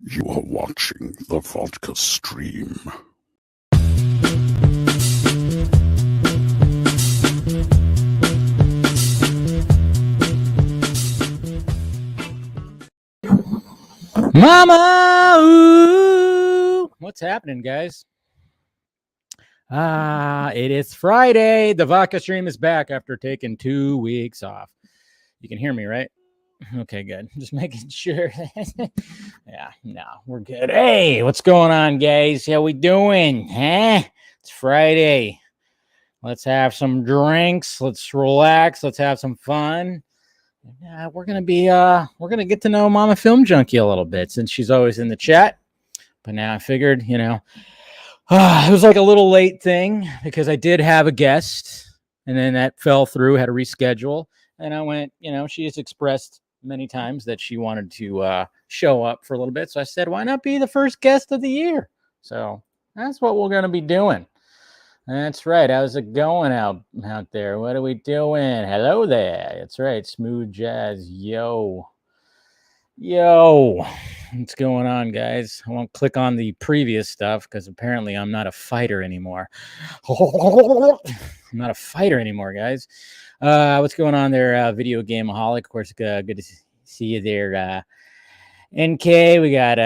You are watching the Vodka stream. Mama, ooh. What's happening, guys? It is Friday. The Vodka stream is back after taking 2 weeks off. You can hear me, right? Okay, good. Just making sure. Yeah, no, we're good. Hey, what's going on, guys? How we doing? Huh? It's Friday. Let's have some drinks. Let's relax. Let's have some fun. We're gonna get to know Momma Film Junkee a little bit since she's always in the chat. But now I figured, it was like a little late thing because I did have a guest and then that fell through, had to reschedule. And I went, she has expressed many times that she wanted to show up for a little bit. So I said, why not be the first guest of the year? So that's what we're going to be doing. That's right. How's it going out there? What are we doing? Hello there. That's right. Smooth jazz. Yo. What's going on, guys? I won't click on the previous stuff because apparently I'm not a fighter anymore. I'm not a fighter anymore, guys. What's going on there? Video Gameaholic. Of course, good to see you there. NK, we got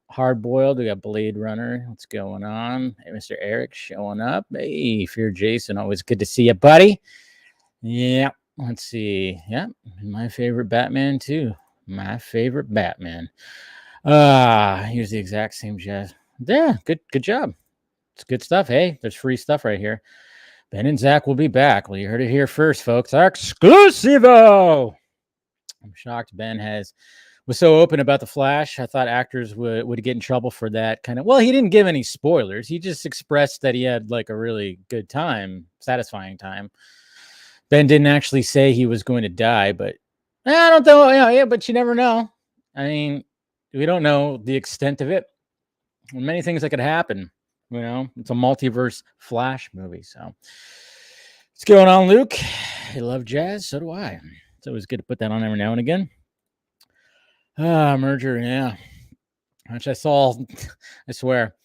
Hard Boiled. We got Blade Runner. What's going on? Hey, Mr. Eric showing up. Hey, Fear Jason. Always good to see you, buddy. Yeah. Let's see. Yeah. My favorite Batman, too. My favorite Batman. Here's the exact same jazz. Yeah, good job. It's good stuff. Hey, there's free stuff right here. Ben and Zach will be back. Well, you heard it here first, folks. Exclusivo. I'm shocked Ben was so open about the Flash. I thought actors would get in trouble for that kind of. Well, he didn't give any spoilers. He just expressed that he had like a really good time, satisfying time. Ben didn't actually say he was going to die, but I don't know. Yeah, but you never know. I mean, we don't know the extent of it. Many things that could happen. It's a multiverse Flash movie. So, what's going on, Luke? You love jazz? So do I. It's always good to put that on every now and again. Merger, yeah. Which I saw, I swear.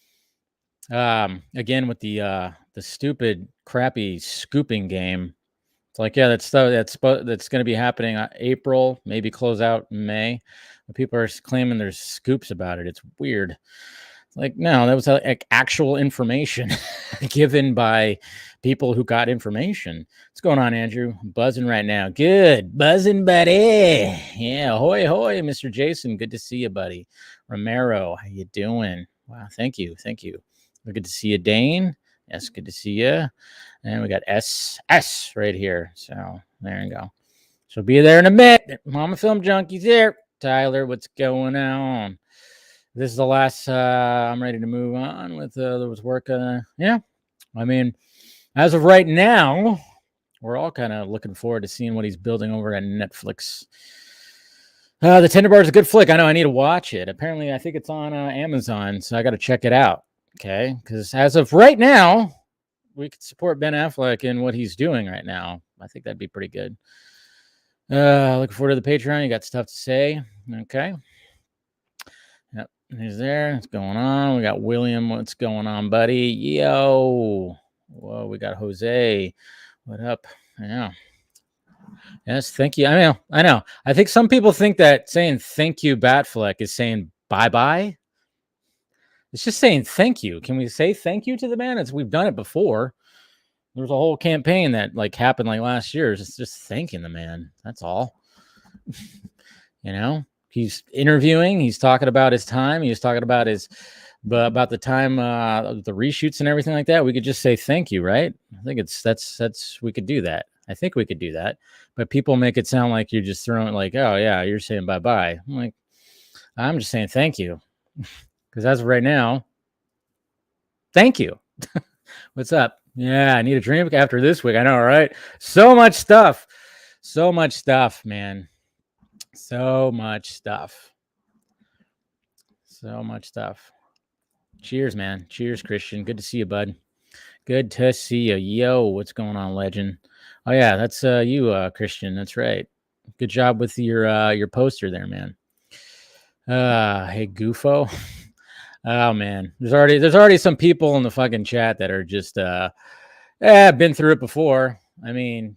Again with the stupid, crappy scooping game. It's like, yeah, that's going to be happening April, maybe close out in May. But people are claiming there's scoops about it. It's weird. It's like, no, that was like actual information given by people who got information. What's going on, Andrew? Buzzing right now. Good. Buzzing, buddy. Yeah. Hoy, Mr. Jason. Good to see you, buddy. Romero, how you doing? Wow. Thank you. Good to see you, Dane. Yes, good to see you. And we got S right here. So there you go. She'll be there in a minute. Momma Film Junkee's here. Tyler, what's going on? This is the last. I'm ready to move on with there was work. Yeah, I mean, as of right now, we're all kind of looking forward to seeing what he's building over at Netflix. The Tender Bar is a good flick. I know. I need to watch it. Apparently, I think it's on Amazon, so I got to check it out. Okay, because as of right now, we could support Ben Affleck in what he's doing right now. I think that'd be pretty good. Looking forward to the Patreon. You got stuff to say. Okay. Yep. He's there. What's going on? We got William. What's going on, buddy? Yo. Whoa, we got Jose. What up? Yeah. Yes, thank you. I know. I think some people think that saying thank you, Batfleck, is saying bye-bye. It's just saying thank you. Can we say thank you to the man? We've done it before. There was a whole campaign that happened last year. It's just thanking the man. That's all. He's interviewing. He's talking about his time. He was talking about about the time, the reshoots and everything like that. We could just say thank you, right? I think that's we could do that. I think we could do that. But people make it sound like you're just throwing oh yeah, you're saying bye-bye. I'm just saying thank you. Because as of right now, thank you. What's up? Yeah, I need a drink after this week. I know, right? So much stuff, man. So much stuff. Cheers, man. Cheers, Christian. Good to see you, bud. Good to see you. Yo, what's going on, legend? Oh yeah, that's you, Christian. That's right. Good job with your poster there, man. Hey, Goofo. Oh man, there's already some people in the fucking chat that are just been through it before. I mean,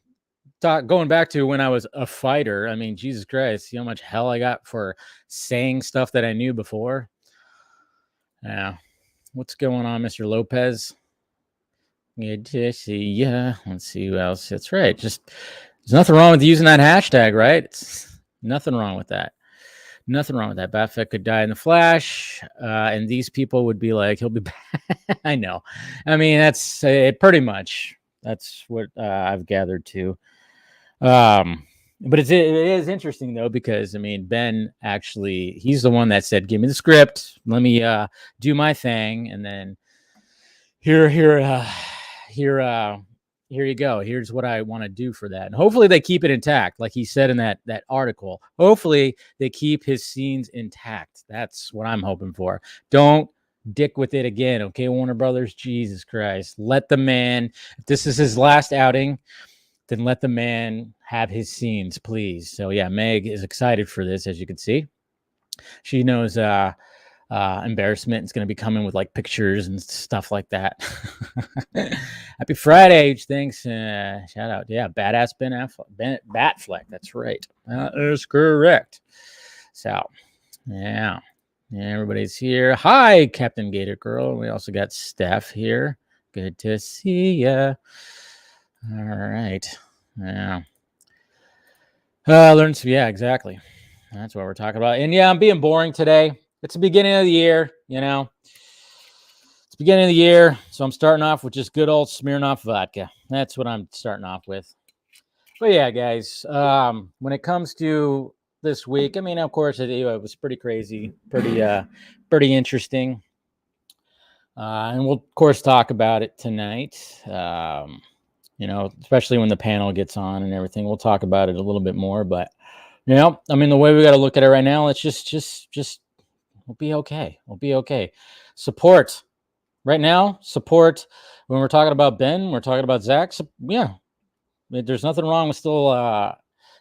going back to when I was a fighter. I mean, Jesus Christ, see how much hell I got for saying stuff that I knew before. Yeah, what's going on, Mr. Lopez? Good to see ya. Let's see who else. That's right. Just there's nothing wrong with using that hashtag, right? It's nothing wrong with that. Nothing wrong with that. Batfleck could die in the flash, and these people would be like, "He'll be back." I know. I mean, that's it. Pretty much. That's what I've gathered too. But it is interesting though, because I mean, Ben actually, he's the one that said, "Give me the script. Let me do my thing," and then here you go. Here's what I want to do for that. And hopefully they keep it intact. Like he said in that article, hopefully they keep his scenes intact. That's what I'm hoping for. Don't dick with it again. Okay, Warner Brothers, Jesus Christ. Let the man, if this is his last outing, then let the man have his scenes, please. So yeah, Meg is excited for this, as you can see. She knows embarrassment is going to be coming with like pictures and stuff like that. Happy Friday. Thanks. Shout out. Yeah. Badass Ben Affleck. Batfleck. That's right. That is correct. So, yeah. Everybody's here. Hi, Captain Gator Girl. We also got Steph here. Good to see ya. All right. Yeah. Yeah, exactly. That's what we're talking about. And yeah, I'm being boring today. It's the beginning of the year, you know. It's the beginning of the year, so I'm starting off with just good old Smirnoff vodka. That's what I'm starting off with. But yeah, guys, when it comes to this week, I mean, of course, it was pretty crazy, pretty interesting. And we'll, of course, talk about it tonight. You know, especially when the panel gets on and everything. We'll talk about it a little bit more. But, you know, I mean, the way we got to look at it right now, let's just we'll be okay. We'll be okay. Support. Right now, support. When we're talking about Ben, we're talking about Zach. So, yeah. There's nothing wrong with still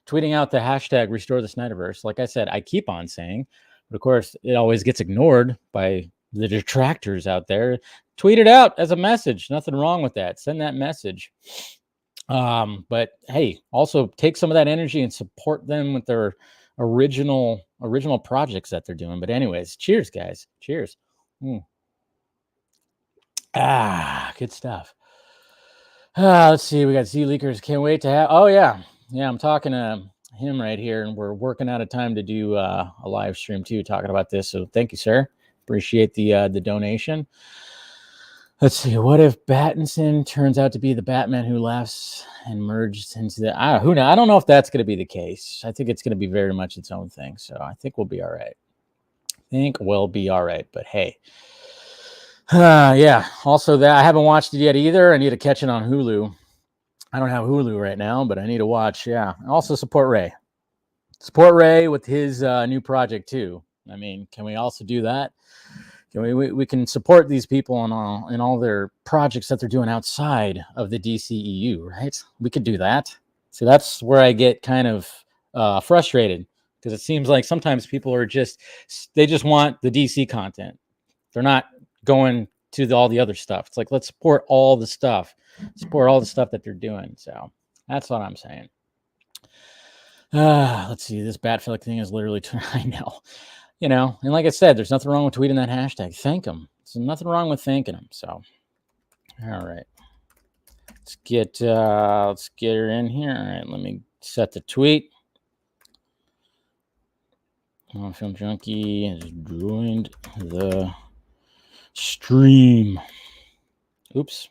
tweeting out the hashtag Restore the Snyderverse. Like I said, I keep on saying. But, of course, it always gets ignored by the detractors out there. Tweet it out as a message. Nothing wrong with that. Send that message. But, hey, also take some of that energy and support them with their original projects that they're doing. But anyways, cheers, guys. Cheers. Good stuff. Let's see. We got Z Leakers. Can't wait to have. Oh yeah, I'm talking to him right here, and we're working out of time to do a live stream too, talking about this. So thank you, sir. Appreciate the donation. Let's see. What if Pattinson turns out to be the Batman who laughs and merged into the? Who knows? I don't know if that's going to be the case. I think it's going to be very much its own thing. So I think we'll be all right. But hey. Yeah. Also, that I haven't watched it yet either. I need to catch it on Hulu. I don't have Hulu right now, but I need to watch. Yeah. Also support Ray. Support Ray with his new project too. I mean, can we also do that? Can we can support these people in all their projects that they're doing outside of the DCEU, right? We could do that. So that's where I get kind of frustrated, because it seems like sometimes people are just want the DC content. They're not going to all the other stuff. It's like, let's support all the stuff that they're doing. So that's what I'm saying. Let's see. This Batfleck thing is literally, I know, you know, and like I said, there's nothing wrong with tweeting that hashtag. Thank them. There's nothing wrong with thanking them. So, all right, let's get her in here. All right, let me set the tweet. Momma Film Junkee has joined the stream. Oops.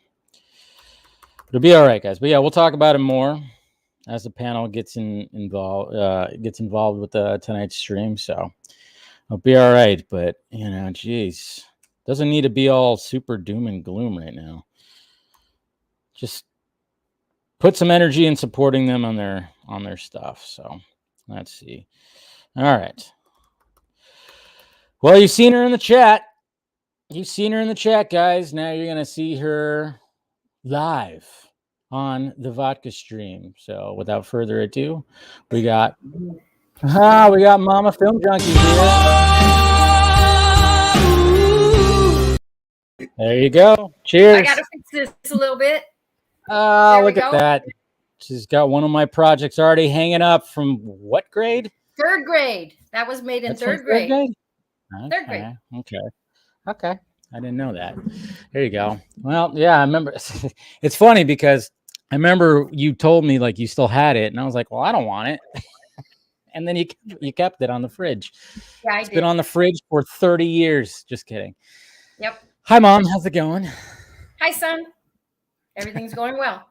It'll be all right, guys. But yeah, we'll talk about it more as the panel gets involved with tonight's stream. So it'll be all right. But you know, geez, doesn't need to be all super doom and gloom right now. Just put some energy in supporting them on their stuff. So let's see. All right. Well, you've seen her in the chat. Guys. Now you're going to see her live on the Vodka stream. So without further ado, we got Momma Film Junkee here. There you go. Cheers. I got to fix this a little bit. Look at that. She's got one of my projects already hanging up from what grade? 3rd grade. That was made in That's third from grade. Okay. 3rd grade. Okay. I didn't know that. There you go. Well, yeah, I remember. It's funny because I remember you told me like you still had it, and I was like, well, I don't want it. And then you kept it on the fridge. Yeah, It's been on the fridge for 30 years. Just kidding. Yep. Hi, Mom. How's it going? Hi, son. Everything's going well.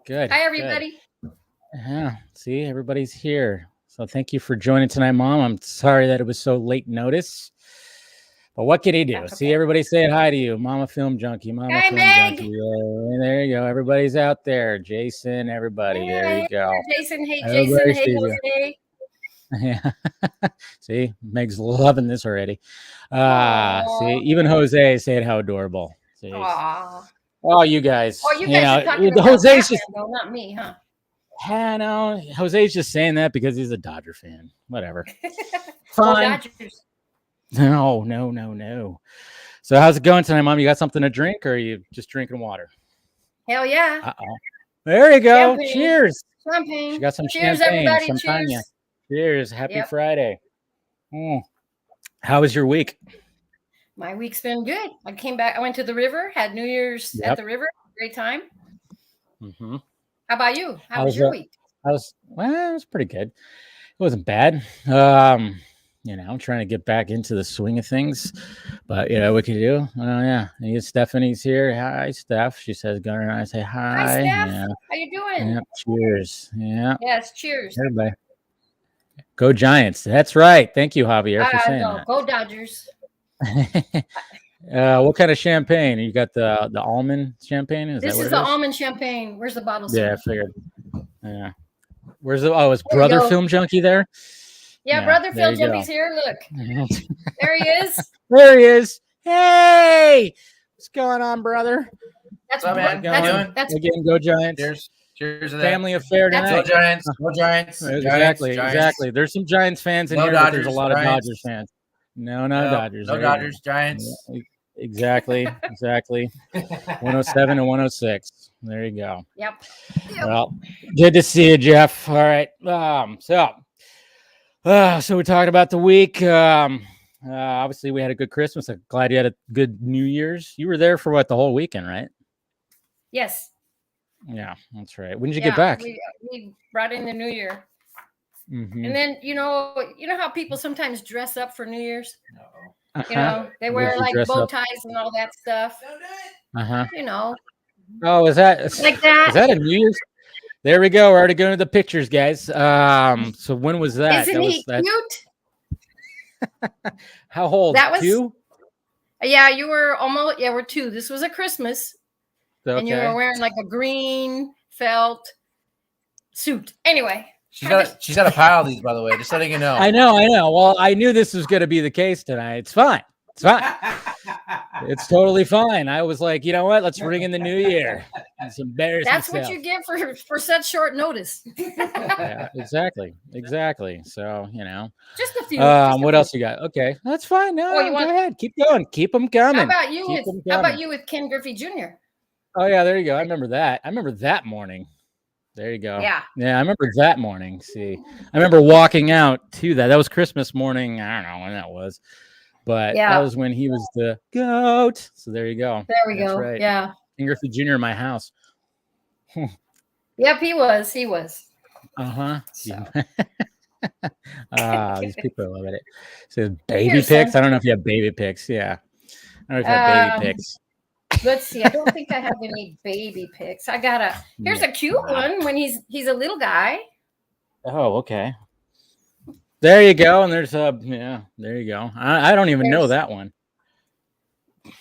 Good. Hi, everybody. Good. Yeah. See, everybody's here. So thank you for joining tonight, Mom. I'm sorry that it was so late notice. But what can he do? Okay. See, everybody saying hi to you. Momma Film Junkee. Momma Film Meg. Junkee. There you go. Everybody's out there. Jason, everybody. There you go. Jason. Hey, Everybody Jason. Hey, Jose. Yeah. See, Meg's loving this already. See, even Jose saying how adorable. See, oh, you guys. Oh, you guys are talking about Jose's just not me, huh? I know. Jose's just saying that because he's a Dodger fan. Whatever. Fine. No. So how's it going tonight, Mom? You got something to drink, or are you just drinking water? Hell yeah. Uh-oh. There you go. Champagne. Cheers. Champagne. She got some Cheers, champagne. everybody. Champagne. Cheers. Happy Friday. How was your week? My week's been good. I came back. I went to the river, had New Year's at the river. Great time. Mm-hmm. How about you? How was your week? It was pretty good. It wasn't bad. I'm trying to get back into the swing of things, but what can you do? Oh yeah. And Stephanie's here. Hi, Steph. She says, Gunnar and I say hi. Hi, Steph. Yeah. How you doing? Yeah. Cheers. Yeah. Yes, cheers. Everybody. Go Giants. That's right. Thank you, Javier, for saying that. Go Dodgers. What kind of champagne? You got the almond champagne? This is the almond champagne. Where's the bottle? Yeah, I figured. Yeah. Where's the? Oh, is Brother Film Junkee there? Yeah, Brother Film Junkie's here. Look, there he is. There he is. Hey, what's going on, brother? That's what man. That's again. Go Giants. Cheers to that. Family affair tonight. Go Giants. Go Giants. Exactly. There's some Giants fans in here, Dodgers, but there's a lot of Giants. Dodgers fans. No Dodgers. No Dodgers. Giants. Yeah, exactly. 107 and 106. There you go. Yep. Well, good to see you, Jeff. All right. So we're talking about the week. Obviously, we had a good Christmas. I'm glad you had a good New Year's. You were there for the whole weekend, right? Yes. Yeah, that's right. When did you get back? We brought in the New Year. Mm-hmm. And then you know how people sometimes dress up for New Year's. They wear bow ties and all that stuff. Oh, is that like that? Is that a New Year's? There we go. We're already going to the pictures, guys. So when was that? Isn't he cute? How old? That was 2? Yeah, you were almost. Yeah, we're 2. This was a Christmas, and you were wearing a green felt suit. Anyway. She's got a pile of these, by the way, just letting you know. I know. Well, I knew this was going to be the case tonight. It's fine. It's totally fine. I was like, you know what? Let's ring in the new year. It's embarrassing. That's what you get for such short notice. Yeah, exactly. So, Just a few. What else you got? Okay, that's fine. No, go ahead. Keep going. Keep them coming. How about you with Ken Griffey Jr.? Oh yeah, there you go. I remember that. I remember that morning. There you go. Yeah, I remember that morning. See, I remember walking out to that. That was Christmas morning. I don't know when that was, but that was when he was the goat. So there you go. There we go. Right. Yeah. Ken Griffey Jr. in my house. Yep, he was. Uh-huh. So. These people are loving it. It says baby pics. I don't know if you have baby pics. Yeah. I don't know if you have baby pics. Let's see. I don't think I have any baby pics. Here's a cute one when he's a little guy. Oh, okay. There you go. And there's there you go. I don't even know that one.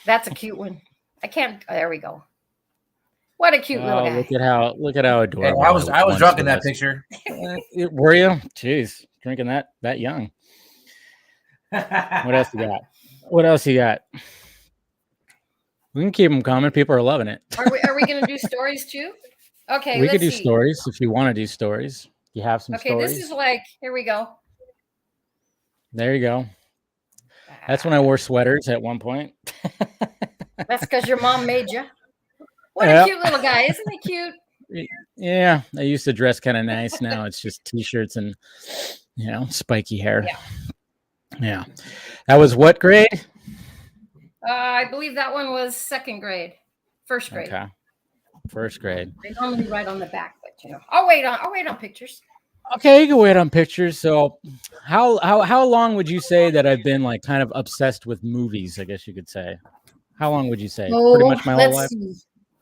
That's a cute one. There we go. What a cute little guy. Look at how adorable. Hey, I was drunk in that picture. Were you? Jeez, drinking that young. What else you got? We can keep them coming. People are loving it. Are we going to do stories too? Okay, we could do stories if you want to do stories. You have some stories. Okay, this is here we go. There you go. That's when I wore sweaters at one point. That's because your mom made you. What a cute little guy. Isn't he cute? Yeah, I used to dress kind of nice. Now it's just t-shirts and, spiky hair. Yeah. That was what grade? I believe that one was second grade. First grade. Okay. First grade. They normally write on the back, but I'll wait on pictures. Okay, you can wait on pictures. So how long would you say that I've been like kind of obsessed with movies, I guess you could say? How long would you say? Pretty much my whole life?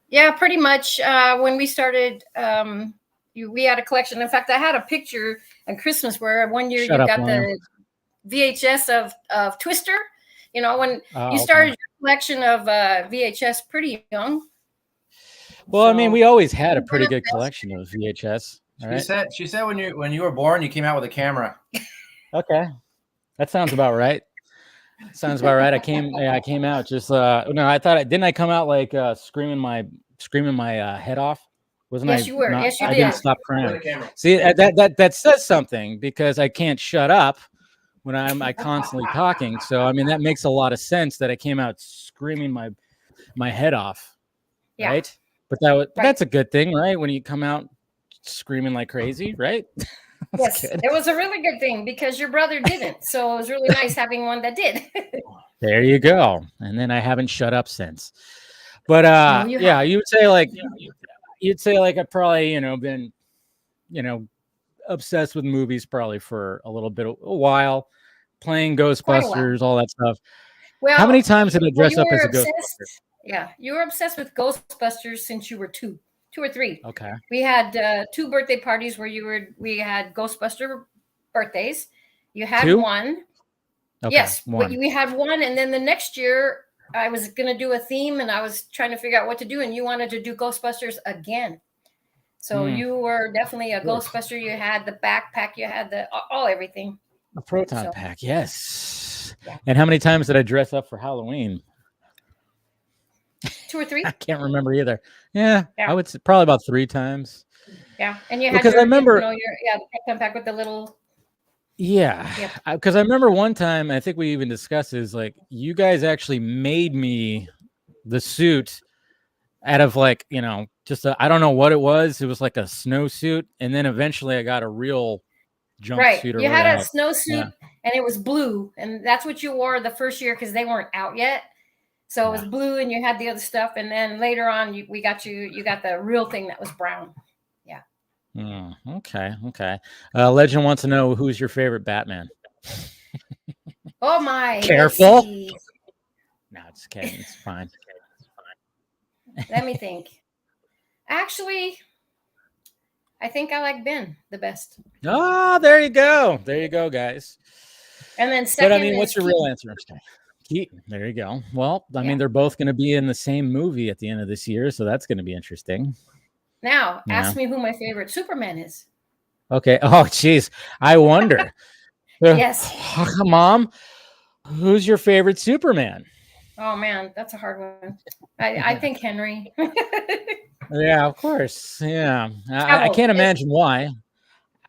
Yeah, pretty much. When we started, we had a collection. In fact, I had a picture at Christmas where one year got the VHS of Twister. When you started your collection of VHS pretty young. Well, I mean, we always had a pretty good collection of VHS. She said when you were born, you came out with a camera. Okay, that sounds about right. Sounds about right. I came out just no. I thought didn't I come out like screaming my head off? Wasn't I? Yes, you were. Yes, you did. I didn't stop crying. See, that says something because I can't shut up when I constantly talking. So I mean that makes a lot of sense that I came out screaming my head off. Yeah. Right. But that's a good thing, right? When you come out screaming like crazy, right? Yes, good. It was a really good thing because your brother didn't. So it was really nice having one that did. There you go. And then I haven't shut up since. But you would say like I've probably, been, obsessed with movies probably for a while, playing Ghostbusters, all that stuff. Well, how many times did I dress up as a Ghostbuster? Yeah, you were obsessed with Ghostbusters since you were 2 or 3. Okay. We had 2 birthday parties where we had Ghostbuster birthdays. You had 2? 1. Okay, yes, 1. We had 1, and then the next year I was going to do a theme, and I was trying to figure out what to do, and you wanted to do Ghostbusters again. So you were definitely a Ghostbuster. You had the backpack. You had everything. A proton pack, yes. Yeah. And how many times did I dress up for Halloween? 2 or 3? I can't remember either. Yeah, I would say probably about 3 times. Yeah, and you had because I remember the proton pack with the little. Yeah, because I remember one time I think we even discussed is like you guys actually made me the suit out of like just I don't know what it was. It was like a snowsuit, and then eventually I got a real jumpsuit. Right, you had a snowsuit, and it was blue, and that's what you wore the first year because they weren't out yet. So it was blue, and you had the other stuff, and then later on, you got the real thing that was brown. Yeah. Okay. Legend wants to know who's your favorite Batman. Oh my! Careful. No, it's okay. It's fine. Let me think. Actually, I think I like Ben the best. Oh, there you go. There you go, guys. And then second. But I mean, what's your real answer? Keaton. There you go. Well, I mean, they're both going to be in the same movie at the end of this year, so that's going to be interesting. Now, ask me who my favorite Superman is. Okay. Oh, geez. I wonder. Yes. Mom, who's your favorite Superman? Oh, man, that's a hard one. I think Henry. Yeah, of course. Yeah. I can't imagine why.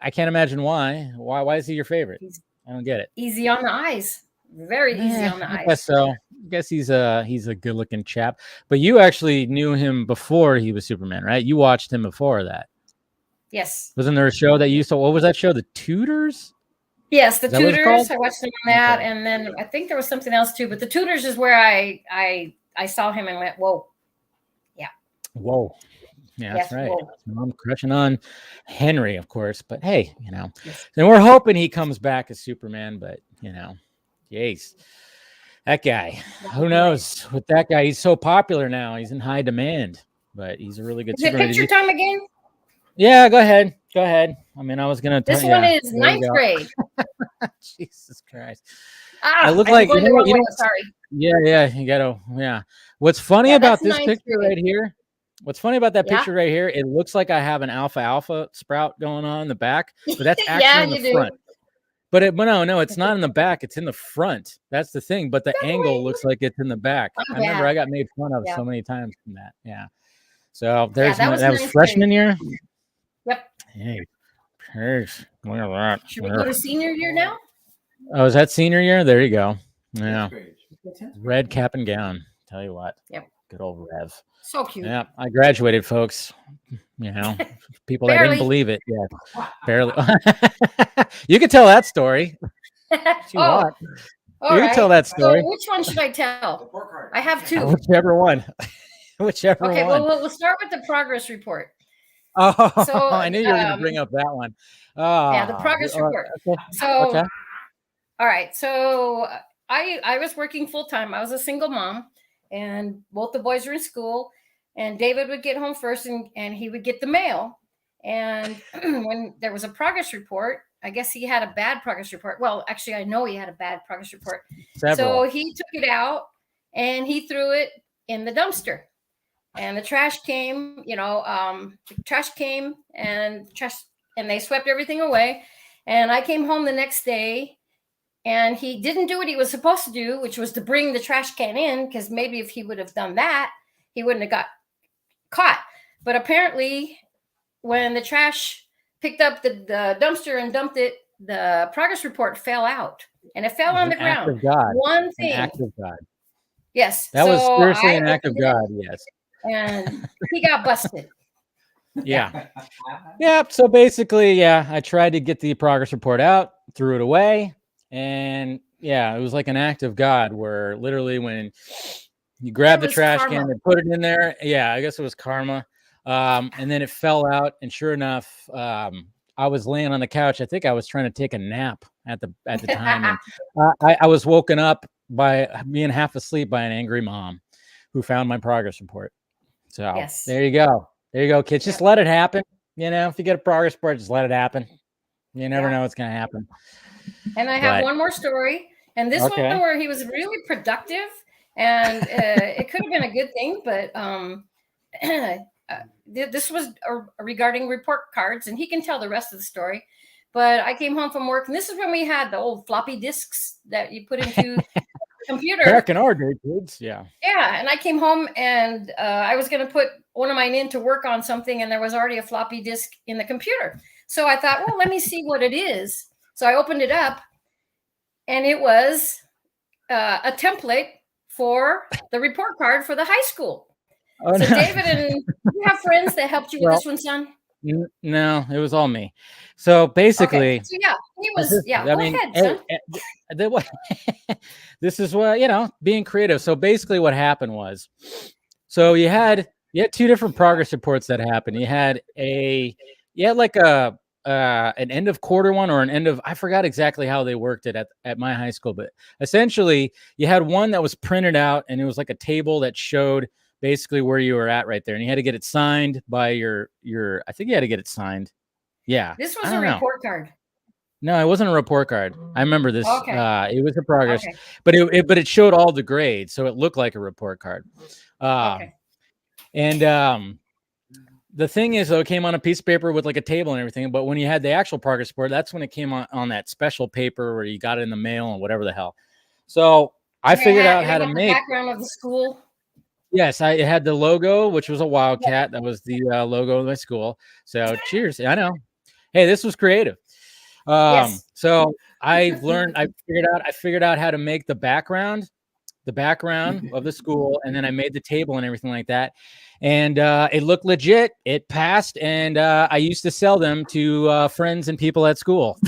Why is he your favorite? I don't get it. Easy on the eyes. Very easy on the eyes. I guess so. I guess he's a good-looking chap. But you actually knew him before he was Superman, right? You watched him before that. Yes. Wasn't there a show that you saw? What was that show? The Tudors? Yes, the Tudors. I watched him on that, and then I think there was something else too. But the Tudors is where I saw him and went, whoa. Yeah. Whoa. Yeah, that's right. I'm crushing on Henry, of course. But hey, and we're hoping he comes back as Superman. But jeez, that guy. Who knows? With that guy, he's so popular now. He's in high demand. But he's a really good. Is it picture time again? Yeah, go ahead. I mean, I was gonna. This one is 9th grade. Jesus Christ! I look like sorry. Yeah, you gotta. Yeah. What's funny about this picture right here? What's funny about that picture right here? It looks like I have an alfalfa sprout going on in the back, but that's actually in the front. But no, it's not in the back. It's in the front. That's the thing. But the angle looks like it's in the back. I remember I got made fun of so many times from that. Yeah. So there's that was freshman year. Yep. Hey, look at that. Should we go to senior year now? Oh, is that senior year? There you go. Yeah. Red cap and gown. tell you what. Yep. Good old Rev. So cute. Yeah, I graduated, folks. You know, people that didn't believe it. Yeah, barely. You could tell that story. If you want. All you can tell that story. So which one should I tell? I have two. Whichever one. Whichever okay, one. well, we'll start with the progress report. Oh, so, I knew you were going to bring up that one. Yeah, the progress report. Okay. So, all right. So I was working full time. I was a single mom, and both the boys were in school. And David would get home first, and he would get the mail. And when there was a progress report, I guess he had a bad progress report. Well, actually, I know he had a bad progress report. So he took it out and he threw it in the dumpster. And the trash came, and they swept everything away. And I came home the next day, and he didn't do what he was supposed to do, which was to bring the trash can in, because maybe if he would have done that, he wouldn't have got caught. But apparently, when the trash picked up the dumpster and dumped it, the progress report fell out, and it fell on the ground. Act of God. One thing. An act of God. Yes. That was seriously an act of God. Yes. And he got busted. Yeah. Yeah. So basically, I tried to get the progress report out, threw it away, and it was like an act of God, where literally when you grab the trash can and put it in there, I guess it was karma. And then it fell out, and sure enough, I was laying on the couch. I think I was trying to take a nap at the time, and I was woken up by being half asleep by an angry mom who found my progress report. So there you go, kids. Just let it happen. If you get a progress report, just let it happen. You never know what's gonna happen. And I have one more story, and this one where he was really productive, and it could have been a good thing, but this was regarding report cards, and he can tell the rest of the story. But I came home from work, and this is when we had the old floppy disks that you put into the computer. Back in our day, kids. Yeah. And I came home, and I was going to put one of mine in to work on something, and there was already a floppy disk in the computer. So I thought, well, let me see what it is. So I opened it up, and it was a template for the report card for the high school. So David, and you have friends that helped you with this one, son? No, it was all me. So basically, so he was. Go ahead, son. This is what being creative. So basically, what happened was, so you had two different progress reports that happened. You had like an end of quarter one or an end of, I forgot exactly how they worked it at my high school, but essentially you had one that was printed out, and it was like a table that showed basically where you were at right there, and you had to get it signed by your I think you had to get it signed. Yeah. This was a report card. No, it wasn't a report card. I remember this. It was a progress, but it showed all the grades, so it looked like a report card. And the thing is, though, it came on a piece of paper with like a table and everything. But when you had the actual progress report, that's when it came on that special paper where you got it in the mail and whatever the hell. So I figured out how to make the background of the school. Yes, it had the logo, which was a wildcat. That was the logo of my school. So cheers. I know. Hey, this was creative. So I figured out how to make the background of the school, and then I made the table and everything like that. And it looked legit. It passed, and I used to sell them to friends and people at school.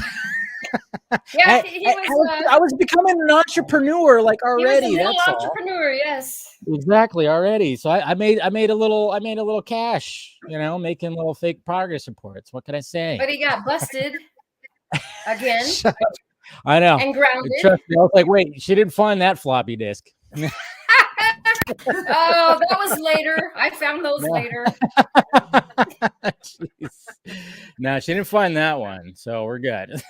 I was becoming an entrepreneur already. He was a that's entrepreneur, yes. Exactly, already. So I made a little cash, making little fake progress reports. What can I say? But he got busted again. I know. And grounded. Trust me, I was like, wait, she didn't find that floppy disk. Oh, that was later. I found those later. No, she didn't find that one, so we're good.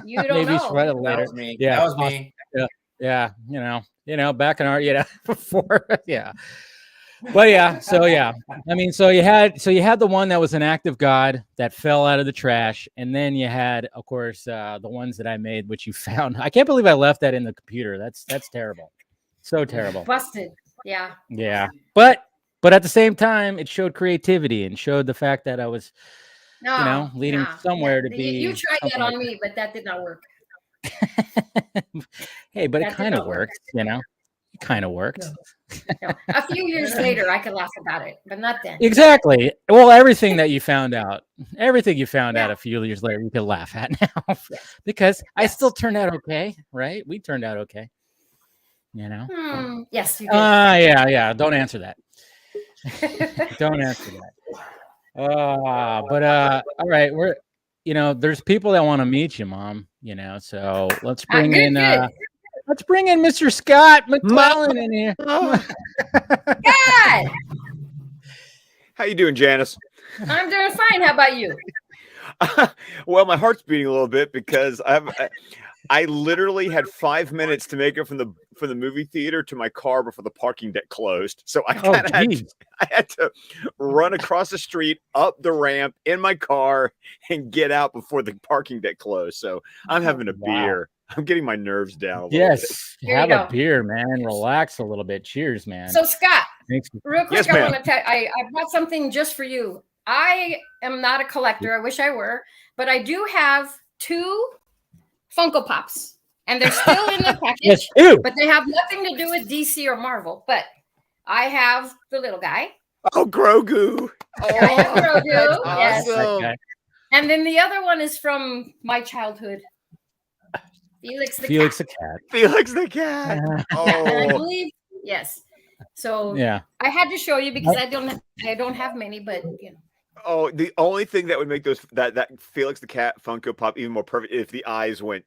You don't Maybe know. She read it later. That was me. Yeah, that was me. Yeah, back in our before, But so I mean, so you had the one that was an act of God that fell out of the trash, and then you had, of course, the ones that I made, which you found. I can't believe I left that in the computer. That's terrible. So terrible. Busted. Yeah. Yeah. But at the same time, it showed creativity and showed the fact that I was, leading somewhere to be. You tried that on me, but that did not work. Hey, but it kind of works, It It kind of worked. No. A few years later, I could laugh about it, but not then. Exactly. Well, everything that you found out a few years later, you could laugh at now because I still turned out okay, right? We turned out okay. You know? Yes, you did. Yeah. Don't answer that. Don't answer that. But all right, there's people that want to meet you, Mom. So let's bring in Mr. Scott McClellan in here. God, How you doing, Janice? I'm doing fine. How about you? Well, my heart's beating a little bit because I literally had 5 minutes to make it from the movie theater to my car before the parking deck closed. So I had to run across the street, up the ramp in my car, and get out before the parking deck closed. So I'm having a beer. I'm getting my nerves down a little bit. Have a beer, man. Relax a little bit. Cheers, man. So Scott, Thanks. real quick, Yes, I ma'am. want to tell I brought something just for you. I am not a collector. I wish I were, but I do have 2 Funko Pops, and they're still in the package, but they have nothing to do with DC or Marvel. But I have the little guy. Oh, Grogu. I have Grogu. Yes. Awesome. Okay. And then the other one is from my childhood. Felix the cat. Felix the cat. And I Oh, believe, yes. So Yeah. I had to show you because I don't have many, but oh, the only thing that would make that Felix the cat Funko Pop even more perfect if the eyes went.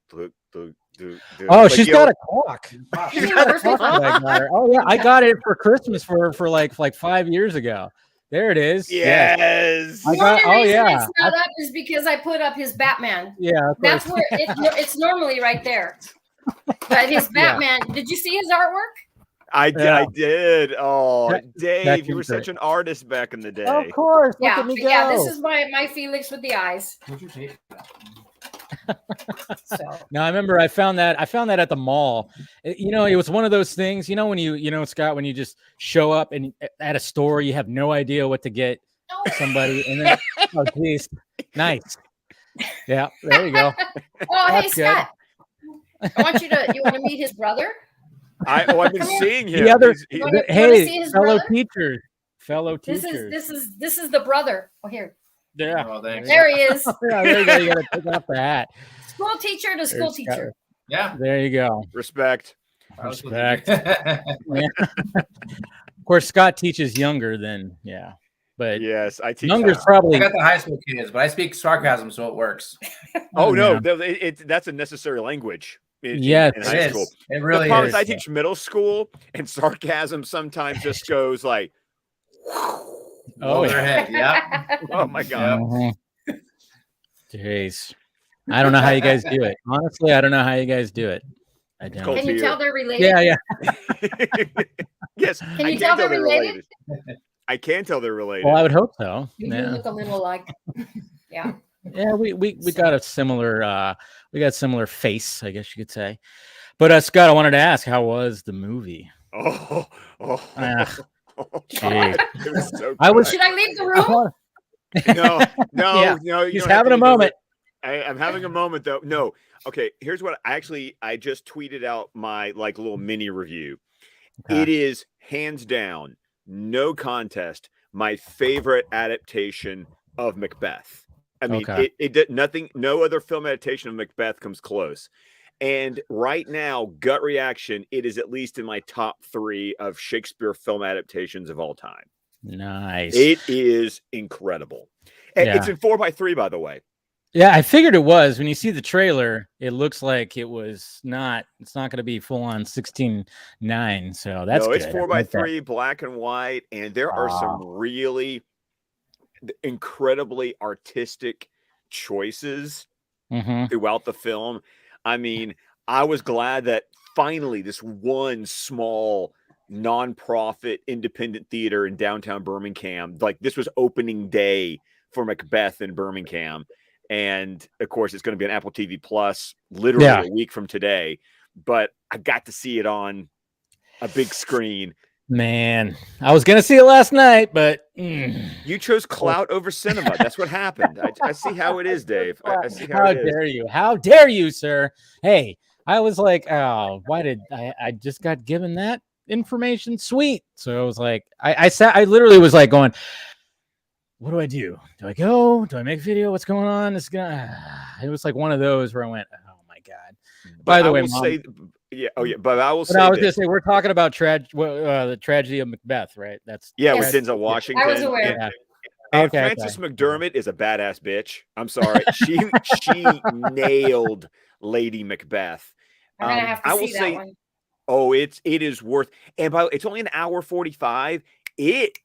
Oh, she's got a clock. She's got a clock. Oh yeah, I got it for Christmas for like 5 years ago. There it is. Yes. The only reason it's not up is because I put up his Batman. Yeah, that's where it's normally right there. But his Batman. Did you see his artwork? I did. Oh, Dave, you were such an artist back in the day. Of course. Look Yeah, at me go. yeah. This is my Felix with the eyes. No, I remember I found that at the mall. It was one of those things, when Scott, when you just show up and at a store, you have no idea what to get somebody, and then oh geez, nice. Yeah, there you go. Oh, That's hey Scott. I want you want to meet his brother? I've been seeing him. The other, see his fellow brother? teachers. This is the brother. Oh, here. Yeah. Oh, thanks. There he is. Yeah, there you go. You got to pick up the hat. School teacher to school teacher. Yeah. There you go. Respect. Respect. Yeah. Of course, Scott teaches younger than but yes, I teach younger. Probably. I got the high school kids, but I speak sarcasm, so it works. Oh no, that's a necessary language. In high school. It really the problem is. I teach middle school, and sarcasm sometimes just goes like. Oh yeah. Yeah. Oh my god. Jeez. I don't know how you guys do it. Honestly, I don't know how you guys do it. I don't. Can you tell they're related? Yeah. Yes. Can you tell they're related? I can tell they're related. Well, I would hope so. You do look a little like, yeah. Yeah, we got a similar similar face, I guess you could say. But Scott, I wanted to ask, how was the movie? Oh. Gee. It was so Should I leave the room? No. He's having a moment. I'm having a moment though. No. Okay. Here's what I just tweeted out my little mini review. Okay. It is hands down, no contest, my favorite adaptation of Macbeth. I mean, it did nothing. No other film adaptation of Macbeth comes close. And right now, gut reaction, it is at least in my top 3 of Shakespeare film adaptations of all time. Nice. It is incredible. And it's in 4:3, by the way. Yeah, I figured it was. When you see the trailer, it looks like it's not going to be full on 16:9. So that's good. It's 4:3, black and white. And there are some really incredibly artistic choices throughout the film. I mean, I was glad that finally this one small nonprofit independent theater in downtown Birmingham, this was opening day for Macbeth in Birmingham. And of course, it's going to be on Apple TV Plus literally a week from today. But I got to see it on a big screen. Man, I was going to see it last night, but you chose clout over cinema. That's what happened. I see how it is, Dave. I see how it is. How dare you? How dare you, sir? Hey, I was like, oh, why did I just got given that? information. Sweet. So I was like, I literally was like going, what do I do? Do I go? Do I make a video? What's going on? It was like one of those where I went, oh my God. By the way, Mom, but I will say, I was going to say, we're talking about the tragedy of Macbeth, right? That's with Denzel Washington. I was aware. And Frances McDermott is a badass bitch. I'm sorry. She nailed Lady Macbeth. I'm gonna have to see that one. Oh, it is worth, and it's only an hour 45. It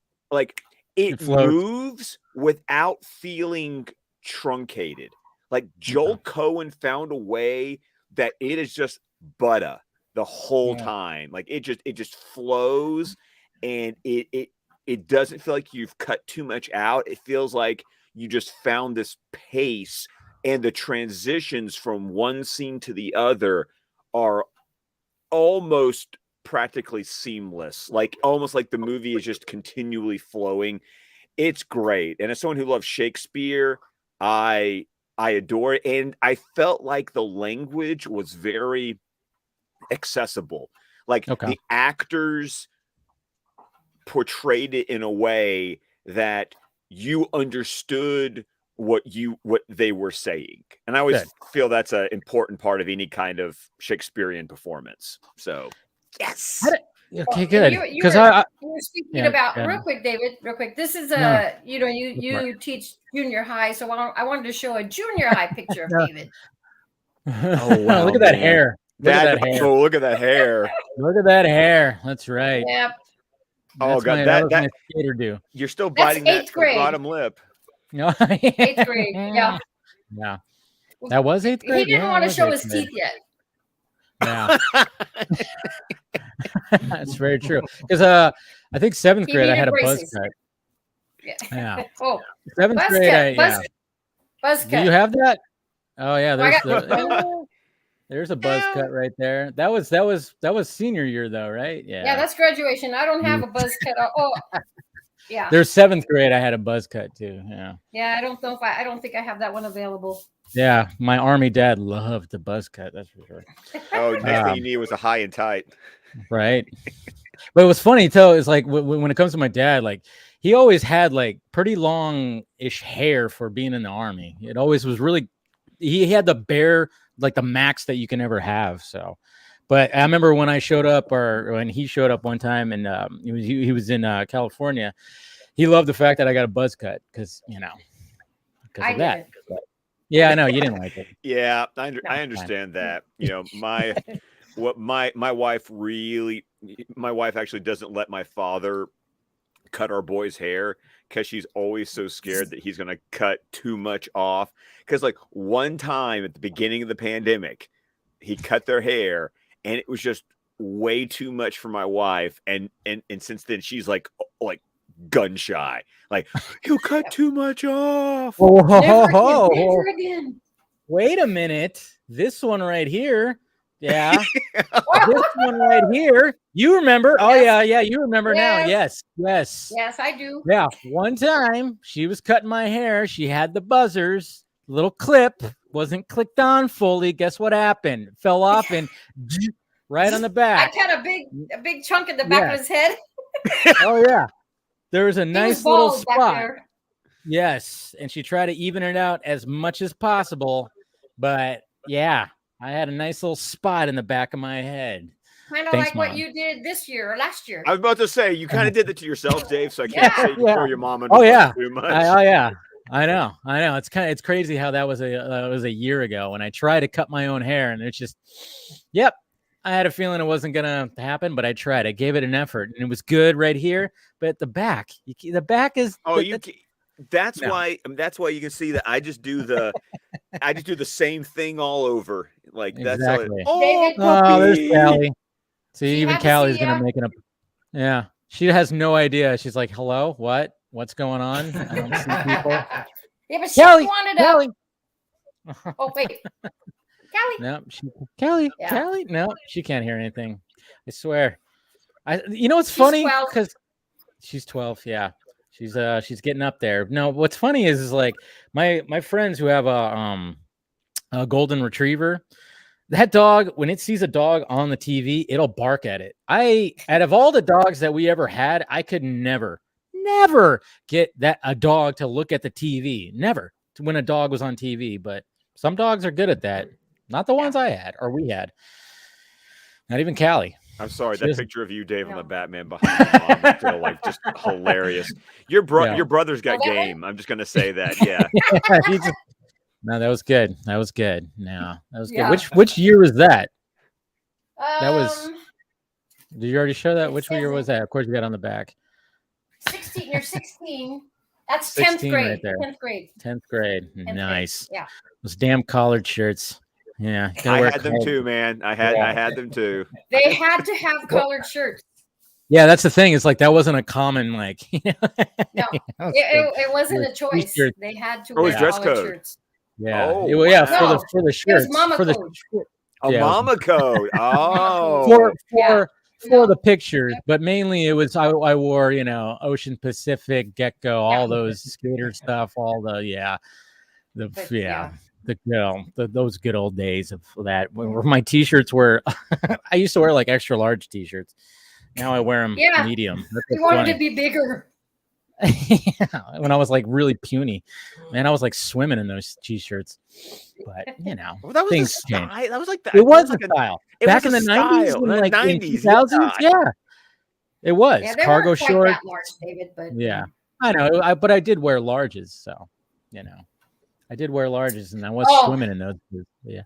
moves without feeling truncated. Like Joel Cohen found a way that it is just butter the whole time. Like it just flows, and it doesn't feel like you've cut too much out. It feels like you just found this pace, and the transitions from one scene to the other are almost practically seamless. Like almost like the movie is just continually flowing. It's great. And as someone who loves Shakespeare, I adore it. And I felt like the language was very accessible. Like the actors portrayed it in a way that you understood what they were saying. And I always feel that's an important part of any kind of Shakespearean performance. So yes. Okay, good. Because you were speaking about real quick, David. Real quick. This is you teach junior high, so I wanted to show a junior high picture of David. Oh wow! Look at that hair. Look at that hair. Look at that hair. That's right. Yep. Oh God, that my skater do. You're still biting that bottom lip. No, 8th grade. Yeah. Yeah. That was 8th grade. He didn't want to show his teeth yet. Yeah. That's very true. Because I think 7th grade I had a buzz cut. Yeah. Oh. 7th grade. Buzz cut. Do you have that? Oh yeah. There's a buzz cut right there. That was senior year though, right? Yeah. Yeah, that's graduation. I don't have a buzz cut. Oh. Yeah. There's 7th grade. I had a buzz cut too. Yeah. Yeah, I don't know if I don't think I have that one available. Yeah, my Army dad loved the buzz cut. That's for sure. Oh, next thing you need was a high and tight. Right. But what's funny too is like when it comes to my dad, like he always had like pretty long-ish hair for being in the Army. It always was really. He had the like the max that you can ever have. So. But I remember when I showed up, or when he showed up one time, and he was in California. He loved the fact that I got a buzz cut because of that. But, yeah, I know you didn't like it. Yeah, I understand that. You know, my wife actually doesn't let my father cut our boys' hair because she's always so scared that he's gonna cut too much off. Because like one time at the beginning of the pandemic, he cut their hair. And it was just way too much for my wife, and since then she's like gun shy. Like you cut too much off. Never again. Wait a minute, this one right here, yeah, this one right here. You remember? Oh yeah, you remember now. Yes, I do. Yeah, one time she was cutting my hair. She had the buzzers, little clip. Wasn't clicked on fully. Guess what happened? Fell off and right on the back. I cut a big chunk in the back of his head. Oh yeah, there was a nice little spot. Yes, and she tried to even it out as much as possible, but yeah, I had a nice little spot in the back of my head. Kind of like Mom. What you did this year or last year. I was about to say you kind of did that to yourself, Dave. So I can't say you throw your mom under too much. I know. It's crazy how that was a year ago when I tried to cut my own hair, and it's just, I had a feeling it wasn't gonna happen, but I tried. I gave it an effort, and it was good right here. But at the back, the back is. Oh, that's why you can see that I just do the same thing all over. Like that's exactly. Oh, there's Callie. See, even Callie's gonna make it up. Yeah, she has no idea. She's like, "Hello, what? What's going on?" I don't see people. Yeah, but she wanted up. Oh wait, Callie. No, Callie. No, she can't hear anything. I swear. You know what's funny? Because she's 12. Yeah, she's getting up there. No, what's funny is like my friends who have a golden retriever. That dog, when it sees a dog on the TV, it'll bark at it. Out of all the dogs that we ever had, I could never get a dog to look at the TV. Never when a dog was on TV. But some dogs are good at that. Not the ones I had or we had. Not even Callie. I'm sorry, that picture of you, Dave, on the Batman behind the mom, I feel like just hilarious. Your brother's got game. I'm just gonna say that. Yeah. No, that was good. That was good. No, that was good. Which year was that? That was. Did you already show that? Which year was that? Of course, you got on the back. 16. You're 16. That's 10th grade. Right there. 10th grade. 10th grade. Nice. Yeah. Those damn collared shirts. Yeah. I had them too, man. I had them too. They had to have collared shirts. Yeah, that's the thing. It's like that wasn't a common like. No, it wasn't a choice. They had to wear dress code. Shirts. Yeah. Oh, for the shirts. It was Mama for the code. Mama code. Oh. For the pictures, but mainly it was I wore, Ocean Pacific, Gecko, all those skater stuff, all those good old days of that. When my t-shirts were I used to wear like extra large t-shirts. Now I wear them medium. You wanted to be bigger. When I was like really puny, man, I was like swimming in those t-shirts. But well, that was things style. That was like that. It was a style back in the 90s, in the 90s, 2000s. Yeah, it was cargo shorts. That large, David, but I know. But I did wear larges, so I did wear larges, and I was swimming in those. Yeah.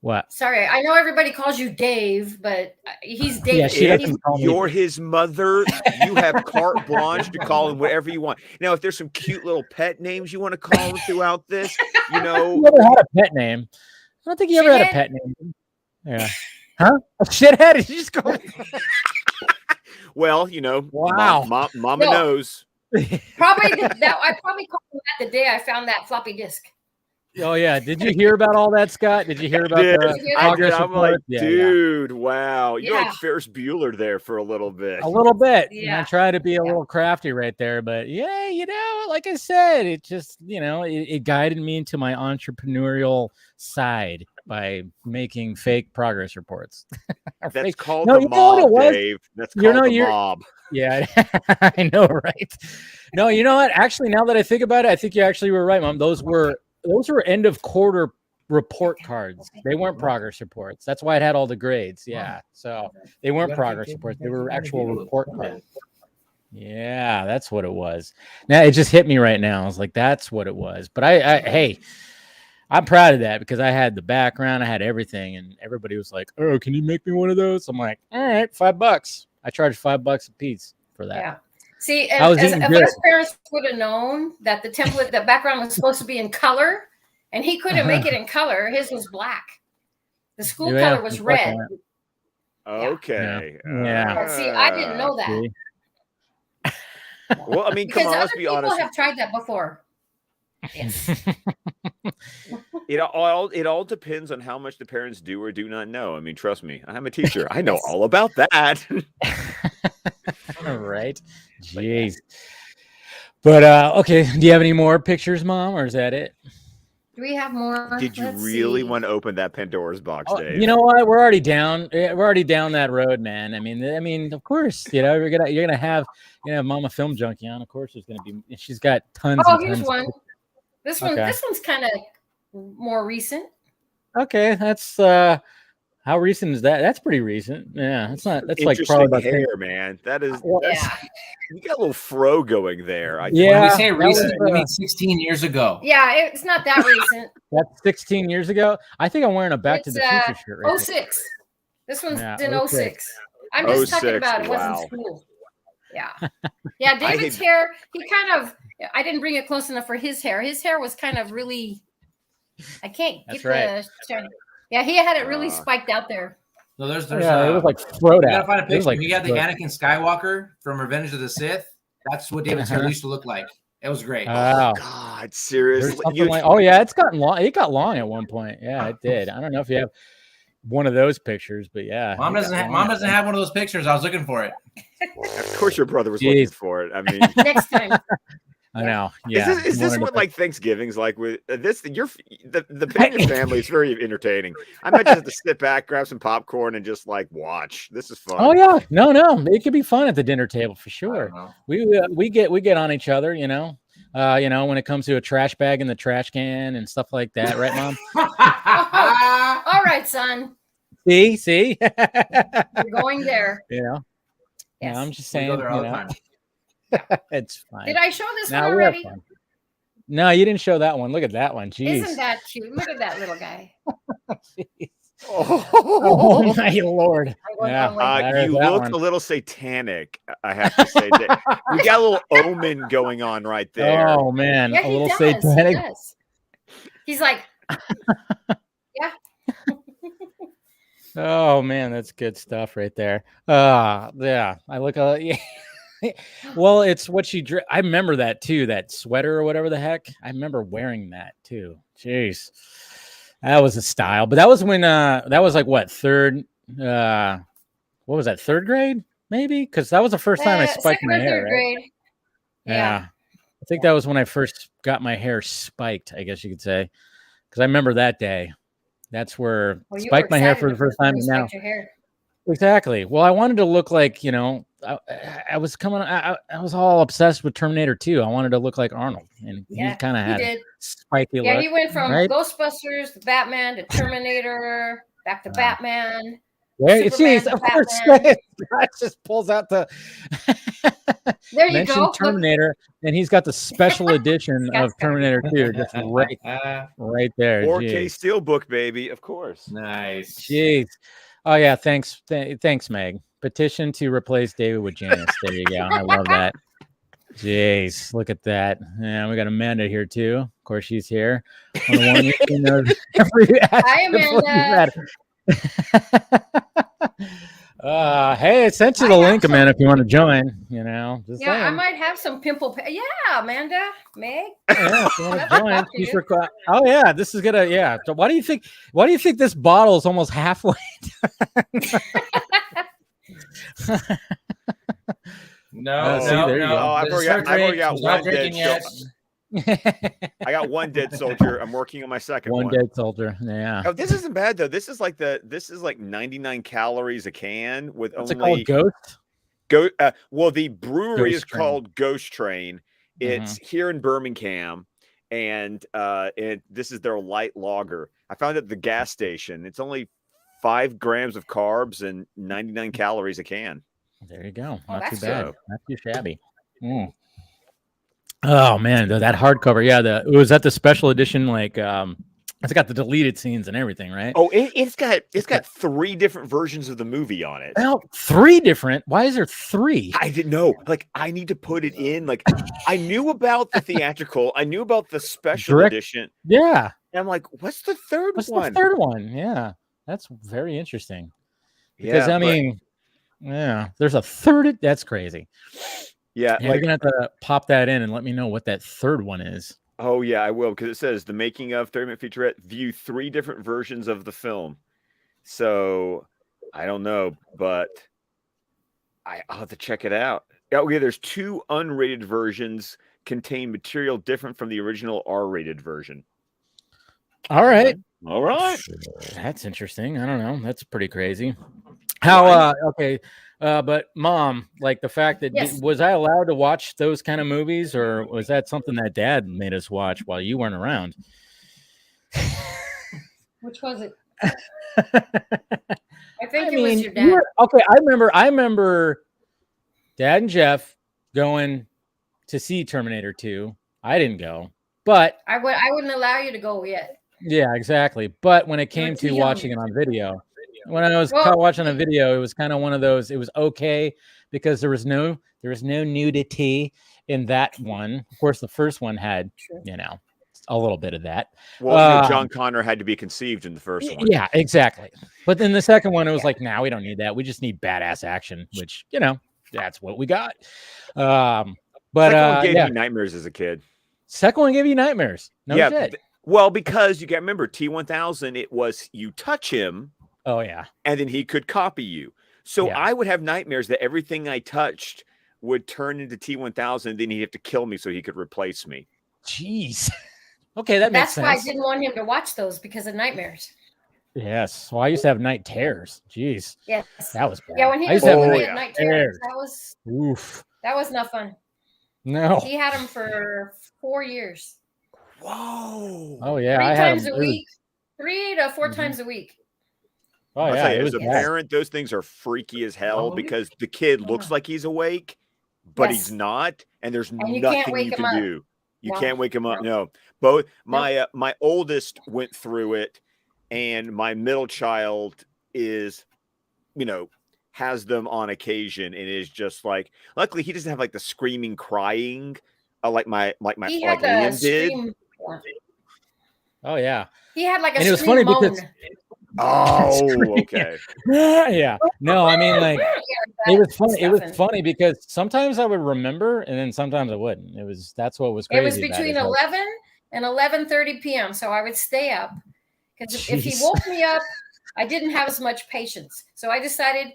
What? Sorry, I know everybody calls you Dave, but he's Dave. Yeah, she doesn't call me. You're his mother. You have carte blanche to call him whatever you want. Now, if there's some cute little pet names you want to call him throughout this, You never had a pet name. I don't think you ever had a pet name. Yeah. Huh? A shithead? Did you just go? Well, wow. Mama knows. I probably called him that the day I found that floppy disk. Oh yeah, did you hear about all that, Scott? Did you hear about the progress I'm report? like, dude, wow, you're like Ferris Bueller there for a little bit. A little bit. Yeah. I try to be a little crafty right there, but like I said, it just it guided me into my entrepreneurial side by making fake progress reports. That's called the mob, Dave. That's called the mob. Yeah, I know, right? No, you know what? Actually, now that I think about it, I think you actually were right, Mom. Those were end of quarter report cards. They weren't progress reports. That's why it had all the grades. Yeah. So they weren't progress reports. They were actual report cards. Yeah, that's what it was. Now it just hit me right now. I was like, that's what it was. But hey, I'm proud of that because I had the background, I had everything, and everybody was like, "Oh, can you make me one of those?" I'm like, "All right, $5." I charged $5 a piece for that. Yeah. See, if our parents would have known that the background was supposed to be in color, and he couldn't make it in color, his was black. The school color was red. Okay. Yeah. See, I didn't know that. Well, I mean, come on, let's be honest. People have tried that before. Yes. It all depends on how much the parents do or do not know. I mean, trust me, I'm a teacher. I know all about that. All right. Jeez. But okay, do you have any more pictures, Mom, or is that it? Do we have more? Did you really want to open that Pandora's box, Dave? You know what? We're already down. We're already down that road, man. I mean, of course, you're gonna have Momma Film Junkee on. Of course, there's gonna be. She's got tons. Oh, here's one. This one's kind of more recent. Okay, that's how recent is that? That's pretty recent. Yeah, that's not. That's like probably about hair, man. That is. You got a little fro going there. When we say recent, we mean 16 years ago. Yeah, it's not that recent. That's 16 years ago. I think I'm wearing a Back to the Future shirt. Right 06. This one's in 06. I'm just talking about it was in school. Yeah. David's hair. He kind of. I didn't bring it close enough for his hair. His hair was kind of really. I can't get the. Yeah, he had it really spiked out there. So there's it was like throat out. You gotta find a picture. You got the Anakin Skywalker from Revenge of the Sith. That's what David's hair used to look like. It was great. Oh God, seriously. It's gotten long. It got long at one point. Yeah, it did. I don't know if you have one of those pictures, but yeah. Mom doesn't have one of those pictures. I was looking for it. Of course, your brother was looking for it. I mean, next time. I know. Yeah. Is this what like Thanksgiving's like with this? The Pena family is very entertaining. I might just have to sit back, grab some popcorn, and just like watch. This is fun. Oh yeah, no, it could be fun at the dinner table for sure. We get on each other, when it comes to a trash bag in the trash can and stuff like that, right, Mom? All right, son. See, you're going there. Yes. Yeah, I'm just saying. It's fine. Did I show this one already? No, you didn't show that one. Look at that one. Jeez. Isn't that cute? Look at that little guy. Oh my Lord. Yeah. You look a little satanic, I have to say. You got a little omen going on right there. Oh man. Yeah, a little satanic. He does. He's like, yeah. Oh man, that's good stuff right there. Yeah. I look well, it's what she I remember that too, that sweater or whatever the heck. I remember wearing that too. Jeez. That was a style. But that was when that was like what, third what was that, third grade? Maybe? Because that was the first time I spiked my hair. Third grade. Right? Yeah. I think that was when I first got my hair spiked, I guess you could say. Because I remember that day. That's where spiked my hair for the first time. Now. Exactly. Well, I wanted to look like, I was I was all obsessed with Terminator 2. I wanted to look like Arnold, and he kind of had a spiky look. Yeah, he went from Ghostbusters to Batman to Terminator, back to Batman. Yeah, geez, of course. That just pulls out the there you go. Terminator, and he's got the special edition of Terminator 2 just right there. 4K Steelbook, baby, of course. Nice. Jeez. Oh yeah, thanks, Meg. Petition to replace David with Janice. There you go. I love that. Jeez, look at that. Yeah, we got Amanda here too. Of course, she's here. Hi, Amanda. Hey, I sent you the link, Amanda, if you want to join. Just saying. I might have some pimple. Yeah, Amanda, Meg. Yeah, if you want to join, oh yeah, this is gonna. Yeah. So why do you think this bottle is almost halfway? No. I've already got one dead soldier. I got one dead soldier. I'm working on my second one. One dead soldier. Yeah. Oh, this isn't bad though. This is like 99 calories a can with What's only it called, Ghost? Well, the brewery Ghost is Train. called Ghost Train. It's here in Birmingham, and this is their light lager. I found it at the gas station. It's only 5 grams of carbs and 99 calories a can. There you go. Oh, Not too that's bad. good. Not too shabby. Oh man, that hardcover. Yeah, it was at the special edition. Like, it's got the deleted scenes and everything, right? Oh, it's got 3 different versions of the movie on it. Well, 3 different. Why is there 3? I didn't know. Like, I need to put it in. Like, I knew about the theatrical. I knew about the special edition. Yeah. And I'm like, what's the third one? What's the third one? Yeah, that's very interesting. Because there's a third. That's crazy. Yeah, you're gonna have to pop that in and let me know what that third one is. Oh yeah, I will, because it says the making of 30-minute featurette. View 3 different versions of the film. So I don't know, but I'll have to check it out. Oh yeah, there's 2 unrated versions contain material different from the original R-rated version. All right. That's interesting. I don't know. That's pretty crazy. How okay. But Mom, like the fact that was I allowed to watch those kind of movies, or was that something that Dad made us watch while you weren't around? Which was it? I think it was your dad. I remember Dad and Jeff going to see Terminator 2. I didn't go, but I wouldn't allow you to go yet. Yeah, exactly. But when it came to watching it on video, when I was watching a video, it was kind of one of those. It was okay because there was no nudity in that one. Of course, the first one had a little bit of that. Well, John Connor had to be conceived in the first one. Yeah, exactly. But then the second one, it was like, we don't need that. We just need badass action, which that's what we got. But second one gave me nightmares as a kid. Second one gave you nightmares. No shit. Well, because you got to remember T-1000, it was you touch him. Oh, yeah. And then he could copy you. So I would have nightmares that everything I touched would turn into T-1000, and then he'd have to kill me so he could replace me. Jeez. Okay, that makes sense. That's why I didn't want him to watch those because of nightmares. Yes. Well, I used to have night terrors. Jeez. Yes. That was bad. Yeah, when he I was used to have little, he night had night terrors. terrors. That was Not fun. No. He had them for 4 years. Whoa. Oh yeah. 3 I times had a week. 3 to 4 times a week. Oh I'll yeah. tell you, It as was a bad. parent, those things are freaky as hell because the kid looks like he's awake, but Yes. he's not, and there's And you can't nothing wake you him can up. do. You No. can't wake him up. No. Both my my oldest went through it, and my middle child is, has them on occasion, and is just like. Luckily, he doesn't have like the screaming, crying, like He had Liam did. scream. Oh yeah. He had like a And it was scream funny moan. because Oh, okay. yeah. No, I mean like Yeah, it was funny. It stuff was and- funny because sometimes I would remember and then sometimes I wouldn't. That's what was crazy. It was about between it. Like, 11 and 11:30 p.m. So I would stay up because if he Jeez. woke me up, I didn't have as much patience. So I decided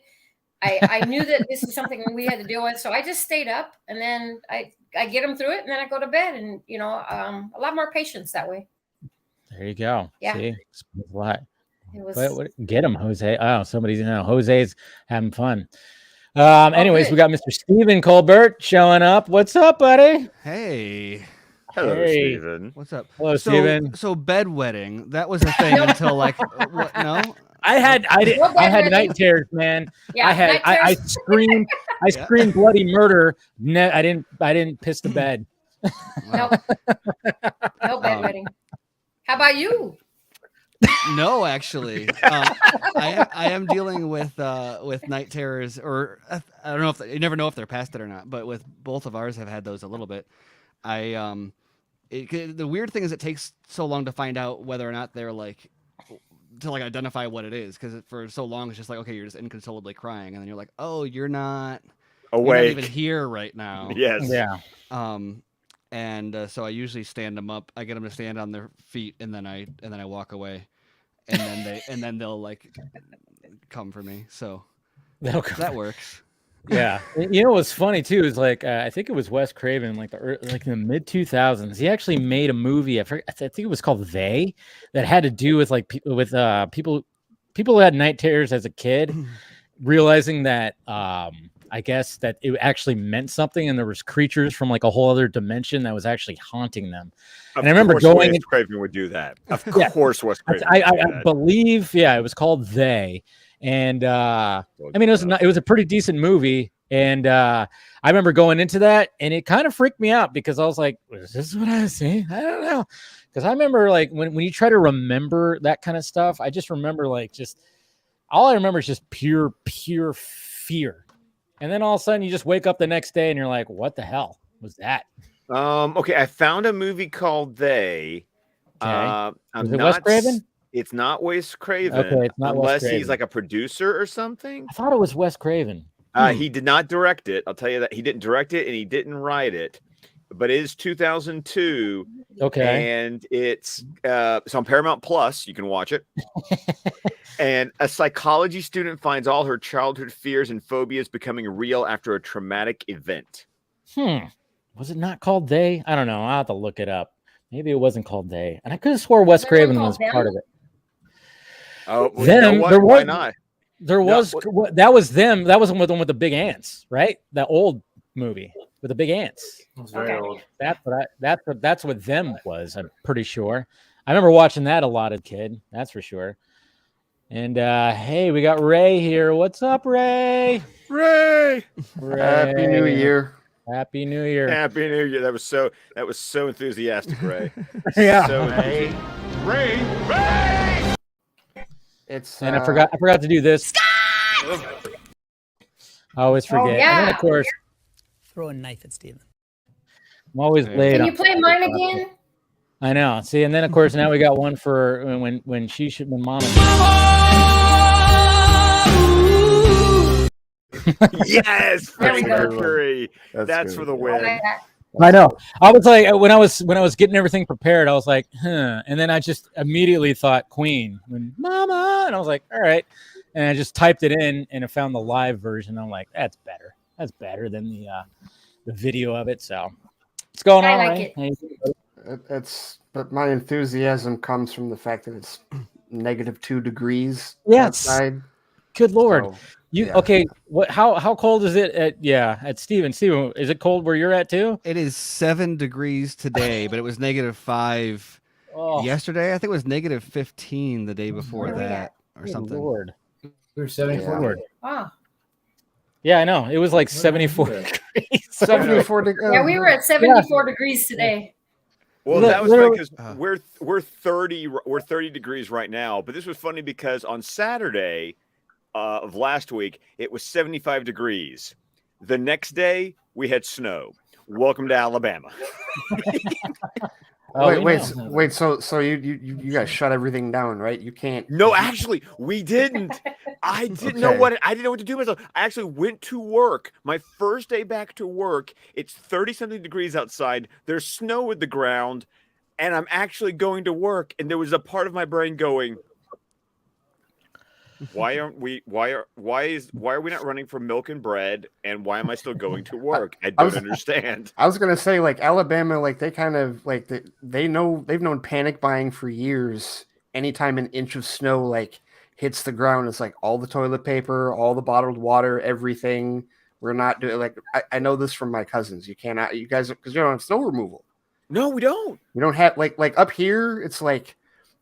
I knew that this is something we had to deal with. So I just stayed up and then I get him through it and then I go to bed and a lot more patience that way. there you go. Yeah. See, explains a lot. It was Get him, Jose. Oh, somebody's Jose's having fun. Anyways, good. we got Mr. Steven Colbert showing up. What's up, buddy? Hey, Hello, Hey. Stephen. what's up? Hello, Steven. So bedwetting, that was a thing until like what? No, I had No I had bedwetting. night terrors, man. yeah. I night terrors. screamed bloody murder. No, I didn't piss the bed. No bedwetting. How about you? no, actually, I am dealing with night terrors, or I don't know if you never know if they're past it or not. But with both of ours, have had those a little bit. The weird thing is it takes so long to find out whether or not they're like to like identify what it is, because for so long it's just like, okay, you're just inconsolably crying, and then you're like, oh, you're not Awake. even here right now. Yes. Yeah. So I usually stand them up. I get them to stand on their feet, and then I walk away, and then they'll like come for me. So that works. Yeah. You know what's funny too is like I think it was Wes Craven, like in the mid 2000s. He actually made a movie. I think it was called They, that had to do with like people who had night terrors as a kid, realizing that I guess that it actually meant something, and there was creatures from like a whole other dimension that was actually haunting them. Of And I remember course going. Wes Craven would do that. Of Yeah. course, Wes Craven. I believe, it was called They, and I mean it was a pretty decent movie, and I remember going into that, and it kind of freaked me out because I was like, "Is this what I see? I don't know," because I remember like when you try to remember that kind of stuff, I just remember like just all I remember is just pure fear, and then all of a sudden you just wake up the next day and you're like, "What the hell was that?" Okay, I found a movie called They. Okay. I'm Was it not Wes Craven? It's not Wes Craven. Okay, it's not Wes unless Craven. he's like a producer or something. I thought it was Wes Craven. He did not direct it. I'll tell you that he didn't direct it and he didn't write it. But it is 2002. Okay. And it's on Paramount Plus. You can watch it. And a psychology student finds all her childhood fears and phobias becoming real after a traumatic event. Was it not called They? I don't know. I'll have to look it up. Maybe it wasn't called They. And I could have swore Wes Wasn't it Craven called was Them? part of it. Oh, well, Them, you know what? there Why was- not? There was that was them. That was the one with the big ants, right? That old movie with the big ants. It's very Okay. old. That's what Them was. I'm pretty sure. I remember watching that a lot as a kid. That's for sure. And hey, we got Ray here. What's up, Ray? Ray! Happy New Ray. Year. Happy New Year. Happy New Year. That was so enthusiastic, Ray. Yeah. So Ray. Ray! It's And I forgot to do this. I always forget. yeah. And then of course, Throw a knife at Steven. I'm always Can late. Can on- you play mine again? I know. See, and then of course now we got one for when Mama. Yes, There we Freddie go. Mercury. That's for the I win. like that. I know. I was like, when I was getting everything prepared, I was like, and then I just immediately thought Queen, when Mama, and I was like, all right, and I just typed it in, and I found the live version. I'm like, that's better. that's better than the video of it. So what's going on? I like it. But my enthusiasm comes from the fact that it's -2 degrees Yes. outside. Good Lord. So, Okay? What? How cold is it at Steven? Steven, is it cold where you're at too? It is 7 degrees today, but it was -5 yesterday. I think it was -15 the day before that or something. Lord. We were 74. Wow. Yeah, I know. It was like 74 degrees. 74 degrees. Yeah, we were at 74 degrees today. Well, Look, that was literally- because we're 30 degrees right now. But this was funny because on Saturday of last week it was 75 degrees. The next day we had snow. Welcome to Alabama. Wait. So you guys shut everything down, right? You can't. No, actually, we didn't. I didn't know what to do myself. I actually went to work. My first day back to work. It's 30-something degrees outside. There's snow at the ground, and I'm actually going to work. And there was a part of my brain going, why are we not running for milk and bread? And why am I still going to work? I don't understand. I was gonna say, like, Alabama, like, they kind of like they've known panic buying for years. Anytime an inch of snow like hits the ground, it's like all the toilet paper, all the bottled water, everything. We're not doing, like, I know this from my cousins. You guys, because you don't have snow removal. No, we don't. You don't have like up here. It's like,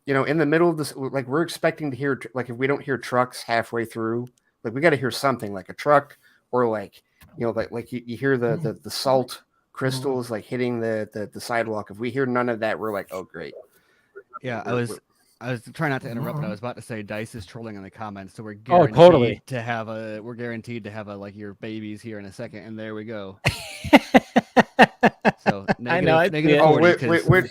in the middle of this, like, we're expecting to hear, like, if we don't hear trucks halfway through, like, we got to hear something like a truck, or like, like you hear the salt crystals like hitting the sidewalk. If we hear none of that, we're like, oh, great. Yeah, I was trying not to interrupt, but I was about to say Dice is trolling in the comments, so we're guaranteed totally to have like your babies here in a second, and there we go. So negative 40.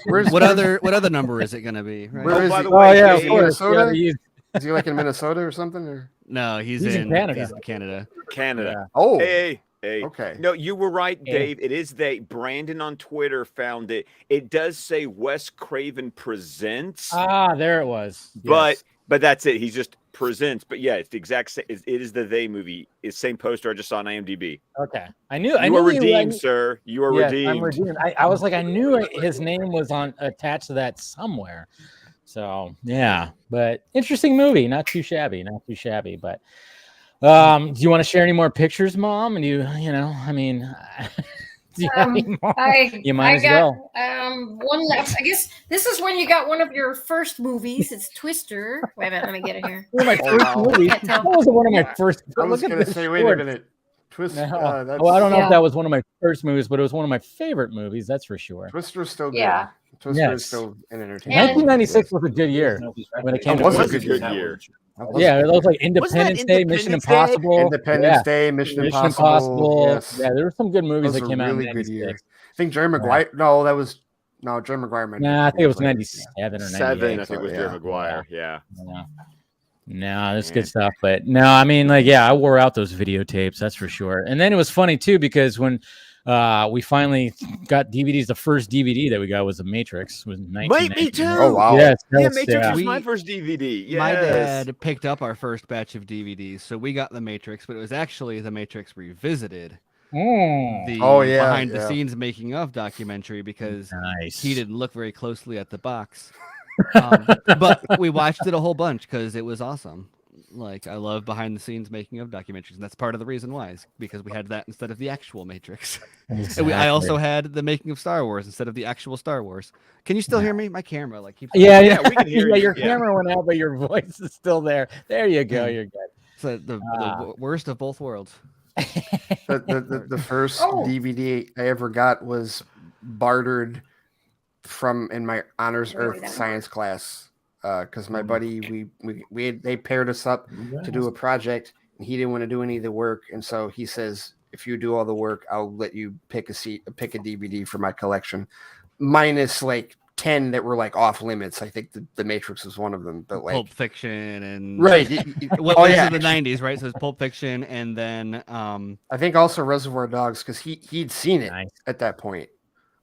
Where's what other number is it going to be? Right? Where is by he? the way, Is he Minnesota? Minnesota? Is he like in Minnesota or something? Or? No, he's in Canada. Canada. Canada. Oh, Hey. okay. No, you were right, Yeah. Dave. It is Brandon on Twitter found it. It does say Wes Craven presents. There it was. But that's it. He just presents. But yeah, it's the exact same. It is the They movie. It's same poster I just saw on IMDb. Okay. I knew You are redeemed, sir. You are redeemed. I'm redeemed. I was like, I knew his name was attached to that somewhere. So yeah, but interesting movie. Not too shabby. But do you want to share any more pictures, Mom? And you might as well. One left. I guess this is when you got one of your first movies. It's Twister. Wait a minute, let me get it here. One of my first movies. Can't tell. That wasn't one of my first. I was Look at going to this say, wait a short. minute. Twist. No. That's, Well, I don't know Yeah. if that was one of my first movies, but it was one of my favorite movies. That's for sure. Twister's still good. Yeah. Twister Yes. is still an entertainment. And- 1996 was a good year when it came It to was a movies. good year. Yeah, it was like Independence Day, Mission Independence Day? Impossible. Independence Day, Mission Impossible. Yes. Yeah, there were some good movies Those that are came out in really good 96. years. I think Jerry Maguire. No, Jerry Maguire. Might Nah, I think it was later. 97 or 98. 7, I think, was Yeah. Jerry Maguire. Yeah. No, that's good stuff. But no, I mean, like, yeah, I wore out those videotapes, that's for sure. And then it was funny too, because when we finally got DVDs, the first DVD that we got was The Matrix. Was Me 1999. too. Oh wow. Yes, Yeah, that's- Matrix was We- my first DVD. Yes. My dad picked up our first batch of DVDs, so we got The Matrix, but it was actually The Matrix Revisited, Mm. the yeah, behind the yeah. scenes making of documentary, because Nice. he didn't look very closely at the box. But we watched it a whole bunch because it was awesome. Like, I love behind the scenes making of documentaries, and that's part of the reason why, is because we had that instead of the actual Matrix. And I also had the making of Star Wars instead of the actual Star Wars. Can you still hear me? My camera keeps. Yeah, we can hear you. Your Yeah. camera went out, but your voice is still there. There you go. You're good. So the worst of both worlds. The first Oh. DVD I ever got was bartered from in my honors earth science class, because my buddy they paired us up to do a project, and he didn't want to do any of the work, and so he says, if you do all the work, I'll let you pick a DVD for my collection, minus like 10 that were like off limits. I think the Matrix was one of them, but like Pulp Fiction and right. what Oh, was yeah. in the 90s, right? So it's Pulp Fiction, and then I think also Reservoir Dogs, because he'd seen it Nice. at that point.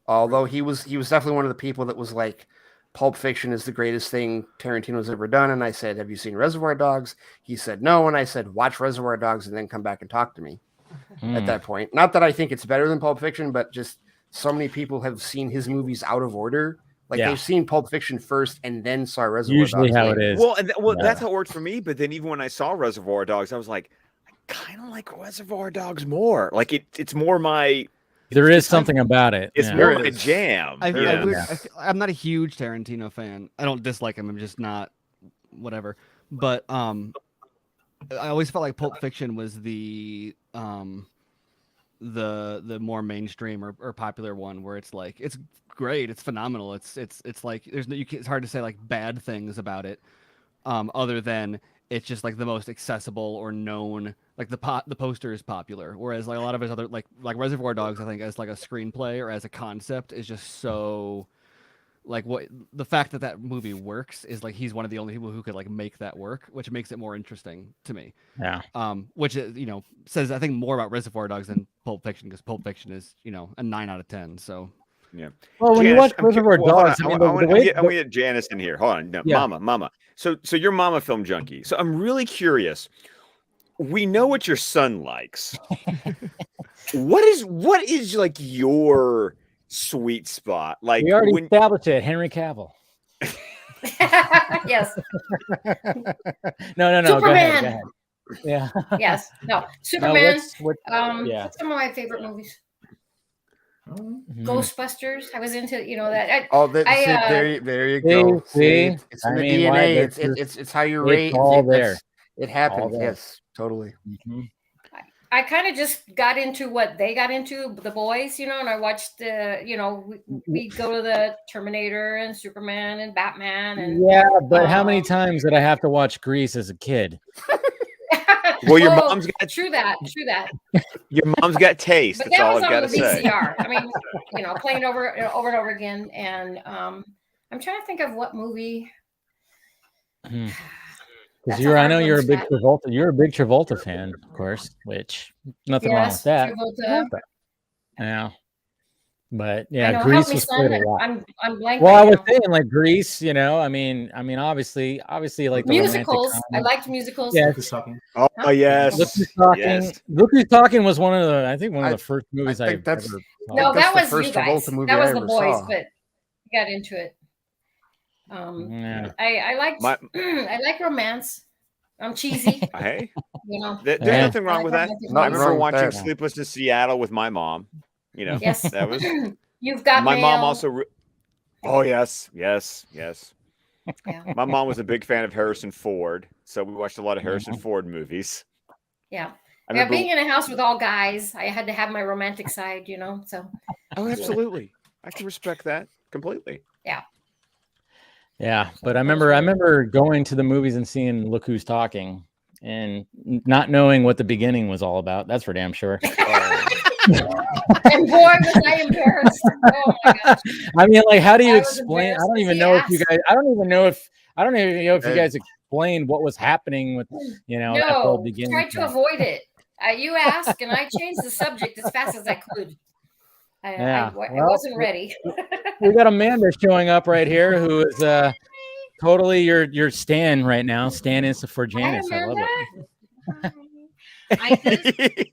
Although he was definitely one of the people that was like, Pulp Fiction is the greatest thing Tarantino's ever done. And I said, have you seen Reservoir Dogs? He said no, and I said, watch Reservoir Dogs and then come back and talk to me. at that point. Not that I think it's better than Pulp Fiction, but just so many people have seen his movies out of order. Like they've seen Pulp Fiction first and then saw Reservoir Usually Dogs. how later. it is. Well, that's how it worked for me. But then even when I saw Reservoir Dogs, I was like, I kind of like Reservoir Dogs more. Like it's more my. There is something about it. It's more my jam. I'm not a huge Tarantino fan. I don't dislike him. I'm just not whatever. But I always felt like Pulp Fiction was the more mainstream or popular one, where it's like it's great, it's phenomenal, it's like it's hard to say like bad things about it, other than it's just like the most accessible or known. Like the poster is popular, whereas like a lot of his other like Reservoir Dogs, I think as like a screenplay or as a concept is just so like what the fact that movie works is like he's one of the only people who could like make that work, which makes it more interesting to me. Yeah. Which says I think more about Reservoir Dogs than Pulp Fiction, because Pulp Fiction is a 9 out of 10. So yeah. Well, when you watch Reservoir Dogs, I'm gonna get Janice in here. Hold on, no, yeah. Mama. So you're Momma Film Junkee. So I'm really curious. We know what your son likes. What is like your sweet spot? Like we already established it. Henry Cavill. Yes. No. Superman. Go ahead. Yeah. Yes. No. Superman. Yeah. Some of my favorite movies. Ghostbusters. I was into that. There you go. See? It's in the DNA. It's how you rate. It's all there. It happened. Yes, totally. Mm-hmm. I kind of just got into what they got into, the boys, and I watched we go to the Terminator and Superman and Batman and but how many times did I have to watch Grease as a kid? Well, your mom's got true that. Your mom's got taste. But that's that all was I've got on to the say. VCR. I mean, playing over and over again. And I'm trying to think of what movie. Because I know you're a big Travolta. You're a big Travolta fan, of course. Which nothing wrong with that. Travolta. Yeah. But Grease was good a lot. I'm blanking. Well, I was saying like Grease, I mean, obviously, like the musicals. I liked musicals. Yeah. Oh yes. Look Who's Talking was one of the first movies I ever saw. No, that was first you guys. Travolta movie that was I the ever boys, saw. but got into it. I like romance. I'm cheesy. Hey, there's nothing wrong with that. I remember watching Sleepless in Seattle with my mom. Yes, that was. You've got my mail. mom also. Oh yes. Yeah. My mom was a big fan of Harrison Ford, so we watched a lot of Harrison Ford movies. Yeah. Being in a house with all guys, I had to have my romantic side, So. Oh, absolutely. I can respect that completely. Yeah. Yeah, but I remember going to the movies and seeing Look Who's Talking and not knowing what the beginning was all about. That's for damn sure. And boy, was I embarrassed. Oh my gosh. I mean, like, how do you explain? I don't even know if you guys. I don't even know if you guys explained what was happening with that whole beginning. Tried to avoid it. You asked, and I changed the subject as fast as I could. I wasn't ready. We got Amanda showing up right here, who is totally your Stan right now. Stan is for Janice. Hi, I love it.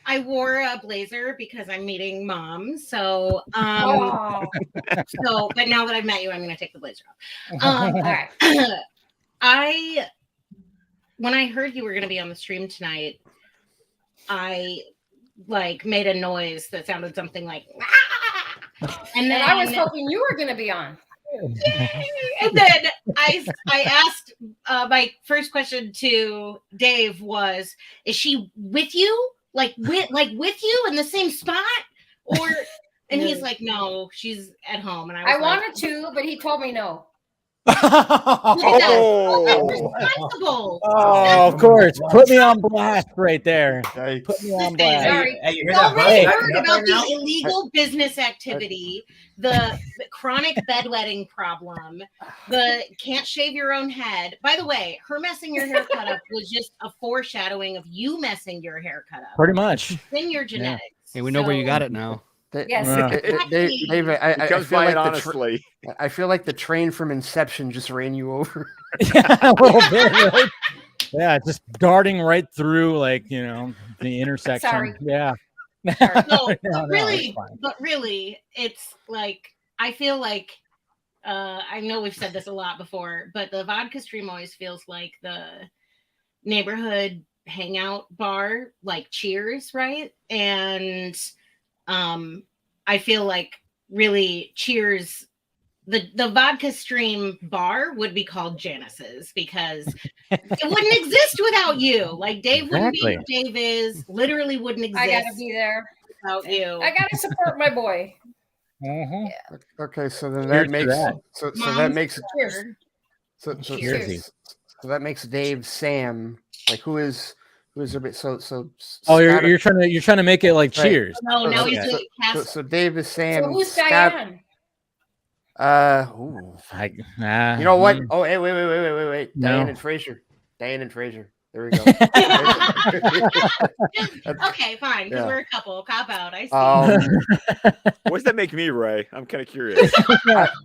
I wore a blazer because I'm meeting Mom. So, but now that I've met you, I'm going to take the blazer off. All right. When I heard you were going to be on the stream tonight, I made a noise that sounded something like, ah! And then I was hoping you were going to be on. And then I asked, my first question to Dave was, is she with you? Like with you in the same spot? Or, and he's like, no, she's at home. And I wanted to, but he told me no. Oh, of course. Put me on blast right there. Put me on blast. Sorry. Already heard about the illegal business activity, the chronic bedwetting problem, the can't shave your own head. By the way, her messing your hair cut up was just a foreshadowing of you messing your hair cut up. Pretty much. It's in your genetics. Hey, we know where you got it now. Yes. Dave, I feel like the train from Inception just ran you over. Yeah, a little bit, right? Yeah, just darting right through, like, you know, the intersection. Sorry. Yeah. No, No, really, but really, it's like I feel like I know we've said this a lot before, but the vodka stream always feels like the neighborhood hangout bar, like Cheers, right? And I feel like really Cheers, the vodka stream bar would be called Janice's because it wouldn't exist without you. Like Dave wouldn't be who Dave is, literally wouldn't exist. I gotta be there without you. I gotta support my boy. Mm-hmm. Yeah. Okay, so then that makes so that makes so that makes Dave Sam. Like who is a bit so oh you're trying to make it like Cheers. No, now he's doing so Dave is Sam. So who's Scott, Diane? You know what? Oh, hey, wait. Diane and Fraser. There we go. Okay, fine. Because we're a couple. Cop out. I see. What does that make me, Ray? I'm kind of curious.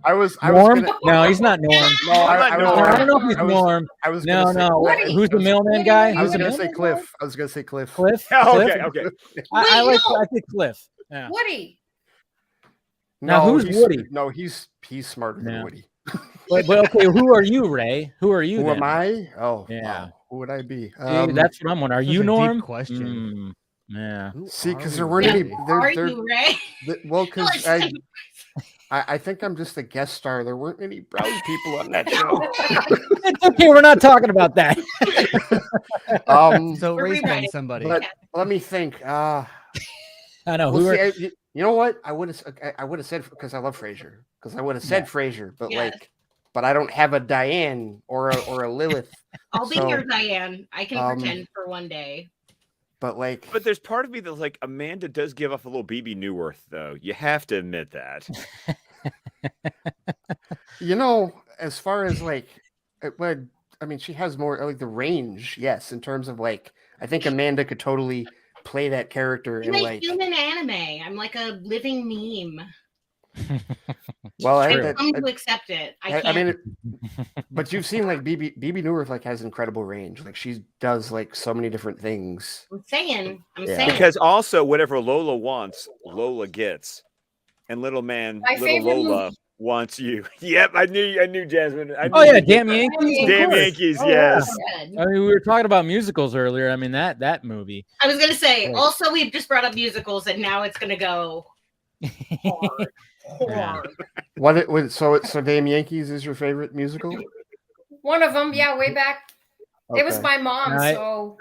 I was Norm? gonna, no, he's not Norm. No, I don't know if he's Norm. I was no. Say, who's the mailman guy? I was going to say Cliff. I was going to say Cliff. Cliff? Oh, okay. I think Cliff. Yeah. Woody. Now who's Woody? No, he's smarter than Woody. but okay, who are you, Ray? Who are you? Who am I? Oh, yeah. Wow. Who would I be? That's what I'm wondering. Are you Norm? Deep question. Yeah. See, because there weren't any. Are you, Ray? Well, because I think I'm just a guest star. There weren't any brown people on that show. It's okay. We're not talking about that. So Ray's playing somebody. But let me think. I know. You know what? I would have said because I love Frasier. Because I would have said Frasier, but but I don't have a Diane or a Lilith. I'll be your Diane. I can pretend for one day. But there's part of me that's like Amanda does give off a little BB Newirth, though. You have to admit that. You know, as far as like, I mean, she has more like the range, yes, in terms of like, I think Amanda could totally play that character in like human anime. I'm like a living meme. Well, I've come to accept it. I mean, but you've seen like BB Newirth like has incredible range. Like she does like so many different things. I'm saying because also whatever Lola wants, Lola gets, and little Lola wants you. Yep, I knew Jasmine. Damn Yankees. Damn Yankees, yes. I mean, we were talking about musicals earlier. I mean that movie. I was gonna say. Also, we've just brought up musicals, and now it's gonna go hard. So Damn Yankees is your favorite musical? One of them, way back. Okay. It was my mom, so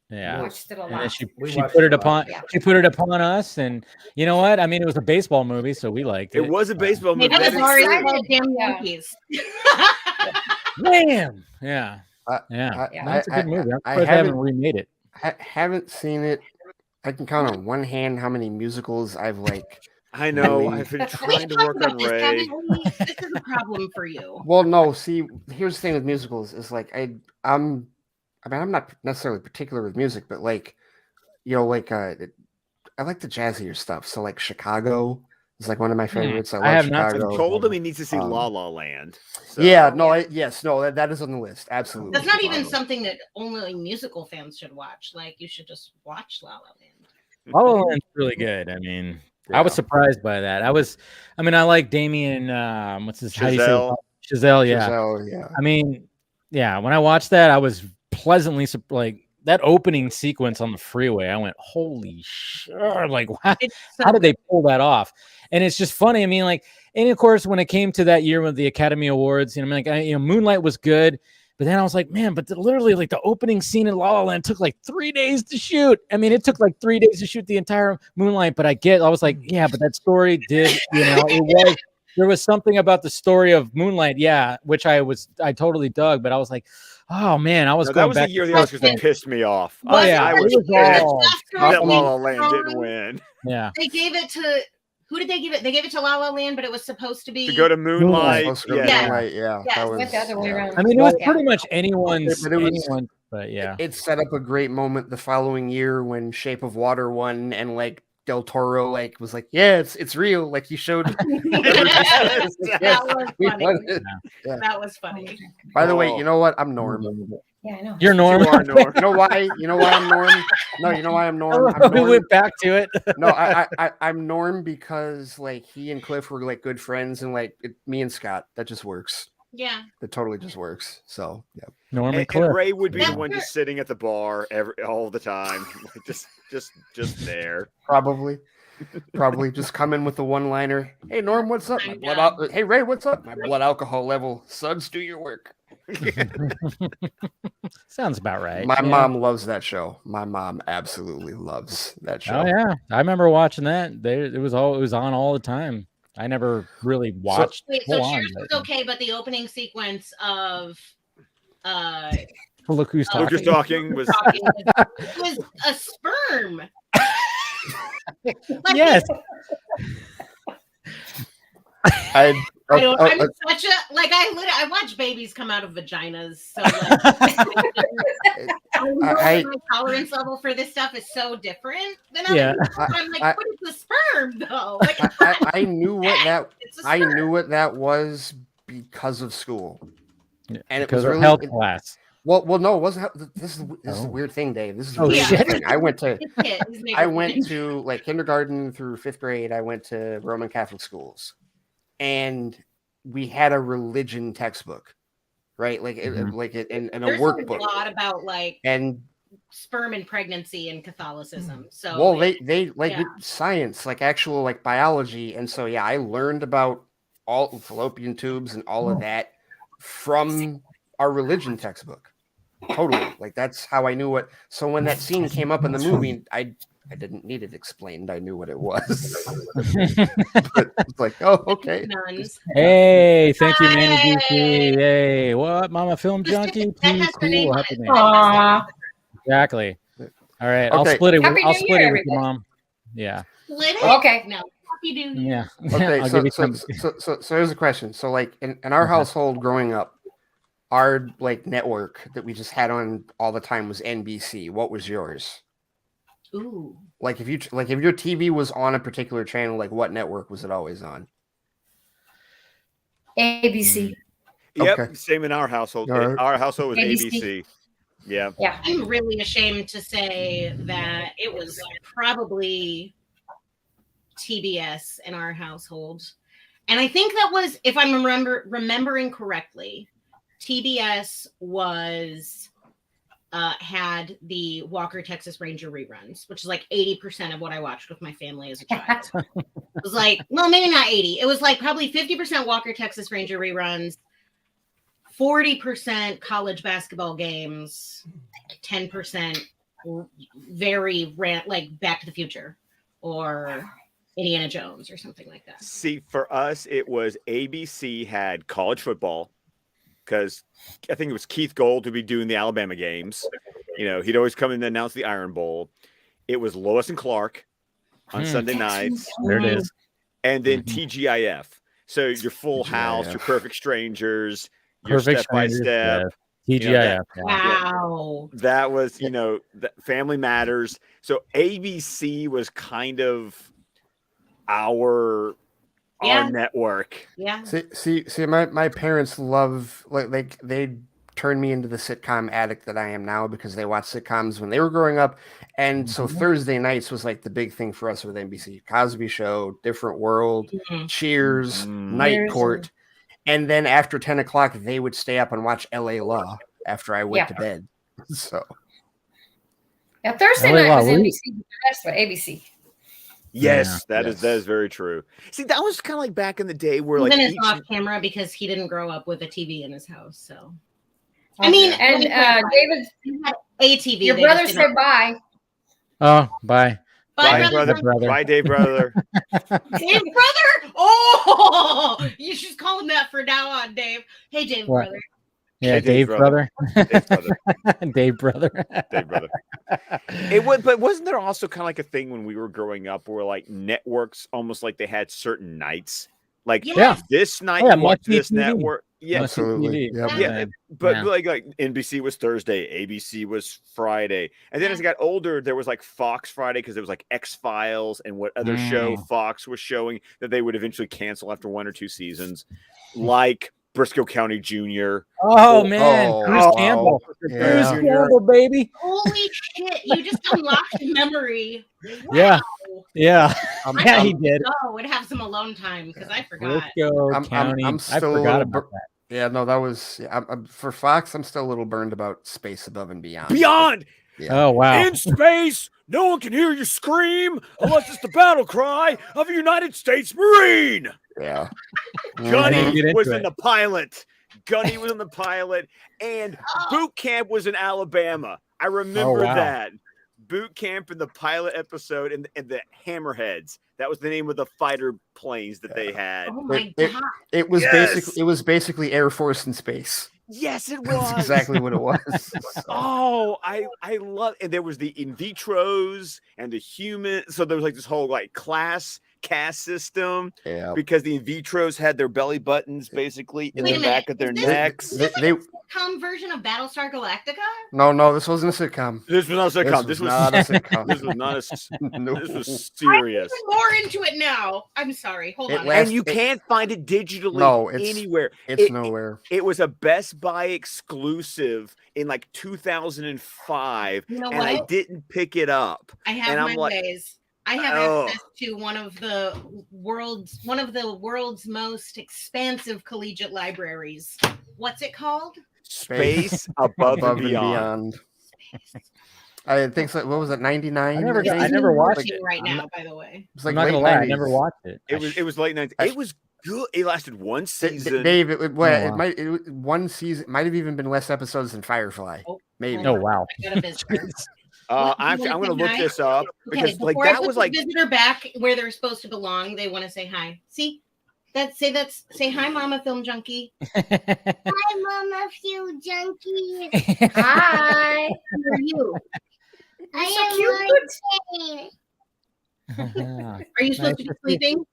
yeah, watched it a lot. And she put it upon us, and you know what? I mean, it was a baseball movie, so we liked it. It was a baseball movie. It was already called Damn Yankees. Damn. Yeah. That's a good movie. I haven't remade it. Haven't seen it. I can count on one hand how many musicals I've like. I know. I've been trying to work on Ray. This is a problem for you. Well, no. See, here's the thing with musicals is like I'm not necessarily particular with music, but like, you know, like I like the jazzier stuff. So like Chicago is like one of my favorites. I love Chicago. I told him he needs to see La La Land. So. Yeah, no, that is on the list. Absolutely. That's not even something that only musical fans should watch. Like you should just watch La La Land. La La Land's really good. I mean, I was surprised by that. I like Damien. What's his name? Chazelle. Yeah. Chazelle, yeah. I mean, yeah. When I watched that, I was pleasantly like that opening sequence on the freeway. I went, "Holy shit!" Like, how did they pull that off? And it's just funny. I mean, like, and of course, when it came to that year with the Academy Awards, Moonlight was good. But then I was like, man, but literally like the opening scene in La La Land took like 3 days to shoot. I mean, it took like 3 days to shoot the entire Moonlight. But I was like, yeah, but that story did, there was something about the story of Moonlight, which I totally dug. But I was like, oh man, that was the year the Oscars that pissed me off. Oh yeah, I was that La La Land didn't win. Yeah, they gave it to. Who did they give it? They gave it to La La Land, but it was supposed to be to go to Moonlight. Yeah. That was the other way around. I mean, it was pretty much anyone's. But yeah, it set up a great moment the following year when Shape of Water won, and like Del Toro like was like, yeah, it's real. Like he showed. That was funny. Yeah. That was funny. By the way, you know what? I'm Norm. Yeah, I know. You're Norm. You are Norm. You know why? You know why I'm Norm? No, you know why I'm Norm? I'm We Norm. went back to it. No, I'm Norm because like he and Cliff were like good friends, and like me and Scott, that just works. Yeah. That totally just works. So yeah. Norm And Cliff. Ray would be the That's one just sitting at the bar all the time, like just there. Probably just come in with the one-liner. Hey Norm, what's up? Hey Ray, what's up? My blood alcohol level. Suggs, do your work. Sounds about right. My mom loves that show. My mom absolutely loves that show. Oh yeah, I remember watching that. It was on all the time. I never really watched. Wait, so Cheers was okay, but the opening sequence of Look who's talking. Look who's talking was a sperm. Yes. I'm such a I watch babies come out of vaginas, so like, my tolerance level for this stuff is so different than I'm like, what is the sperm though? Like, I knew what that was because of school, and it was really health class. Well, no, it wasn't. This is a weird thing, Dave. This is a weird thing. I went to like kindergarten through 5th grade. I went to Roman Catholic schools. And we had a religion textbook, right? Like, in a workbook. There's a lot about and sperm and pregnancy and Catholicism. So, well, they science, like actual like biology, and so I learned about all fallopian tubes and all of that from our religion textbook. Totally, like that's how I knew what. So when that scene came up in the movie, I didn't need it explained. I knew what it was. But it's like, oh, okay. Hey, thank you, Manny DC. Hey, what, Momma Film Junkee? Too cool. Happy name. Exactly. All right, I'll split it. I'll split it with your mom. Yeah. Split it? Okay. No. Happy New Yeah. Okay. So here's a question. So like in our household growing up, our like network that we just had on all the time was NBC. What was yours? Ooh. Like if your TV was on a particular channel, like what network was it always on? ABC. Yep, Okay. same in our household. Right. Our household was ABC. Yeah. I'm really ashamed to say that it was probably TBS in our household. And I think that was, if I'm remembering correctly, TBS was had the Walker Texas Ranger reruns, which is like 80% of what I watched with my family as a child. It was like, well, maybe not 80. It was like probably 50% Walker Texas Ranger reruns, 40% college basketball games, 10% very like Back to the Future or Indiana Jones or something like that. See, for us, it was ABC had college football because I think it was Keith Gold who'd be doing the Alabama games. You know, he'd always come in and announce the Iron Bowl. It was Lois and Clark on Sunday nights. There it is. And then TGIF. So your Full House, your Perfect Strangers, your Step by Step. TGIF. Wow. That was, Family Matters. So ABC was kind of our network. Yeah. See, my parents love like they turned me into the sitcom addict that I am now because they watched sitcoms when they were growing up. And so Thursday nights was like the big thing for us with NBC. Cosby Show, Different World, Cheers, Night Court. And then after 10 o'clock, they would stay up and watch LA Law after I went to bed. So Thursday night was NBC, but the rest was ABC. Yes, that is very true. See, that was kind of like back in the day where like it's off camera because he didn't grow up with a TV in his house. So I mean, and David had a TV. Your brother said bye. Oh, bye. Bye, brother. Bye, Dave, brother. Dave, brother. Oh, you should call him that for now on, Dave. Hey, Dave, brother. Yeah, hey, Dave brother. Dave brother. Dave brother. Dave brother. It was, but wasn't there also kind of like a thing when we were growing up where like networks almost like they had certain nights, like this night watch this network. Yeah, absolutely. TV. Yeah, but like NBC was Thursday, ABC was Friday, and then as I got older, there was like Fox Friday because there was like X-Files and what other show Fox was showing that they would eventually cancel after 1 or 2 seasons, like Briscoe County Jr. Oh man, Bruce Campbell, Bruce Campbell, baby. Holy shit! You just unlocked memory. Wow. Yeah. Yeah, he did. Oh, would have some alone time because I forgot. County. I'm still I forgot about that. Yeah, no, that was for Fox. I'm still a little burned about Space Above and Beyond. Yeah. Oh wow! In space, no one can hear you scream unless it's the battle cry of a United States Marine. Yeah, Gunny was in the pilot. Gunny was in the pilot, and boot camp was in Alabama. I remember that. Boot camp in the pilot episode and the Hammerheads. That was the name of the fighter planes that they had. Oh my god! It was basically Air Force in space. Yes, it was. That's exactly what it was. Oh, I love. And there was the in vitros and the human. So there was like this whole like caste system. Yeah. Because the in vitros had their belly buttons basically in the back of their necks. Is this like a sitcom version of Battlestar Galactica? No, this wasn't a sitcom. This was not a sitcom. This was not a sitcom. This was not a. This was serious. I'm more into it now. I'm sorry. Hold on. And you can't find it digitally anywhere. It's nowhere. It was a Best Buy exclusive in like 2005, you know and I didn't pick it up. I have my ways. I have access to one of the world's most expansive collegiate libraries. What's it called? Space Above and Beyond. I think so. What was it? 99. I never watched it right now. By the way, it was like I'm not gonna lie. I never watched it. It was late 90s. It was good. It lasted one season. Dave, it one season might have even been less episodes than Firefly. Maybe. Oh wow. I'm going to look this up because like before that was like visitor back where they're supposed to belong. They want to say hi. See, say hi, Momma Film Junkee. Hi, Momma Film Junkee. Hi. Who are you? I am cute. Are you supposed to be sleeping?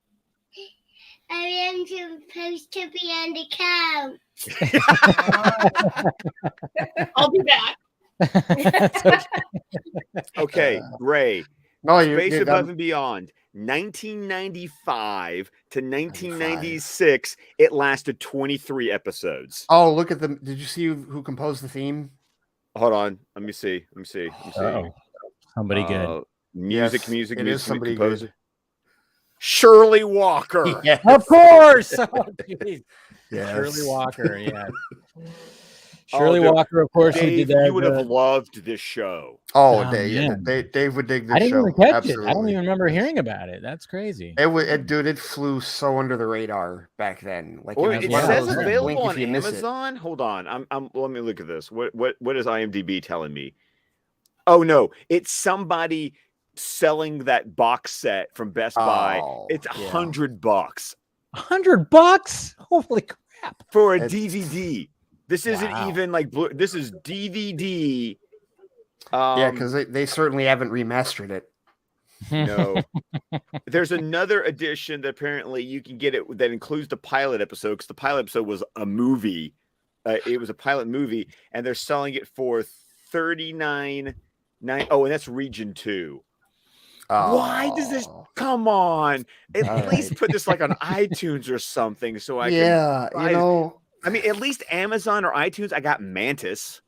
I am supposed to be on the couch. I'll be back. Okay, Ray. Space Above and Beyond, 1995 to 1996. It lasted 23 episodes. Oh, look at them! Did you see who composed the theme? Hold on, let me see. Somebody good. Music. It is somebody good. Shirley Walker. Yes. Of course. Oh, yes. Shirley Walker. Yeah. Shirley Walker, of course, Dave, who did that. You would have loved this show. Dave would dig this show. I didn't even catch Absolutely. it. I don't even remember hearing about it. That's crazy. It flew so under the radar back then. Like it says available on Amazon. Hold on, let me look at this. What is IMDb telling me? Oh no, it's somebody selling that box set from Best Buy. It's $100. $100? Holy crap! For a DVD. This isn't even like blue. This is DVD. Yeah, because they certainly haven't remastered it. No. There's another edition that apparently you can get it that includes the pilot episode because the pilot episode was a movie. It was a pilot movie, and they're selling it for $39.9. Oh, and that's Region 2. Why does this come on? At least put this like on iTunes or something so I can I mean, at least Amazon or iTunes, I got Mantis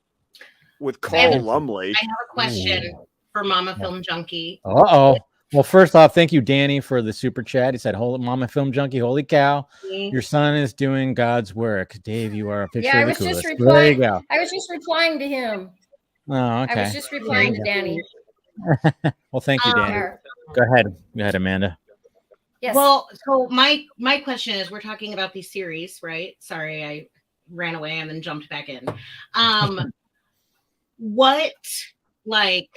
with Carl Lumley. I have a question for Momma Film Junkee. Uh-oh. Well, first off, thank you, Danny, for the super chat. He said, Momma Film Junkee, holy cow. Your son is doing God's work. Dave, you are officially the coolest. There you go. I was just replying to him. Oh, okay. I was just replying to Danny. Well, thank you, Danny. Go ahead, Amanda. Yes. Well, so my question is, we're talking about these series, right? Sorry, I ran away and then jumped back in. What like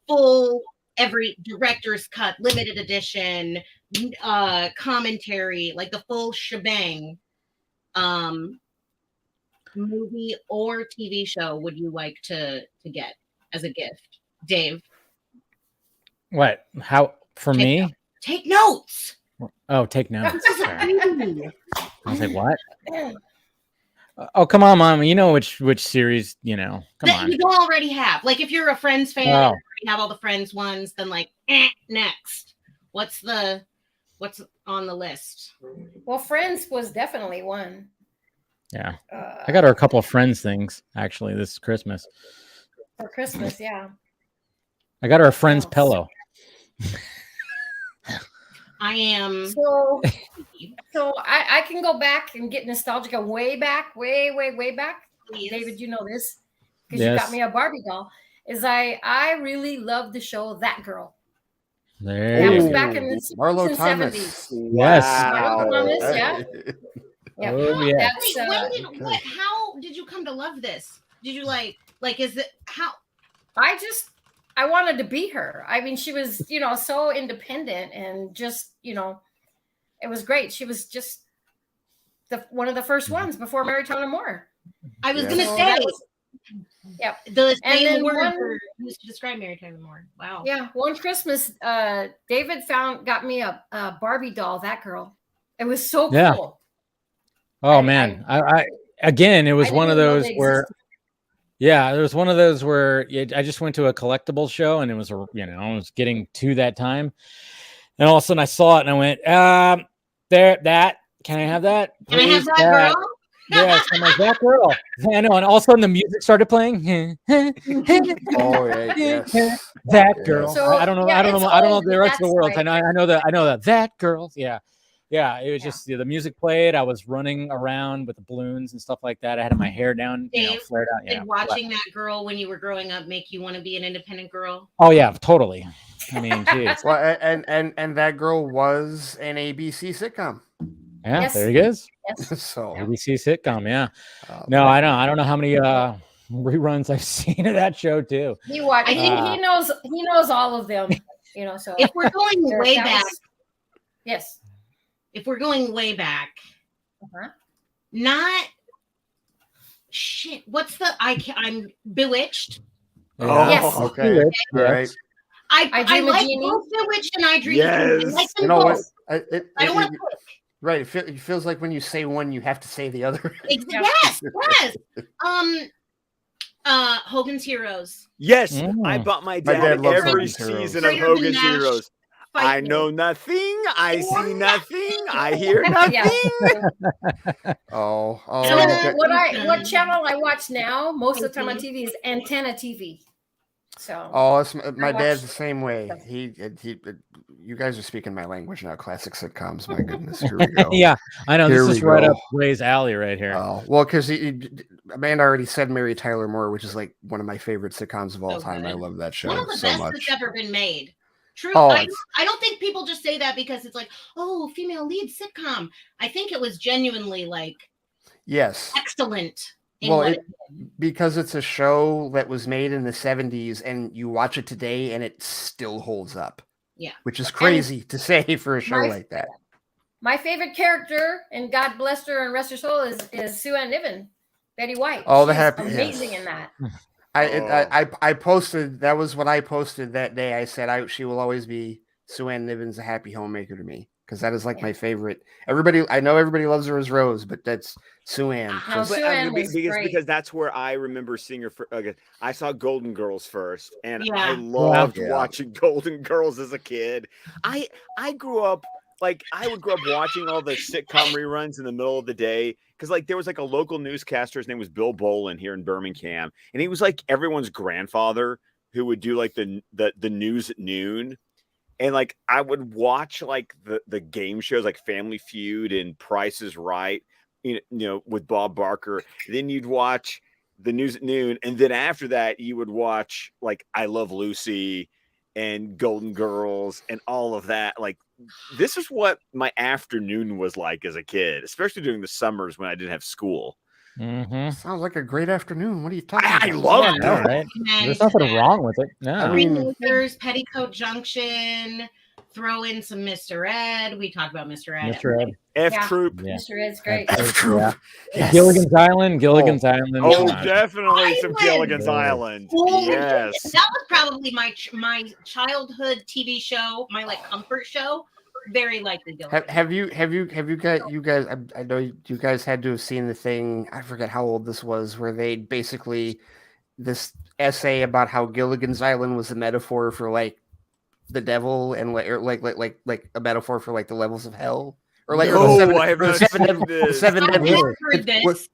full every director's cut, limited edition, commentary, like the full shebang, movie or TV show would you like to get as a gift, Dave? What? How for me? Take notes. Oh, take notes. I was like, what? Oh, come on, Mom. You know which series, Come on. You don't already have. Like, if you're a Friends fan, and you have all the Friends ones, then like, next. What's on the list? Well, Friends was definitely one. Yeah. I got her a couple of Friends things, actually, this Christmas. For Christmas, yeah. I got her a Friends pillow. I am. So I can go back and get nostalgic, way back, way back. Please. David, you know this because you got me a Barbie doll. I really love the show That Girl. That was back in the Marlo 70s. Yes. Marlo Thomas, yeah. Yeah. Oh, yeah. How did you come to love this? Did you like is it how? I wanted to be her. I mean, she was, so independent and just, it was great. She was just one of the first ones before Mary Tyler Moore. I was gonna say, yeah. The and then word used to describe Mary Tyler Moore. Wow. Yeah. One Christmas, David got me a Barbie doll. That girl. It was so cool. Yeah. Oh man, I again, it was one of those where. Yeah, there was one of those where I just went to a collectibles show and it was, I was getting to that time. And all of a sudden I saw it and I went, can I have that? Please? Can I have that girl? Yes, I'm like, that girl. I know. And all of a sudden the music started playing. Oh, yeah, yes. That girl. So, I don't know. yeah, I don't know the rest of the that's world. right. I know that girl. Yeah. Yeah, it was just the music played. I was running around with the balloons and stuff like that. I had my hair down, flared out. Did watching that girl when you were growing up make you want to be an independent girl? Oh yeah, totally. I mean, geez. Well, and that girl was an ABC sitcom. Yeah, yes. There he is. Yes. So ABC sitcom, yeah. No, I don't know how many reruns I've seen of that show too. I think he knows all of them. So if we're going way back, yes. If we're going way back, not shit. What's I'm Bewitched. Oh, yes. Okay. All right. I like both Bewitched and I Dream. Yes. I like them you know both. What? I don't want to click. Right. It feels like when you say one, you have to say the other. Yes. Hogan's Heroes. Yes, I bought my dad every season of Hogan's Heroes. I know nothing. I see nothing. I hear nothing. Oh. So what channel I watch now most of the time on TV is Antenna TV. So. My dad's the same way. He. You guys are speaking my language now. Classic sitcoms. My goodness. Here we go. Yeah, I know. Here this is right up Ray's alley right here. Oh, well, because Amanda already said Mary Tyler Moore, which is like one of my favorite sitcoms of all time. I love that show one of the so best much. that's ever been made. True. Oh, I don't think people just say that because it's like, oh, female lead sitcom. I think it was genuinely excellent. Because it's a show that was made in the 70s and you watch it today and it still holds up. Yeah. Which is crazy to say for a show like that. My favorite character, and God bless her and rest her soul, is Sue Ann Niven, Betty White. Oh, She's amazing in that. I posted, that was what I posted that day. I said she will always be Sue Ann Niven's a happy homemaker to me, because that is my favorite. I know everybody loves her as Rose, but that's Sue Ann. Because that's where I remember seeing her. I saw Golden Girls first, and I loved watching Golden Girls as a kid. I grew up I would grow up watching all the sitcom reruns in the middle of the day. Because there was a local newscaster, his name was Bill Bolin here in Birmingham, and he was everyone's grandfather who would do the news at noon, and I would watch the game shows like Family Feud and Price is Right, with Bob Barker. Then you'd watch the news at noon, and then after that you would watch I Love Lucy and Golden Girls and all of that. This is what my afternoon was like as a kid, especially during the summers when I didn't have school. Mm-hmm. Sounds like a great afternoon. What are you talking about? I love it. Right? There's nothing wrong with it. No. There's Petticoat Junction. Throw in some Mr. Ed. We talked about Mr. Ed. Mr. Ed. F Troop. Yeah. Mr. Ed's great. F Troop. Yeah. Yes. Gilligan's Island. Island. Oh, definitely some Gilligan's Island. Yes. That was probably my childhood TV show, my comfort show. very likely Gilligan. Have you guys? I know you guys had to have seen the thing. I forget how old this was, where they basically this essay about how Gilligan's Island was a metaphor for like the devil and like a metaphor for like the levels of hell. Or like I have not seen this. Seven deadly.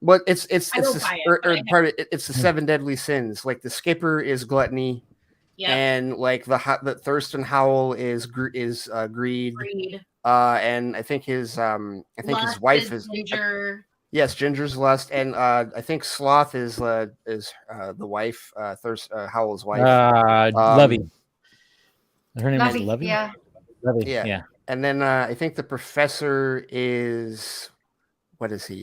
Well, it's the seven deadly sins. Like the skipper is gluttony, and like the Thurston Howell is greed. And I think his wife is Ginger. Yes, Ginger's lust, and I think Sloth is the wife, Howell's wife. Lovey. Her name is Lovey. Yeah. Lovey. Yeah. And then I think the professor is, what is he?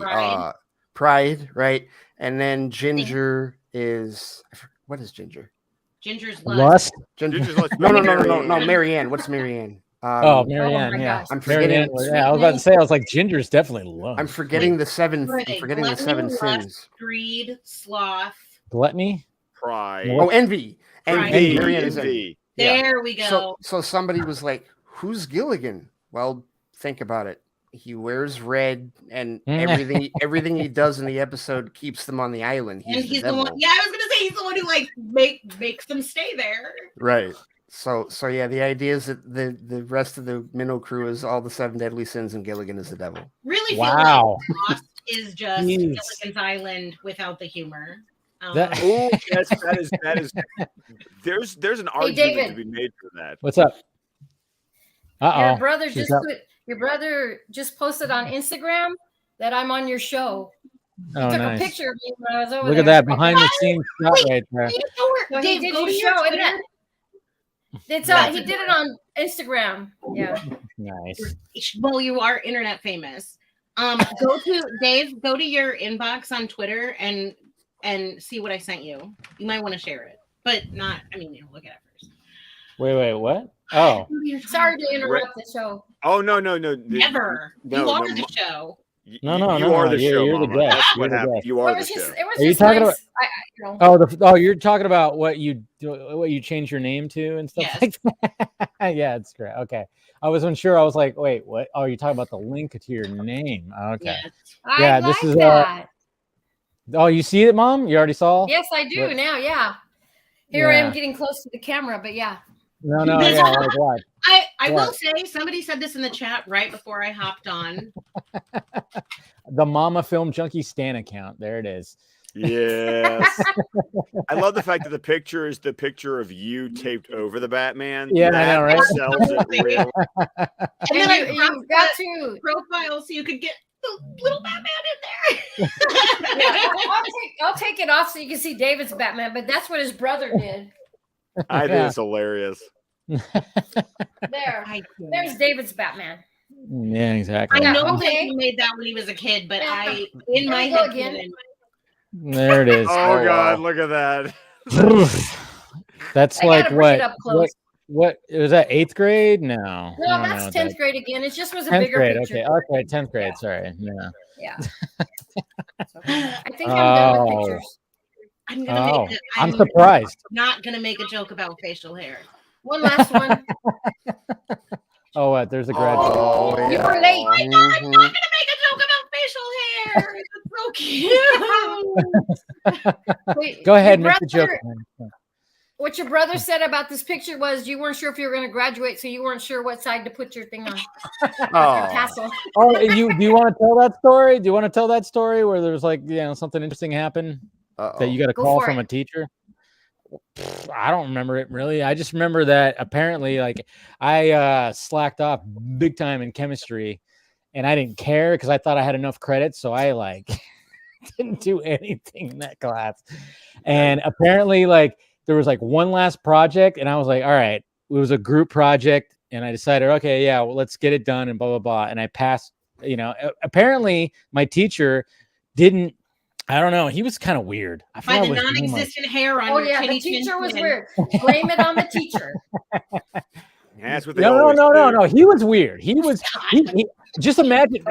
Pride, right? And then Ginger is, what is Ginger? Ginger's lust. Ginger's lust. No, Marianne. What's Marianne? Marianne. Yeah, I'm forgetting. I was about to say, I was like, Ginger's definitely lust. I'm forgetting the seven. I'm forgetting the seven sins. Greed, sloth, gluttony, pride. Oh, envy. Marianne is envy. There we go. So somebody was like, "Who's Gilligan?" Well, think about it. He wears red, and everything he does in the episode keeps them on the island. He's the one. Yeah, I was gonna say he's the one who like makes them stay there. Right. So yeah, the idea is that the rest of the minnow crew is all the seven deadly sins, and Gilligan is the devil. Really feel like Lost is just Gilligan's Island without the humor. Yes, that is. There's an argument to be made for that. What's up? Your brother just posted on Instagram that I'm on your show. He took a picture of me when I was over there. Look at that behind the scenes shot right there. He did your show, isn't it? It's he did it on Instagram. Yeah. Nice. Well, you are internet famous. Go to your inbox on Twitter and see what I sent you. You might want to share it, but not. I mean, look at it first. Wait, what? Oh, sorry to interrupt the show. Oh no. Never. You are the show. No. You are the show. You're the guest. What happened? You are the show. Are you talking about? You're talking about what you change your name to and stuff like that. Yeah, it's great. Okay, I wasn't sure. I was like, wait, what? Oh, you're talking about the link to your name. Okay. Yes. This is that. Oh, you see it, Mom? You already saw? Yes, I do now. Yeah. Here I am getting close to the camera, but yeah. No, yeah, like what? I will say, somebody said this in the chat right before I hopped on. The Momma Film Junkee Stan account. There it is. Yes. I love the fact that the picture is the picture of you taped over the Batman. Yeah, I know, right? Sells it real. And then you got to profile so you could get the little Batman in there. I'll take it off so you can see David's Batman, but that's what his brother did. I think it's hilarious. There's David's Batman. Yeah, exactly. I know that he made that when he was a kid, but in my head again. There it is. Oh God, look at that. That's like what was that, 8th grade? No, that's 10th grade again. It just was a 10th bigger grade. picture. Okay, 10th grade. Sorry. Yeah. I think I'm done with pictures. I'm surprised. Not gonna make a joke about facial hair. One last one. Oh, what? There's a graduate. Oh, yeah. You were late. Oh my God, I'm not gonna make a joke about facial hair. It's so cute. Go ahead, make the joke. What your brother said about this picture was you weren't sure if you were going to graduate, so you weren't sure what side to put your thing on. Your tassel. Oh, do you want to tell that story? Do you want to tell that story where there was like something interesting happened that you got a call from a teacher? I don't remember it really. I just remember that apparently, like, I slacked off big time in chemistry, and I didn't care because I thought I had enough credits, so I like didn't do anything in that class. And apparently, like, there was like one last project, and I was like, all right, it was a group project, and I decided, okay, yeah, well, let's get it done, and blah blah blah. And I passed. Apparently, my teacher didn't. I don't know. He was kind of weird. By the non-existent hair on your chinny the teacher was weird. Blame it on the teacher. That's what they No. He was weird. He was. He just imagine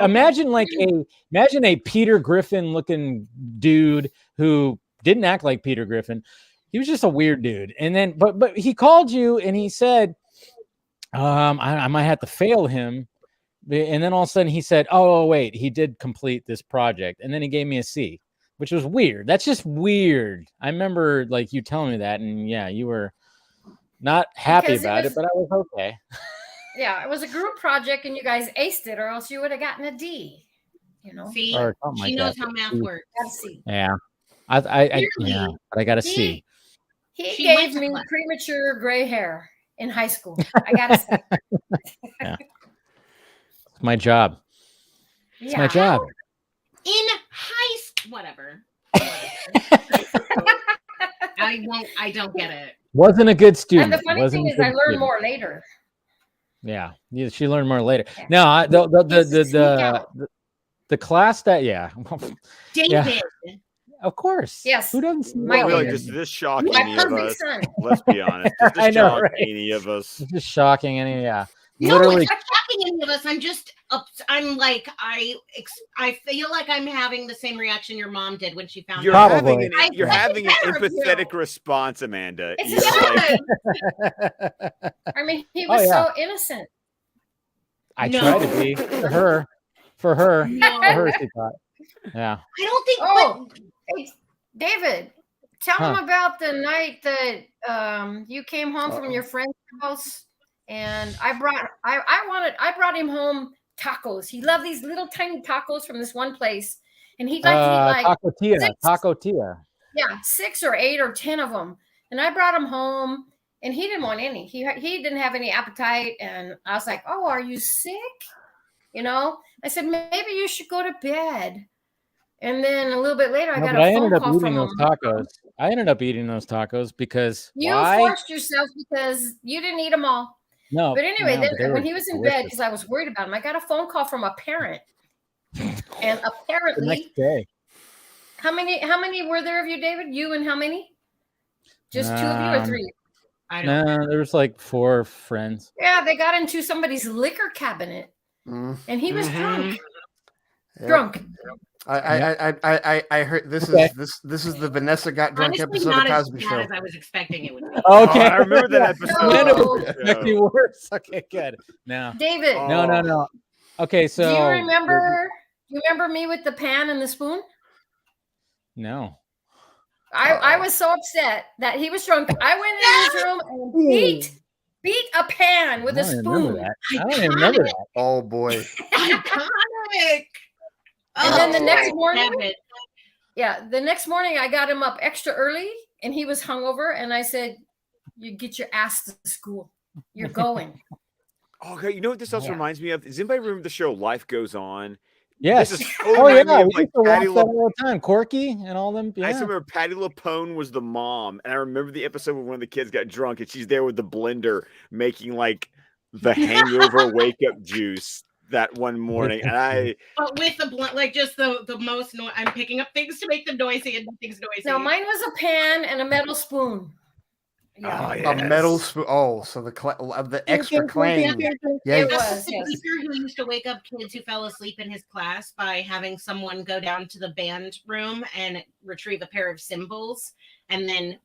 a Peter Griffin looking dude who didn't act like Peter Griffin. He was just a weird dude. And then, but he called you and he said, I might have to fail him. And then all of a sudden he said, oh, wait, he did complete this project. And then he gave me a C, which was weird. That's just weird. I remember like you telling me that. And yeah, you were not happy about it, but I was okay. Yeah, it was a group project and you guys aced it, or else you would have gotten a D. See, she knows how math works. Yeah. I but I got a C. He gave me premature gray hair in high school. I gotta say. Yeah. It's my job. It's my job. In high school, whatever. I don't get it. Wasn't a good student. And the funny thing is, I learned more later. Yeah, she learned more later. No, the class that David. Yeah. Of course. Yes. Who doesn't? Really, does this shock any of us? Let's be honest. Does this I know, shock right? any of us? It's just shocking. Yeah. No, Literally. it's not shocking any of us. I'm like, I feel like I'm having the same reaction your mom did when she found out. You're having an empathetic response, Amanda. I mean, he was so innocent. I try to be for her. No. For her, she thought. Yeah. I don't think. Oh, hey, David, tell him about the night that you came home from your friend's house, and I brought him home tacos. He loved these little tiny tacos from this one place, and he'd like to eat like Taco Tia. Yeah, 6 or 8 or 10 of them, and I brought him home. And he didn't want any. He didn't have any appetite. And I was like, oh, are you sick? I said, maybe you should go to bed. And then a little bit later, I got a phone call from him. I ended up eating those tacos because you forced yourself because you didn't eat them all. No. But anyway, then when he was in bed, because I was worried about him, I got a phone call from a parent. And apparently, the next day. How many were there of you, David? You and how many? Just 2 of you or 3? No, there was like 4 friends. Yeah, they got into somebody's liquor cabinet, and he was drunk. Yep. Drunk. I heard this is the Vanessa got drunk Honestly, episode of not Cosby as Show. bad as I was expecting it would be. Okay, I remember that episode. Maybe worse. Okay, good. Now, David. No. Okay, so do you remember? Do you remember me with the pan and the spoon? No. I was so upset that he was drunk. I went in his room and beat a pan with a spoon. I don't even remember that. Oh boy. Iconic. And then the next morning, the next morning I got him up extra early and he was hungover, and I said, "You get your ass to school. You're going." Okay, you know what this also reminds me of? Does anybody remember the show Life Goes On? Yes. We used to watch that all the time. Corky and all them. Yeah. I remember Patty LaPone was the mom, and I remember the episode when one of the kids got drunk, and she's there with the blender making like the hangover wake up juice that one morning, and but with the like just the most noise. I'm picking up things to make them noisy and things noisy. No, mine was a pan and a metal spoon. Yeah. Oh, yes. A metal spoon. Oh, so the extra clang. Yeah, it was. The teacher who used to wake up kids who fell asleep in his class by having someone go down to the band room and retrieve a pair of cymbals, and then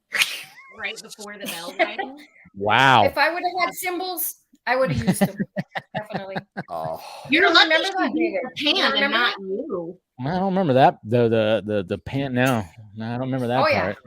right before the bell rang. Wow! If I would have had cymbals, I would have used them. Definitely. Oh, you're lucky remember that, David? Pan and not you. I don't remember that the pan. No, I don't remember that part.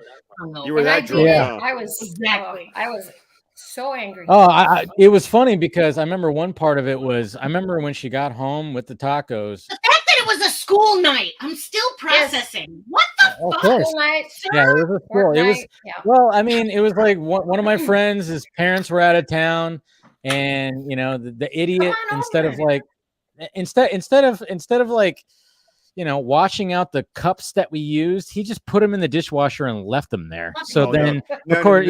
You were that drunk. Yeah, I was exactly. I was so angry. Oh, it was funny because I remember one part of it was I remember when she got home with the tacos. The fact that it was a school night, I'm still processing. Yes. What the fuck? School night, yeah, it was a school. It was well, I mean, it was like one of my friends. His parents were out of town, and the idiot instead of like. Washing out the cups that we used, he just put them in the dishwasher and left them there. So of course,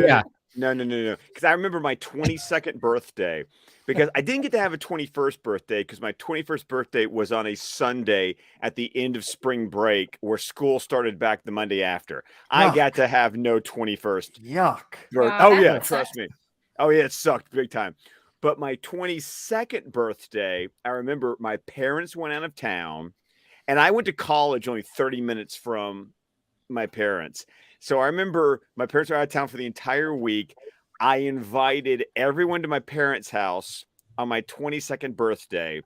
No. Because I remember my 22nd birthday, because I didn't get to have a 21st birthday because my 21st birthday was on a Sunday at the end of spring break where school started back the Monday after. I got to have no 21st. Yuck. Trust me. Oh, yeah, it sucked big time. But my 22nd birthday, I remember my parents went out of town. And I went to college only 30 minutes from my parents. So I remember my parents were out of town for the entire week. I invited everyone to my parents' house on my 22nd birthday.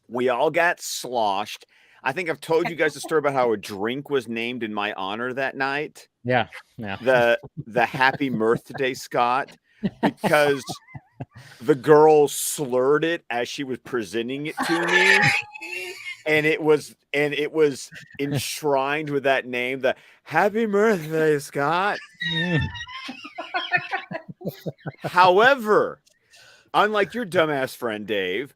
We all got sloshed. I think I've told you guys the story about how a drink was named in my honor that night. Yeah. The Happy Mirthday Scott, because the girl slurred it as she was presenting it to me. And it was enshrined with that name, the Happy Birthday, Scott. However, unlike your dumbass friend Dave,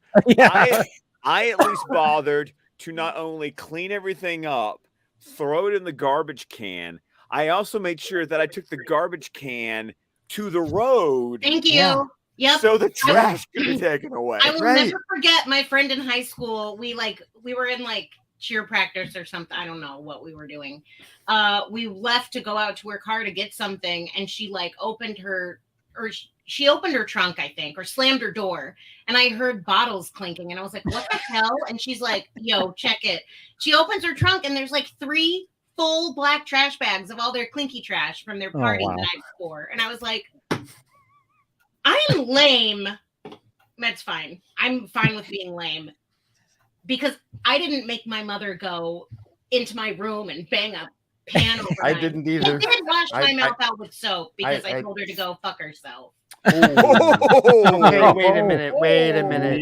I at least bothered to not only clean everything up, throw it in the garbage can. I also made sure that I took the garbage can to the road. Thank you. Yeah. Yep. So the trash could be taken away. I will never forget my friend in high school. We were in like cheer practice or something. I don't know what we were doing. We left to go out to her car to get something, and she opened her trunk, I think, or slammed her door, and I heard bottles clinking, and I was like, what the hell? And she's like, yo, check it. She opens her trunk, and there's like 3 full black trash bags of all their clinky trash from their party the night before. And I was like, I'm lame. That's fine. I'm fine with being lame, because I didn't make my mother go into my room and bang a pan over. I didn't either. I did wash my mouth out with soap because I told her to go fuck herself. Okay, wait a minute.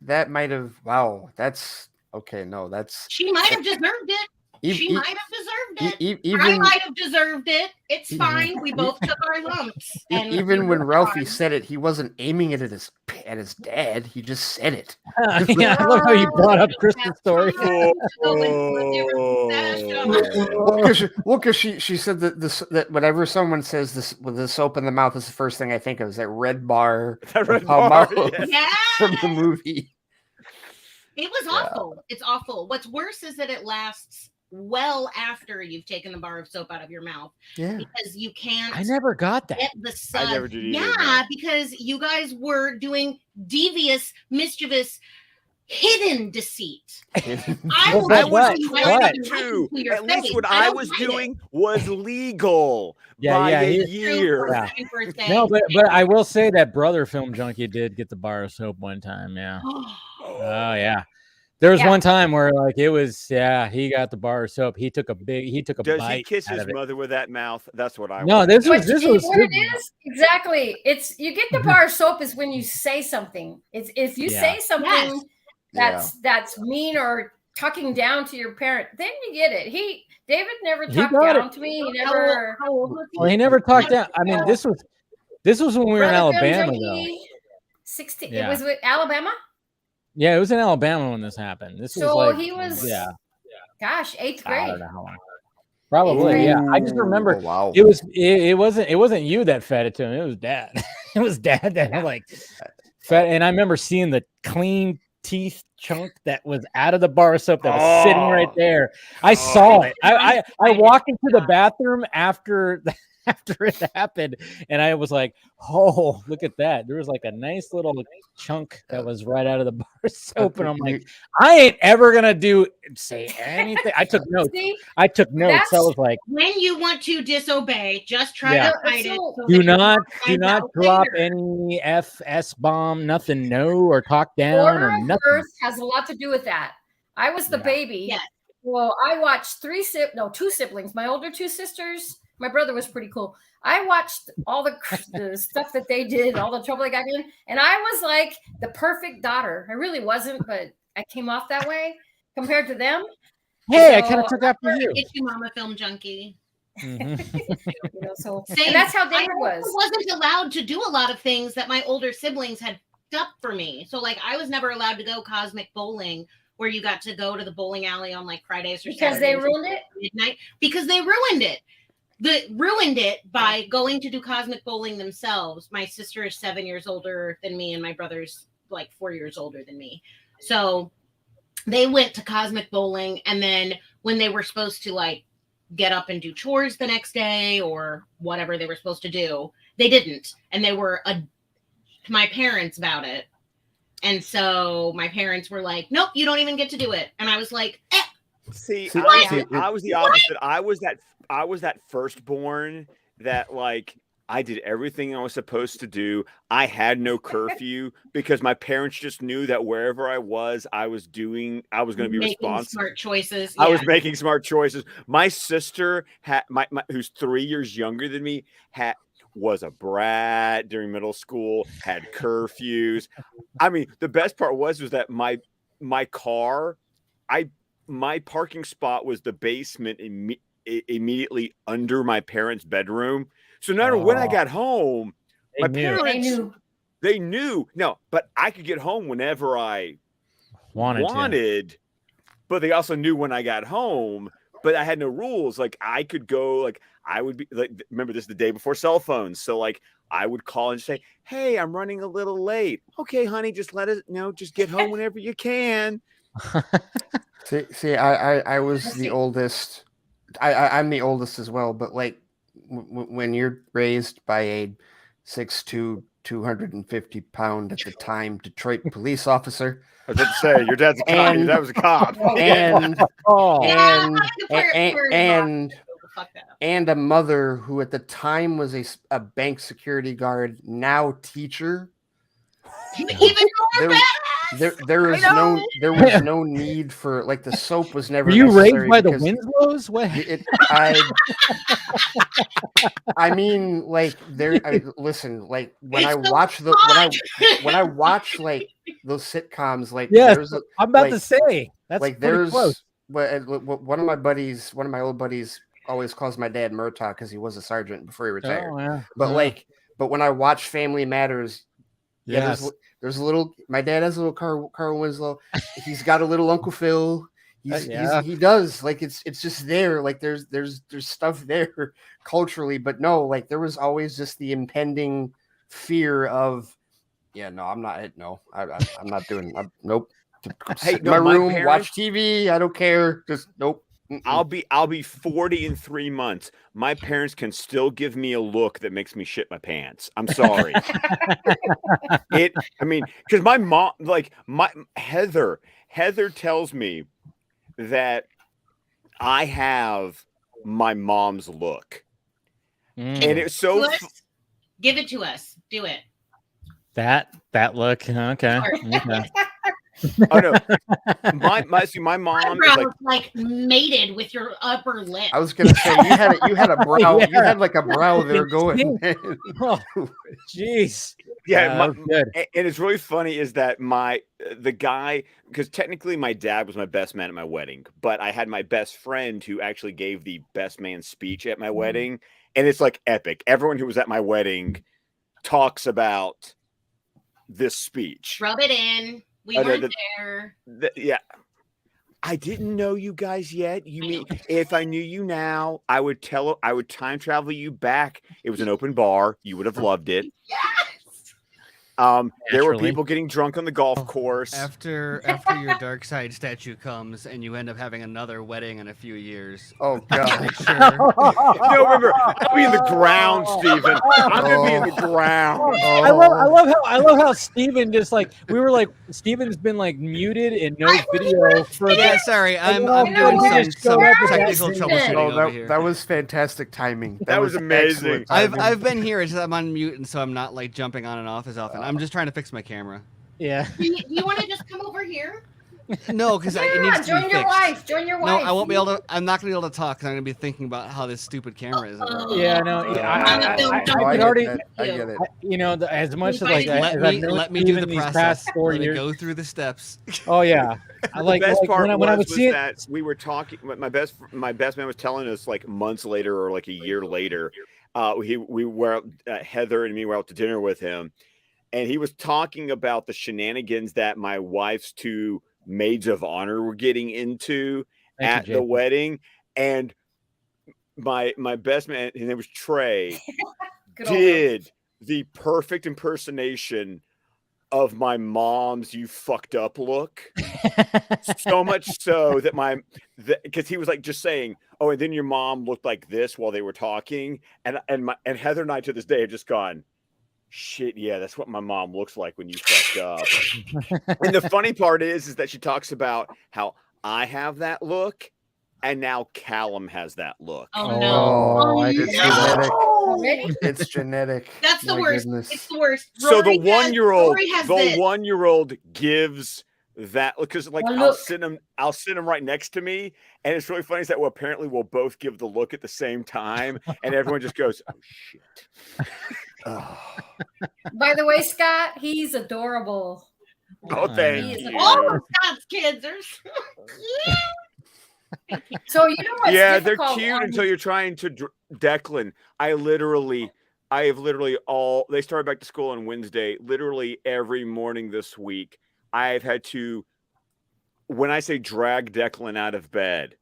That might have. Wow, that's okay. No, that's. She might have deserved it. She might have deserved it. Even, I might have deserved it. It's fine. We both took our lumps. And even when Ralphie said it, he wasn't aiming it at his dad. He just said it. Yeah, I love how you brought up Christmas story. Well, because she said that whenever someone says this with the soap in the mouth is the first thing I think of, is that red bar, from the movie. It was awful. It's awful. What's worse is that it lasts well after you've taken the bar of soap out of your mouth. Yeah. Because you can't. I never got that. Get the sun. I never did either. Yeah, because you guys were doing devious, mischievous, hidden deceit. I was trying to. At least what I was doing was legal by a year. Yeah. No, but I will say that Brother Film Junkee did get the bar of soap one time. Yeah. Oh yeah. There was one time where it was he got the bar of soap. He took a bite. Does he kiss his mother with that mouth? That's what I want. No, this was what it is exactly. It's you get the bar of soap is when you say something. It's if you say something that's mean or talking down to your parent, then you get it. David never talked down to me. He never. Well, he never talked down. I mean, this was when we were in Alabama though. 16. It was with Alabama. Yeah, it was in Alabama when this happened. He was gosh, 8th grade. I don't know how long. Probably, yeah. I just remember it wasn't you that fed it to him. It was Dad. It was Dad that fed, and I remember seeing the clean teeth chunk that was out of the bar of soap that was sitting right there. I saw it. I walked into the bathroom after it happened, and I was like, oh, look at that. There was a nice little chunk that was right out of the bar of soap, and I'm like, I ain't ever gonna say anything. I took notes. I was like, when you want to disobey, just try to hide it. Do not drop any S bomb, nothing, or talk down or nothing. Birth has a lot to do with that. I was the baby. Yes. Well, I watched 2 siblings. My older 2 sisters. My brother was pretty cool. I watched all the stuff that they did, all the trouble they got in, and I was like the perfect daughter. I really wasn't, but I came off that way compared to them. Hey, I kind of took after you. Get you, Momma Film Junkee. And that's how David was. I wasn't allowed to do a lot of things that my older siblings had up for me. So I was never allowed to go cosmic bowling, where you got to go to the bowling alley on Fridays or because they ruined it midnight. Because they ruined it. Ruined it by going to do cosmic bowling themselves. My sister is 7 years older than me, and my brother's 4 years older than me. So they went to cosmic bowling, and then when they were supposed to get up and do chores the next day or whatever they were supposed to do, they didn't, and they were to my parents about it. And so my parents were like, "Nope, you don't even get to do it." And I was like, "Eh." See, I was the opposite. I was that firstborn that I did everything I was supposed to do. I had no curfew because my parents just knew that wherever I was going to be responsible. Smart choices. I was making smart choices. My sister had who's 3 years younger than me was a brat during middle school, had curfews. I mean, the best part was that my car, my parking spot was the basement immediately under my parents' bedroom. So no matter when I got home, my parents, they knew. No, but I could get home whenever I wanted, but they also knew when I got home, but I had no rules. Like I could go, like I would be like, remember this is the day before cell phones. So like I would call and say, hey, I'm running a little late. Okay, honey, just let us know, just get home whenever you can. See, I was the oldest. I'm the oldest as well, but like when you're raised by a 6'2", 250-pound at the time Detroit police officer. I was about to say, your dad's a cop. Your dad was a cop. And a mother who at the time was a bank security guard, now teacher. There was no need for, like, the soap was never. Were you raised by the Winslows? What? I mean, like listen, like when I watch like those sitcoms, like I'm about to say that's like there's close. One of my old buddies always calls my dad Murtaugh because he was a sergeant before he retired. Oh, yeah. But when I watch Family Matters, there's a little. My dad has a little Carl Winslow. He's got a little Uncle Phil. He does, like it's just there. Like there's stuff there culturally, but no, like there was always just the impending fear of, I'm not doing. Nope. Sit in my room, parents, watch TV. I don't care. Just nope. Mm-mm. I'll be 40 in 3 months. My parents can still give me a look that makes me shit my pants. I'm sorry. Because my mom, like Heather tells me that I have my mom's look, and it's so. Give it to us. Do it. That look. Okay. Oh no, my mom is like mated with your upper lip. I was gonna say you had a brow. You had like a brow there going. Oh, jeez. Yeah, and it's really funny is that the guy, because technically my dad was my best man at my wedding, but I had my best friend who actually gave the best man speech at my wedding, and it's like epic. Everyone who was at my wedding talks about this speech. Rub it in. We weren't there. Yeah. I didn't know you guys yet. You mean if I knew you now, I would time travel you back. It was an open bar. You would have loved it. Yes. There were people getting drunk on the golf course. After your dark side statue comes and you end up having another wedding in a few years. Oh God! Sure. No, remember, I'll be in the ground, Steven. I'm gonna be in the ground. I love how Steven just like Steven's been like muted and no video for that. Sorry, I'm doing some technical troubleshooting over here. That was fantastic timing. That was amazing. I've been here. It's just I'm on mute, and so I'm not like jumping on and off as often. I'm just trying to fix my camera. Yeah. Do you want to just come over here? No, because it needs to be fixed. Join your wife. No, I won't be able to. I'm not going to be able to talk because I'm going to be thinking about how this stupid camera is. Yeah, no. I get it. You know, as much as like let me do the process. Let me go through the steps. Oh yeah. The best part when I would see that we were talking. My best man was telling us like months later or like a year later. We were Heather and me were out to dinner with him, and he was talking about the shenanigans that my wife's two maids of honor were getting into at the wedding, and my best man, his name was Trey, did the perfect impersonation of my mom's "you fucked up" look. So much so that because he was like just saying, "Oh, and then your mom looked like this" while they were talking, and Heather and I to this day have just gone, shit, yeah, that's what my mom looks like when you fucked up. And the funny part is that she talks about how I have that look, and now Callum has that look. Oh no! I did see that. It's genetic. That's the My worst. goodness. It's the worst. So the Rory has this. 1-year-old gives that because like Well, I'll look. sit him right next to me, and it's really funny is that apparently we'll both give the look at the same time, and everyone just goes, "Oh shit." By the way, Scott, he's adorable. Oh, thank He is you. All of Scott's kids are so cute. So you know what's Yeah, they're difficult cute on- until you're trying to Declan. I have literally they started back to school on Wednesday. Literally every morning this week, I've had to, when I say drag Declan out of bed,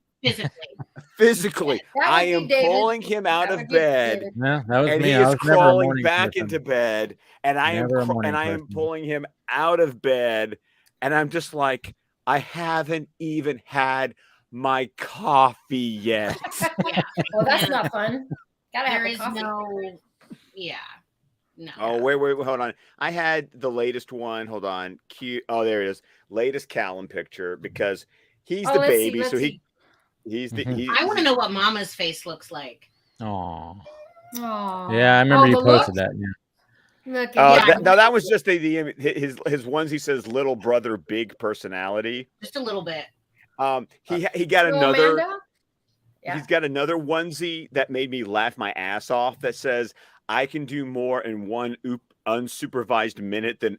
physically, That would I be am David. pulling him out That of would be bed, David. Yeah, that was and me. he I is was never a crawling morning back person. into bed, and I Never a am morning am person. pulling him out of bed, and I'm just like, I haven't even had my coffee yet. Yeah. Well, that's not fun. Gotta have There a is coffee. no. Yeah. No. Oh, wait, hold on. I had the latest one. Hold on. Cute. Oh, there it is. Latest Callum picture because he's the let's see, baby. let's So see. he's the. Mhm. I want to know what Mama's face looks like. Oh, Aw. yeah, I remember Oh, you the posted look? that. Yeah. Look Oh, at him. no, that was just his ones. He says little brother, big personality. Just a little bit. He got So, another. Amanda? Yeah. He's got another onesie that made me laugh my ass off. That says, "I can do more in one unsupervised minute than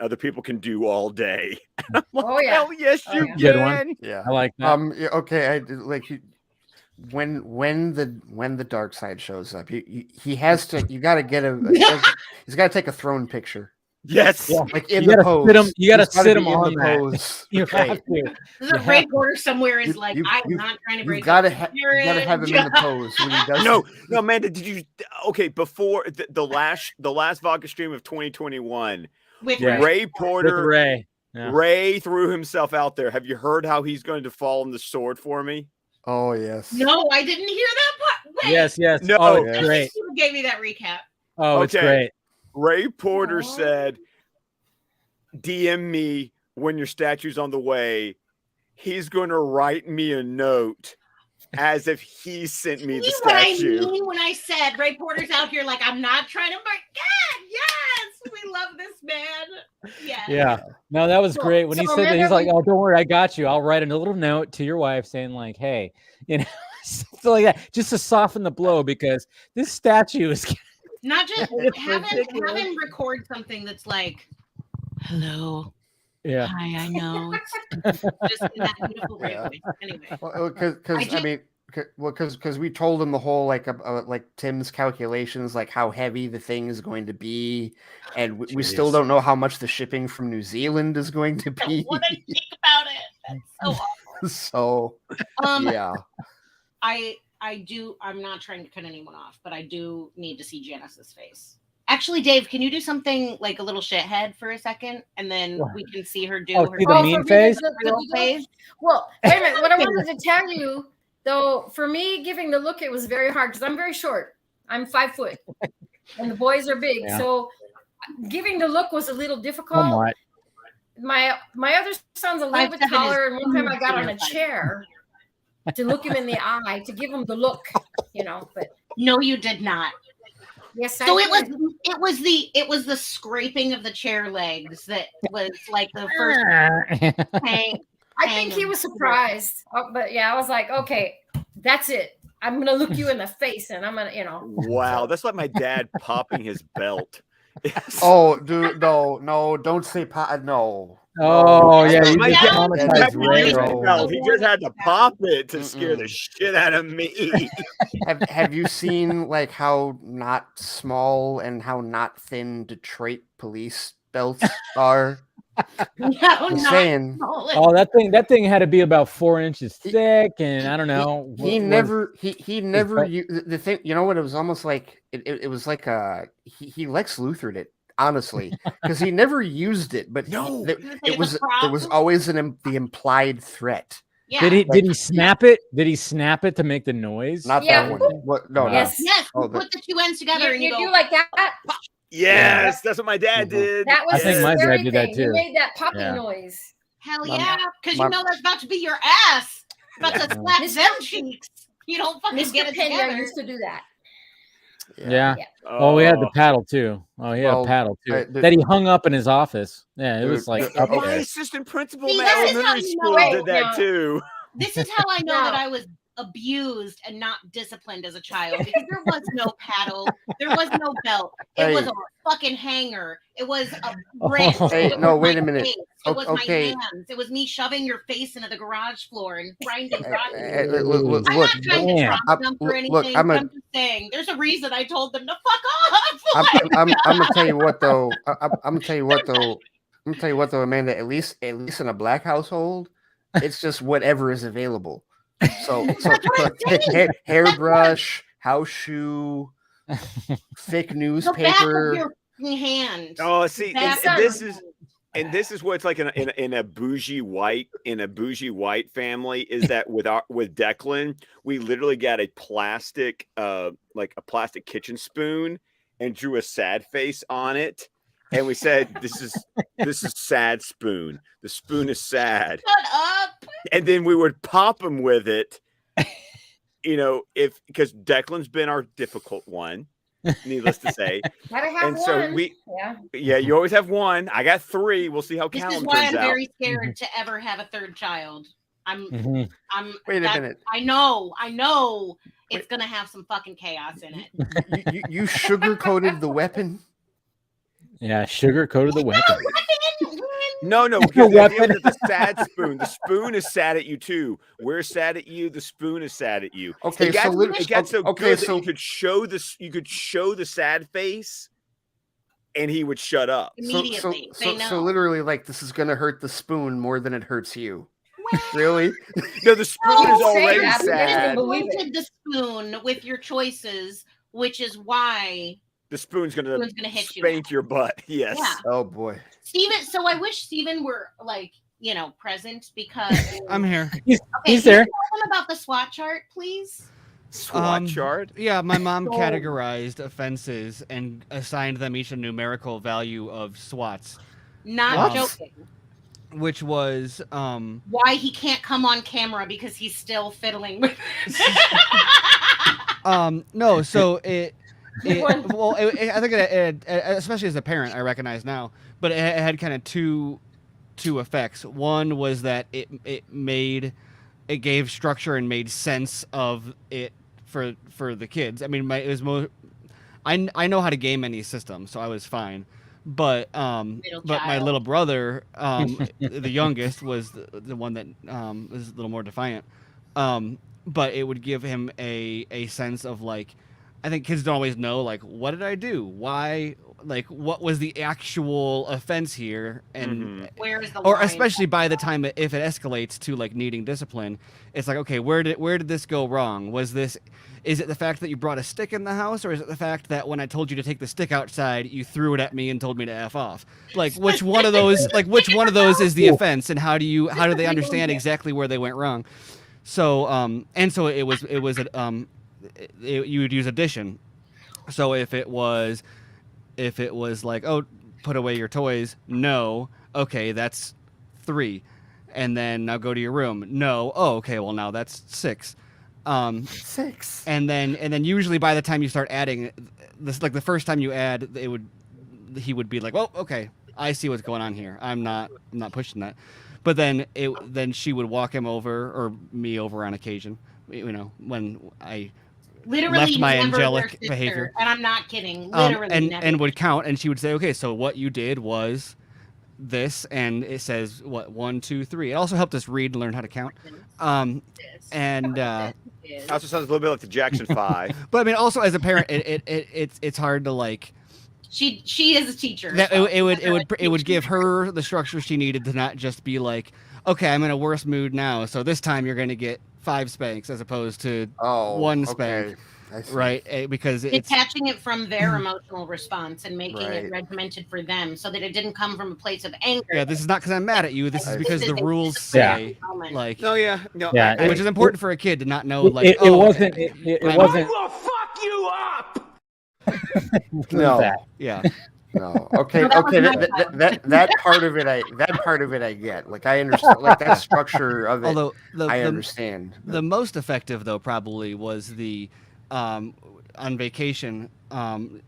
other people can do all day." I'm like, Oh, yeah. hell yes, Oh, you yeah. Good can. one. Yeah. I like that. Yeah, okay. I like when the dark side shows up, he has to. You got to get he's got to take a throne picture. Yes. Yeah. Like in You the gotta pose. sit him- you gotta He's gotta sit be him in on the that. pose. You Right. have to. There's a You Ray have- Porter somewhere is You- like, you- I'm you- not trying to You've break got to up with you got to have him in the pose when he does. No, Amanda, did you? Okay, before the last Vodka stream of 2021, with Yeah. Ray. Ray With Porter, Ray. Yeah. Ray threw himself out there. Have you heard how he's going to fall on the sword for me? Oh yes. No, I didn't hear that part. Wait. Yes. No. Oh, Yeah. it's great. You gave me that recap. Oh, it's Okay. great. Ray Porter Aw. said, "DM me when your statue's on the way. He's going to write me a note as if he sent me the See what I statue." mean when I said Ray Porter's out here like, I'm not trying to break. God, yes, we love this man. Yes. Yeah. No, that was So- great. When he so said that, he's Amanda, like, "Oh, don't worry, I got you. I'll write a little note to your wife saying like, hey, you know, something like that, just to soften the blow because this statue is." Not just It's have ridiculous. him record something that's like, hello. Yeah. Hi, I know. It's just in that beautiful Ray Yeah. voice. Anyway. Because we told him the whole like Tim's calculations, like how heavy the thing is going to be, and we still Jeez. don't know how much the shipping from New Zealand is going to I be. don't want to think about it. That's so awful. So yeah, I'm not trying to cut anyone off, but I do need to see Janice's face. Actually, Dave, can you do something like a little shithead for a second, and then What? we can see her do Oh, her see the Oh, mean for me, face? real face? Well, wait a minute. What I wanted to tell you, though, for me, giving the look, it was very hard because I'm very short. I'm 5 foot, and the boys are big. Yeah. So giving the look was a little difficult. Somewhat. My other son's a little bit 5'7" taller, and one time I is got on a 5'5". chair to look him in the eye to give him the look, you know. But No, you did not. yes, So I it did. was the scraping of the chair legs that was like the first hang. I think he was surprised, but yeah, I was like, okay, that's it. I'm gonna look you in the face, and I'm gonna, you know. Wow, that's like my dad popping his belt. oh, dude, no, don't say no. Oh, yeah, you My just dad- traumatized Ray. No, he just had to pop it to scare the shit out of me. Have you seen like how not small and how not thin Detroit police belts are? No, I'm not saying. Oh, that thing had to be about 4 inches thick, and I don't know. He never the thing. You know what? It was almost like it was like he Lex Luthered it, honestly, because he never used it, but No. it was there was always the implied threat. Yeah. Did he snap it? Did he snap it to make the noise? Not Yeah. that one. What? No, Yes. Yes, Oh, you put the two ends together You, and you you go do like that. Yes, that's what my dad did. That was I think the my dad scary did that thing. He too. made that popping Yeah. noise. hell My- yeah, because my- you know that's about to be your ass. About to slap Mr. them cheeks. You don't fucking Mr. get it Pena together. used to do that. Yeah. Oh, we had the paddle too. Oh, he had a paddle too that he hung up in his office. Yeah, it was like up my there. assistant principal in elementary school did that too. This is how I know that I was abused and not disciplined as a child, because there was no paddle, there was no belt, it was a fucking hanger, it was a brick. Wait a minute. It was my hands. It was me shoving your face into the garage floor and grinding. I'm Look, not trying to trauma them for anything. I'm just saying there's a reason I told them to fuck off. I'm gonna tell you what though. I'm gonna tell you what though, Amanda. At least in a black household, it's just whatever is available. So hairbrush, house shoe, thick newspaper. Hand. Oh, see, this is what it's like in a bougie white family, is that with Declan, we literally got a plastic kitchen spoon and drew a sad face on it, and we said this is sad spoon. The spoon is sad. Shut up. And then we would pop him with it, because Declan's been our difficult one, needless to say. Gotta have and one. So you always have one. I got 3. We'll see how Callum turns out. This is why I'm very scared to ever have a third child. Wait a minute. I know it's gonna have some fucking chaos in it. You sugar-coated the weapon? Yeah, sugar-coated the weapon. No, because the sad spoon. The spoon is sad at you too. We're sad at you. The spoon is sad at you. Okay, it got so good that you could show this. You could show the sad face, and he would shut up immediately. So literally, like, this is gonna hurt the spoon more than it hurts you. Really? No, the spoon is already sad. You pointed the spoon with your choices, which is why the spoon's gonna hit spank your butt. Yes. Yeah. Oh boy. Steven, so I wish Steven were present, because I'm here. He's there. Can you tell him about the SWAT chart, please? SWAT chart? Yeah, my mom categorized offenses and assigned them each a numerical value of SWATs. Not joking. Which was why he can't come on camera, because he's still fiddling with no, so I think it, especially as a parent, I recognize now, but it had kind of two effects. One was that it gave structure and made sense of it for the kids. I mean, I know how to game any system, so I was fine. But my little brother, the youngest, was the one that was a little more defiant. But it would give him a sense of, like, I think kids don't always know, like, what did I do? Why? Like, what was the actual offense here? And where is the or line? especially by the time if it escalates to, like, needing discipline, it's like, okay, where did this go wrong? Is it the fact that you brought a stick in the house, or is it the fact that when I told you to take the stick outside, you threw it at me and told me to F off? Like, which one of those is the offense, and how do they understand exactly where they went wrong? So you would use addition. So if it was like, oh, put away your toys, no, okay, that's 3, and then now go to your room, no, oh, okay, well, now that's 6. 6. And then usually by the time you start adding this, like the first time you add, he would be like, well, okay, I see what's going on here. I'm not pushing that. But then she would walk him over, or me over on occasion, when I literally left my never angelic sister, behavior. And I'm not kidding. Literally and would count, and she would say, okay, so what you did was this, and it says what, 1, 2, 3. It also helped us read and learn how to count. Also sounds a little bit like the Jackson 5. But I mean, also as a parent, it's hard to, like. She is a teacher. That it would give her the structure she needed to not just be like, okay, I'm in a worse mood now, so this time you're going to get 5 spanks as opposed to 1 spank. Right, because it's detaching it from their emotional response and making it regimented for them, so that it didn't come from a place of anger. Yeah, this is not because I'm mad at you. This is because the rules say, like, which is important for a kid to not know. Like, it wasn't. I will fuck you up. No. Yeah. No. Okay. Okay. That part of it, I get. Like, I understand. Like, that structure of it. I understand. The most effective, though, probably was the on vacation, God!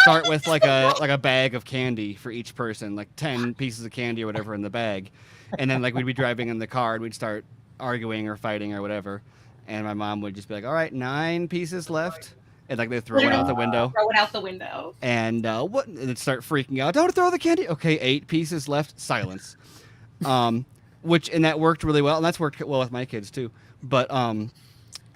start with like a bag of candy for each person, like 10 pieces of candy or whatever in the bag, and then like we'd be driving in the car and we'd start arguing or fighting or whatever, and my mom would just be like, "All right, 9 pieces left," and like they throw it out the window. Throw it out the window. And and it'd start freaking out. Don't throw the candy. Okay, 8 pieces left. Silence. And that worked really well, and that's worked well with my kids too. But then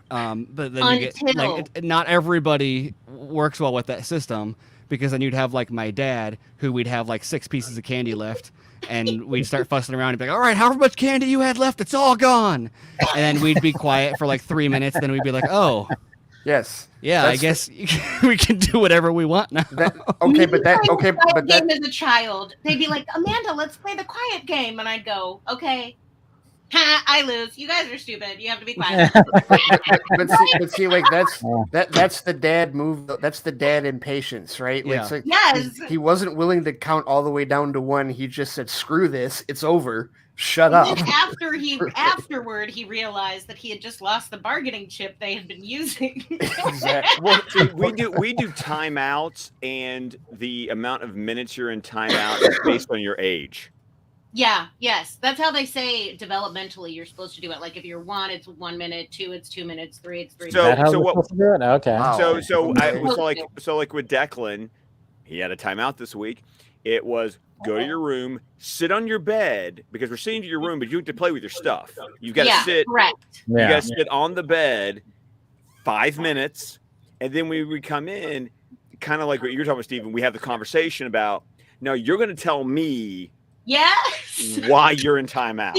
you get like not everybody works well with that system, because then you'd have like my dad, who we'd have like 6 pieces of candy left, and we'd start fussing around and be like, "All right, however much candy you had left, it's all gone." And then we'd be quiet for like 3 minutes, then we'd be like, "Oh, yes, yeah, I guess we can do whatever we want now." But game as a child, they'd be like, "Amanda, let's play the quiet game," and I'd go, "Okay." Ha, I lose. You guys are stupid. You have to be quiet. but see, like that's the dad move. That's the dad impatience, right? Yeah. It's like, yes. He wasn't willing to count all the way down to 1. He just said, "Screw this. It's over. Shut up." Afterward, he realized that he had just lost the bargaining chip they had been using. Exactly. Well, see, we do timeouts, and the amount of minutes you're in timeout is based on your age. Yeah, yes. That's how they say developmentally you're supposed to do it. Like if you're 1, it's 1 minute, 2, it's 2 minutes, 3, it's 3 minutes. So what? Okay. So like with Declan, he had a timeout this week. It was go to your room, sit on your bed, because we're sitting to your room, but you have to play with your stuff. You got to sit. Correct. You got to sit on the bed 5 minutes, and then when we come in, kind of like what you're talking about, Stephen, we have the conversation about, now you're going to tell me why you're in timeout.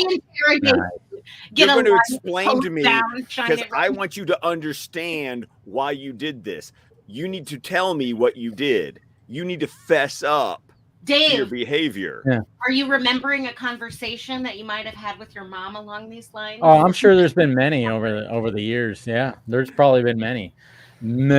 You're going to explain to me, because I want you to understand why you did this. You need to tell me what you did. You need to fess up to your behavior. Yeah. Are you remembering a conversation that you might have had with your mom along these lines? Oh, I'm sure there's been many over the years. Yeah, there's probably been many. I'm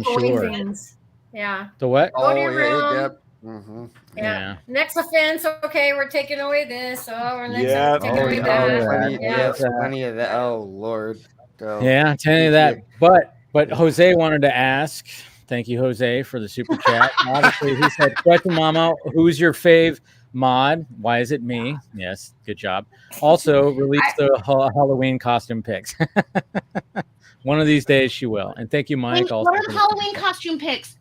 sure. Things. Yeah. The what? Go to your room. Yep. Mm-hmm. Yeah. Next offense. Okay, we're taking away this. We're taking away that. Plenty of that. Oh Lord. Oh. Yeah, I'm telling you that. But Jose wanted to ask. Thank you, Jose, for the super chat. Obviously, he said, "Question, Mama, who's your fave mod? Why is it me?" Yes, good job. Also, release the Halloween costume pics. One of these days, she will. And thank you, Mike. What are the Halloween costume pics?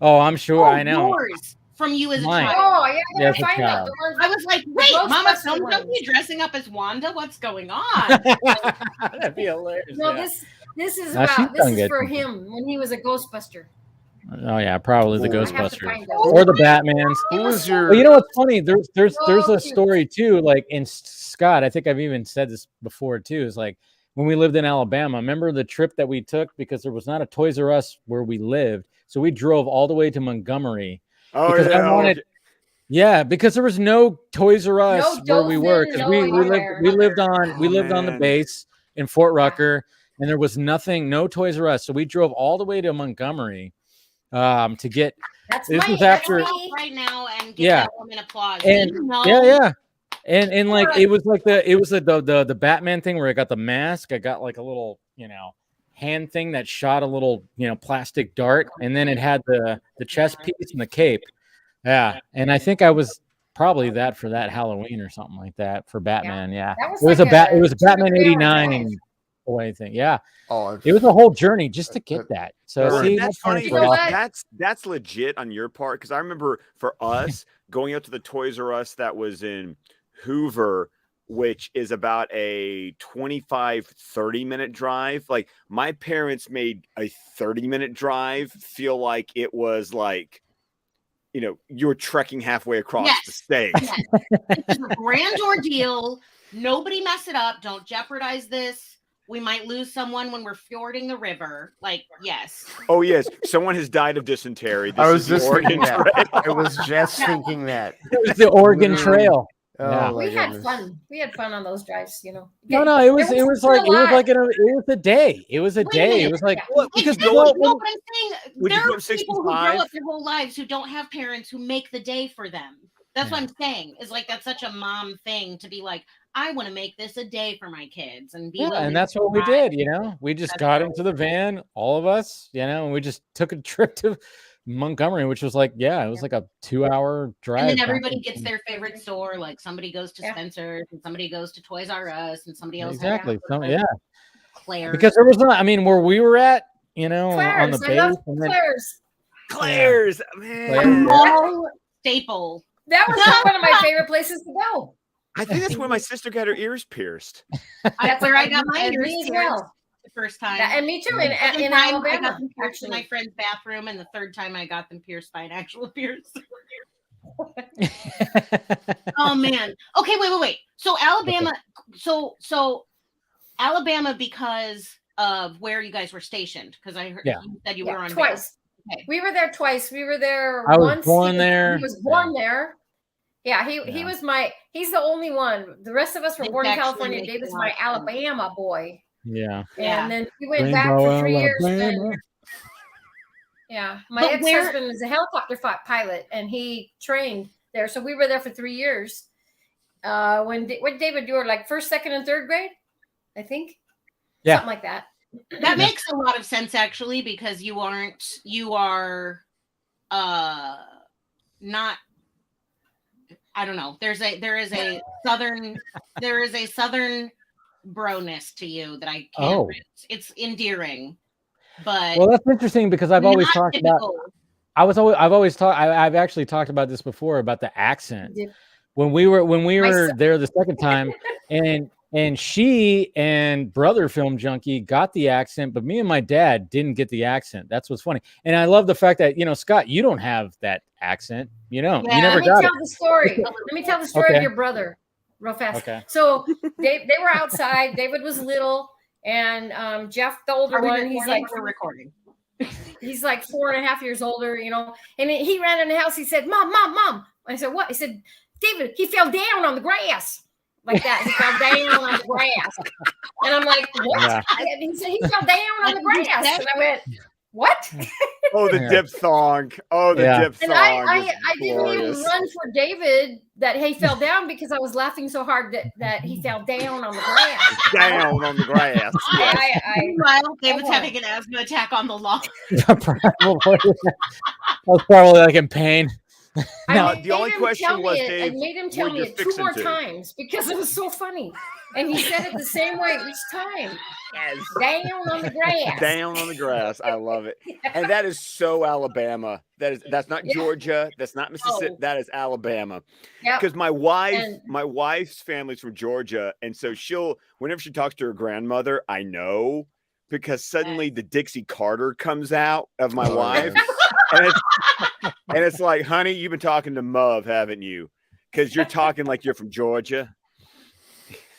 Oh, I'm sure. I know. Yours from you as a Mine. child. Oh, yeah. As a child. I was like, wait, Mama Film Junkee dressing up as Wanda? What's going on? That'd be hilarious. No, yeah. this is for him when he was a Ghostbuster. Oh yeah, probably the Ghostbusters or the Batmans. Who was your? Well, you know what's funny? There's a story too. Like in Scott, I think I've even said this before too. Is like when we lived in Alabama. Remember the trip that we took, because there was not a Toys R Us where we lived, so we drove all the way to Montgomery. Oh because yeah. I wanted, because there was no Toys R Us where we were, because we lived on the base in Fort Rucker, and there was no Toys R Us. So we drove all the way to Montgomery to get. This was after right now and give that woman applause. And and like it was the Batman thing where I got the mask. I got like a little hand thing that shot a little plastic dart, and then it had the chest piece and the cape. Yeah, and I think I was probably that for that Halloween or something like that for Batman. Yeah, it was it was a Batman '89 away thing. Yeah, it was a whole journey just to get that. So see, that's funny. That's legit on your part, because I remember for us going up to the Toys R Us that was in Hoover, which is about a 25-30 minute drive. Like my parents made a 30-minute drive feel like it was like, you were trekking halfway across the state. Yes. It's a grand ordeal. Nobody mess it up. Don't jeopardize this. We might lose someone when we're fording the river. Like, yes. Oh, yes. Someone has died of dysentery. I was just thinking that. I was just thinking that. It was the Oregon Trail. Oh, we had fun. We had fun on those drives, No, it was a day. It was a day. It was like because but I'm saying there are people who grow up their whole lives who don't have parents who make the day for them. That's what I'm saying. Is like that's such a mom thing to be like, I want to make this a day for my kids and be Yeah, willing and that's to what we try. did, you know. We just That's got right. into the van, all of us, you know, and we just took a trip to Montgomery, which was like, yeah, it was like a 2-hour drive. And then back everybody and gets forth. their favorite store. Like somebody goes to Spencer's and somebody goes to Toys R Us and somebody else Exactly. has So, yeah. Claire's. Because there was not, I mean, where we were at, you know, on the Claire's. I love base. And then, Claire's. Claire's, man. Claire's. Mall staple. That was one of my favorite places to go. I think that's where my sister got her ears pierced. That's where I got my And ears me as pierced well. the first time. And me too, in Second time, I got Alabama, them pierced in my actually. friend's bathroom, and the third time I got them pierced by an actual piercer. Oh man. Okay, wait. So Alabama, so Alabama because of where you guys were stationed, because I heard you said you were on twice. base. Okay. We were there twice. We were there I was once. born there. He was born there. Yeah, he was he's the only one. The rest of us were It's born in actually California. makes David's a lot my of sense. Alabama boy. Yeah. And then we went Rainbow, back for 3 years. Alabama. Yeah. My But ex-husband was a helicopter pilot and he trained there. So we were there for 3 years. What did David do? Like first, second, and third grade, I think. Yeah. Something like that. That makes a lot of sense actually, because you are not, I don't know. There is a southern broness to you that I can't. It's endearing, but well, that's interesting because I've always not talked about. typical. I've actually talked about this before about the accent. When we were there the second time, and she and brother Film Junkie got the accent, but me and my dad didn't get the accent. That's what's funny. And I love the fact that, you know, Scott, you don't have that accent. You know, you never got it. Let me tell the story of your brother real fast. Okay. So they were outside. David was little, and Jeff, the older one, he's like recording. He's like 4.5 years older, you know. And he ran in the house. He said, "Mom." I said, "What?" He said, "David, he fell down on the grass." Like that. He fell down on the grass. And I'm like, what? Yeah. And he said he fell down on the grass. And I went, what? Oh, the diphthong. Oh, the diphthong. And I didn't even glorious. run for David that he fell down because I was laughing so hard that he fell down on the grass. Down on the grass. Yes. Meanwhile, David's having an asthma attack on the lawn. I was probably like in pain. The only question was, Dave, I made him tell me it 2 more times because it was so funny. And he said it the same way each time. Yes. Down on the grass. Down on the grass. I love it. And that is so Alabama. That's not Georgia. That's not Mississippi. That is Alabama. Because my wife's family's from Georgia. And so whenever she talks to her grandmother, I know, because suddenly the Dixie Carter comes out of my wife. And it's like, honey, you've been talking to Mov, haven't you? Because you're talking like you're from Georgia.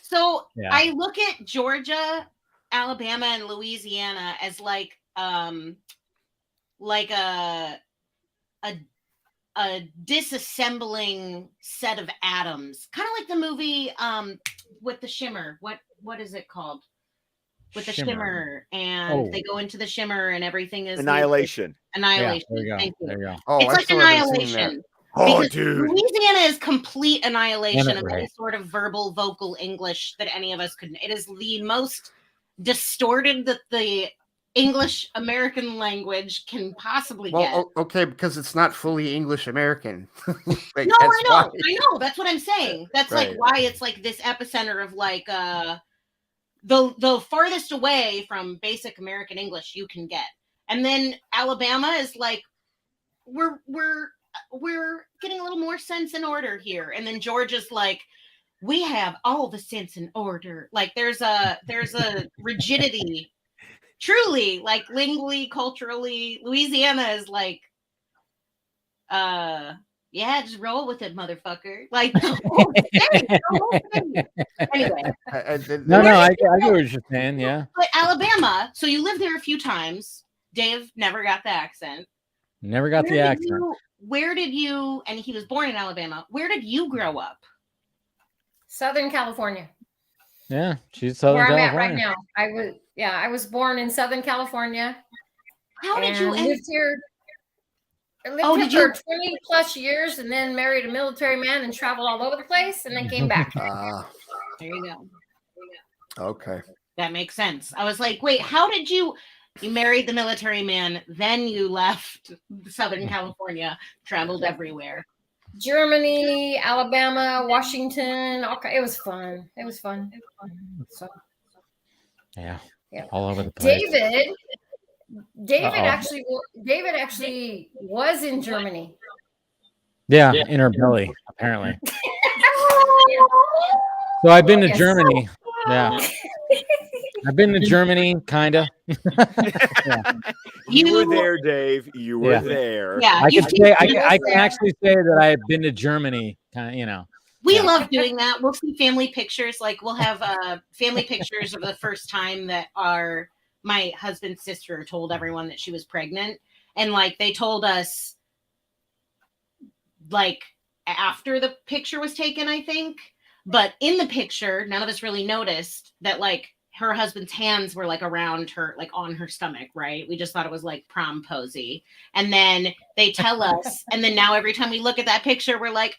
So I look at Georgia, Alabama, and Louisiana as like a disassembling set of atoms, kind of like the movie with the shimmer. What is it called? With the shimmer, and they go into the shimmer, and everything is Annihilation. Annihilation. Yeah, there you go. Thank you. There you go. Oh, It's I like still haven't seen annihilation. Oh, Because dude. Louisiana is complete annihilation of Right. any sort of verbal vocal English that any of us could. It is the most distorted that the English American language can possibly get. Well, okay, because it's not fully English American. Like, No, that's I know. why. I know. That's what I'm saying. That's like Right. why it's like this epicenter of like the farthest away from basic American English you can get. And then Alabama is like we're getting a little more sense and order here. And then Georgia's like, we have all the sense and order. Like there's a rigidity, truly, like lingually, culturally. Louisiana is like, yeah, just roll with it, motherfucker. Like, anyway. No, I get what you're saying. Yeah. But Alabama, so you lived there a few times. Dave never got the accent. Never got the accent. Where did you, and he was born in Alabama, where did you grow up? Southern California. Yeah, she's Southern Where I'm California. at right now. I was born in Southern California. How did you lived here? I lived here for 20 plus years and then married a military man and traveled all over the place and then came back. There you go. Okay. That makes sense. I was like, wait, how did you married the military man, then you left Southern California, traveled everywhere. Germany, Alabama, Washington. Okay, it was fun. It was fun. So, yeah, yeah, all over the place. David actually was in Germany. Yeah, in her belly, apparently. So I've been to Germany. Yeah. I've been to Germany, kind of. Yeah. You were there, Dave. You were there. Yeah, I can actually say that I have been to Germany, kind of, We love doing that. We'll see family pictures. Like we'll have family pictures of the first time that my husband's sister told everyone that she was pregnant. And like they told us like after the picture was taken, I think. But in the picture, none of us really noticed that like her husband's hands were like around her, like on her stomach, right? We just thought it was like prom posy. And then they tell us, and then now every time we look at that picture, we're like,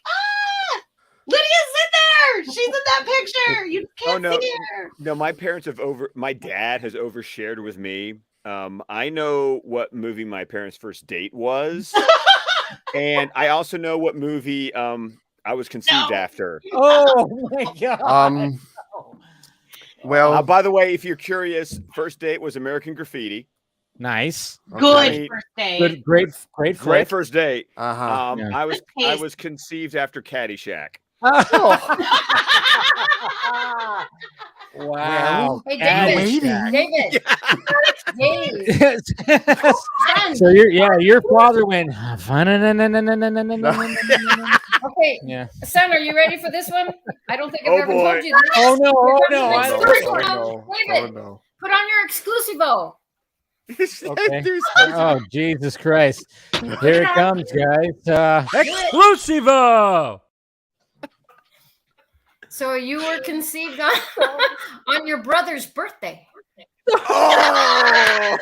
Lydia's in there. She's in that picture. You can't see her. No, my dad has overshared with me. I know what movie my parents' first date was. And I also know what movie I was conceived after. Oh my God. Well, by the way, if you're curious, first date was American Graffiti. Nice. Good first date. Good, great first date. Uh-huh. Yeah. I was conceived after Caddyshack. Wow. Hey, David. So your father went. Okay. Yeah. Son, are you ready for this one? I don't think I've ever told you this. Oh no! David, put on your exclusivo. Okay. Oh Jesus Christ! Here it comes, guys. Exclusivo. So you were conceived on your brother's birthday. Oh!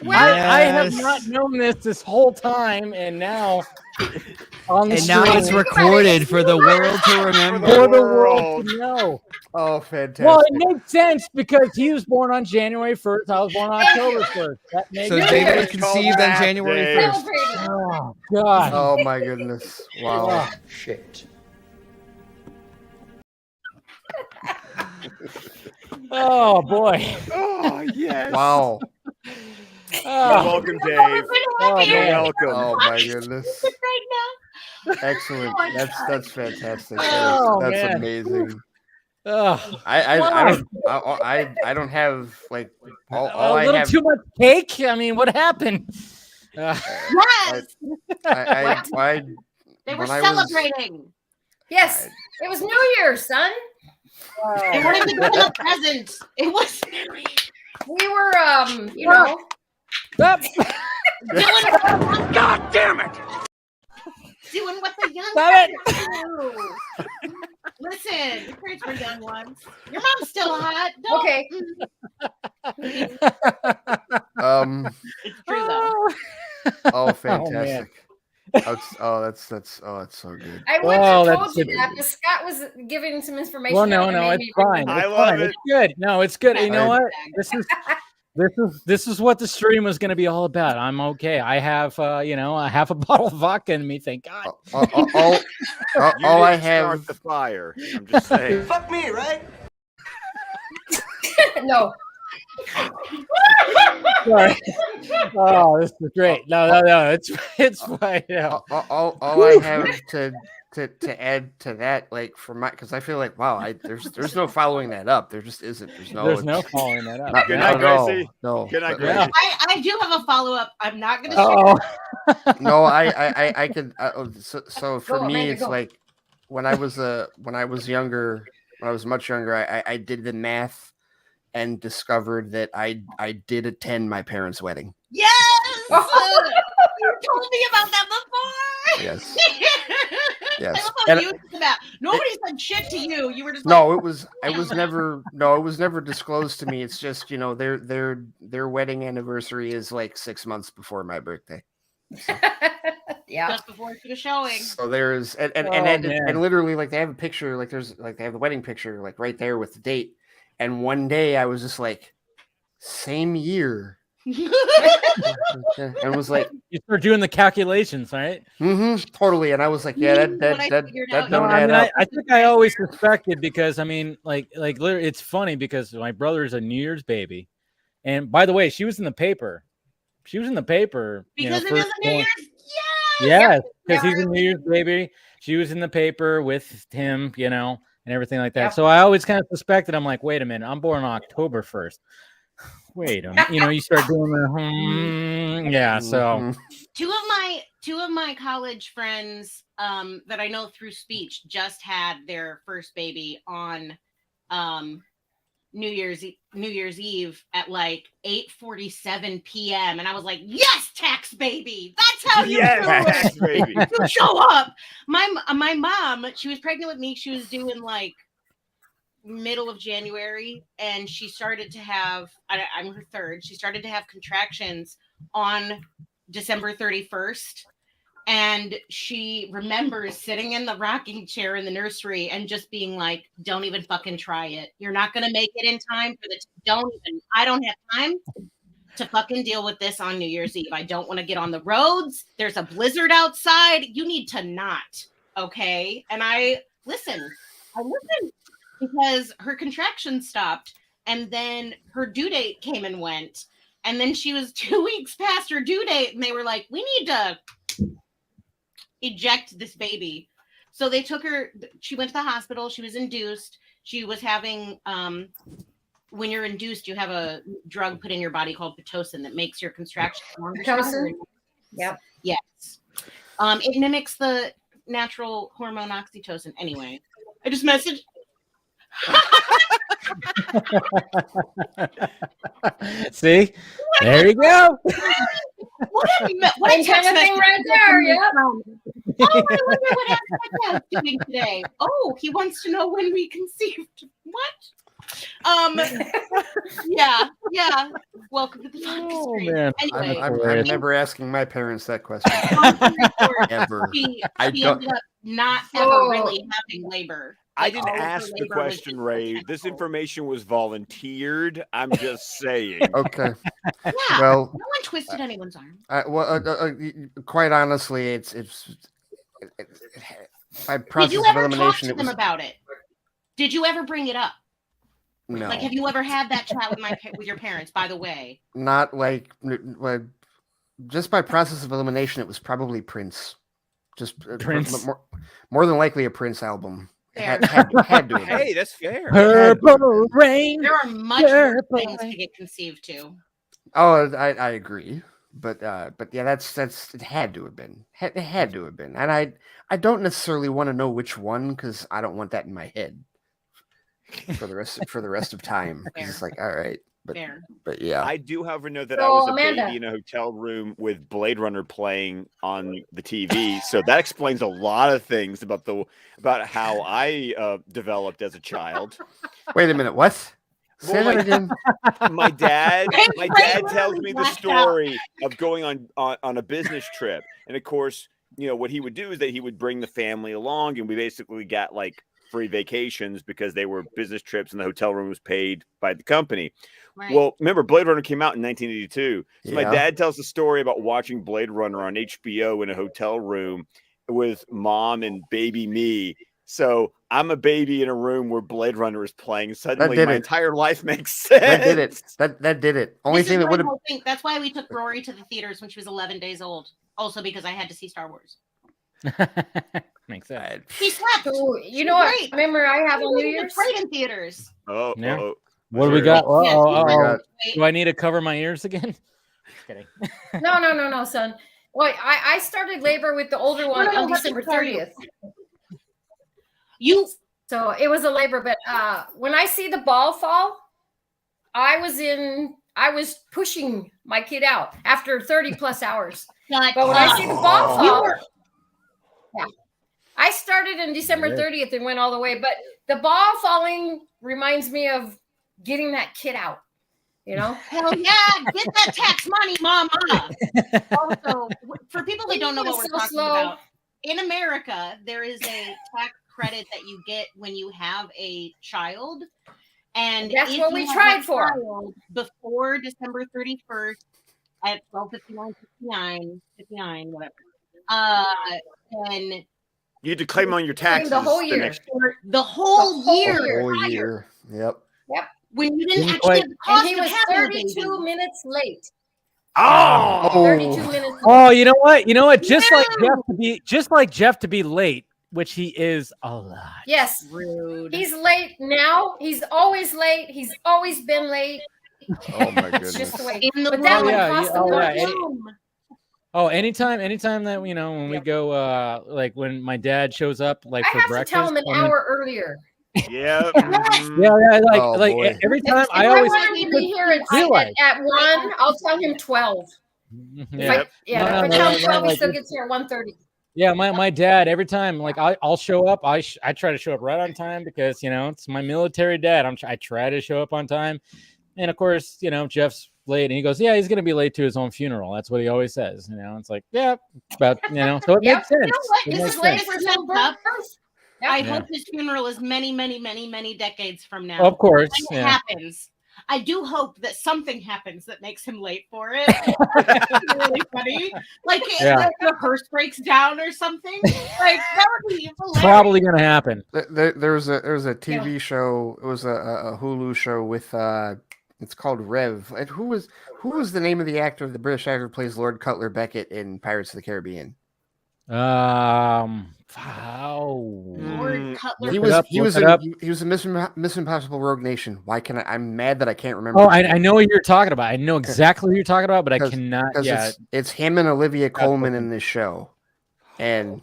Well, I have not known this whole time, and now on the now it's recorded for the world to remember. For the world to know. Oh, fantastic! Well, it makes sense because he was born on January 1st. I was born on October 1st. That makes so David was conceived on January 1st. Oh God! Oh my goodness! Wow! Oh. Shit. Oh boy! Oh yes! Wow! You're welcome, Dave. You're welcome. Oh my goodness! Right now. Excellent. That's fantastic. Oh, That's man. amazing. Oh, I don't have like all a I little have. too much cake. I mean, what happened? Yes. They were celebrating. Yes, it was New Year's, son. It wasn't even a present. It was. We were, you know. God damn it! Doing what the young Stop do. Listen, your parents were young ones. Your mom's still hot. Don't. Okay. It's true though. Oh, fantastic! That's so good. I would have told you that, but Scott was giving some information. Well, no, it's fine. I It's love fine. it. It's good. No, it's good. You know what? This is what the stream was going to be all about. I'm okay. I have a half a bottle of vodka in me. Thank God. All I have Start the fire. I'm just saying. Fuck me, right? No. Sorry. Oh, this is great. No. It's fine. Yeah. all I have to add to that, like for my, because I feel like there's no following that up. There just isn't. There's no following that up. Good night, Gracie. No. Good night, But, Gracie. I do have a follow up. I'm not going to share. No, I could. So for Go, me, Amanda, it's go. like when I was younger, when I was much younger, I did the math and discovered that I did attend my parents' wedding. Yes. You told me about that before. Yes. I Yes. love how you did that. Nobody said shit to you. You were just No, like, it was never disclosed to me. It's just, their wedding anniversary is like 6 months before my birthday. So. Yeah. Just before the showing. So there's and literally like they have a picture, like there's like they have the wedding picture like right there with the date. And one day I was just like, same year. And was like, you start doing the calculations, right? Totally. And I was like, yeah, that don't add up. I think I always suspected because I mean, like literally, it's funny because my brother's a New Year's baby, and by the way, she was in the paper. She was in the paper because it was a New Year's. Yes, because he's a New Year's baby. She was in the paper with him, and everything like that. Yep. So I always kind of suspected. I'm like, wait a minute, I'm born on October 1st. Wait a minute, you start doing the yeah. So two of my college friends that I know through speech just had their first baby on New Year's Eve at like 8:47 p.m. and I was like, yes, tax baby, that's how you do it. Baby. You show up. My mom, she was pregnant with me. She was doing like middle of January, and she started to have, I'm her third, she started to have contractions on December 31st, and she remembers sitting in the rocking chair in the nursery and just being like, don't even fucking try it, you're not gonna make it in time for I don't have time to fucking deal with this on New Year's Eve. I don't want to get on the roads, there's a blizzard outside, you need to not, okay? And I listened because her contractions stopped, and then her due date came and went, and then she was 2 weeks past her due date, and they were like, we need to eject this baby. So they took her, she went to the hospital, she was induced, she was having, when you're induced, you have a drug put in your body called Pitocin that makes your contractions longer. Pitocin? Yep. Yes. It mimics the natural hormone oxytocin. Anyway, I just messaged. See, there you go. What a kind of thing right there. Yeah. Oh, I wonder what Affleck is doing today. Oh, he wants to know when we conceived. What? Yeah. Welcome to the Vodka Stream. Man. Anyway, I remember asking my parents that question. Ever. She ended up not ever really having labor. I didn't ask the question, Ray. This information was volunteered. I'm just saying. Okay. Yeah. Well, no one twisted anyone's arm. Quite honestly, it's by process Did you of ever elimination. talk to them about it? Did you ever bring it up? No. Like, have you ever had that chat with your parents? By the way, not like just by process of elimination. It was probably Prince. Just Prince. More than likely a Prince album. Had to. Hey, that's fair. Purple rain. There are much more things to get conceived to. Oh, I agree, but yeah, that's it had to have been. It had to have been, and I don't necessarily want to know which one because I don't want that in my head for the rest of time. It's like, all right, but yeah, I do, however, know that I was a baby in a hotel room with Blade Runner playing on the TV, so that explains a lot of things about how I developed as a child. Wait a minute, what? Say that again. My dad tells me the story of going on a business trip, and of course, what he would do is that he would bring the family along, and we basically got like free vacations because they were business trips and the hotel room was paid by the company. Right. Well, remember, Blade Runner came out in 1982. So my dad tells the story about watching Blade Runner on HBO in a hotel room with mom and baby me. So I'm a baby in a room where Blade Runner is playing. Suddenly my entire life makes sense. That did it. Only thing that would have. That's why we took Rory to the theaters when she was 11 days old. Also because I had to see Star Wars. Makes sense. He slept. So, you know what? Remember, I have on New Year's. Great in theaters. Oh, no. What do we got? Do I need to cover my ears again? Just kidding. No, son. Well, I started labor with the older one on December 30th. So it was a labor, but when I see the ball fall, I was pushing my kid out after 30 plus hours. But when I see the ball fall, I started on December 30th and went all the way. But the ball falling reminds me of getting that kid out. You know? Hell yeah, get that tax money, mama. Also, for people that don't know what we're talking about, in America, there is a tax credit that you get when you have a child. And that's what we tried for. Before December 31st at 12/59, whatever. And you had to claim on your taxes the whole year. The whole year. Yep. When you didn't actually have the cost and he was 32 minutes late. Oh, 32 minutes. Oh, you know what? You know what? Just like Jeff to be late, which he is a lot. Yes. Rude. He's late now. He's always late. He's always been late. Oh my goodness. Just the way. But that would cost anytime that when we go like when my dad shows up like for breakfast. I have to tell him an hour earlier. Yeah. Like every time I always want him to be here at 1, I'll tell him 12. Yeah. If I tell him 12, he still gets here at 1:30. Yeah, my dad, every time like I'll show up, I try to show up right on time because it's my military dad. I try to show up on time. And of course, Jeff's late and he goes, yeah, he's going to be late to his own funeral. That's what he always says. It's like, yeah, but so it makes sense. This is late for some birth. I hope his funeral is many, many, many, many decades from now. Of course. When it happens. I do hope that something happens that makes him late for it. It's really funny. Like the hearse breaks down or something. Like that would be hilarious. Probably going to happen. There was a TV show. It was a Hulu show with it's called Rev. And who was the name of the actor, the British actor who plays Lord Cutler Beckett in Pirates of the Caribbean? Lord Cutler. He was a Mission Impossible Rogue Nation. Why can I'm mad that I can't remember. Oh, I know what you're talking about. I know exactly what you're talking about, but I cannot. Yeah, it's him and Olivia Colman in this show, and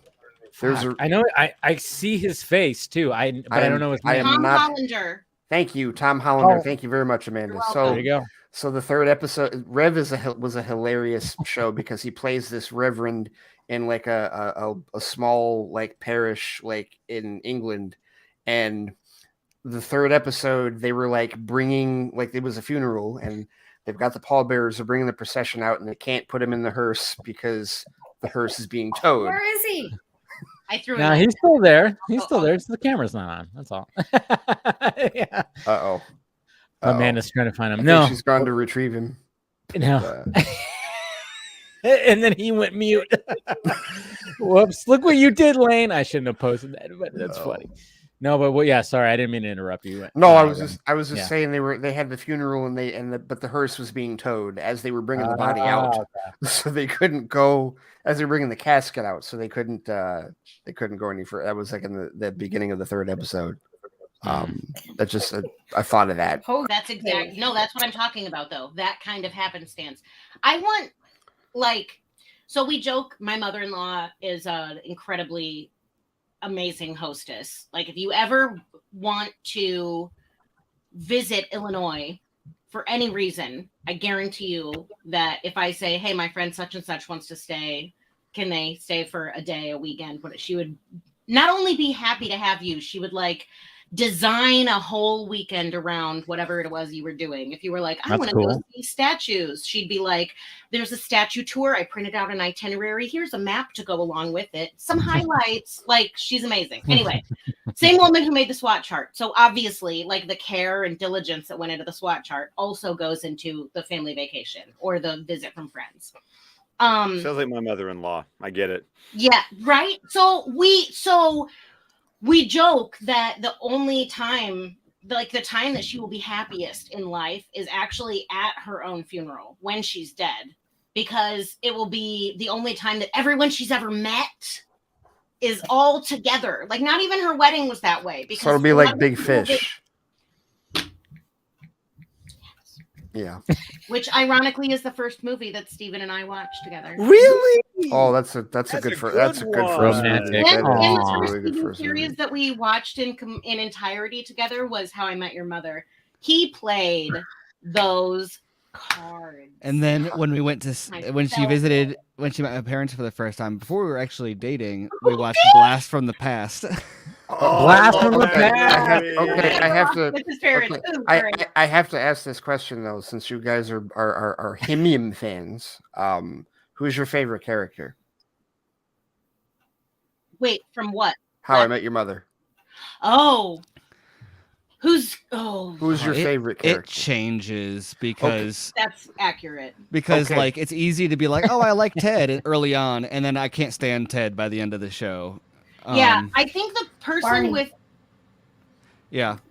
I know I see his face too. I don't know his name. Tom Hollander. Thank you, Tom Hollander. Thank you very much, Amanda. So there you go. So the third episode, Rev was a hilarious show because he plays this reverend in like a small like parish like in England, and the third episode they were like bringing like it was a funeral and they've got the pallbearers are bringing the procession out and they can't put him in the hearse because the hearse is being towed. Where is he? I threw it. No, he's still there. He's still there. It's the camera's not on. That's all. Yeah. Uh-oh. Amanda's trying to find him. I No, think she's gone to retrieve him. No. And then he went mute. Whoops! Look what you did, Lane. I shouldn't have posted that, but that's funny. No, but yeah, sorry, I didn't mean to interrupt you. No, I was just saying they had the funeral but the hearse was being towed as they were bringing the body out, so they couldn't go as they were bringing the casket out, so they couldn't go any further. That was like in the beginning of the third episode. That's just I thought of that. Oh, that's exactly that's what I'm talking about though. That kind of happenstance. I want so we joke. My mother-in-law is an incredibly amazing hostess. Like if you ever want to visit Illinois for any reason, I guarantee you that if I say, hey, my friend such and such wants to stay, can they stay for a day, a weekend? But she would not only be happy to have you, she would design a whole weekend around whatever it was you were doing. If you were like, I want to go see statues, she'd be like, there's a statue tour. I printed out an itinerary. Here's a map to go along with it. Some highlights. She's amazing. Anyway, same woman who made the SWOT chart. So obviously, the care and diligence that went into the SWOT chart also goes into the family vacation or the visit from friends. Sounds like my mother-in-law. I get it. Yeah, right. So we joke that the only time, the time that she will be happiest in life is actually at her own funeral when she's dead, because it will be the only time that everyone she's ever met is all together. Not even her wedding was that way. Because so it'll be like Big Fish. Yeah. Which ironically is the first movie that Steven and I watched together. Really? Oh, that's a good first romantic. And the first series that we watched in entirety together was How I Met Your Mother. He played those cards. And then when we went to when she met my parents for the first time before we were actually dating, we watched Blast from the Past. Blast from the Okay, past. I have to. With his parents. Okay, Ooh, great. I have to ask this question though, since you guys are Himium fans. Who's your favorite character? Wait, from what? How I Met Your Mother. Oh. Who's your favorite character? It changes because that's accurate. Because like it's easy to be like, oh, I like Ted early on, and then I can't stand Ted by the end of the show. Yeah, I think the person Barney. with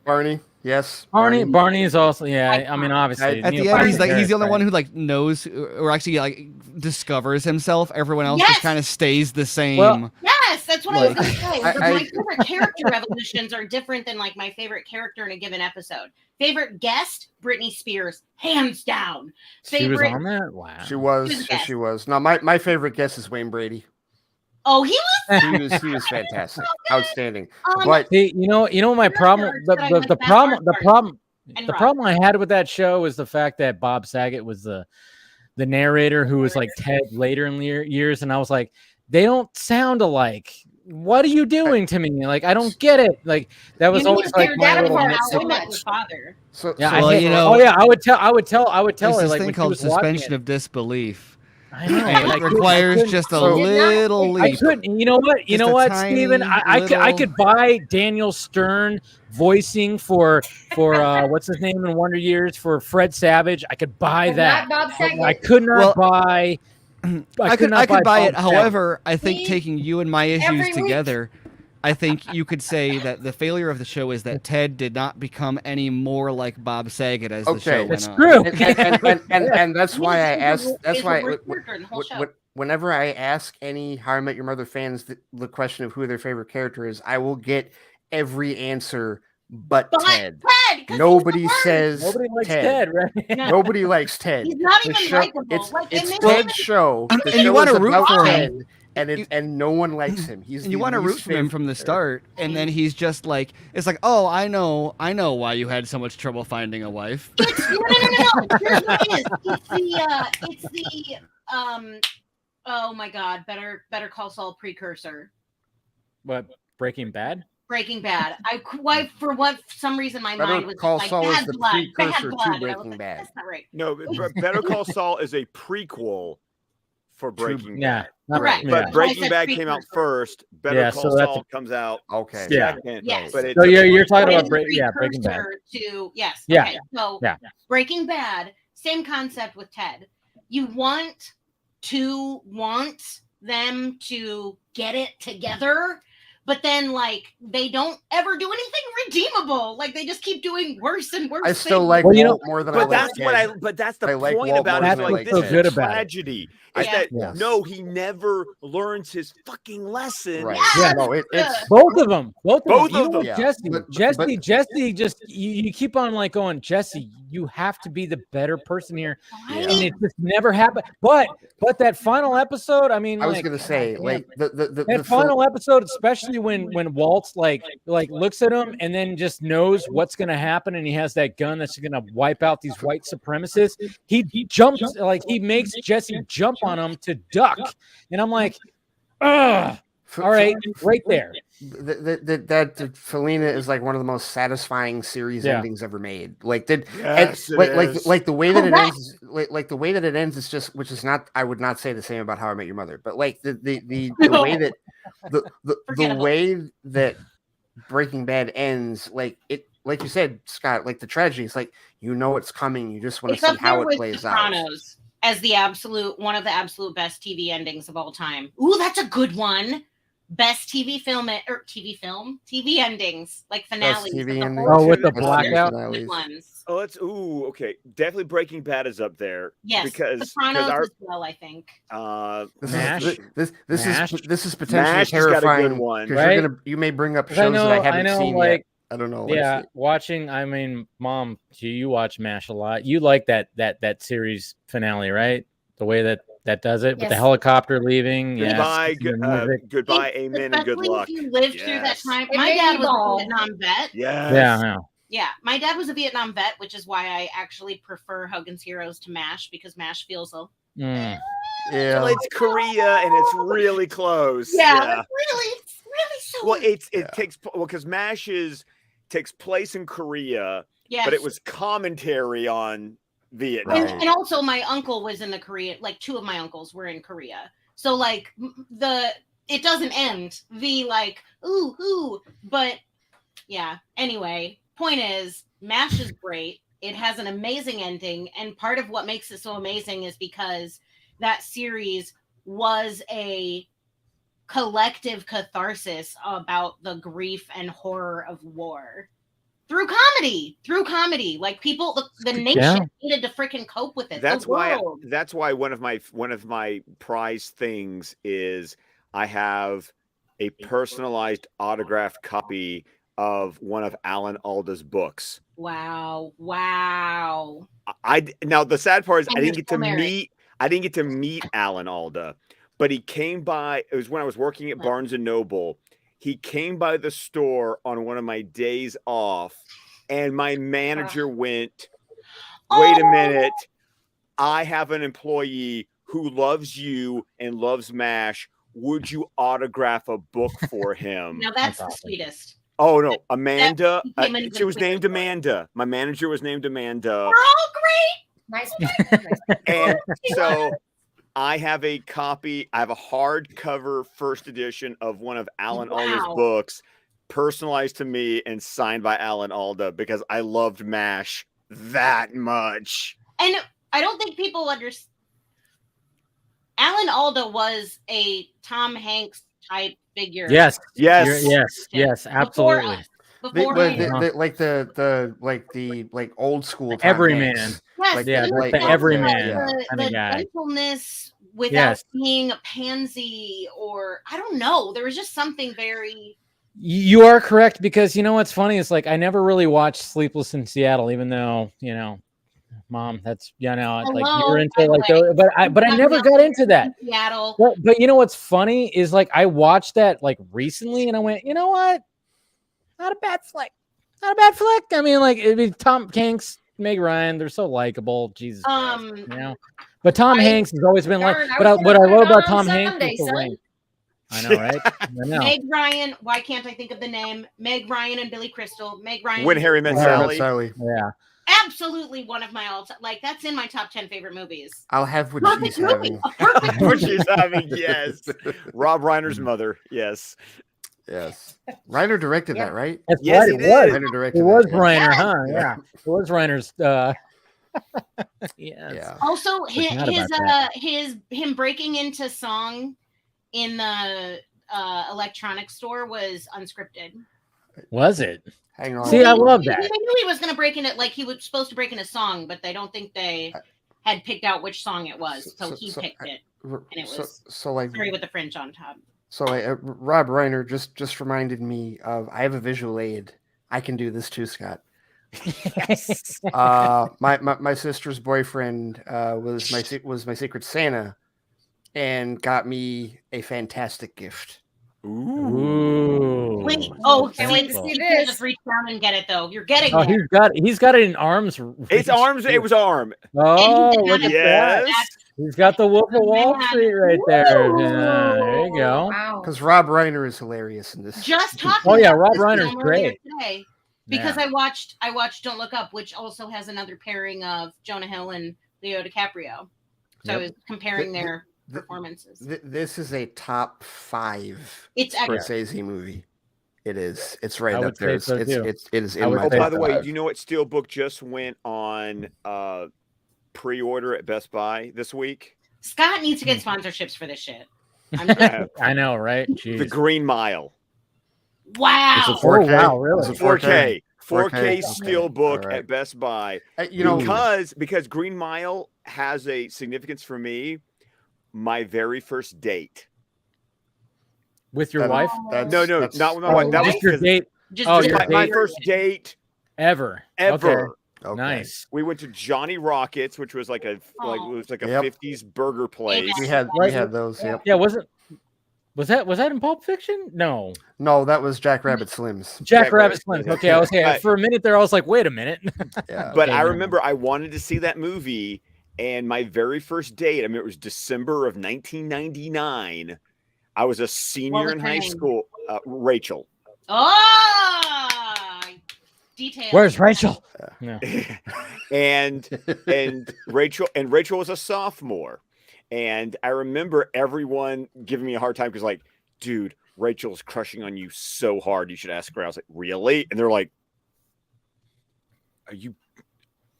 Barney. Yes, Barney is also I mean obviously at the end he's the only one who like knows or actually like discovers himself. Everyone else just kind of stays the same. Well, yes, that's what I was going to say. I- My favorite character evolutions are different than like my favorite character in a given episode. Favorite guest, Britney Spears, hands down. She was on that? Wow. She was. No, my favorite guest is Wayne Brady. Oh, he was. He was fantastic, outstanding. But you know my problem. The problem I had with that show was the fact that Bob Saget was the narrator who was like Ted later in years, and I was like, they don't sound alike. What are you doing to me? Like, I don't get it. Like that was always like my little father. So yeah, well, I would tell her like thing when called she was suspension of disbelief. I know. And it requires just a little leap. I couldn't. You know what? You know what, Steven? I could buy Daniel Stern voicing for what's his name in Wonder Years for Fred Savage. I could buy that. Not Bob Saget. I could not buy. I could buy it. Bob However, Saget. I think taking you and my issues Every week. together, I think you could say that the failure of the show is that Ted did not become any more like Bob Saget as the show went on. True. And that's why I asked. That's why whenever I ask any How I Met Your Mother fans the question of who their favorite character is, I will get every answer but Ted. Nobody says likes Ted, right? Nobody likes Ted. He's not The even show- likable. It's Like, in this Ted's show. The And show you want is to root about for Ted, him. and no one likes him. He's And you the want to root least for him from the favorite start, and then he's just like, it's like, oh, I know why you had so much trouble finding a wife. No. Here's what it is. It's the oh my God, Better Call Saul precursor. What, Breaking Bad? Breaking Bad. Some reason my Better mind was Call like Saul is bad the blood, precursor bad to blood. And I was Breaking like, Bad. That's not right. No, Better Call Saul is a prequel for Breaking Yeah, Bad. Correct. But Yeah. Breaking I said Bad came out precursor. first. Better Yeah, Call so that's Saul comes out Okay. second. Yes. But So you're talking It about is Breaking Bad. precursor to yes. Yeah. Okay. So Yeah. Breaking Bad, same concept with Ted. You want them to get it together, but then like they don't ever do anything redeemable. Like they just keep doing worse and worse. I still things. like Walt more than I But like that's Ted. what I. But that's the I like point Walt about more it. than I Like like this so is good the about it. tragedy. Yeah. Is that Yes. no, he never learns his fucking lesson. Right. Yeah. No, it's Both of them. Both You of know them. what, Yeah. Jesse. But- Jesse. Just you keep on like going, Jesse. You have to be the better person here, and it just never happened. But that final episode. I mean, I was like, gonna say God like damn. the That final episode, especially when Walt's like looks at him and then just knows what's gonna happen, and he has that gun that's gonna wipe out these white supremacists. He jumps like he makes Jesse jump on him to duck, and I'm like, ugh. All right, right there. That Felina is like one of the most satisfying series Yeah. endings ever made. Like Yes, it is. like the way that it ends, like the way that it ends is just, which is not, I would not say the same about How I Met Your Mother, but like the way that the way that Breaking Bad ends, like you said, Scott, like the tragedy, it's like you know it's coming, you just want to It's see up there how it with plays out. Sopranos as one of the absolute best TV endings of all time. Ooh, that's a good one. Best TV endings, like finales. TV of the endings. whole Oh, with the series. blackout? Good ones. Oh, okay. Definitely Breaking Bad is up there. Yes, because Sopranos our as well, I think. This is potentially Mash has got a good terrifying one, because right? you may bring up 'Cause shows that I haven't seen yet. I don't know. Yeah, watching. I mean, Mom, you watch MASH a lot. You like that series finale, right? The way that does it with the Yes. helicopter leaving. Goodbye, Yeah, goodbye, amen, and good Especially luck. if you lived through that Yes. time. It My made dad me was bawl. a Vietnam vet. Yes. yeah. Yeah, my dad was a Vietnam vet, which is why I actually prefer Hogan's Heroes to MASH, because MASH feels a Yeah. Well, it's Korea and it's really close. it's really so dinosaur. It takes because MASH takes place in Korea, Yes. but it was commentary on Vietnam. And also my uncle was in the Korea, like 2 of my uncles were in Korea. So like it doesn't end the like, ooh, but yeah. Anyway, point is MASH is great. It has an amazing ending. And part of what makes it so amazing is because that series was a collective catharsis about the grief and horror of war through comedy. Like people, the nation needed to freaking cope with it. That's why one of my prize things is I have a personalized autographed copy of one of Alan Alda's books. Wow. Now the sad part is I didn't get to meet Alan Alda, but he came by. It was when I was working at Barnes and Noble. He came by the store on one of my days off, and my manager went, "Wait a minute. I have an employee who loves you and loves MASH. Would you autograph a book for him?" Now that's the sweetest. Oh no, Amanda. She was named Amanda. My manager was named Amanda. We're all great. Nice. And so I have a copy. I have a hardcover first edition of one of Alan Alda's books, personalized to me and signed by Alan Alda because I loved MASH that much. And I don't think people understand. Alan Alda was a Tom Hanks type figure. Yes, absolutely. Before like the old school Tom everyman. Hanks. Yes, Like the everyman kind the of guy. gentleness without being a pansy, or I don't know. There was just something very. You are correct, because you know what's funny is like I never really watched Sleepless in Seattle, even though Mom, that's like you were into like those, but I never got into that. Seattle. But you know what's funny is like I watched that like recently, and I went, you know what? Not a bad flick. I mean, like it'd be Tom Hanks, Meg Ryan. They're so likable. Jesus Christ, But Tom Hanks has always been like. But what I love about Tom Hanks is the range. I know, right? I know. Meg Ryan. Why can't I think of the name? Meg Ryan and Billy Crystal. Meg Ryan. When Harry Met Sally. Yeah. Absolutely one of my all-time. Like that's in my top 10 favorite movies. I'll have what she's having. What she's having, yes. Rob Reiner's mother, yes. Yes. Reiner directed that, right? That's yes, right, it was. Reiner directed it was that, Reiner, huh? Yeah. It was Reiner's. Yeah. Also, him breaking into song in the electronics store was unscripted. Was it? Hang on. See, I love that. They knew he was going to break in it, like he was supposed to break in a song, but they don't think they had picked out which song it was, so he picked it, and it was Sorry with the French on top. So Rob Reiner just reminded me of I have a visual aid. I can do this too, Scott. Yes. My sister's boyfriend was my secret Santa, and got me a fantastic gift. Ooh. Wait, can't wait to see you this. just reach down and get it though. You're getting Oh, it. he's got it in arms. It's arms. It was arm. Oh, look at yes. that. He's got the Wolf of Wall Street right there. Yeah, there you go. Wow. Because Rob Reiner is hilarious in this. Just talking. Oh yeah, about Rob this Reiner's film earlier great. today, because I watched Don't Look Up, which also has another pairing of Jonah Hill and Leo DiCaprio. So I was comparing their performances. This is a top 5 It's Scorsese movie. It is. It's right I up would there. say so, too. It is in my Oh, by top the way, 5. do you know what Steelbook just went on pre-order at Best Buy this week? Scott needs to get sponsorships for this shit. I know, right? Jeez. The Green Mile. Wow. Is it 4K? Oh, wow, really? Is it 4K. 4K Okay. Steelbook All right. at Best Buy. Because Green Mile has a significance for me. My very first date. With your wife? No, not with my wife. That was just your date. my first date ever. ever. Okay. Nice. We went to Johnny Rockets, which was like a 50s burger place. We had those. Yep. Yeah, was that in Pulp Fiction? No, that was Jack Rabbit Slims. Jack Rabbit Slims. Okay, I was for a minute there. I was like, wait a minute. Yeah. But I remember I wanted to see that movie, and my very first date. I mean, it was December of 1999. I was a senior in high school. Rachel. Oh, details. Where's Rachel? Yeah. and Rachel was a sophomore, and I remember everyone giving me a hard time because, like, dude, Rachel's crushing on you so hard. You should ask her. I was like, really? And they're like,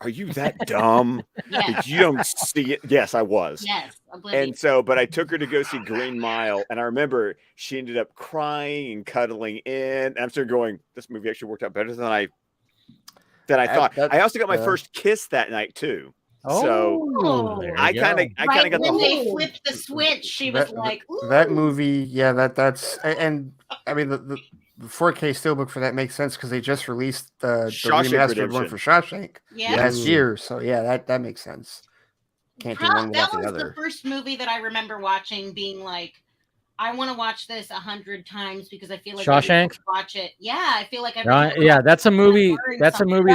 Are you that dumb? Yes. You don't see it? Yes, I was. Yes. Oblivious. And so, but I took her to go see Green Mile, and I remember she ended up crying and cuddling in. And I'm still going, this movie actually worked out better than I thought. I also got my first kiss that night too. So I kind of got when the they whole flipped the switch. She was like, ooh. That movie, yeah, that's and I mean the 4K steelbook for that makes sense because they just released the remastered one for Shawshank last year. So yeah, that makes sense. Can't do one without the other. That was the first movie that I remember watching, being like, I want to watch this 100 times because I feel like Shawshank. Watch it. Yeah, I feel like that's a movie. That's a movie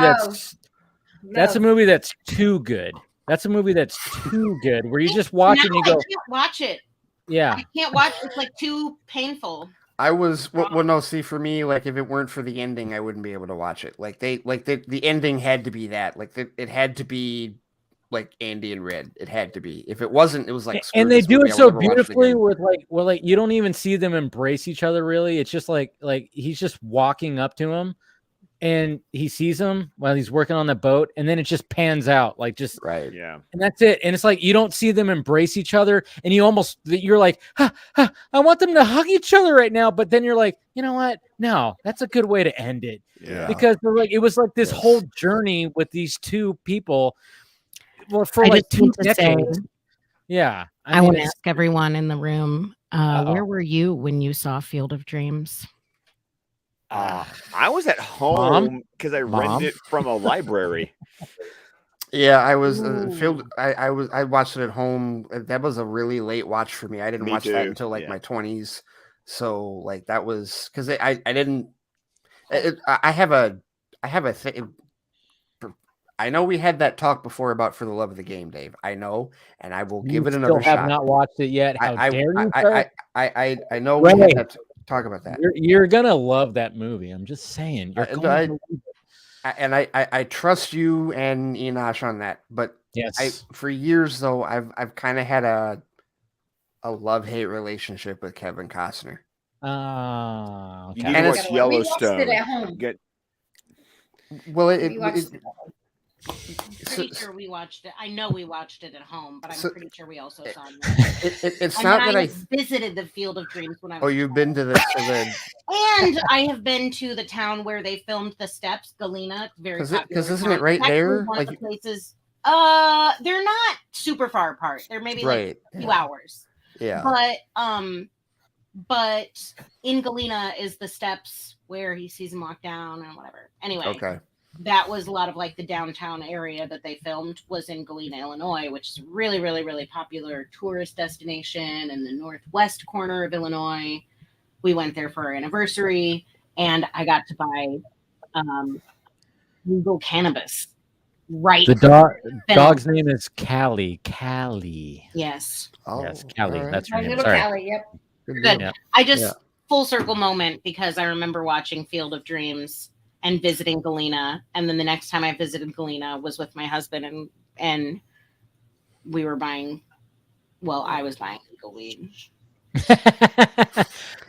that's a movie that's too good. That's a movie that's too good. Where you just watch it and you go, I can't watch it. Yeah, I can't watch it. It's like too painful. I was no, see, for me, like if it weren't for the ending, I wouldn't be able to watch it. Like the ending had to be that. Like it had to be like Andy and Red. It had to be. If it wasn't, it was like. And they do it so beautifully with like you don't even see them embrace each other really. It's just like he's just walking up to him, and he sees him while he's working on the boat, and then it just pans out like just right. Yeah, and that's it. And it's like you don't see them embrace each other, and you're like, I want them to hug each other right now, but then you're like, you know what? No, that's a good way to end it. Yeah, because it was like this whole journey with these two people. Well, for like 2 decades. Yeah, I want to ask everyone in the room, where were you when you saw Field of Dreams? I was at home because I rented it from a library. Yeah, I was I watched it at home. That was a really late watch for me. I didn't watch that until like my 20s. So like that was because I didn't. I have a thing. I know we had that talk before about For the Love of the Game, Dave. I know, and I will give it another shot. Still have not watched it yet. How dare you? I know we had that talk about that. You're gonna love that movie. I'm just saying. I trust you and Enosh on that, but yes, for years though, I've kind of had a love-hate relationship with Kevin Costner. Okay. You need to watch Yellowstone. We watched it at home. Pretty sure we watched it. I know we watched it at home, but I'm pretty sure we also saw it. It's not that I visited the Field of Dreams when I was. Oh, you've been to the. And I have been to the town where they filmed The Steps, Galena. Very popular. Because isn't it right there? One of the places. They're not super far apart. They're maybe like a few hours. Yeah. But in Galena is The Steps where he sees him walk down and whatever. Anyway. Okay. That was a lot of like the downtown area that they filmed was in Galena, Illinois, which is a really, really, really popular tourist destination in the northwest corner of Illinois. We went there for our anniversary, and I got to buy legal cannabis. Right. The dog's name is Callie. Callie. Yes. Oh, yes, Callie. Right. That's her name. Little Sorry. Callie, yep. Good. Yep. I just full circle moment because I remember watching Field of Dreams and visiting Galena, and then the next time I visited Galena was with my husband, and we were buying. Well, I was buying legal weed.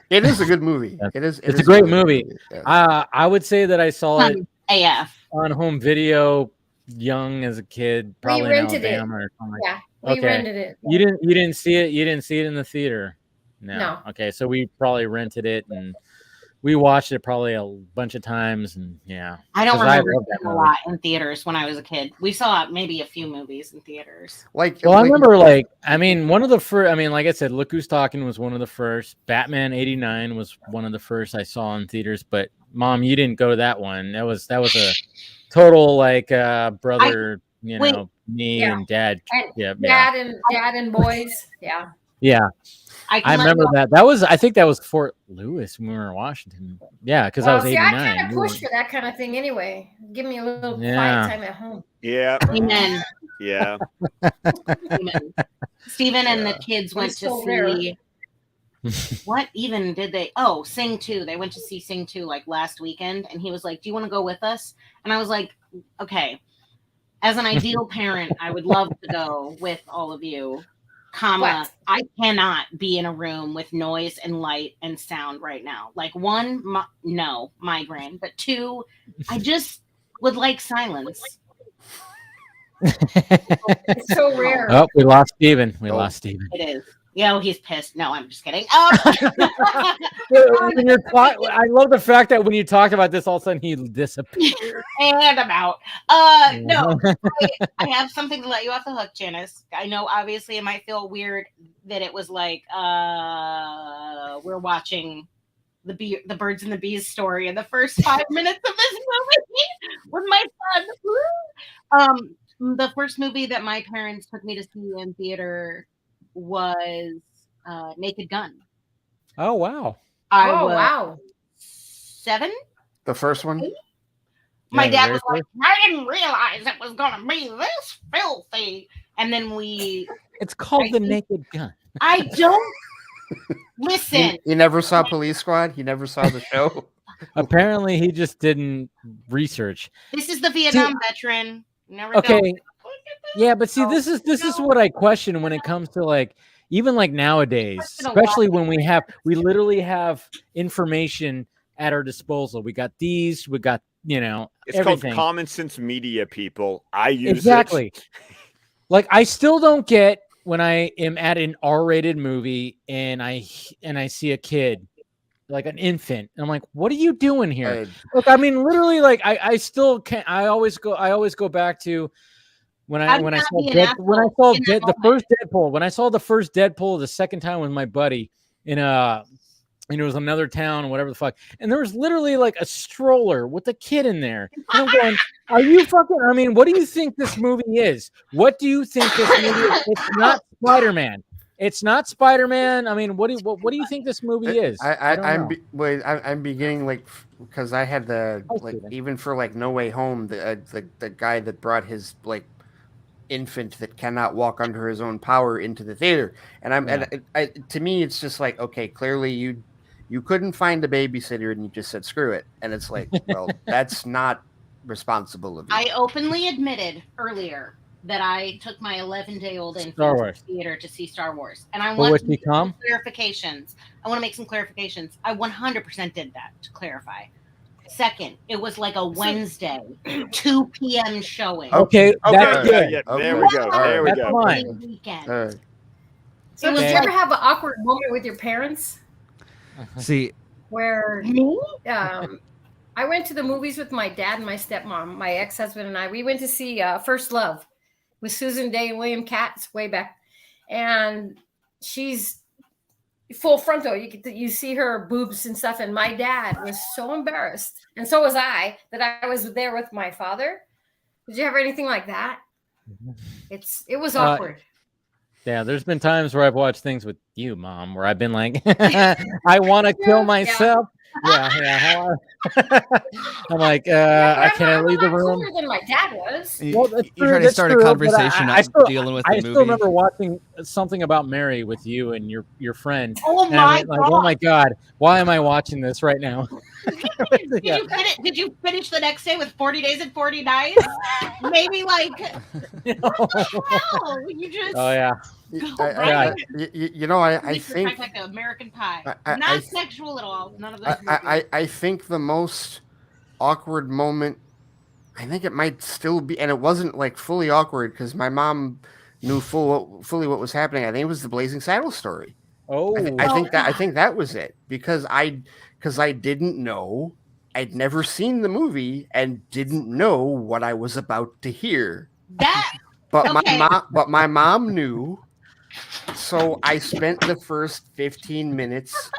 It is a good movie. It's a great movie. Yes. I would say that I saw it AF on home video, young as a kid, probably in Alabama or something. Yeah, we rented it. You didn't see it. You didn't see it in the theater. No. Okay, so we probably rented it and. We watched it probably a bunch of times, and I don't remember a lot in theaters when I was a kid. We saw maybe a few movies in theaters. I remember one of the first. Like I said, Look Who's Talking was one of the first. Batman '89 was one of the first I saw in theaters. But Mom, you didn't go to that one. That was a total brother. Me and Dad. Dad and boys. Yeah. Yeah. I remember that. I think that was Fort Lewis when we were in Washington. Yeah, because I was 89. I kind of push for that kind of thing anyway. Give me a little quiet time at home. Yeah. Amen. Yeah. Amen. Stephen and the kids went to see What even did they? Oh, Sing 2. They went to see Sing 2 like last weekend, and he was like, "Do you want to go with us?" And I was like, "Okay." As an ideal parent, I would love to go with all of you. Comma, I cannot be in a room with noise and light and sound right now. Like, one, no, migraine. But two, I just would like silence. It's so rare. Oh, we lost Steven. We lost Steven. It is. Yeah, he's pissed. No, I'm just kidding. When you're I love the fact that when you talked about this, all of a sudden he disappeared. And I'm out. No, I have something to let you off the hook, Janice. I know obviously it might feel weird that it was like we're watching the Birds and the Bees story in the first 5 minutes of this movie with my son. The first movie that my parents took me to see in theater was Naked Gun. Oh wow! Wow! 7. The first one. My dad was like, "I didn't realize it was gonna be this filthy." And then it's called The Naked Gun. I don't listen. You never saw Police Squad? You never saw the show? Apparently, he just didn't research. This is the Vietnam veteran. Never okay. done. Yeah, but see, this is what I question when it comes to like even like nowadays, especially when we literally have information at our disposal. We got these, we got it's everything. Called common sense media, people. I use exactly. it. Like I still don't get when I am at an R-rated movie and I see a kid, like an infant. I'm like, what are you doing here? Look, I mean, literally, like I still can't. I always go back to when I saw the first Deadpool. When I saw the first Deadpool the second time with my buddy in it was another town, whatever the fuck, and there was literally like a stroller with a kid in there. And I'm going, are you fucking? I mean, what do you think this movie is? What do you think this movie is? It's not Spider-Man. It's not Spider-Man. I mean, what do you think this movie is? I'm beginning like because I had even for like No Way Home, the guy that brought his like infant that cannot walk under his own power into the theater, and to me it's just like, okay, clearly you couldn't find a babysitter and you just said screw it, and it's like, well, that's not responsible of you. I openly admitted earlier that I took my 11-day-old infant to the theater to see Star Wars. And I want to make some clarifications. I want to make some clarifications. I 100% did that to clarify. Second, it was like a Wednesday, 2 p.m. showing. Okay, that's good. Yeah, there we go. There we go. Weekend. So did you ever have an awkward moment with your parents? See, where I went to the movies with my dad and my stepmom, my ex-husband and I. We went to see First Love with Susan Day and William Katz way back, and she's full frontal. You see her boobs and stuff, and my dad was so embarrassed, and so was I, that I was there with my father. Did you have anything like that? It was awkward. Yeah, there's been times where I've watched things with you, Mom, where I've been like, I want to kill myself. Yeah. I'm like, can I leave the room? Cooler than my dad was. Well, that's you try to start a conversation dealing with the movie. I still remember watching Something About Mary with you and your friend. Oh my god! Like, oh my god! Why am I watching this right now? Did you finish the next day with 40 Days and 40 Nights? Maybe like what the hell? You just I think like American Pie. Not sexual at all. None of those. I think the most awkward moment, I think it might still be, and it wasn't like fully awkward because my mom knew fully what was happening. I think it was the Blazing Saddles story. Oh, I think that was it because I didn't know. I'd never seen the movie and didn't know what I was about to hear. But my mom knew. So I spent the first 15 minutes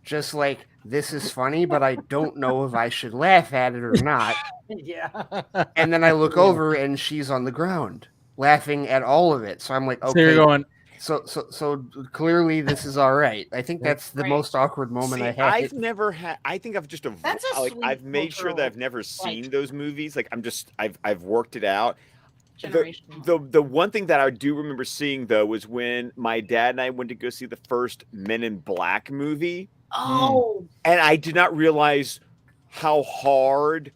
just like, this is funny, but I don't know if I should laugh at it or not. Yeah. And then I look over and she's on the ground laughing at all of it. So I'm like, okay. So you're going. So clearly this is all right. I think that's the most awkward moment I had. I've never had. I think I've just I've made sure that I've never seen those movies. Like I've worked it out. The one thing that I do remember seeing though was when my dad and I went to go see the first Men in Black movie. Oh. And I did not realize how hard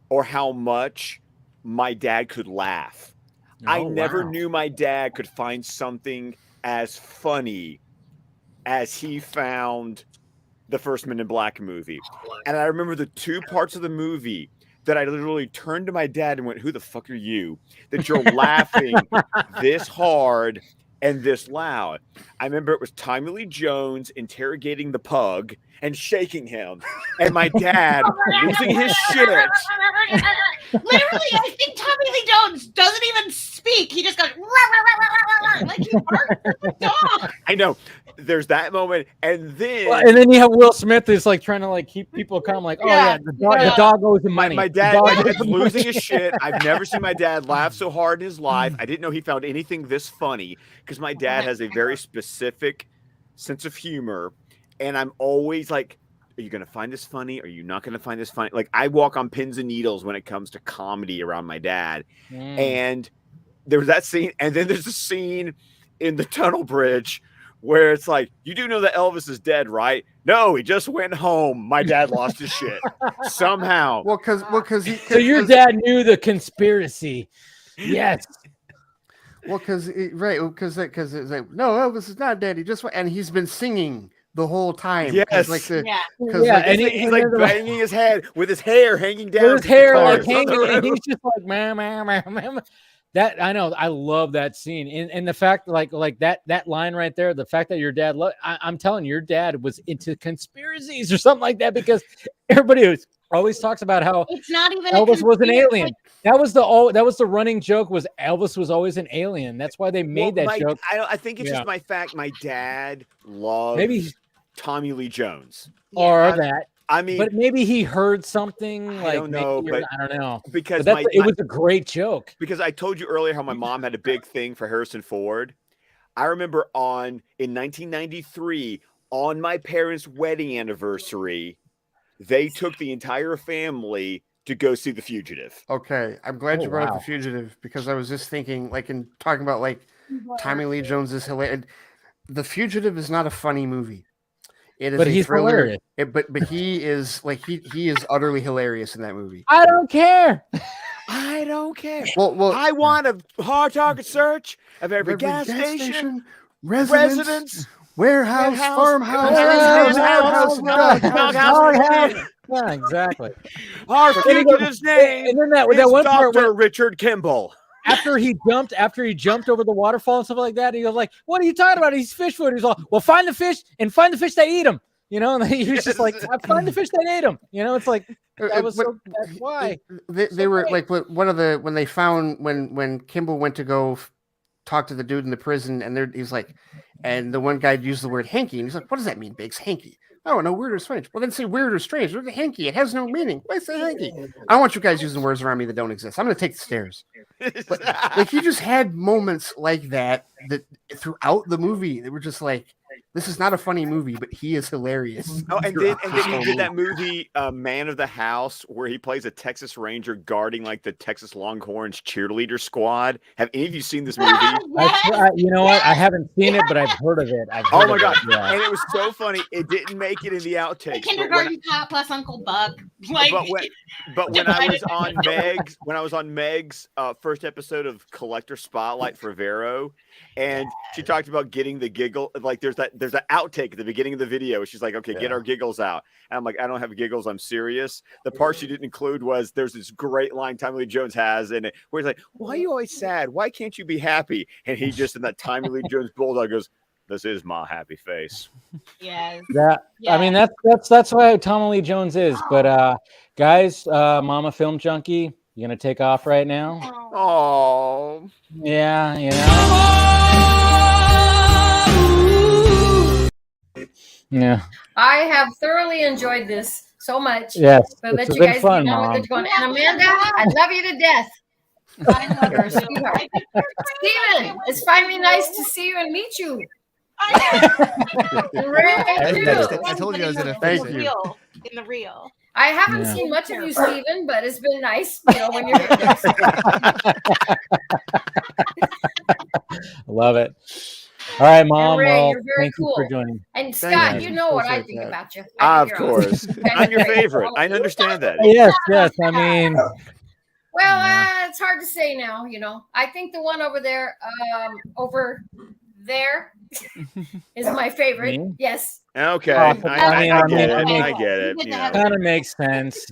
or how much my dad could laugh. I never knew my dad could find something as funny as he found the first Men in Black movie. And I remember the two parts of the movie that I literally turned to my dad and went, "Who the fuck are you? That you're laughing this hard and this loud." I remember it was Tommy Lee Jones interrogating the pug and shaking him, and my dad losing his shit. Literally, I think Tommy Lee Jones doesn't even speak. He just goes like he barks like a dog. I know. There's that moment, and then you have Will Smith is like trying to like keep people calm, like, the dog owes him money. My dad's losing his shit. I've never seen my dad laugh so hard in his life. I didn't know he found anything this funny because my dad has a very specific sense of humor, and I'm always like, are you going to find this funny? Are you not going to find this funny? Like, I walk on pins and needles when it comes to comedy around my dad. And there was that scene, and then there's a scene in the tunnel bridge where it's like, you do know that Elvis is dead, right? No, he just went home. My dad lost his shit somehow. So your dad knew the conspiracy. Yes. Well, because it's like, no, Elvis is not dead. He just went, and he's been singing the whole time. Yes. Like and he's like banging his head with his hair hanging down. With his hair like hanging, and he's just like, man. That I know, I love that scene, and the fact like that line right there, the fact that your dad, I'm telling you, your dad was into conspiracies or something like that, because everybody always talks about how it's not even Elvis was an alien. That was the running joke, was Elvis was always an alien. That's why they made that joke. I think it's just my dad loved Tommy Lee Jones or that. I mean, but maybe he heard something. I don't know, but I don't know, because it was a great joke. Because I told you earlier how my mom had a big thing for Harrison Ford. I remember in 1993 on my parents' wedding anniversary, they took the entire family to go see The Fugitive. Okay, I'm glad you brought up The Fugitive, because I was just thinking, like, in talking about like Tommy Lee Jones is hilarious. The Fugitive is not a funny movie. It is, but he's thriller. Hilarious. But he is like he is utterly hilarious in that movie. I don't care. I don't care. Well, I want a hard target search of every gas station, residence, warehouse, farmhouse, yeah, exactly. Our fugitive's name and then that one part where Richard Kimball. After he jumped over the waterfall and stuff like that, he was like, "What are you talking about? He's fish food." He's all, "Well, find the fish that eat him." You know, and he was just like, "Find the fish that ate him." You know, it's like that's why they were like when Kimball went to go talk to the dude in the prison, and he's like, and the one guy used the word hanky, and he's like, "What does that mean, Biggs? Hanky?" Oh, no, weird or strange. Well, then say weird or strange. There's a hanky. It has no meaning. Why say hanky? I want you guys using words around me that don't exist. I'm going to take the stairs. But, like, he just had moments like that throughout the movie. They were just like, this is not a funny movie, but he is hilarious. Oh, and then he did that movie, Man of the House, where he plays a Texas Ranger guarding like the Texas Longhorns cheerleader squad. Have any of you seen this movie? You know what? I haven't seen it, but I've heard of it. Oh my god! Yeah. And it was so funny. It didn't make it in the outtakes. The kindergarten cop plus Uncle Buck. Like, but when I was on Meg's first episode of Collector Spotlight for Vero, and she talked about getting the giggle. Like there's an outtake at the beginning of the video. She's like, "Okay, get our giggles out." And I'm like, "I don't have giggles. I'm serious." The part she didn't include was there's this great line Tommy Lee Jones has in it where he's like, "Why are you always sad? Why can't you be happy?" And he just in that Tommy Lee Jones bulldog goes, "This is my happy face." Yes. I mean, that's why Tommy Lee Jones is. But guys, Momma Film Junkee, you gonna take off right now? Oh, yeah, you know. Yeah. I have thoroughly enjoyed this so much. Yes. But let you guys fun, know what they're going. And Amanda, I love you to death. I love her, sweetheart. Steven, it's finally nice to see you and meet you. I told you I was gonna fix it. In the real. I haven't seen much of you, Stephen, but it's been nice, when you're here. Love it. All right, Mom. Ray, well, you're very thank cool. you for joining. And Scott, you. you know what I Appreciate think that. about you. Of course. I'm your favorite. I understand that. Yes. I mean, well, it's hard to say now. I think the one over there, is my favorite. Me? Yes. Okay. I I get it. mean, I get it. kind of makes sense.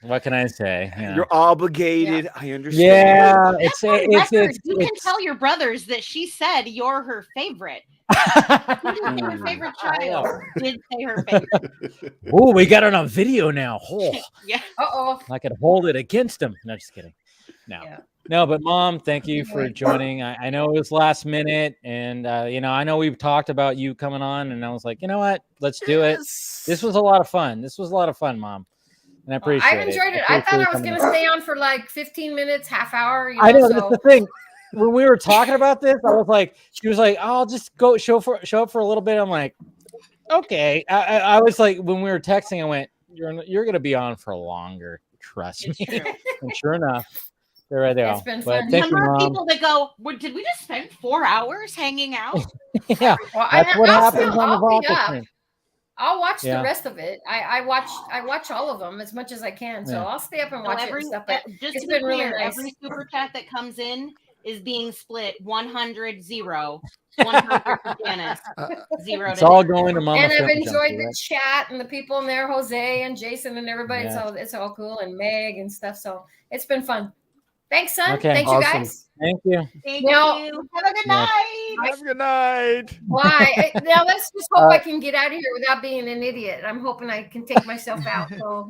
What can I say? You're obligated. I understand. Yeah, You can tell your brothers that she said you're her favorite. Her favorite child did say her favorite. Oh, we got it on video now. Oh. Yeah. I could hold it against him. No, just kidding. No, but Mom, thank you for joining. I know it was last minute, and I know we've talked about you coming on, and I was like, you know what? Let's do it. This was a lot of fun. Mom. And I appreciate it. I enjoyed it. I thought I was going to stay on for like 15 minutes, half hour. I know, that's the thing. When we were talking about this, I was like, she was like, I'll just go show up for a little bit. I'm like, okay. I was like, when we were texting, I went, you're going to be on for longer. Trust me. And sure enough, there I go. It's been but fun. thank you, Mom. People that go, did we just spend 4 hours hanging out? Yeah, well, that's what happens on the Vodka stream. I'll watch the rest of it. I watch all of them as much as I can. So I'll stay up and watch it and stuff. But just it's to be been really clear, nice. every super chat that comes in is being split 100-0. 100 to Janice, 0 It's all going to Momma And I've Film enjoyed Junkee, the right? chat and the people in there, Jose and Jason and everybody. Yeah. So it's all cool, and Meg and stuff. So it's been fun. Thanks, son. Okay. Thanks, Awesome. you guys. Thank you. Thank you. Have a good night. Have a good night. Why? Now let's just hope I can get out of here without being an idiot. I'm hoping I can take myself out. So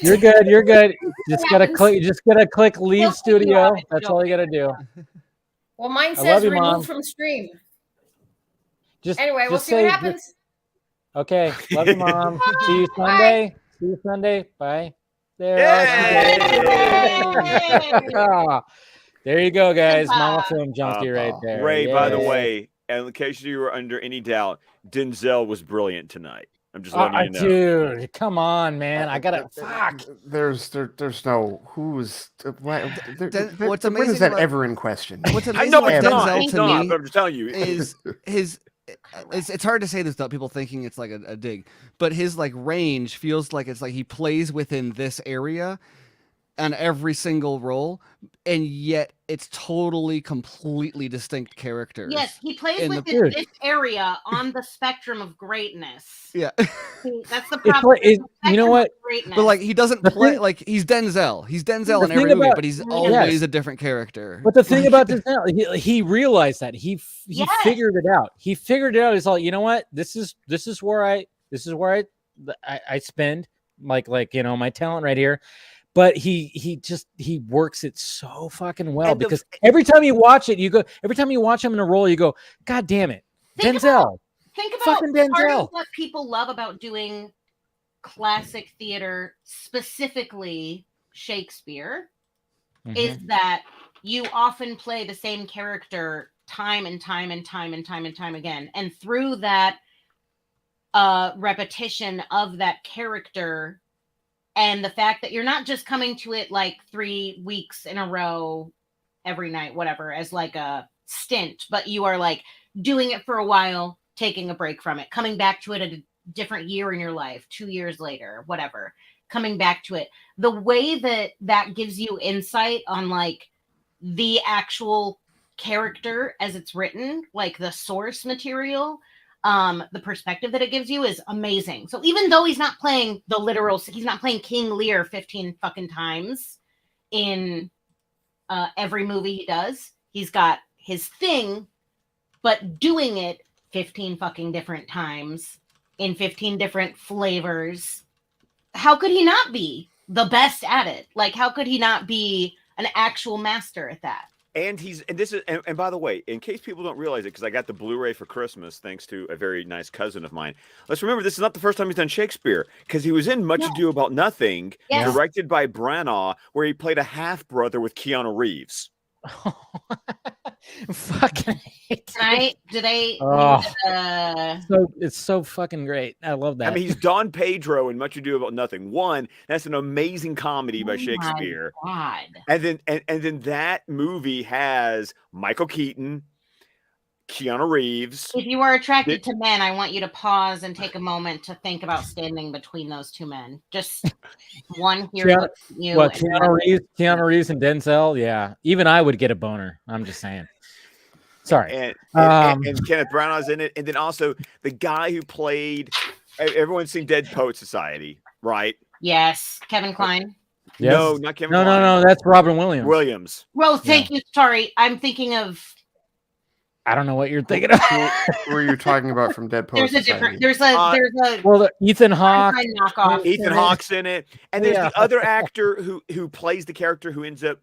You're good. Just gotta click leave studio. That's all you gotta do. Well, mine I says love you, remove Mom. from stream. Anyway, we'll see what happens. Okay. Love you, Mom. See you Sunday. Bye. There you go, guys. Momma Film Junkee right there. Ray, by the way, and in case you were under any doubt, Denzel was brilliant tonight. I'm just letting you know. Dude, come on, man. I gotta fuck. There's no who's why. What's when amazing is that about- ever in question? What's I amazing know about it's not. Denzel It's to not. me But I'm just telling you. is his. It's hard to say this without people thinking it's like a dig, but his like range feels like it's like he plays within this area on every single role, and yet it's totally completely distinct characters. Yes, he plays in within this area on the spectrum of greatness. Yeah. That's the problem. You know what? But like he doesn't play like he's Denzel. He's Denzel in thing every movie, about- but he's Yes. always a different character. But the thing about Denzel, he realized that he figured it out. He figured it out. He's like, you know what? This is where I spend my talent right here. But he works it so fucking well because every time you watch him in a role, you go, God damn it, Denzel. Think about fucking part Denzel. of what people love about doing classic theater, specifically Shakespeare, is that you often play the same character time and time again. And through that repetition of that character and the fact that you're not just coming to it like 3 weeks in a row every night, whatever, as like a stint, but you are like doing it for a while, taking a break from it, coming back to it at a different year in your life, 2 years later, whatever, coming back to it. The way that gives you insight on like the actual character as it's written, like the source material, the perspective that it gives you is amazing. So even though he's not playing he's not playing King Lear 15 fucking times in every movie he does, he's got his thing, but doing it 15 fucking different times in 15 different flavors. How could he not be the best at it? Like, how could he not be an actual master at that? And and by the way, in case people don't realize it, because I got the Blu-ray for Christmas thanks to a very nice cousin of mine. Let's remember, this is not the first time he's done Shakespeare, because he was in Much Ado About Nothing, directed by Branagh, where he played a half brother with Keanu Reeves. Fucking hate it. So it's so fucking great. I love that. I mean, he's Don Pedro in Much Ado About Nothing. One, that's an amazing comedy by Shakespeare. God. And then that movie has Michael Keaton, Keanu Reeves. If you are attracted to men, I want you to pause and take a moment to think about standing between those two men. Just one here. Keanu Reeves and Denzel. Yeah, even I would get a boner. I'm just saying. Sorry. And Kenneth Branagh's in it, and then also the guy who played. Everyone's seen Dead Poet Society, right? Yes, Kevin Kline. Yes. No, not Kevin. No, Kline. no, that's Robin Williams. Well, thank you. Sorry, I'm thinking of. I don't know what you're thinking of. Who are you talking about from Dead Poet Society? There's a. Well, Ethan Hawke. Ethan Hawke's in it, and there's the other actor who plays the character who ends up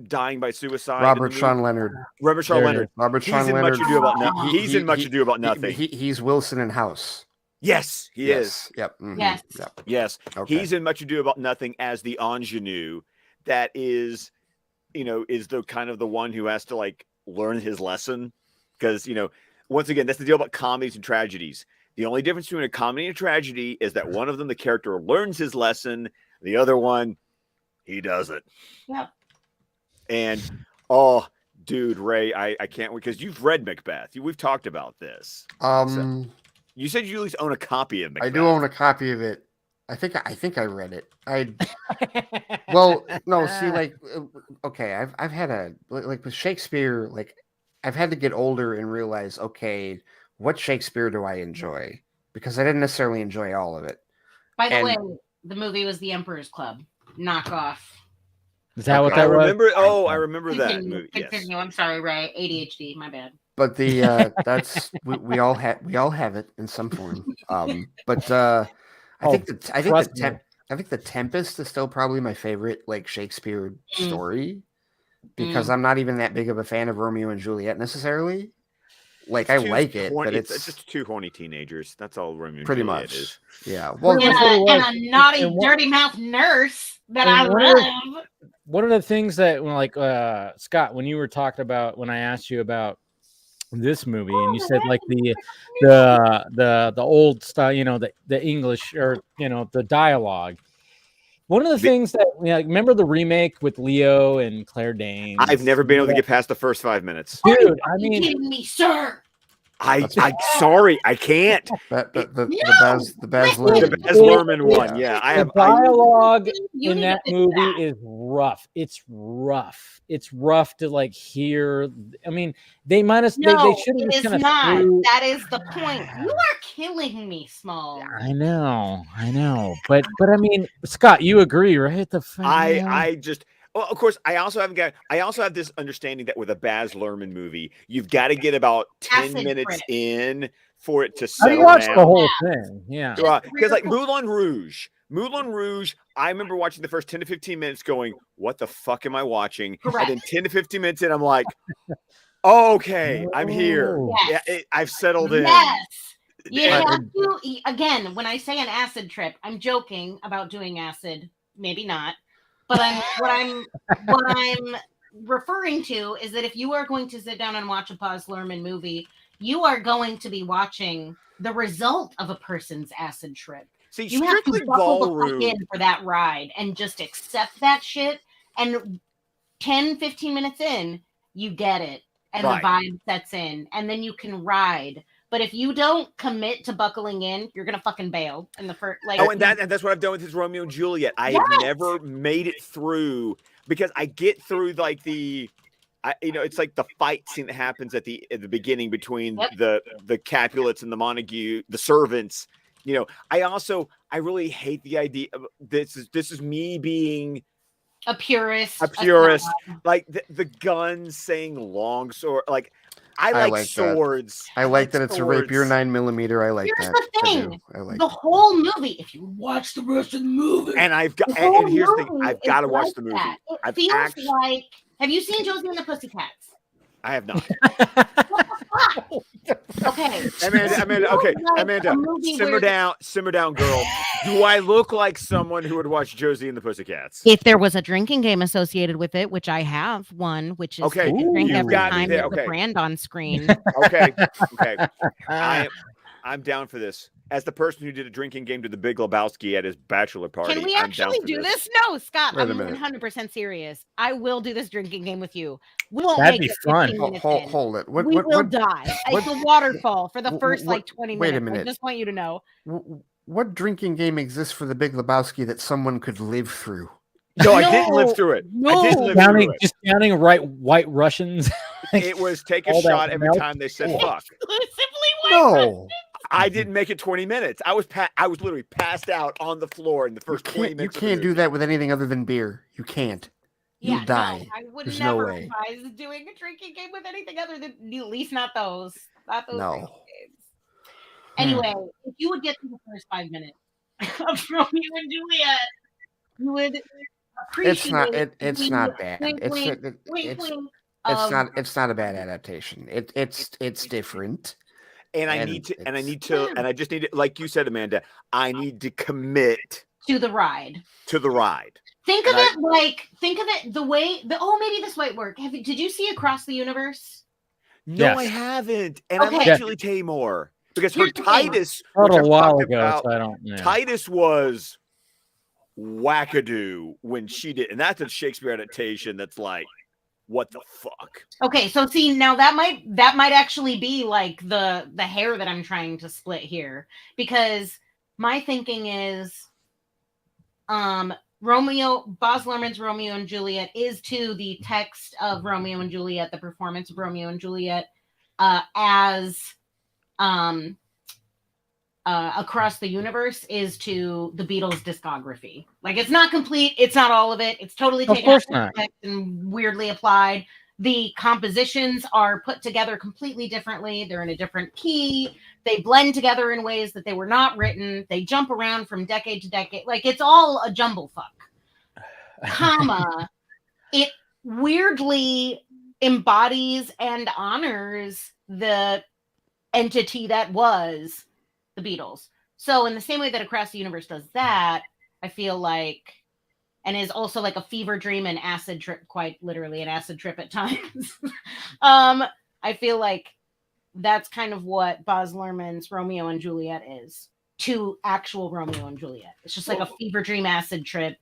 dying by suicide. Robert Sean Leonard. He's in Much Ado About Nothing. He's in Much Ado About Nothing. He's Wilson in House. Yes, he is. Yep. Mm-hmm. Yes. Yep. Yes. Okay. He's in Much Ado About Nothing as the ingenue that is the kind of the one who has to like learn his lesson, because once again, that's the deal about comedies and tragedies. The only difference between a comedy and a tragedy is that one of them, the character learns his lesson, the other one, he doesn't. Yep. And dude, Ray, I can't wait, because you've read Macbeth. We've talked about this. So, you said you at least own a copy of Macbeth. I do own a copy of it. I think I read it. Well, no, see, like, okay, I've had like with Shakespeare, like I've had to get older and realize, okay, what Shakespeare do I enjoy? Because I didn't necessarily enjoy all of it. By the way, the movie was The Emperor's Club. Knockoff. Is that what that was? I remember that movie. Continue. Yes. I'm sorry, Ray. ADHD. My bad. But that's we all have it in some form. I think The Tempest is still probably my favorite like Shakespeare story, because I'm not even that big of a fan of Romeo and Juliet necessarily. Like I like it, but it's just two horny teenagers. That's all Romeo and pretty Juliet much is. Yeah. Well, and a naughty, dirty mouth nurse that I love. One of the things that, Scott, when you were talking about, when I asked you about this movie, and you said like the old style, the English, or the dialogue. One of the things that remember the remake with Leo and Claire Danes. I've never been able to get past the first 5 minutes, dude. I mean, kidding me, sir. I'm sorry, I can't. The Baz Luhrmann one, yeah. The dialogue in that movie is rough. It's rough to like hear. I mean, they might have. No, they should have. It is not. That is the point. You are killing me, Small. I know. But I mean, Scott, you agree, right? I just. Well, of course, I also have this understanding that with a Baz Luhrmann movie, you've got to get about 10 minutes in for it to settle down. I watched the whole thing, yeah. Because like Moulin Rouge, I remember watching the first 10 to 15 minutes going, what the fuck am I watching? Correct. And then 10 to 15 minutes in, I'm like, okay, I'm here. Yes. Yeah, I've settled in. Yes. You have to, again, when I say an acid trip, I'm joking about doing acid, maybe not. But what I'm referring to is that if you are going to sit down and watch a Baz Luhrmann movie, you are going to be watching the result of a person's acid trip. See, you have to buckle the fuck in for that ride and just accept that shit. And 10, 15 minutes in, you get it. And the vibe sets in. And then you can ride. But if you don't commit to buckling in, you're gonna fucking bail in the first. Like, and that's what I've done with his Romeo and Juliet. I have never made it through, because I get through like it's like the fight scene that happens at the beginning between the Capulets and the Montague, the servants. I really hate the idea of this is me being a purist. Like the guns saying longsword, like. I like swords. That. I like that it's a rapier 9mm. I like Here's that. The thing. I like the whole movie. If you watch the rest of the movie, and I've got, and here's the thing, I've got to watch the movie. It feels like. Have you seen Josie and the Pussycats? I have not. Okay. Amanda, okay. Amanda, simmer down, girl. Do I look like someone who would watch Josie and the Pussycats? If there was a drinking game associated with it, which I have one, which is okay, drink every got me time there. there's Okay. a brand on screen. Okay. I'm down for this. As the person who did a drinking game to the Big Lebowski at his bachelor party, Can we I'm actually down for do this? No, Scott, Wait a I'm minute. 100% serious. I will do this drinking game with you. We won't That'd make be it fun. 15 minutes in. Hold it. We will die. It's a waterfall for the first like 20 wait a minutes. I minute. just want you to know. What drinking game exists for the Big Lebowski that someone could live through? No, I didn't live through it. No. I didn't live through it. Just counting white Russians. It was take a All that shot every milk. time they said fuck. No. I didn't make it 20 minutes. I was literally passed out on the floor in the first 20 You minutes. can't do that with anything other than beer. You can't. Yeah, You'll die. No, I would There's never no way. advise doing a drinking game with anything other than at least not those. Not those No. drinking games. Anyway, if you would get through the first 5 minutes of Romeo and Juliet, you would appreciate It's not bad. It's not a bad adaptation. It's different. And I just need to, like you said, Amanda, I need to commit to the ride. Think of it the way maybe this might work. Did you see Across the Universe? No, Yes. I haven't. And Okay. I'd like Julie Taymor. Because her Here's the thing. Titus, A which I've while talked ago, about, so I don't know. Titus was wackadoo when she did, and that's a Shakespeare adaptation that's like, what the fuck? Okay, so see now that might actually be like the hair that I'm trying to split here, because my thinking is Baz Luhrmann's Romeo and Juliet is to the text of Romeo and Juliet, the performance of Romeo and Juliet, as Across the Universe is to the Beatles discography. Like, it's not complete, it's not all of it, it's totally taken out of context and weirdly applied. The compositions are put together completely differently. They're in a different key. They blend together in ways that they were not written. They jump around from decade to decade. Like, it's all a jumble fuck. It weirdly embodies and honors the entity that was the Beatles. So in the same way that Across the Universe does that, I feel like, and is also like a fever dream and acid trip, quite literally an acid trip at times. I feel like that's kind of what Baz Luhrmann's Romeo and Juliet is to actual Romeo and Juliet. It's just like a fever dream acid trip.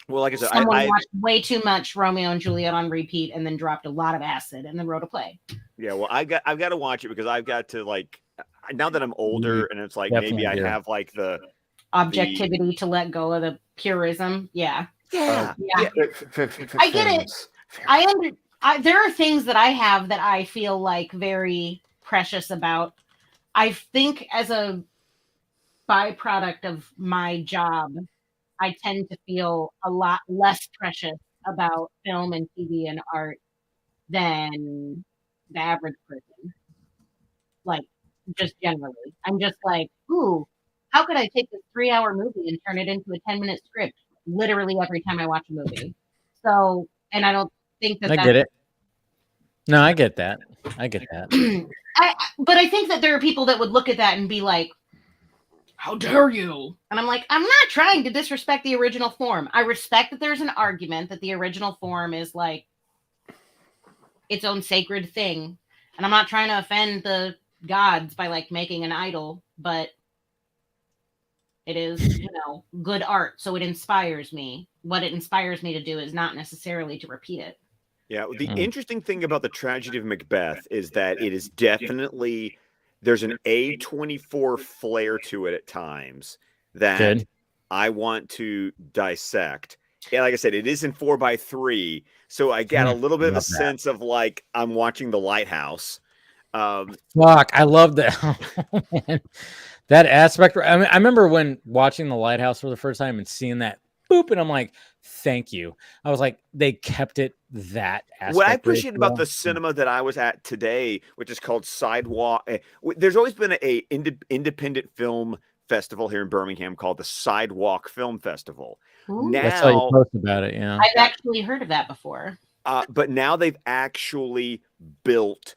Well, like I said, someone watched way too much Romeo and Juliet on repeat and then dropped a lot of acid and then wrote a play. Yeah, well, I've got to watch it because I've got to, like, now that I'm older and it's like maybe I have like the objectivity to let go of the purism. Yeah. Yeah. I get it. There are things that I have that I feel like very precious about. I think as a byproduct of my job, I tend to feel a lot less precious about film and TV and art than the average person. Like, just generally. I'm just like, ooh, how could I take this 3-hour movie and turn it into a 10-minute script literally every time I watch a movie? So, and I don't think that I get it. No, I get that. But I think that there are people that would look at that and be like, how dare you? And I'm like, I'm not trying to disrespect the original form. I respect that there's an argument that the original form is like its own sacred thing. And I'm not trying to offend the gods by like making an idol, but it is, good art. So it inspires me. What it inspires me to do is not necessarily to repeat it. Yeah. The interesting thing about the tragedy of Macbeth is that it is definitely, there's an A24 flair to it at times that I want to dissect. And like I said, it is in 4:3. So I got a little bit of a sense of like, I'm watching The Lighthouse. Fuck, I love that. That aspect. I mean, I remember when watching The Lighthouse for the first time and seeing that boop, and I'm like, thank you. I was like, they kept it that aspect. What I appreciate about the cinema that I was at today, which is called Sidewalk, there's always been a independent film festival here in Birmingham called the Sidewalk Film Festival. Now, that's how you post about it. Yeah, I've actually heard of that before. But now they've actually built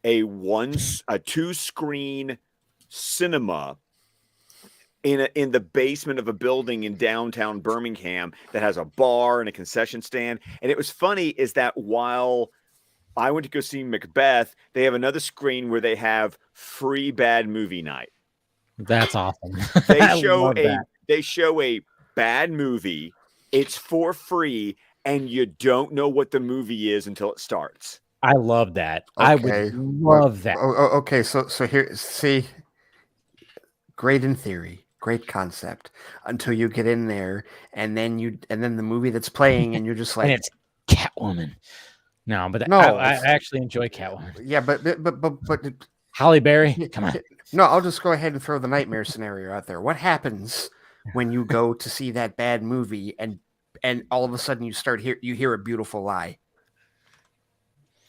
a 2-screen cinema in the basement of a building in downtown Birmingham that has a bar and a concession stand. And it was funny is that while I went to go see Macbeth, they have another screen where they have free bad movie night. That's awesome. They show a bad movie. It's for free, and you don't know what the movie is until it starts. I love that. Okay. I would love that. Okay, so here, see, great in theory, great concept, until you get in there, and then the movie that's playing, and you're just like, and it's Catwoman. No, but I actually enjoy Catwoman. Yeah, but Halle Berry, come on. No, I'll just go ahead and throw the nightmare scenario out there. What happens when you go to see that bad movie and all of a sudden you hear a beautiful lie?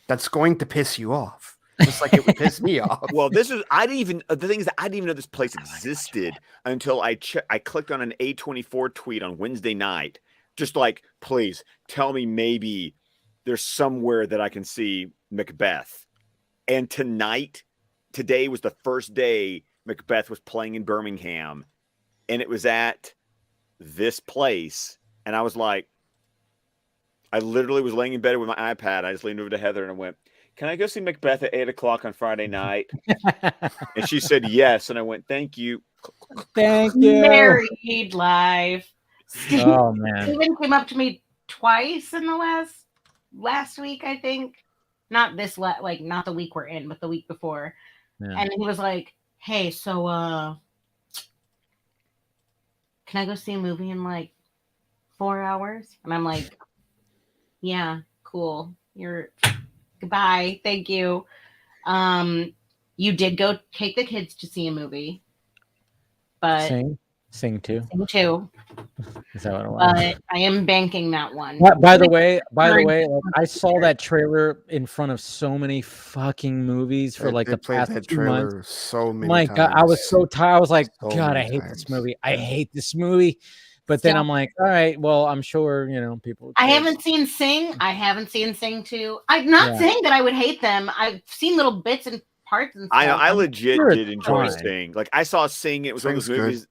That's going to piss you off, just like it would piss me off. Well, the thing is that I didn't even know this place existed until I clicked on an A24 tweet on Wednesday night, just like, please tell me maybe there's somewhere that I can see Macbeth. And today was the first day Macbeth was playing in Birmingham, and it was at this place. And I was like, I literally was laying in bed with my iPad. I just leaned over to Heather and I went, can I go see Macbeth at 8:00 on Friday night? And she said yes. And I went, thank you. Thank you. Married live. Oh, man. Steven came up to me twice in the last week, I think. Not this, not the week we're in, but the week before. Yeah. And he was like, hey, so can I go see a movie in like 4 hours? And I'm like, yeah, cool. Goodbye. Thank you. You did go take the kids to see a movie, but Sing 2. Sing 2. Is that what it was? But I am banking that one. By the way, I saw that trailer in front of so many fucking movies for the past 2 months. So many times. God, I was so tired. I was like, God, I hate times. this movie. I hate this movie. But then I'm like, all right, well, I'm sure, people. I haven't seen Sing. I haven't seen Sing 2. I'm not saying that I would hate them. I've seen little bits and parts and stuff. I know. I legit did enjoy Sing. Like, I saw Sing. It was one of those movies.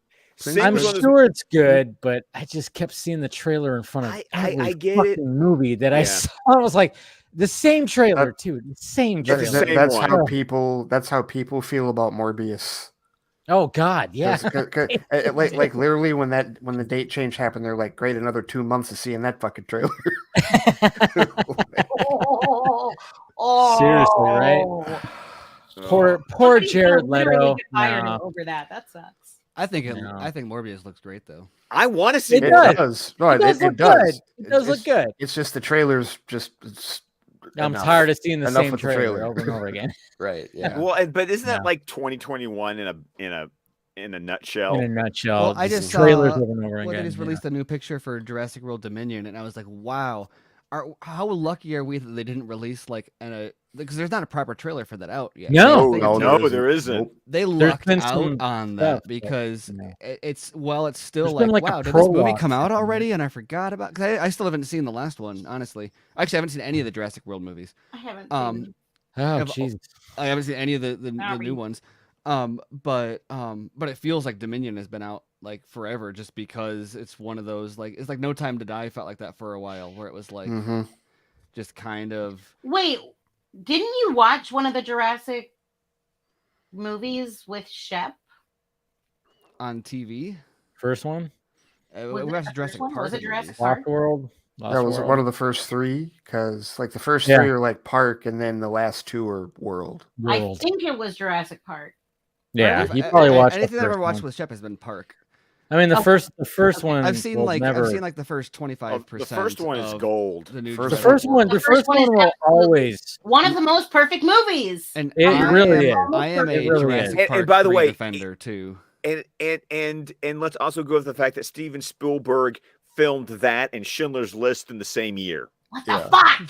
I'm sure it's good, but I just kept seeing the trailer in front of every fucking movie that I saw. I was like, the same trailer, too. The same trailer. That's how people feel about Morbius. Oh God, yeah. like literally when the date change happened, they're like, great, another 2 months of seeing that fucking trailer. Seriously, right? Poor Jared Leto. Over that sucks. I think Morbius looks great though. I want to see it. Morbius. Does. No, it does. It does look good. It's just the trailer's just. I'm tired of seeing the same trailer over and over again. Right. Yeah. Well, but isn't that like 2021 in a nutshell? In a nutshell. Well, I just saw trailers over and over again. They just released a new picture for Jurassic World Dominion, and I was like, wow. How lucky are we that they didn't release because there's not a proper trailer for that out yet. No, there isn't. They lucked out on that because it's still like wow, did this movie come out already? And I forgot about because I still haven't seen the last one. Honestly, actually, I haven't seen any of the Jurassic World movies. I haven't. Oh Jesus, I haven't seen any of the new ones. But it feels like Dominion has been out like forever just because it's one of those it's like No Time to Die felt like that for a while where it was like just kind of. Wait, didn't you watch one of the Jurassic movies with Shep on TV? First one? We watched Jurassic Park. Was it Jurassic Park? World? That was one of the first 3 because the first 3 are like Park and then the last 2 are World. I think it was Jurassic Park. Yeah, you probably watched. Anything I've ever watched with Shep has been Park. I mean, the first one. I've seen the first 25%. The first one is gold. The first one will always one of the most perfect movies. And it really is. I am a Jurassic Park and by the way, defender too. And let's also go with the fact that Steven Spielberg filmed that and Schindler's List in the same year. What the fuck?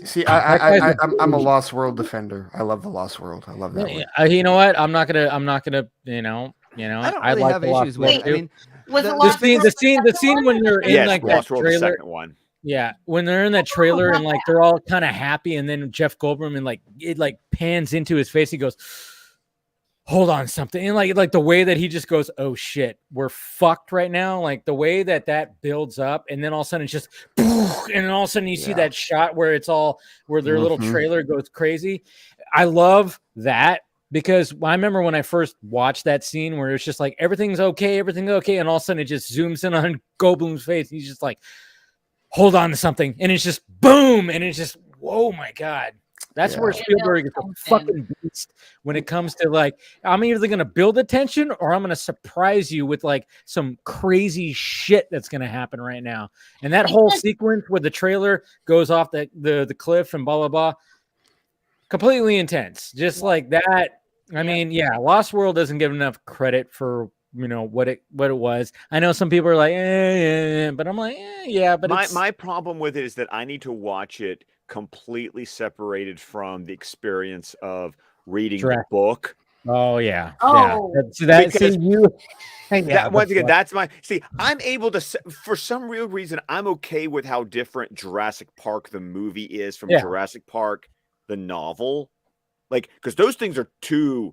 See, I'm a Lost World defender. I love the Lost World. I love that one. You know what? I'm not gonna. I don't really have issues with. I mean, the scene when you're in like that trailer. The second one. Yeah, when they're in that trailer and like they're all kind of happy, and then Jeff Goldblum and like it like pans into his face, he goes, "Hold on, something," and like the way that he just goes, "Oh shit, we're fucked right now." Like the way that builds up, and then all of a sudden it's just, and then all of a sudden you see that shot where it's all where their little trailer goes crazy. I love that. Because I remember when I first watched that scene where it's just like everything's okay, and all of a sudden it just zooms in on Goldblum's face. He's just like, "Hold on to something," and it's just boom, and it's just, whoa, my god, that's where Spielberg is a fucking beast when it comes to like, I'm either gonna build the tension or I'm gonna surprise you with like some crazy shit that's gonna happen right now. And that whole sequence where the trailer goes off the cliff and blah blah blah, completely intense, just like that. I mean, Lost World doesn't give enough credit for what it was. I know some people are like, but I'm like, but my problem with it is that I need to watch it completely separated from the experience of reading the book. Oh yeah. Oh, yeah. Once again, that's my I'm able to, for some real reason, I'm okay with how different Jurassic Park the movie is from Jurassic Park the novel. Like, because those things are two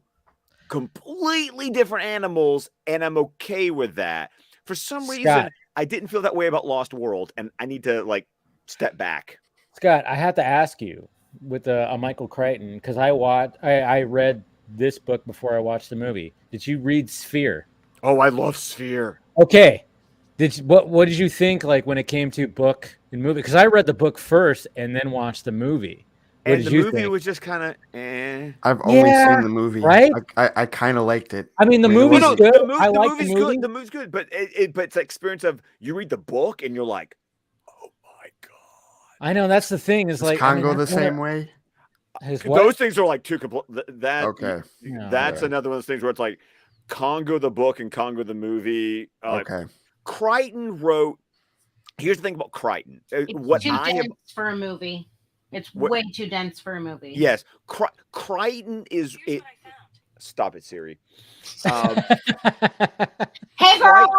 completely different animals, and I'm okay with that. For some reason, I didn't feel that way about Lost World, and I need to like step back. Scott, I have to ask you with a Michael Crichton, because I read this book before I watched the movie. Did you read Sphere? Oh, I love Sphere. Okay. What did you think like when it came to book and movie? Because I read the book first and then watched the movie. And the movie was just kind of eh. I've only seen the movie, right? I kind of liked it. I mean, the movie's good. I like the movie's the movie. good. The movie's good, but it's the experience of you read the book and you're like, oh my god. I know that's the thing. Is like Congo the same way. Those things are like two complete. Okay, that's another one of those things where it's like Congo the book and Congo the movie. Okay. Crichton wrote. Here's the thing about Crichton. It's too dense for a movie. It's way too dense for a movie. Yes, Crichton is it. Stop it, Siri. Hey, girl.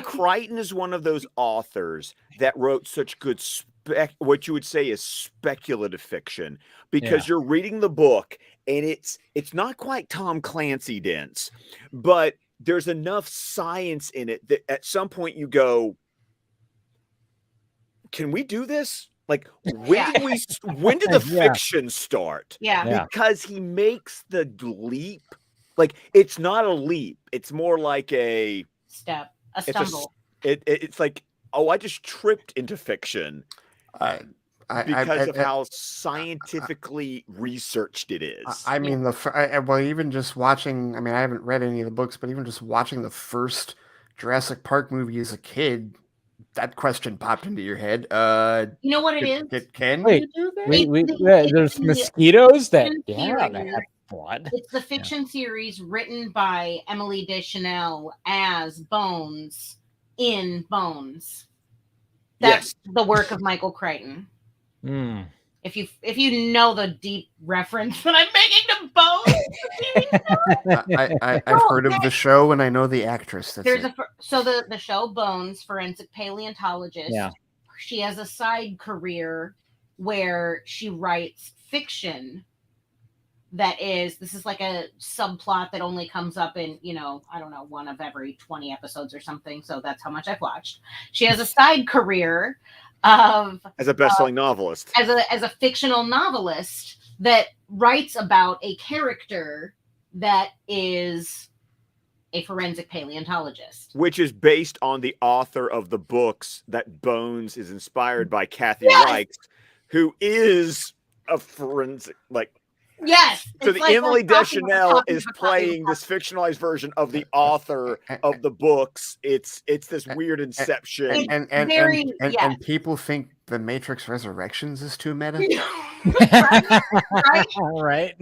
Crichton is one of those authors that wrote such good what you would say is speculative fiction, because you're reading the book and it's not quite Tom Clancy dense, but there's enough science in it that at some point you go, can we do this? Like, when did the fiction start? Yeah. Because he makes the leap. Like, it's not a leap. It's more like a step, a stumble. It's like, oh, I just tripped into fiction because of how scientifically researched it is. I mean, even just watching, I mean, I haven't read any of the books, but even just watching the first Jurassic Park movie as a kid, that question popped into your head. You know what it is? Can Wait, you do that? There's mosquitoes that have blood. It's the fiction series written by Emily Deschanel as Bones in Bones. That's the work of Michael Crichton. If you know the deep reference that I'm making to Bones, I've heard of the show and I know the actress. The show Bones, forensic paleontologist. Yeah. She has a side career where she writes fiction. This is like a subplot that only comes up in, I don't know, one of every 20 episodes or something. So that's how much I've watched. She has a side career as a best-selling novelist, as a fictional novelist that writes about a character that is a forensic paleontologist, which is based on the author of the books that Bones is inspired by, Kathy Reichs, who is a forensic Yes. So Emily Deschanel is playing this fictionalized version of the author of the books. It's this weird inception. And people think The Matrix Resurrections is too meta. Right.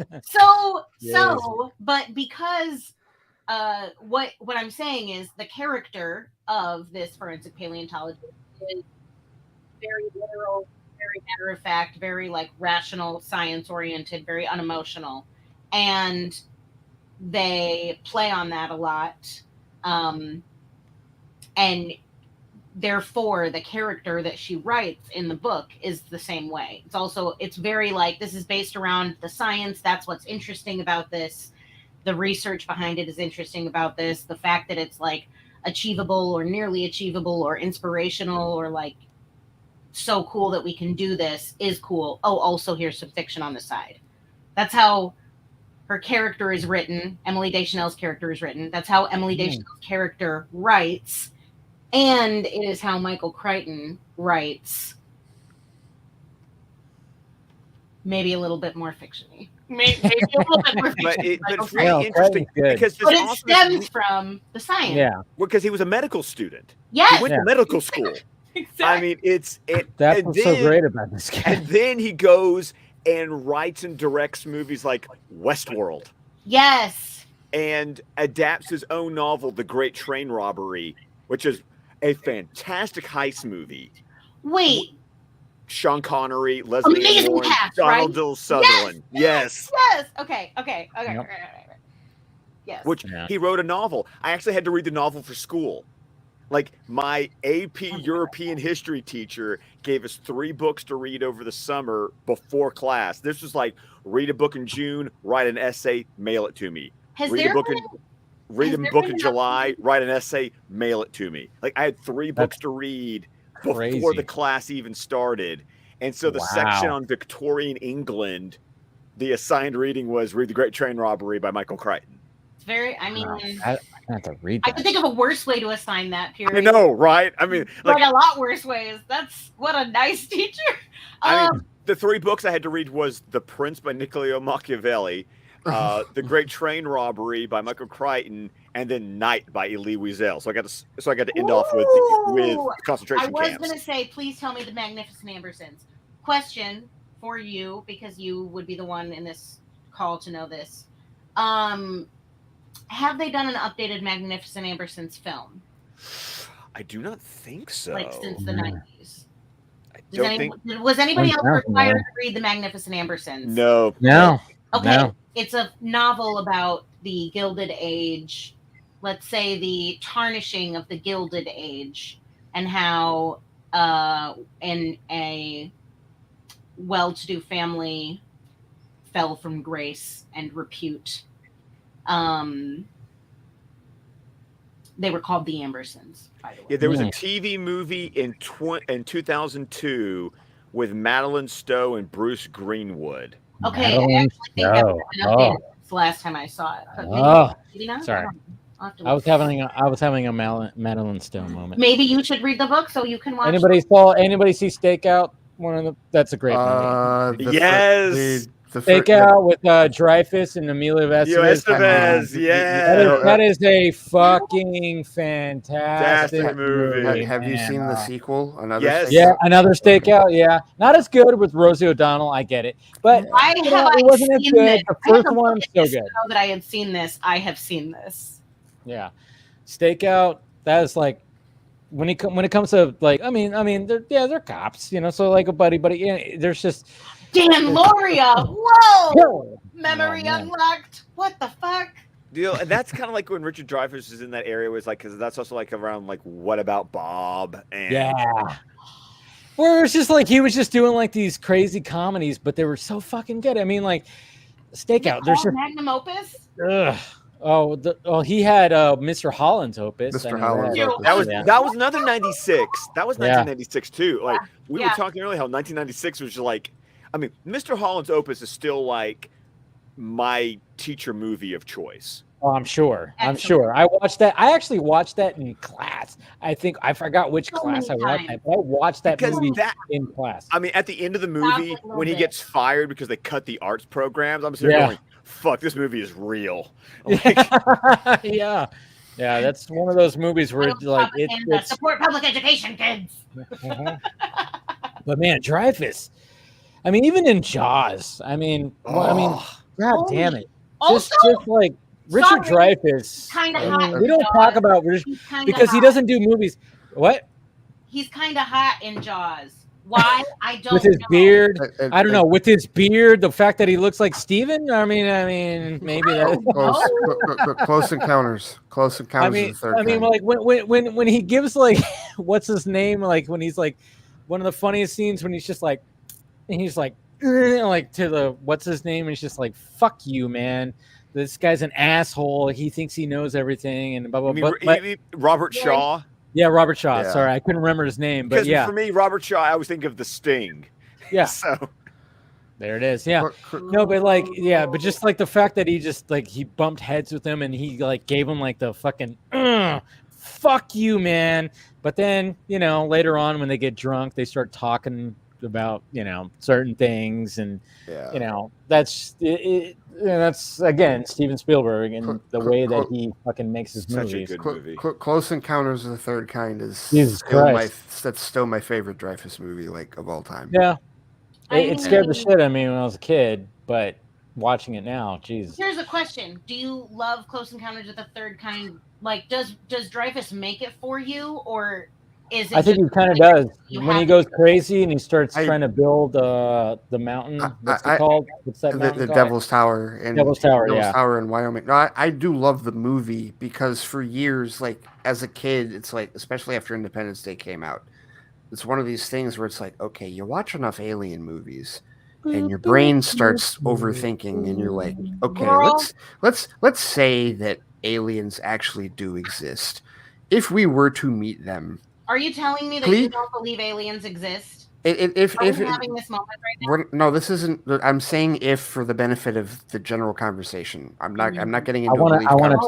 But because what I'm saying is the character of this forensic paleontologist is very literal, very matter of fact, very rational, science oriented, very unemotional, and they play on that a lot. And therefore the character that she writes in the book is the same way. It's very like, this is based around the science. That's what's interesting about this. The research behind it is interesting about this. The fact that it's like achievable or nearly achievable or inspirational or like so cool that we can do this is cool. Oh, also here's some fiction on the side. That's how her character is written. Emily Deschanel's character is written. That's how Emily Deschanel's character writes. And it is how Michael Crichton writes. Maybe a little bit more fiction-y. Maybe a little bit more fiction. But it's really interesting because it stems from the science. Yeah. Well, because he was a medical student. Yes. He went to medical school. Exactly. I mean, that's what's so great about this guy. And then he goes and writes and directs movies like Westworld. Yes. And adapts his own novel, The Great Train Robbery, which is a fantastic heist movie. Wait. Sean Connery, Leslie Amazing Warren, cast, Donald right? Dill Sutherland. Yes. Yes. Okay. Yep. Right. Yes. Which he wrote a novel. I actually had to read the novel for school. Like my AP European history teacher gave us 3 books to read over the summer before class. This was like, read a book in June, write an essay, mail it to me. Read a book in July, write an essay, mail it to me. Like I had 3 books to read before the class even started. And so the section on Victorian England, the assigned reading was Read the Great Train Robbery by Michael Crichton. It's very, I mean, I have to read that. I could think of a worse way to assign that period. I know, right? I mean, like a lot worse ways. That's what a nice teacher. I mean, the 3 books I had to read was The Prince by Niccolò Machiavelli, The Great Train Robbery by Michael Crichton, and then Night by Elie Wiesel. So I got to end off with concentration camps. I was going to say, please tell me the Magnificent Ambersons. Question for you, because you would be the one in this call to know this. Have they done an updated Magnificent Ambersons film? I do not think so. Like since the 90s. Was anybody else required to read the Magnificent Ambersons? No. Okay. No. It's a novel about the Gilded Age, let's say the tarnishing of the Gilded Age, and how in a well-to-do family fell from grace and repute. They were called the Ambersons, by the way. Yeah, there was a TV movie in 2002 with Madeline Stowe and Bruce Greenwood. Okay, I actually think that was an update since the last time I saw it. But maybe not? Sorry. I was having a Madeline Stowe moment. Maybe you should read the book so you can watch. Anybody see Stakeout? That's a great movie. Yes. Stakeout with Dreyfus and Amelia Estevez. Yeah. That is a fucking fantastic movie. Have you seen the sequel? Another Stakeout. Yeah, not as good with Rosie O'Donnell. I get it, but it wasn't as good. The first one so good. That I had seen this. I have seen this. Yeah, Stakeout. That is like when it comes to like they're cops, so like a buddy. Yeah, there's just. Dan Loria, whoa! Memory unlocked. What the fuck? And that's kind of like when Richard Dreyfuss is in that area, was like, because that's also like around like What About Bob? And where it's just like he was just doing like these crazy comedies, but they were so fucking good. I mean, like Stakeout. There's magnum opus. He had Mr. Holland's opus. Mr. Holland's opus. That was another 96. That was 1996 too. Like we were talking earlier, how 1996 was just like. I mean, Mr. Holland's opus is still like my teacher movie of choice. Oh, I'm sure. I watched that. I actually watched that in class. I think I forgot which class I watched that, but I watched that movie in class. I mean, at the end of the movie, when he gets fired because they cut the arts programs, I'm sitting there going, fuck, this movie is real. Like, yeah, that's one of those movies where it's support public education, kids. But man, Dreyfus. I mean, even in Jaws. God damn it! Just like Richard Dreyfuss. We don't talk about because he doesn't do movies. What? He's kind of hot in Jaws. Why? I don't with his know. beard. I don't know. With his beard, the fact that he looks like Steven. I mean, maybe that. Close Encounters. Close Encounters of the Third Kind. Like when he gives like what's his name? Like when he's like one of the funniest scenes when he's just like to the what's his name, and he's just like, "Fuck you, man. This guy's an asshole. He thinks he knows everything." And blah blah blah. You mean Robert Shaw. Yeah, Robert Shaw. Yeah. Sorry, I couldn't remember his name, but Because yeah, for me, Robert Shaw, I always think of The Sting. yeah. So There it is. Yeah. No, but like, yeah, but just like the fact that he just like he bumped heads with him and he like gave him like the fucking fuck you, man. But then, later on when they get drunk, they start talking about, certain things, and that's that's again Steven Spielberg and the way that he fucking makes his movies. Such a good movie. Close Encounters of the Third Kind is Jesus Christ. that's still my favorite Dreyfuss movie, like, of all time. Yeah. It scared the shit out of me when I was a kid, but watching it now, Jesus. Here's a question: do you love Close Encounters of the Third Kind? Like, does Dreyfuss make it for you, or is it? I think he kind of does when he goes crazy and he starts trying to build the mountain. What's it called? What's that mountain The called? Devil's Tower. Devil's Tower in Wyoming. No, I do love the movie because for years, like as a kid, it's like, especially after Independence Day came out, it's one of these things where it's like, okay, you watch enough alien movies and your brain starts overthinking and you're like, okay, let's say that aliens actually do exist. If we were to meet them, are you telling me that you don't believe aliens exist? If Are we having this moment right now? No, this isn't. I'm saying if for the benefit of the general conversation. I'm not getting into. I want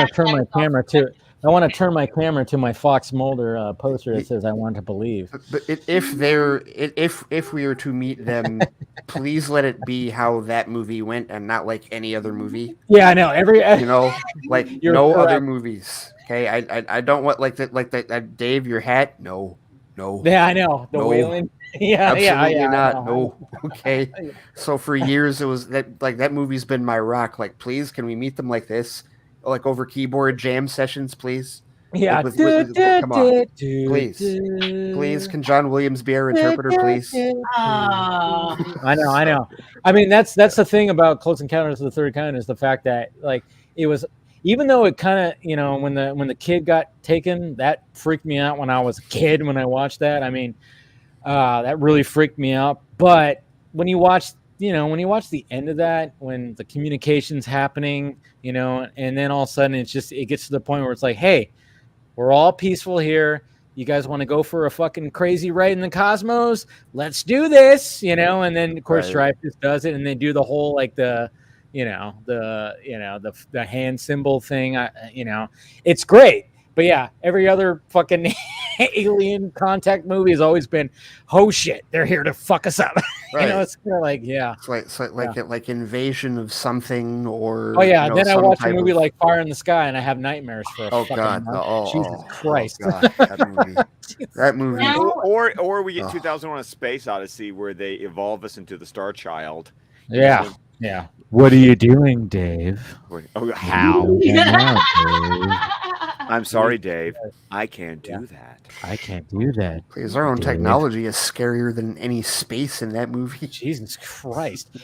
to turn my camera to. I want to turn my camera to my Fox Mulder poster that says "I want to believe." But if we were to meet them, please let it be how that movie went and not like any other movie. Yeah, I know. Like no other movies. Okay, I don't want like that. Dave, your hat? No. Yeah, I know the whaling. Yeah, absolutely not. No. Okay. So for years it was that movie's been my rock. Like, please, can we meet them like this? Like over keyboard jam sessions, please. Yeah, come on, please. Can John Williams be our interpreter, please? I know. I mean, that's the thing about Close Encounters of the Third Kind is the fact that like it was, even though it kind of when the kid got taken, that freaked me out when I was a kid when I watched that. I mean, that really freaked me out. But when you watch the end of that, when the communication's happening, and then all of a sudden it gets to the point where it's like, hey, we're all peaceful here. You guys want to go for a fucking crazy ride in the cosmos? Let's do this, and then of course Dreyfuss does it, and they do the whole like the hand symbol thing. It's great. But yeah, every other fucking alien contact movie has always been, oh shit, they're here to fuck us up. Right. It's kind of like, yeah. It's like Invasion of something or. Oh yeah, then I watch a movie like Fire in the Sky and I have nightmares for a fucking God. month. Jesus Christ. God. That movie. Or we get 2001: A Space Odyssey where they evolve us into the Star Child. Yeah. Yeah. What are you doing, Dave? Oh, how? Dave. I'm sorry, Dave. I can't do that. I can't do that. Because our own technology is scarier than any space in that movie. Jesus Christ.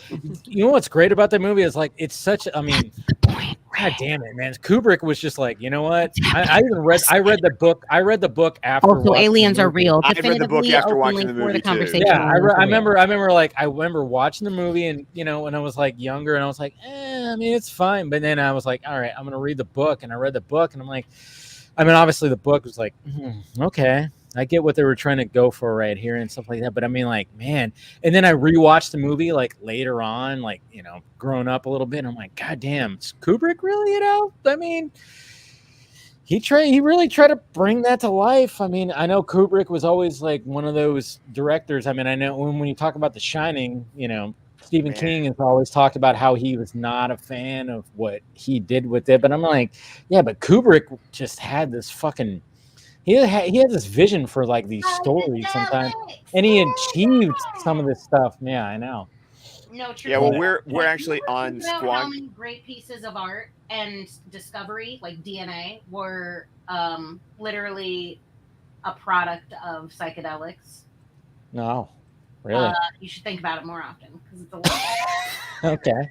You know what's great about that movie is like it's such. I mean, God damn it, man! Kubrick was just like, you know what? I read the book. I read the book after. Also, aliens are real. I read the book after watching the movie too. Yeah, I remember watching the movie, and when I was like younger, and I was like, I mean, it's fine. But then I was like, all right, I'm gonna read the book, and I read the book, and I'm like, I mean, obviously the book was like, okay, I get what they were trying to go for right here and stuff like that. But I mean, like, man, and then I rewatched the movie like later on, like, growing up a little bit. And I'm like, God damn, it's Kubrick really, I mean, he really tried to bring that to life. I mean, I know Kubrick was always like one of those directors. I mean, I know when you talk about The Shining, Stephen King has always talked about how he was not a fan of what he did with it. But I'm like, yeah, but Kubrick just had this fucking, he had this vision for like these stories sometimes, and he achieved some of this stuff. Yeah, I know. No, true. Yeah, well, we're actually on Squawk. How many great pieces of art and discovery, like DNA, were literally a product of psychedelics? No, really. You should think about it more often because it's a lot. Okay.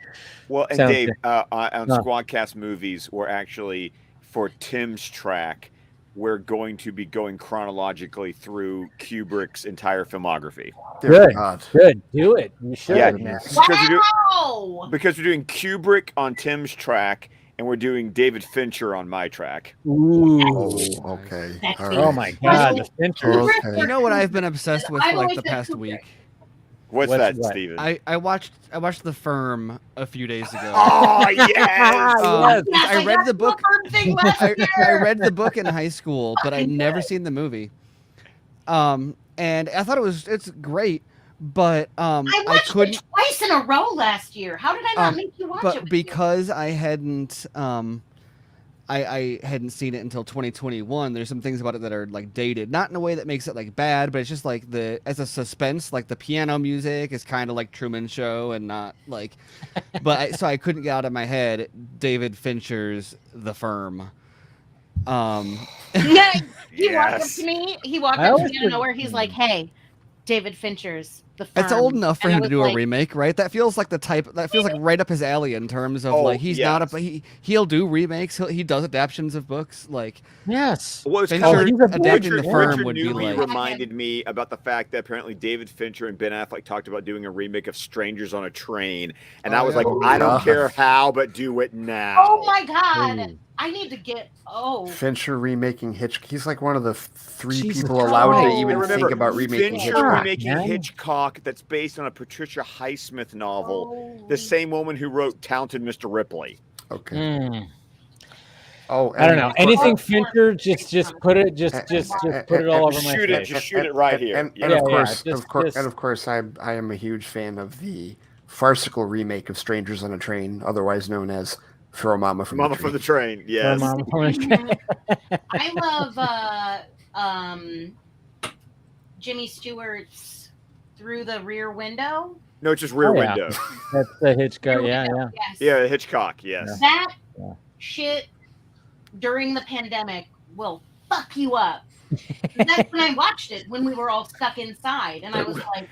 Well, and Sounds Dave, good. on No. Squadcast movies, we're actually for Tim's track, we're going to be going chronologically through Kubrick's entire filmography. Good. Good. Do it. You should. Yeah, man. because we're doing Kubrick on Tim's track, and we're doing David Fincher on my track. Ooh. Oh, okay. Oh my God, the Fincher. Okay. You know what I've been obsessed with for I've like always the said past Kubrick. week? What's that, what? Steven? I watched The Firm a few days ago. Oh yes! I read the book. Thing last year. I read the book in high school, but I'd never seen the movie. And I thought it's great, but I watched it twice in a row last year. How did I not make you watch it? But with because I hadn't I hadn't seen it until 2021. There's some things about it that are like dated, not in a way that makes it like bad, but it's just like as a suspense, like the piano music is kind of like Truman Show and not like. But so I couldn't get out of my head David Fincher's The Firm. Yeah, he walked up to me. He walked I up to always me out of nowhere. He's like, "Hey, David Fincher's The Firm." It's old enough for And I him to was do like, a remake, right? That feels like that feels like right up his alley in terms of Oh, like he's not yes. he'll do remakes. He does adaptions of books like yes. Well, it's Fincher he's a adapting The Firm Richard would be Newby like reminded me about the fact that apparently David Fincher and Ben Affleck talked about doing a remake of Strangers on a Train, and I was like, I don't care how, but do it now. "Oh my God, I need to get." Fincher remaking Hitchcock. He's like one of the three Jesus people allowed Christ. to even And remember, think about remaking Fincher Hitchcock. remaking Hitchcock that's based on a Patricia Highsmith novel, the same woman who wrote Talented Mr. Ripley. Okay. Oh, I don't know. Anything Fincher, just put it, just put it all over my shoot it, face. just shoot it right here. And Yeah, of course, I am a huge fan of the farcical remake of Strangers on a Train, otherwise known as Throw Mama from Mama the from Train. the Train. Yes. Mama from the Train. I love Jimmy Stewart's Through the Rear Window. No, it's just Rear Oh, yeah. Window. That's the Hitchcock. Rear Yeah, Window, yeah. yes. Yeah, Hitchcock. Yes. That shit during the pandemic will fuck you up. That's when I watched it when we were all stuck inside, and I was like,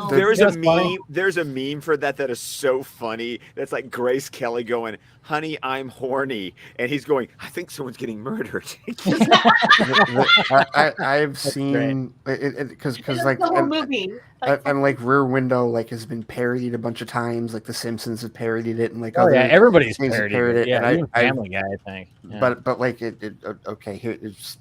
There's a meme. There's a meme for that is so funny. That's like Grace Kelly going, "Honey, I'm horny," and he's going, "I think someone's getting murdered." I've seen it because like the whole movie. and like Rear Window like has been parodied a bunch of times. Like The Simpsons have parodied it, and like Oh other yeah, everybody's things have parodied it. Yeah, and even Family Guy, I think. Yeah. But like it okay here it's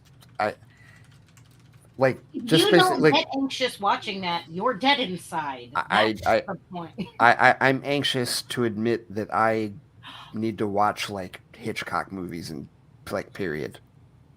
like If just you basically don't like get anxious watching that, you're dead inside. That's the point. I'm anxious to admit that I need to watch like Hitchcock movies and like period.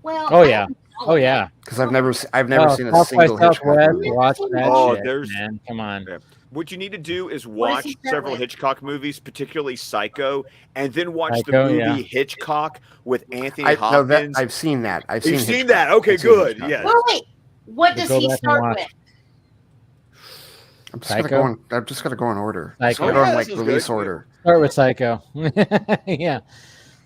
Well, Oh yeah. Oh yeah. Because I've never seen a South by single Hitchcock Southwest, movie. watch that Oh, shit, there's- man. Come on. What you need to do is What does watch he start several with? Hitchcock movies, particularly Psycho, and then watch Psycho, the movie yeah. Hitchcock with Anthony No, Hopkins. I've seen that. I've You've seen seen Hitchcock. that? Okay, I've seen good. Hitchcock. Yes. Well, wait. What does Go he back and start watch. with? I'm just Psycho? gonna go in order. Psycho. Go in Yeah, like this is release good. order. Start with Psycho. Yeah.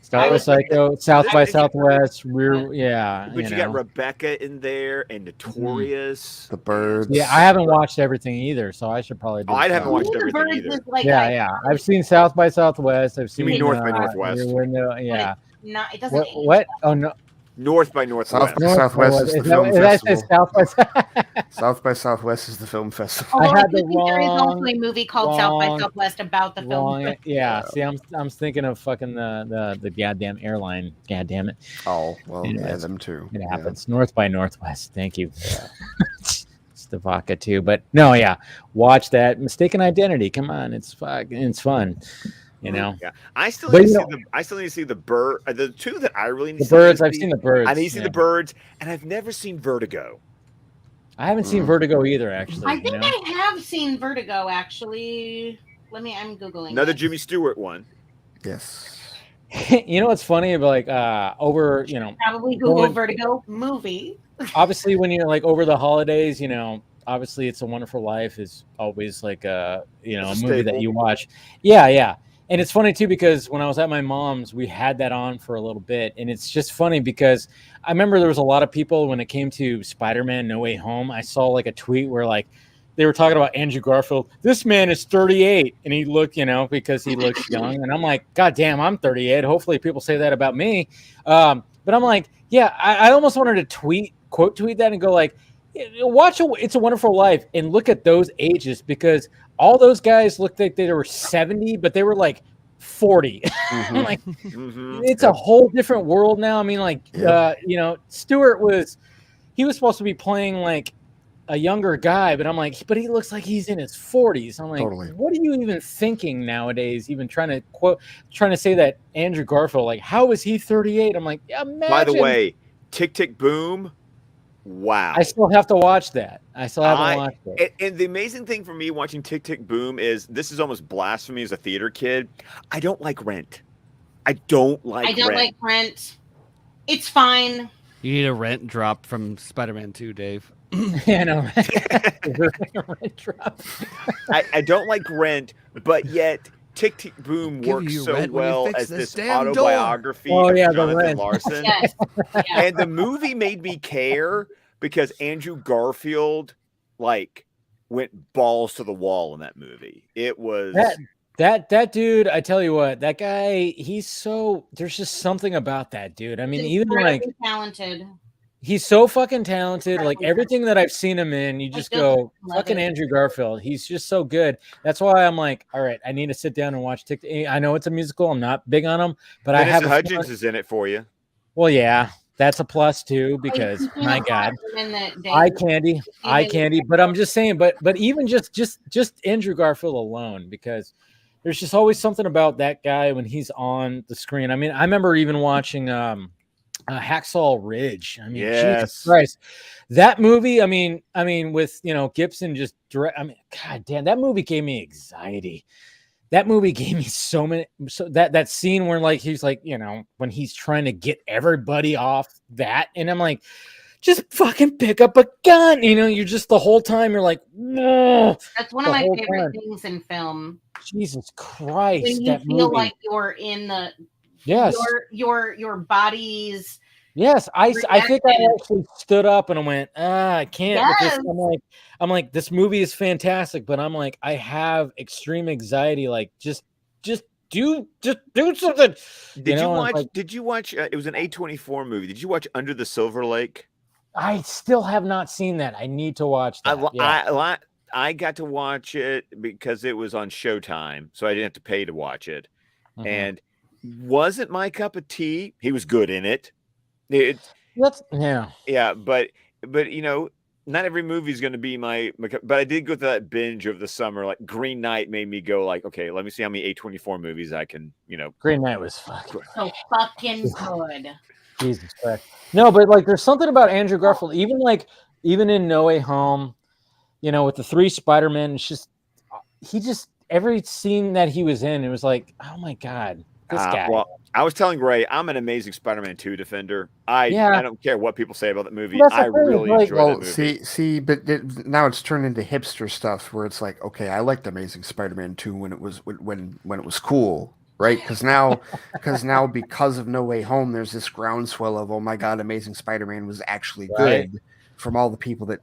Start with Psycho, South by Southwest, Rear. Yeah. But you got Rebecca in there and Notorious. The Birds. Yeah, I haven't watched everything either, so I should probably do I haven't some. watched The everything Birds either. is like Yeah, yeah. I've seen South by Southwest. I've seen mean North by Rear Northwest? Window. Yeah. Not, it doesn't. What? Oh no. North by Northwest. Southwest is the film Did I say festival. South by South by Southwest is the film festival. Although I I, had do the think there is also wrong- a movie called South by wrong- Southwest about the film. Wrong. Yeah. See, I'm thinking of fucking the goddamn airline. God damn it. Oh well, yeah, Anyways, them too. It Yeah. happens. North by Northwest. Thank you. It's the vodka too, but no, yeah. Watch that. Mistaken Identity. Come on, it's fun. You know. Yeah, I still But need to you see the. I still need to see the bird. The two that I really need The to see Birds. is I've seen the Birds. I need to see yeah. the birds, and I've never seen Vertigo. I haven't seen Vertigo either. Actually, I you think know? I have seen Vertigo actually. I'm googling. Another it. Jimmy Stewart one. Yes. You know what's funny about like over Probably Google going- Vertigo movie. obviously when you're like over the holidays, obviously It's a Wonderful Life is always like a It's a movie that staple. you watch. Yeah. And it's funny too because when I was at my mom's, we had that on for a little bit, and it's just funny because I remember there was a lot of people when it came to Spider-Man: No Way Home. I saw like a tweet where like they were talking about Andrew Garfield. This man is 38, and he looked, because he looks young. And I'm like, God damn, I'm 38. Hopefully, people say that about me. But I'm like, yeah, I almost wanted to quote tweet that and go like, watch It's a Wonderful Life and look at those ages, because all those guys looked like they were 70, but they were like 40. Like, it's a whole different world now. I mean, like, Stewart was supposed to be playing like a younger guy, but I'm like, but he looks like he's in his 40s. I'm like, what are you even thinking nowadays? Even trying to say that Andrew Garfield, like, how is he 38? I'm like, imagine. By the way, Tick Tick Boom. Wow. I still have to watch that. I still haven't watched it. And the amazing thing for me watching Tick Tick Boom is this is almost blasphemy as a theater kid. I don't like Rent. I don't like Rent. It's fine. You need a Rent drop from Spider-Man 2, Dave. Yeah, no. Rent drop. I don't like Rent, but yet Tick Tick Boom works so well as this autobiography of Jonathan Larson. Yes. Yeah. And the movie made me care because Andrew Garfield went balls to the wall in that movie. It was that dude, I tell you what, that guy, there's just something about that dude. I mean, even like talented. He's so fucking talented. Like everything that I've seen him in, you just go, fucking Andrew Garfield. He's just so good. That's why I'm like, all right, I need to sit down and watch TikTok. I know it's a musical. I'm not big on them, but I have. Hudgens is in it for you. Well, yeah, that's a plus too, because my God, eye candy. But I'm just saying, but even just Andrew Garfield alone, because there's just always something about that guy when he's on the screen. I mean, I remember even watching Hacksaw Ridge. I mean, Jesus Christ, that movie. I mean, with Gibson just direct. I mean, God damn, that movie gave me anxiety. That movie gave me so that scene where like he's like, when he's trying to get everybody off that, and I'm like, just fucking pick up a gun. You're just the whole time you're like, no. That's one of my favorite things in film. Jesus Christ, when you feel like you're in the. Yes. Your body's. Yes, I think I actually stood up and I went, I can't. Yes. I'm like, this movie is fantastic, but I'm like, I have extreme anxiety. Like, just do something. Did you watch? It was an A24 movie. Did you watch Under the Silver Lake? I still have not seen that. I need to watch that. I got to watch it because it was on Showtime, so I didn't have to pay to watch it, and. Wasn't my cup of tea. He was good in it. Yeah, but not every movie is going to be my but I did go through that binge of the summer. Like Green Knight made me go like, okay, let me see how many A24 movies I can, Green Knight was fucking so fucking good. Jesus Christ. No, but like there's something about Andrew Garfield, even in No Way Home, with the 3 Spider-Men, it's just every scene that he was in, it was like, oh my God. This guy. Well, I was telling Ray, I'm an Amazing Spider-Man 2 defender. I don't care what people say about that movie. I really enjoy that movie. See, but now it's turned into hipster stuff where it's like, okay, I liked Amazing Spider-Man 2 when it was cool, right? Because now because of No Way Home, there's this groundswell of, oh my God, Amazing Spider-Man was actually good from all the people that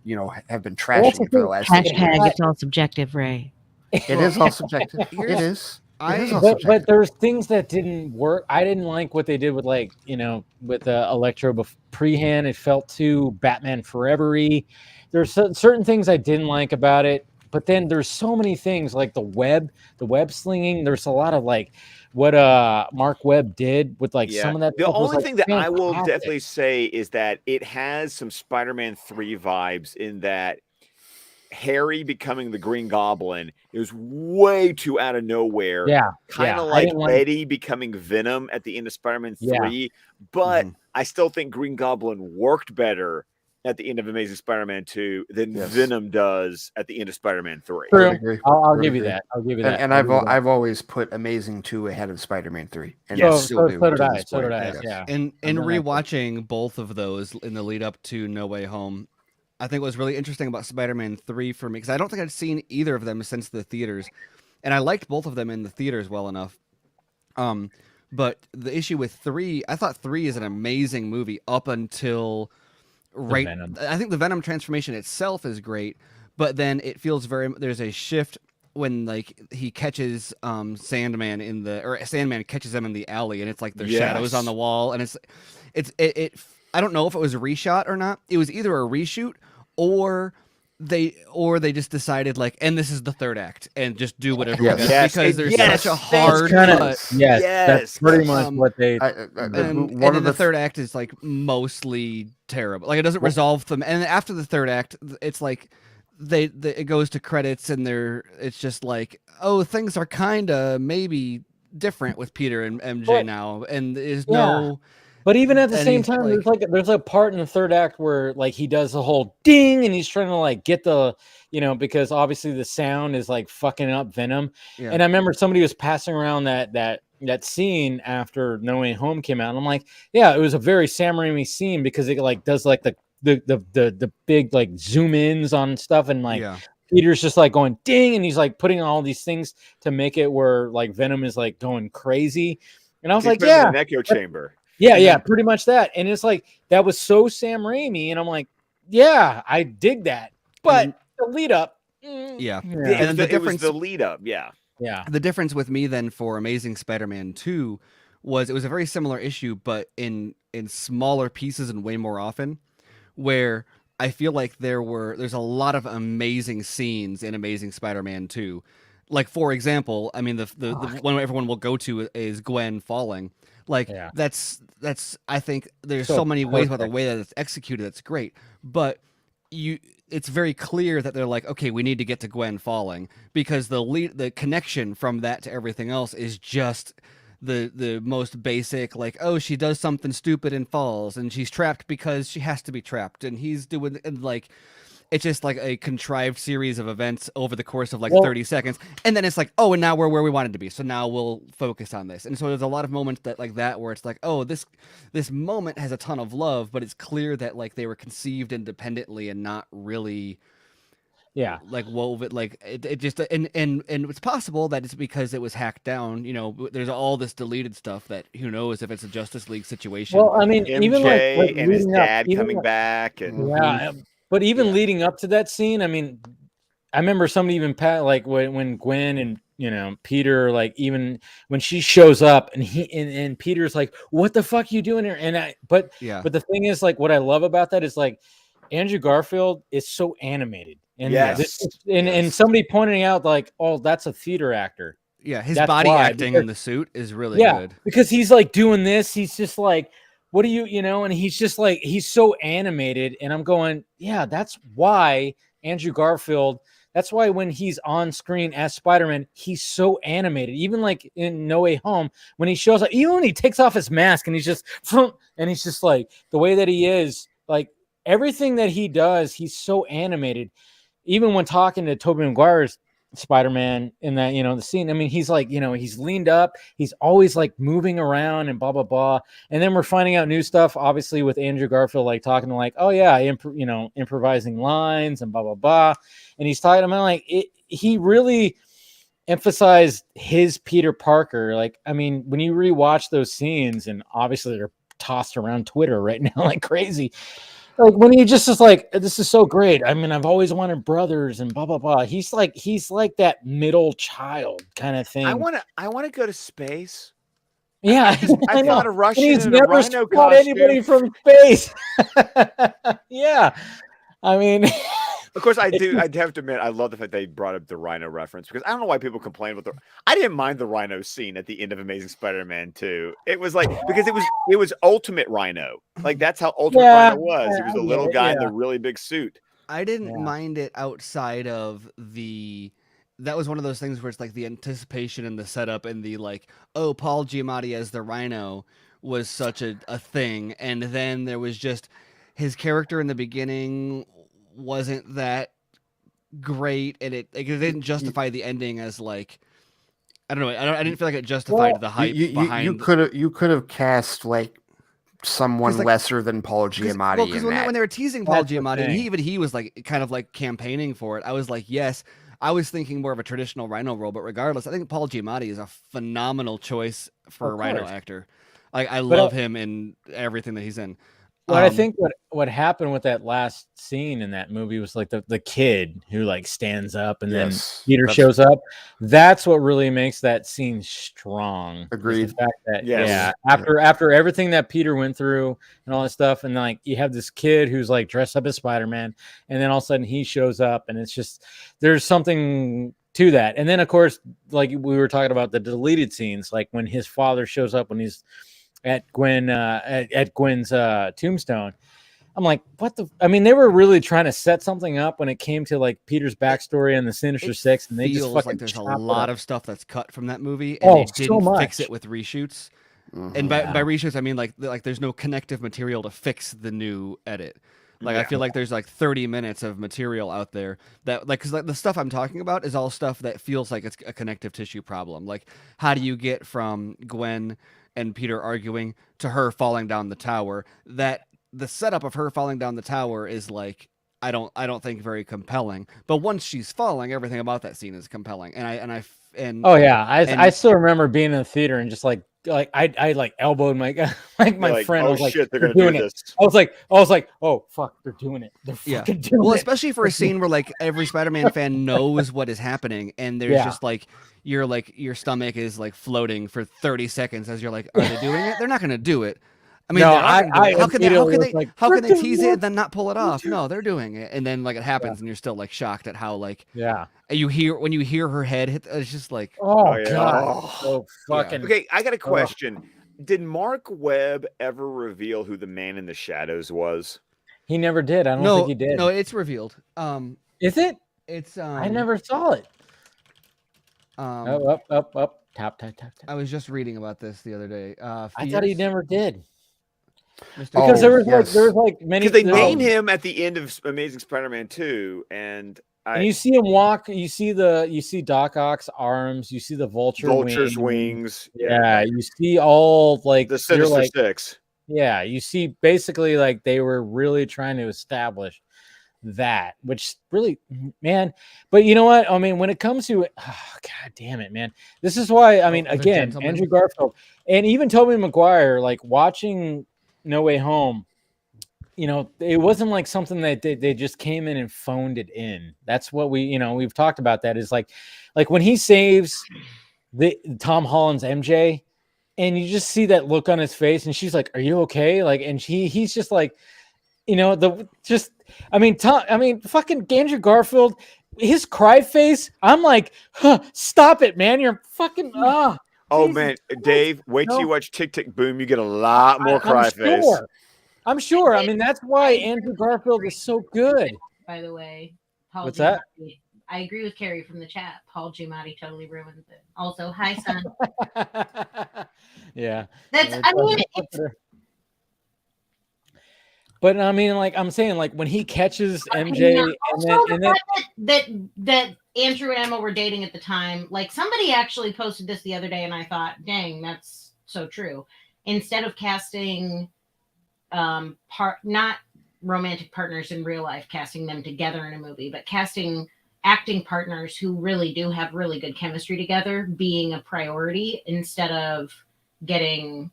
have been trashing it for the last. Hashtag it's all subjective, Ray. It is all subjective. It is. But there's things that didn't work. I didn't like what they did with with Electro prehand. It felt too Batman Forever-y. There's certain things I didn't like about it. But then there's so many things like the web slinging. There's a lot of what Mark Webb did with some of that. The only thing that I will definitely say is that it has some Spider-Man 3 vibes in that Harry becoming the Green Goblin is way too out of nowhere. Yeah. Kind of like Eddie becoming Venom at the end of Spider-Man 3. But I still think Green Goblin worked better at the end of Amazing Spider-Man 2 than Venom does at the end of Spider-Man 3. True. I'll give you that. And I've always put Amazing 2 ahead of Spider-Man 3. And so did I. Yeah. And rewatching both of those in the lead up to No Way Home, I think what was really interesting about Spider-Man 3 for me, because I don't think I'd seen either of them since the theaters, and I liked both of them in the theaters well enough. But the issue with 3, I thought 3 is an amazing movie up until I think the Venom transformation itself is great, but then it feels there's a shift when like he catches Sandman Sandman catches him in the alley, and it's like there's shadows on the wall, and it I don't know if it was a reshot or not. It was either a reshoot or they just decided like, and this is the third act, and just do whatever because there's such a hard that's pretty much what they and the third act is like mostly terrible. Like it doesn't resolve them, and after the third act, it's like it goes to credits, and it's just like, oh, things are kind of maybe different with Peter and MJ now, and there's no. But even at the same time, there's a part in the third act where like he does the whole ding, and he's trying to like get the, because obviously the sound is like fucking up Venom. Yeah. And I remember somebody was passing around that scene after No Way Home came out. And I'm like, yeah, it was a very Sam Raimi scene because it like does like the big like zoom ins on stuff, and like Peter's just like going ding, and he's like putting all these things to make it where like Venom is like going crazy. And I was like, yeah, an echo chamber. Yeah, pretty much that. And it's like that was so Sam Raimi, and I'm like, yeah, I dig that. But the lead up, and the difference, the lead up, yeah. The difference with me then for Amazing Spider-Man 2 was it was a very similar issue, but in smaller pieces and way more often, where I feel like there's a lot of amazing scenes in Amazing Spider-Man 2. Like, for example, I mean, the one everyone will go to is Gwen falling. Like, that's I think there's so many ways about the way that it's executed that's great. But it's very clear that they're like, okay, we need to get to Gwen falling, because the connection from that to everything else is just the most basic, like, oh, she does something stupid and falls, and she's trapped because she has to be trapped, and he's doing, and like, it's just like a contrived series of events over the course of like 30 seconds. And then it's like, oh, and now we're where we wanted to be. So now we'll focus on this. And so there's a lot of moments that where it's like, oh, this moment has a ton of love, but it's clear that like they were conceived independently and not really like woven, like it just, and it's possible that it's because it was hacked down. There's all this deleted stuff that who knows if it's a Justice League situation. Well, I mean, MJ even like and his dad coming back, and but even leading up to that scene, I mean, I remember somebody even like when Gwen and Peter, like, even when she shows up and and Peter's like, what the fuck are you doing here? But the thing is, like, what I love about that is like Andrew Garfield is so animated, and and somebody pointing out like, oh, that's a theater actor. Yeah, his body acting in the suit is really good, because he's like doing this. He's just like, what do you, and he's just like, he's so animated, and I'm going, yeah, that's why Andrew Garfield, that's why when he's on screen as Spider-Man, he's so animated. Even like in No Way Home, when he shows up, even when he takes off his mask and he's just like, the way that he is, like everything that he does, he's so animated. Even when talking to Tobey Maguire's Spider-Man in that, the scene, I mean, he's like, he's leaned up, he's always like moving around and blah blah blah. And then we're finding out new stuff, obviously, with Andrew Garfield, like talking to like, oh yeah, improvising lines and blah blah blah. And he's talking about like he really emphasized his Peter Parker. Like, I mean, when you rewatch those scenes, and obviously they're tossed around Twitter right now like crazy, like when he just is like, this is so great. I mean, I've always wanted brothers and blah blah blah. He's like that middle child kind of thing. I want to go to space. Yeah, I got a Russian. He's in never a rhino caught anybody from space. Yeah, I mean, of course I do. I'd have to admit, I love the fact they brought up the rhino reference, because I don't know why people complain about I didn't mind the rhino scene at the end of Amazing Spider-Man 2. It was like, because it was Ultimate Rhino. Like, that's how Ultimate Rhino was. He was a little guy in the really big suit. I didn't mind it outside of that was one of those things where it's like the anticipation and the setup and the like, oh, Paul Giamatti as the Rhino was such a thing. And then there was just his character in the beginning wasn't that great, and it didn't justify the ending as like, I don't know. I didn't feel like it justified the hype behind. You could have cast like someone lesser than Paul Giamatti. Because when they were teasing Paul Giamatti, and he was like kind of like campaigning for it, I was like, yes. I was thinking more of a traditional Rhino role, but regardless, I think Paul Giamatti is a phenomenal choice for a Rhino actor. Like, I love him in everything that he's in. I think what happened with that last scene in that movie was like the kid who like stands up and then Peter shows up. That's what really makes that scene strong. Agreed. The fact that after everything that Peter went through and all that stuff, and like you have this kid who's like dressed up as Spider-Man, and then all of a sudden he shows up, and it's just there's something to that. And then of course, like we were talking about the deleted scenes, like when his father shows up when he's at Gwen's tombstone. I'm like, what the? I mean, they were really trying to set something up when it came to like Peter's backstory and the Sinister Six, and they just fucking like there's a lot of stuff that's cut from that movie, Oh, and they didn't so fix it with reshoots. And by reshoots, I mean like there's no connective material to fix the new edit. Like I feel like there's like 30 minutes of material out there that like, because like the stuff I'm talking about is all stuff that feels like it's a connective tissue problem. Like how do you get from Gwen and Peter arguing to her falling down the tower? That the setup of her falling down the tower is like I don't think very compelling. But once she's falling, everything about that scene is compelling. I still remember being in the theater and just like I like elbowed my friend. Oh, I was like, shit, they're gonna doing do it. this. I was like, oh fuck, they're doing it. They're fucking doing it. Well, especially for a scene where like every Spider-Man fan knows what is happening, and there's just like your stomach is like floating for 30 seconds as you're like, are they doing it? They're not gonna do it. I mean, No, how can they tease it it? and then not pull it off? No, they're doing it, and then like it happens, and you're still like shocked at how like when you hear her head hit. It's just like god, so fucking. Okay, I got a question. Did Mark Webb ever reveal who the man in the shadows was? He never did. I don't think he did. No, it's revealed. Is it? It's I never saw it. Up. Tap. I was just reading about this the other day. I thought he never did. Because there was like many. Because they name him at the end of Amazing Spider-Man 2, and you see him walk. You see Doc Ock's arms. You see the Vulture's wings. Yeah, you see all like the Sinister Six. Yeah, you see basically like they were really trying to establish that, which really, man. But you know what? I mean, when it comes to god damn it, man. This is why I mean, again, Andrew Garfield and even Tobey Maguire, like watching No Way Home, you know, it wasn't like something that they just came in and phoned it in. That's what we've talked about. That is like when he saves the Tom Holland's MJ, and you just see that look on his face, and she's like, "Are you okay?" Like, and he's just like, fucking Andrew Garfield, his cry face. I'm like, stop it, man! You're fucking Oh man, Dave, wait till you watch Tick Tick Boom. You get a lot more cry face. I'm sure. I mean, that's why Andrew Garfield is so good. By the way, Paul What's Giamatti, that? I agree with Carrie from the chat. Paul Giamatti totally ruins it. Also, hi, son. Yeah. But I mean, like I'm saying, like when he catches MJ, that Andrew and Emma were dating at the time. Like somebody actually posted this the other day, and I thought, dang, that's so true. Instead of casting not romantic partners in real life, casting them together in a movie, but casting acting partners who really do have really good chemistry together being a priority instead of getting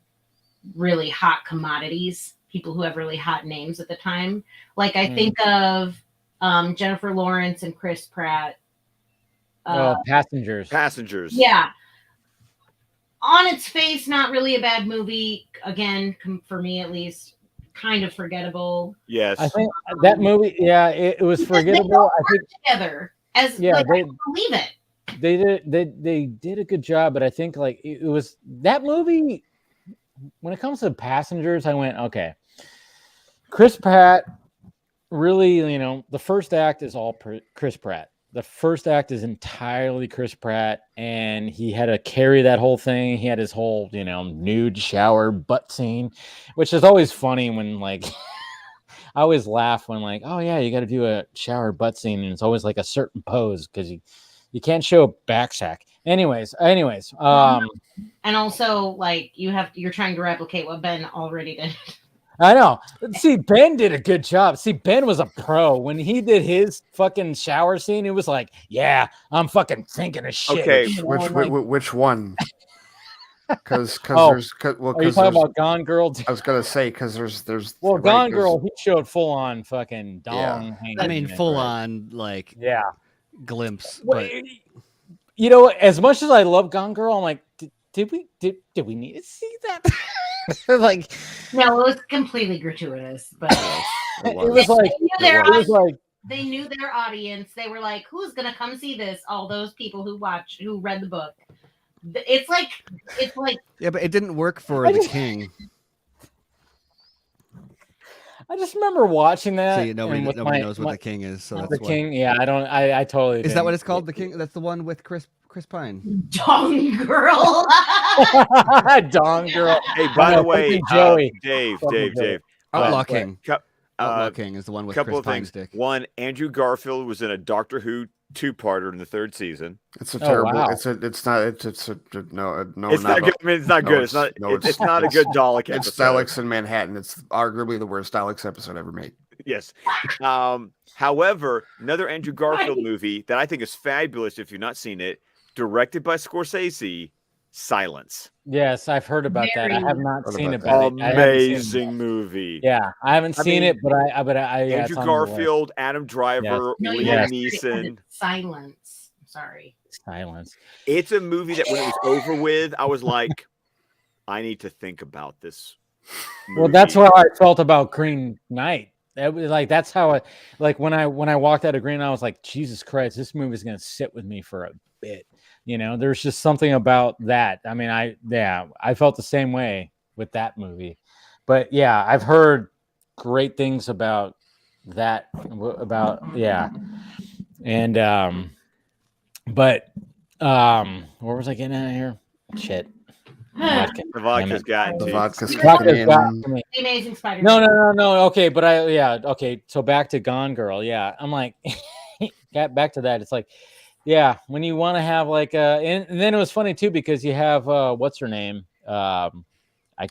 really hot commodities, people who have really hot names at the time. Like I think of Jennifer Lawrence and Chris Pratt. Passengers. Yeah. On its face, not really a bad movie. Again, for me at least, kind of forgettable. Yes. I think that movie, it was forgettable. I think together as I believe it. They did a good job, but I think like it was that movie. When it comes to Passengers, I went, okay. Chris Pratt, really, the first act is all Chris Pratt. The first act is entirely Chris Pratt, and he had to carry that whole thing. He had his whole, nude shower butt scene, which is always funny when like I always laugh when like, oh yeah, you got to do a shower butt scene, and it's always like a certain pose because you can't show a back sack. Anyways. And also like you're trying to replicate what Ben already did. I know. See, Ben did a good job. See, Ben was a pro. When he did his fucking shower scene, it was like, yeah, I'm fucking thinking of shit. Okay, which one? Because Oh, there's well, are you because talking about Gone Girl? I was gonna say because there's Well, right, Gone there's- Girl, he showed full on fucking dong. Yeah. hanging I mean, in it, full right? on like Yeah. glimpse. Well, But you know, as much as I love Gone Girl, I'm like, did we need to see that? Like, No, it was completely gratuitous, but it was like they knew their it was like they knew their audience. They were like, "Who's gonna come see this?" All those people who read the book. It's like yeah, but it didn't work for the king. I just remember watching that. So nobody knows what the king is. So that's the why. king. Yeah, I totally. Is that what it's called? The king? That's the one with Chris Pine. Dong Girl. Dong Girl. Hey, by the way, Joey. Dave. Outlaw King. Outlaw King is the one with couple Chris of things. Pine's dick. One, Andrew Garfield was in a Doctor Who two-parter in the 3rd season. It's a terrible. Wow. It's not. It's not good. I mean, it's not good. It's not a good Dalek It's episode. Daleks in Manhattan. It's arguably the worst Daleks episode ever made. Yes. However, another Andrew Garfield movie that I think is fabulous if you've not seen it, directed by Scorsese, Silence. Yes, I've heard about that. I have not seen it. Amazing movie. Yeah, I haven't seen it, but I Andrew Garfield, Adam Driver, Liam Neeson. Silence. Sorry. Silence. It's a movie that when it was over with, I was like, I need to think about this movie. Well, that's how I felt about Green Knight. That was like that's how when I walked out of Green, I was like, Jesus Christ, this movie's gonna sit with me for a bit. You know, there's just something about that. I mean, I felt the same way with that movie. But yeah, I've heard great things about that. And what was I getting at here? Shit. The vodka's gotten The to you. vodka's Vodka's kicking got in. to me. The Amazing Spider. No. Okay, but okay. So back to Gone Girl. Yeah, I'm like, got back to that. It's like, yeah, when you want to have like, and then it was funny too because you have what's her name? I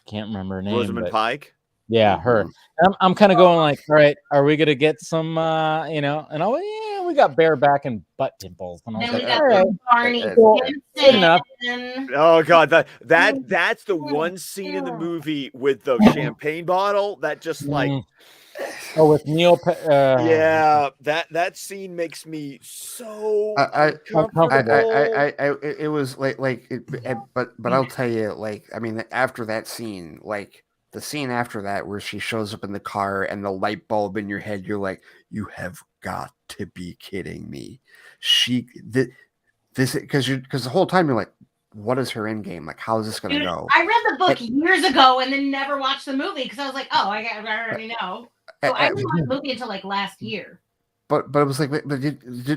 can't remember her name. Rosamund Pike. Yeah, her. I'm kind of going like, all right, are we gonna get some, and yeah, we got bareback and butt dimples. And I was Then we like, got all right, Barney good enough. Oh God, that's the one scene in the movie with the champagne bottle that just like. Oh, with Neil. Yeah, that scene makes me so uncomfortable. It was but I'll tell you, like, I mean, after that scene, like the scene after that where she shows up in the car and the light bulb in your head, you're like, you have got to be kidding me. Because the whole time you're like, what is her end game? Like, how is this going to go? I read the book years ago and then never watched the movie because I was like, oh, I already know. So I didn't watch the movie until like last year. But it was like,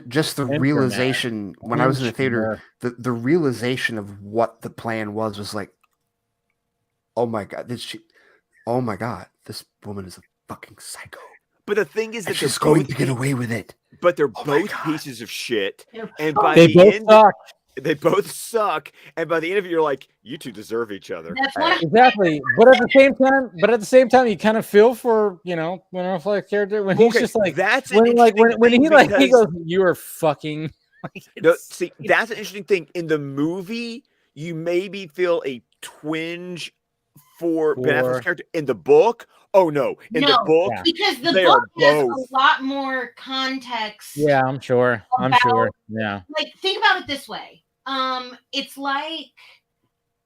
just the realization when I was in the theater, the realization of what the plan was like, oh my God, this woman is a fucking psycho. But the thing is that she's going to get away with it. But they're both pieces of shit, and by they the both end, suck. They both suck, and by the end of it, you're like, you two deserve each other. Exactly, but at the same time, you kind of feel for Ben Affleck character when he's just like that's when he goes, you are fucking. No, see, that's an interesting thing in the movie. You maybe feel a twinge for Ben Affleck's character. In the book, oh no, the book, because the book has a lot more context. Yeah, I'm sure. Yeah, like think about it this way. It's like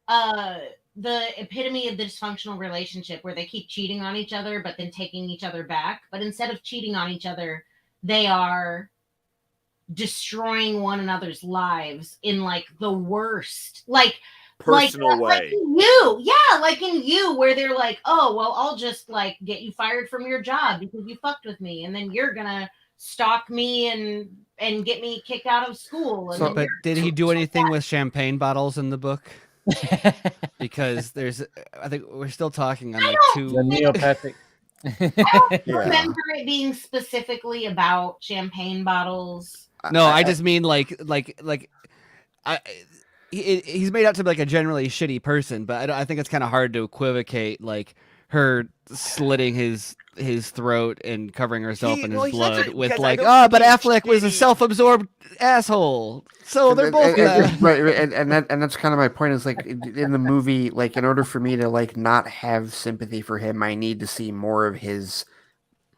the epitome of the dysfunctional relationship where they keep cheating on each other, but then taking each other back. But instead of cheating on each other, they are destroying one another's lives in like the worst, personal way. Like in You, where they're like, oh, well, I'll just like get you fired from your job because you fucked with me, and then you're gonna stalk me and get me kicked out of school. And but did he do anything with champagne bottles in the book? Because I think we're still talking on like two. The neopathic. I don't remember it being specifically about champagne bottles. No, I just mean he's made out to be like a generally shitty person, but I think it's kind of hard to equivocate like her slitting his throat and covering herself in his blood with because like, oh, but Affleck was a self-absorbed asshole, so they're both right, and that's kind of my point. Is like in the movie, like in order for me to like not have sympathy for him, I need to see more of his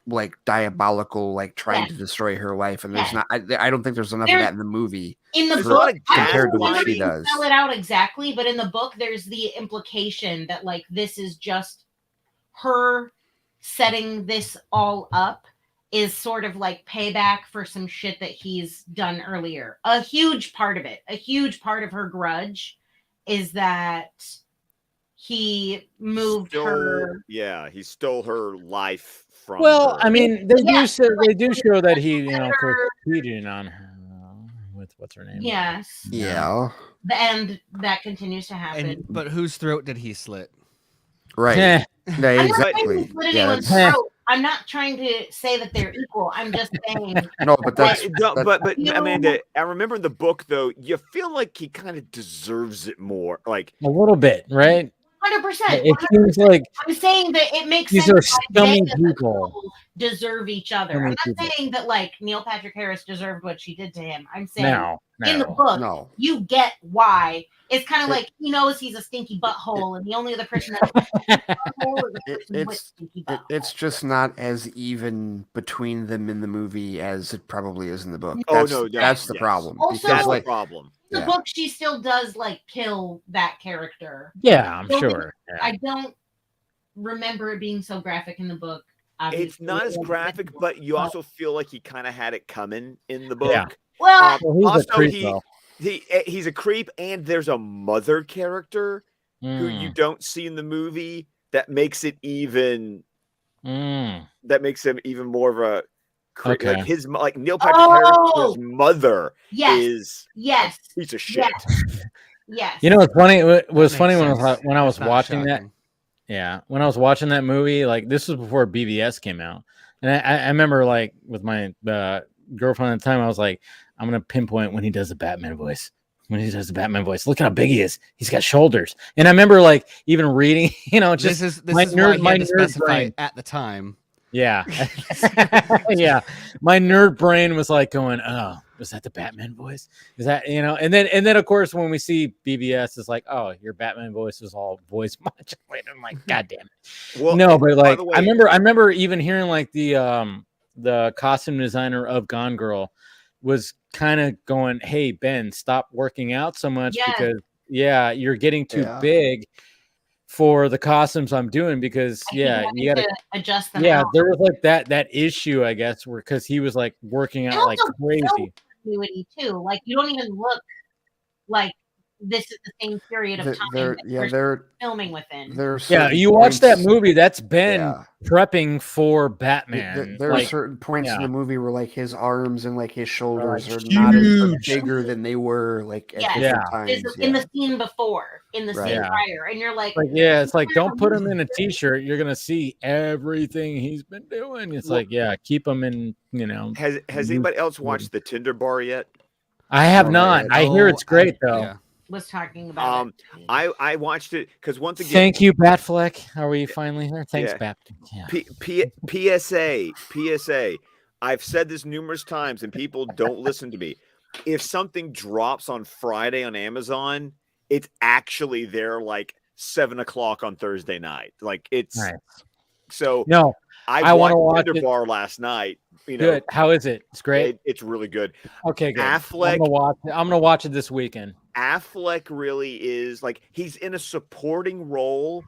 like diabolical, like trying to destroy her life, and there's not. I don't think there's enough of that in the movie. In the book, compared to what she does. Spell it out exactly, but in the book, there's the implication that like this is just her setting this all up is sort of like payback for some shit that he's done earlier. A huge part of it, a huge part of her grudge is that he moved her. Yeah, he stole her life from Well, her. I mean, they do show that he, of course, cheated on her with what's her name? Yes. Yeah. And that continues to happen. But whose throat did he slit? Right. Yeah. Yeah, exactly. I'm not trying to say that they're equal. I'm just saying. No, but that's. But Amanda, I remember in the book though, you feel like he kind of deserves it more, like a little bit, right? 100%. It seems like I'm saying that it makes these sense. are scummy people. Deserve each other. Scummy I'm not people. saying that like Neil Patrick Harris deserved what she did to him. I'm saying in the No. book, you get why. It's kind of like he knows he's a stinky butthole, and the only other person It's just not as even between them in the movie as it probably is in the book. Oh, That's the problem. Also, Because, that's the problem. In the book, she still does like kill that character. Yeah, I'm sure. Yeah. I don't remember it being so graphic in the book. Obviously. It's not as graphic, but you also feel like he kind of had it coming in the book. Yeah. Well, he's also a creep, he's a creep, and there's a mother character who you don't see in the movie that makes it even that makes him even more of a creep. Okay. Like his Neil Patrick Harris's mother is a piece of shit. Yes. You know what's funny? It was funny when I was That's not watching that. shocking. Yeah, when I was watching that movie, like this was before BVS came out, and I remember like with my girlfriend at the time, I was like, I'm gonna pinpoint when he does the Batman voice. When he does the Batman voice, look how big he is. He's got shoulders. And I remember like even reading, just this is my why my he had to nerd specify brain. at the time. Yeah, yeah. My nerd brain was like going, "Oh, was that the Batman voice? Is that And then of course when we see BBS, it's like, "Oh, your Batman voice is all voice modulated." I'm like, "God damn it!" Well, no, but like way, I remember even hearing like the costume designer of Gone Girl was kind of going, "Hey Ben, stop working out so much because you're getting too big for the costumes I'm doing because you got to adjust them. Yeah, out. there was like that issue, I guess, where because he was like working out like crazy. Too, like you don't even look like this is the same period of time that they're filming within. You watch that movie. That's Ben prepping for Batman. There are certain points in the movie where like his arms and like his shoulders are not as bigger than they were like at different times. In the scene before, in the scene prior, and you're like, it's like don't put him in a t-shirt. You're gonna see everything he's been doing. It's like keep him in. Has anybody else watched the Tinder Bar yet? I have not. I hear it's great though. Yeah. Was talking about I watched it because once again, thank you, Batfleck. Are we finally here? Thanks, Bat. Yeah. PSA. I've said this numerous times, and people don't listen to me. If something drops on Friday on Amazon, it's actually there like 7:00 on Thursday night. Like it's so. No, I watched Tinder Bar last night. Good. How is it? It's great. It's really good. Okay, good. Affleck. I'm gonna watch it this weekend. Affleck really is like he's in a supporting role,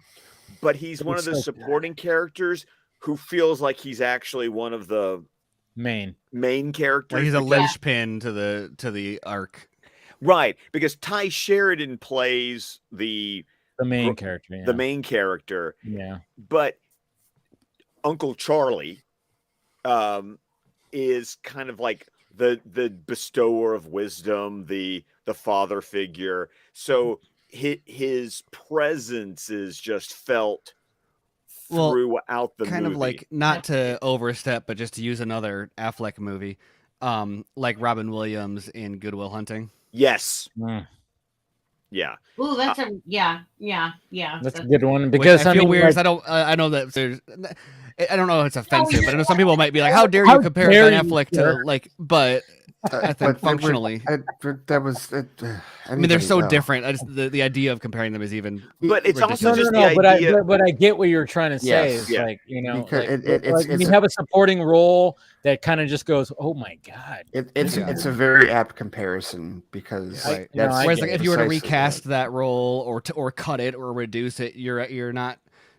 but he's one of the supporting characters who feels like he's actually one of the main characters. Like he's a linchpin to the arc, right? Because Ty Sheridan plays the main character. Yeah. The main character. Yeah. But Uncle Charlie is kind of like the bestower of wisdom, the father figure. So his presence is just felt throughout the kind movie. of like, not to overstep, but just to use another Affleck movie, like Robin Williams in Good Will Hunting. Yes. Yeah. Ooh, that's a yeah. That's a good one because I feel weird. like, I know that there's. I don't know if it's offensive, but I know some people might be like, "How dare you compare Ben Affleck to like?" But I think functionally, that was. I mean, they're so different. I just the idea of comparing them is even. But it's ridiculous. also just the idea. But I get what you're trying to say. Yes. Is like because like when you have a supporting role that kind of just goes, oh my god. It's a very apt comparison because whereas like if you were to recast that role or cut it or reduce it, you're not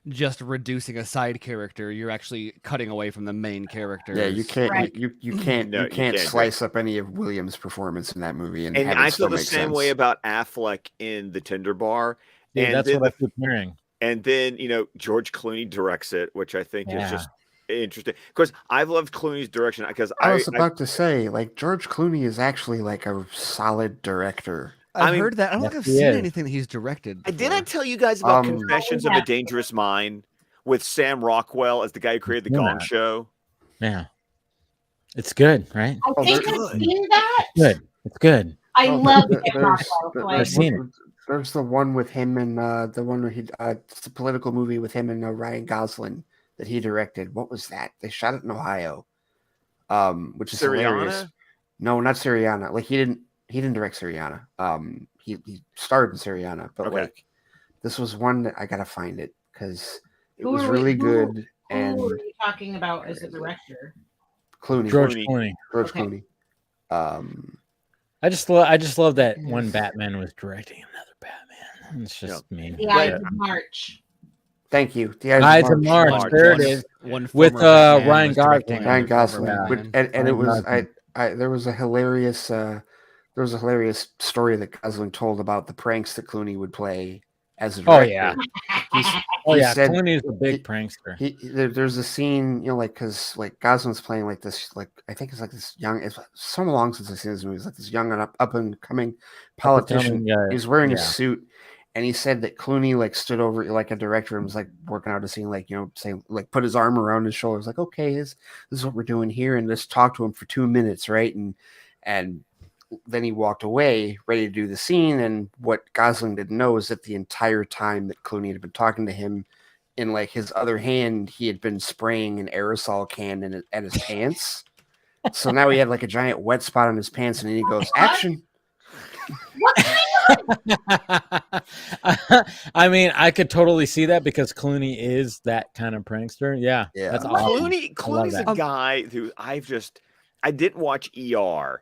just reducing a side character, you're actually cutting away from the main character. Yeah, you can't you can't slice up any of Williams' performance in that movie and I feel the same way about Affleck in The Tinder Bar. Yeah, and that's what I keep hearing. And then George Clooney directs it, which I think is just interesting because I've loved Clooney's direction because I was about to say like George Clooney is actually like a solid director. I've heard that. I don't think I've seen anything that he's directed. Did I tell you guys about Confessions of a Dangerous Mind with Sam Rockwell as the guy who created the Gong Show? Yeah. It's good, right? I think I've seen that. Good. It's good. I love Sam Rockwell. I've seen it. There's the one with him and the one where it's the political movie with him and Ryan Gosling that he directed. What was that? They shot it in Ohio, which is hilarious. No, not Syriana. Like he didn't direct Syriana. He starred in Syriana, but like this was one that I gotta find it because it was really good. And who are you talking about as a director? Clooney. George Clooney. George Clooney. I just love that one Batman was directing another Batman. It's just me. The Eyes of March. Thank you. The Eyes of March. There it is. With Ryan Gosling. Ryan Gosling. And it was there was a hilarious story that Gosling told about the pranks that Clooney would play as a director. He said, Clooney's a big prankster. There's a scene, because like Gosling's playing like this, like I think it's like this young. It's so long since I've seen this movie. It's like this young and up and coming politician. He's wearing a suit, and he said that Clooney like stood over like a director and was like working out a scene, like saying like put his arm around his shoulders, like okay, this is what we're doing here, and just talk to him for 2 minutes, right? And then he walked away ready to do the scene. And what Gosling didn't know is that the entire time that Clooney had been talking to him, in like his other hand, he had been spraying an aerosol can at his pants. So now he had like a giant wet spot on his pants, and then he goes, action. I mean, I could totally see that because Clooney is that kind of prankster. Yeah. That's awesome. Clooney's a guy who I didn't watch ER.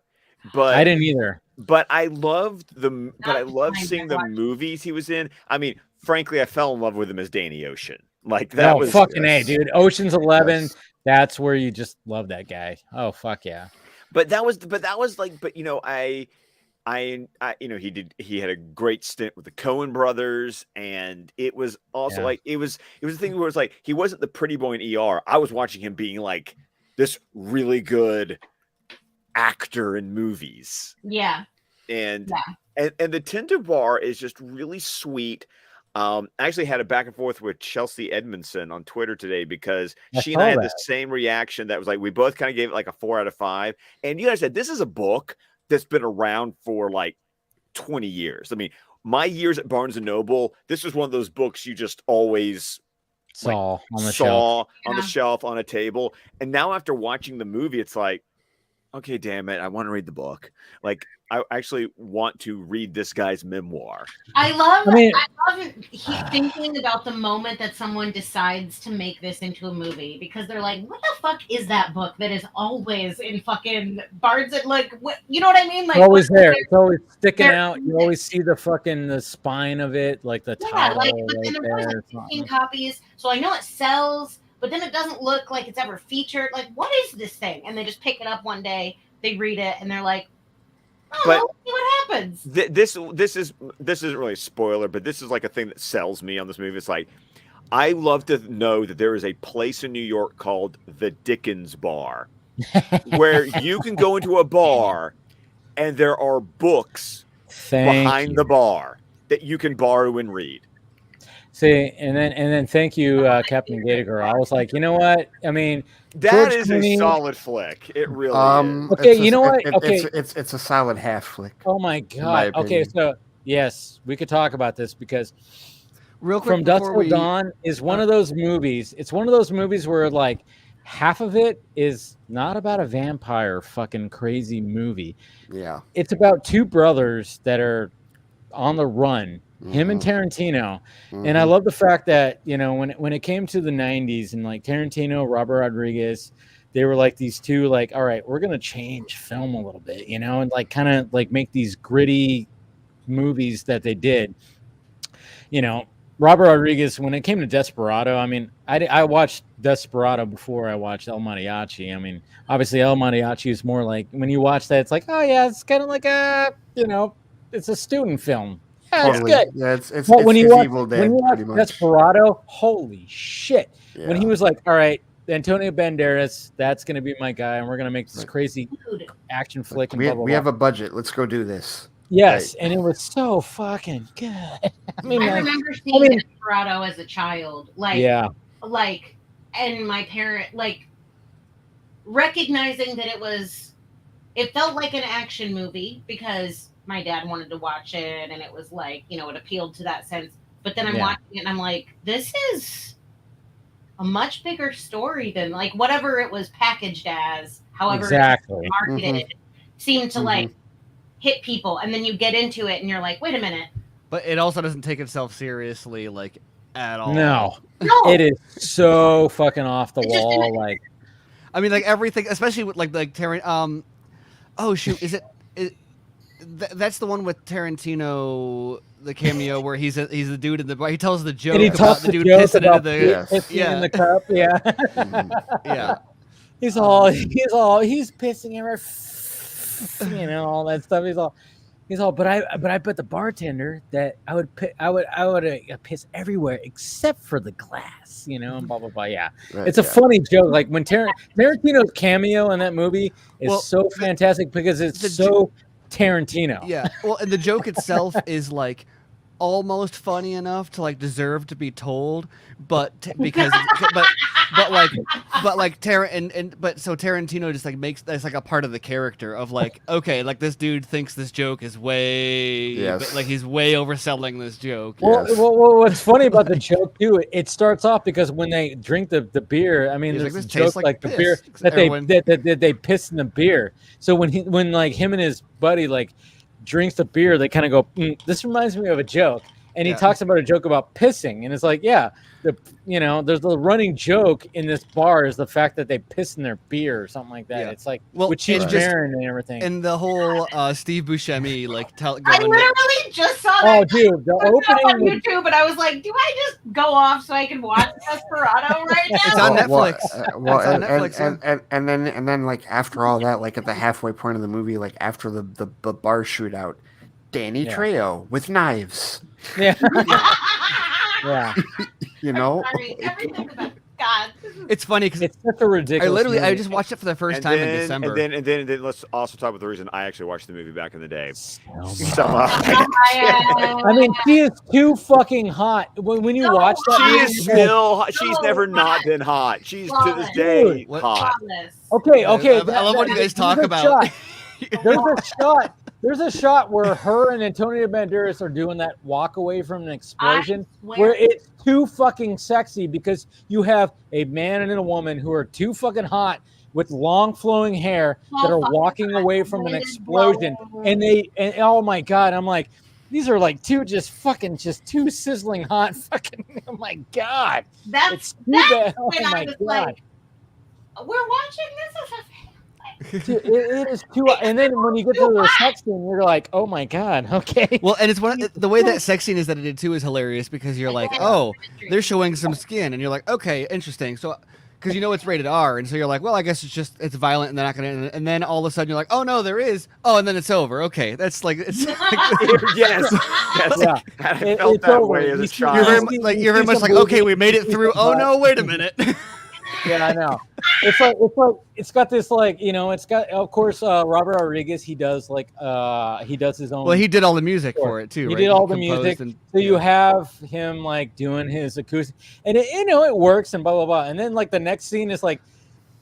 But I didn't either. But I loved seeing the movies he was in. I mean, frankly, I fell in love with him as Danny Ocean. Like that was fucking A, dude. Ocean's 11. That's where you just love that guy. Oh fuck yeah. He had a great stint with the Coen brothers, and it was also like it was a thing where it's like he wasn't the pretty boy in ER. I was watching him being like this really good actor in movies. And the Tinder Bar is just really sweet. I actually had a back and forth with Chelsea Edmondson on Twitter today because she and I had the same reaction. That was like we both kind of gave it like a 4 out of 5. And you guys said this is a book that's been around for like 20 years. I mean, my years at Barnes and Noble, this was one of those books you just always saw on the shelf on a table. And now after watching the movie, it's like, okay, damn it, I want to read the book. Like, I actually want to read this guy's memoir. I love thinking about the moment that someone decides to make this into a movie because they're like, what the fuck is that book that is always in fucking Barnes and like, what, you know what I mean? Like, it's always there. It's always sticking out. You always see the spine of it, like the title. Like, but then there's like 15 copies, so I know it sells. But then it doesn't look like it's ever featured. Like, what is this thing? And they just pick it up one day, they read it, and they're like, "Oh, let's see what happens." This isn't really a spoiler, but this is like a thing that sells me on this movie. It's like I love to know that there is a place in New York called the Dickens Bar, where you can go into a bar, and there are books behind the bar that you can borrow and read. See, and then thank you, Captain Gator. I was like, you know what? I mean, that is a solid flick. It really is. Okay, you know what? Okay, it's a solid half flick. Oh my god. Okay, so Yes, we could talk about this because real quick, From Dusk Till Dawn is one of those movies. It's one of those movies where like half of it is not about a vampire fucking crazy movie. Yeah. It's about two brothers that are on the run, him and Tarantino. And I love the fact that, you know, when it came to the 90s and like Tarantino, Robert Rodriguez, they were like these two, like, all right, we're going to change film a little bit, you know, and like kind of like make these gritty movies that they did. You know, Robert Rodriguez, when it came to Desperado, I mean, I watched Desperado before I watched El Mariachi. I mean, obviously El Mariachi is more like, when you watch that, it's like, oh yeah, it's kind of like a, you know, it's a student film. Yeah, Totally. it's good. Yeah, it's but when you watch, Evil Dead, when you watch pretty much. Desperado, holy shit. Yeah. When he was like, all right, Antonio Banderas, that's going to be my guy, and we're going to make this crazy action flick. And we blah, blah, we blah. have a budget. Let's go do this. Yes, and it was so fucking good. I mean, I remember seeing Desperado as a child, like, and my parent, like, recognizing that it felt like an action movie because my dad wanted to watch it, and it was like, you know, it appealed to that sense. But then I'm watching it, and I'm like, this is a much bigger story than like whatever it was packaged as. However, it was marketed seemed to like hit people, and then you get into it and you're like, wait a minute. But it also doesn't take itself seriously, like, at all. No, it is so fucking off the wall. Like, I mean, like everything, especially with like Terry. Oh shoot, that's the one with Tarantino, the cameo where he's the dude in the bar. He tells the joke about the dude pissing into in the cup. Yeah, yeah. He's pissing everywhere. You know, all that stuff. He's all. But I bet the bartender that I would piss everywhere except for the glass. You know, and blah blah blah. Yeah, it's a funny joke. Like when Tarantino's cameo in that movie is so fantastic because it's so Tarantino. Yeah. Well, and the joke itself is like almost funny enough to like deserve to be told, but Tarantino just like makes that's like a part of the character of like, okay, like this dude thinks this joke is like he's way overselling this joke. Well, what's funny about the joke too, it starts off because when they drink the beer, I mean, there's this joke like the beer that they piss in the beer. So when like him and his buddy like drinks the beer, they kind of go, this reminds me of a joke. And he talks about a joke about pissing. And it's like, there's the running joke in this bar is the fact that they piss in their beer or something like that. Yeah. It's like, with Cheech Marin and everything. And the whole Steve Buscemi, like, I literally just saw that. Oh, dude, the opening on YouTube, and I was like, do I just go off so I can watch Desperado right now? It's on Netflix. And then like after all that, like at the halfway point of the movie, like after the bar shootout, Danny Trejo with knives. Yeah. Yeah. You know? Sorry, everything about God. It's funny because it's such a ridiculous movie. I just watched it for the first time in December. And then let's also talk about the reason I actually watched the movie back in the day. I mean, she is too fucking hot. When you watch that, she's never not been hot. She's to this day hot. Okay. I love what you guys talk about. There's a shot where her and Antonio Banderas are doing that walk away from an explosion where it's too fucking sexy because you have a man and a woman who are too fucking hot with long flowing hair that are walking away from an explosion. And oh my God, I'm like, these are like two two sizzling hot fucking, oh my God. That's when I was like, we're watching this. Dude, it is too, and then when you get to the sex scene, you're like, "Oh my God, okay." Well, and it's the way that sex scene is edited too is hilarious because you're like, "Oh, they're showing some skin," and you're like, "Okay, interesting." So, because you know it's rated R, and so you're like, "Well, I guess it's violent, and they're not gonna." And then all of a sudden you're like, "Oh no, there is." Oh, and then it's over. Okay, that's like it's yes. Yeah. I felt that way as a child. You're very much like, "Okay, we made it through." Oh no, wait a minute. Yeah, I know. It's got this it's got, of course, Robert Rodriguez. He does his own. Well, he did all the music for it too. He did all the music. You have him like doing his acoustic, and it works and blah blah blah. And then like the next scene is like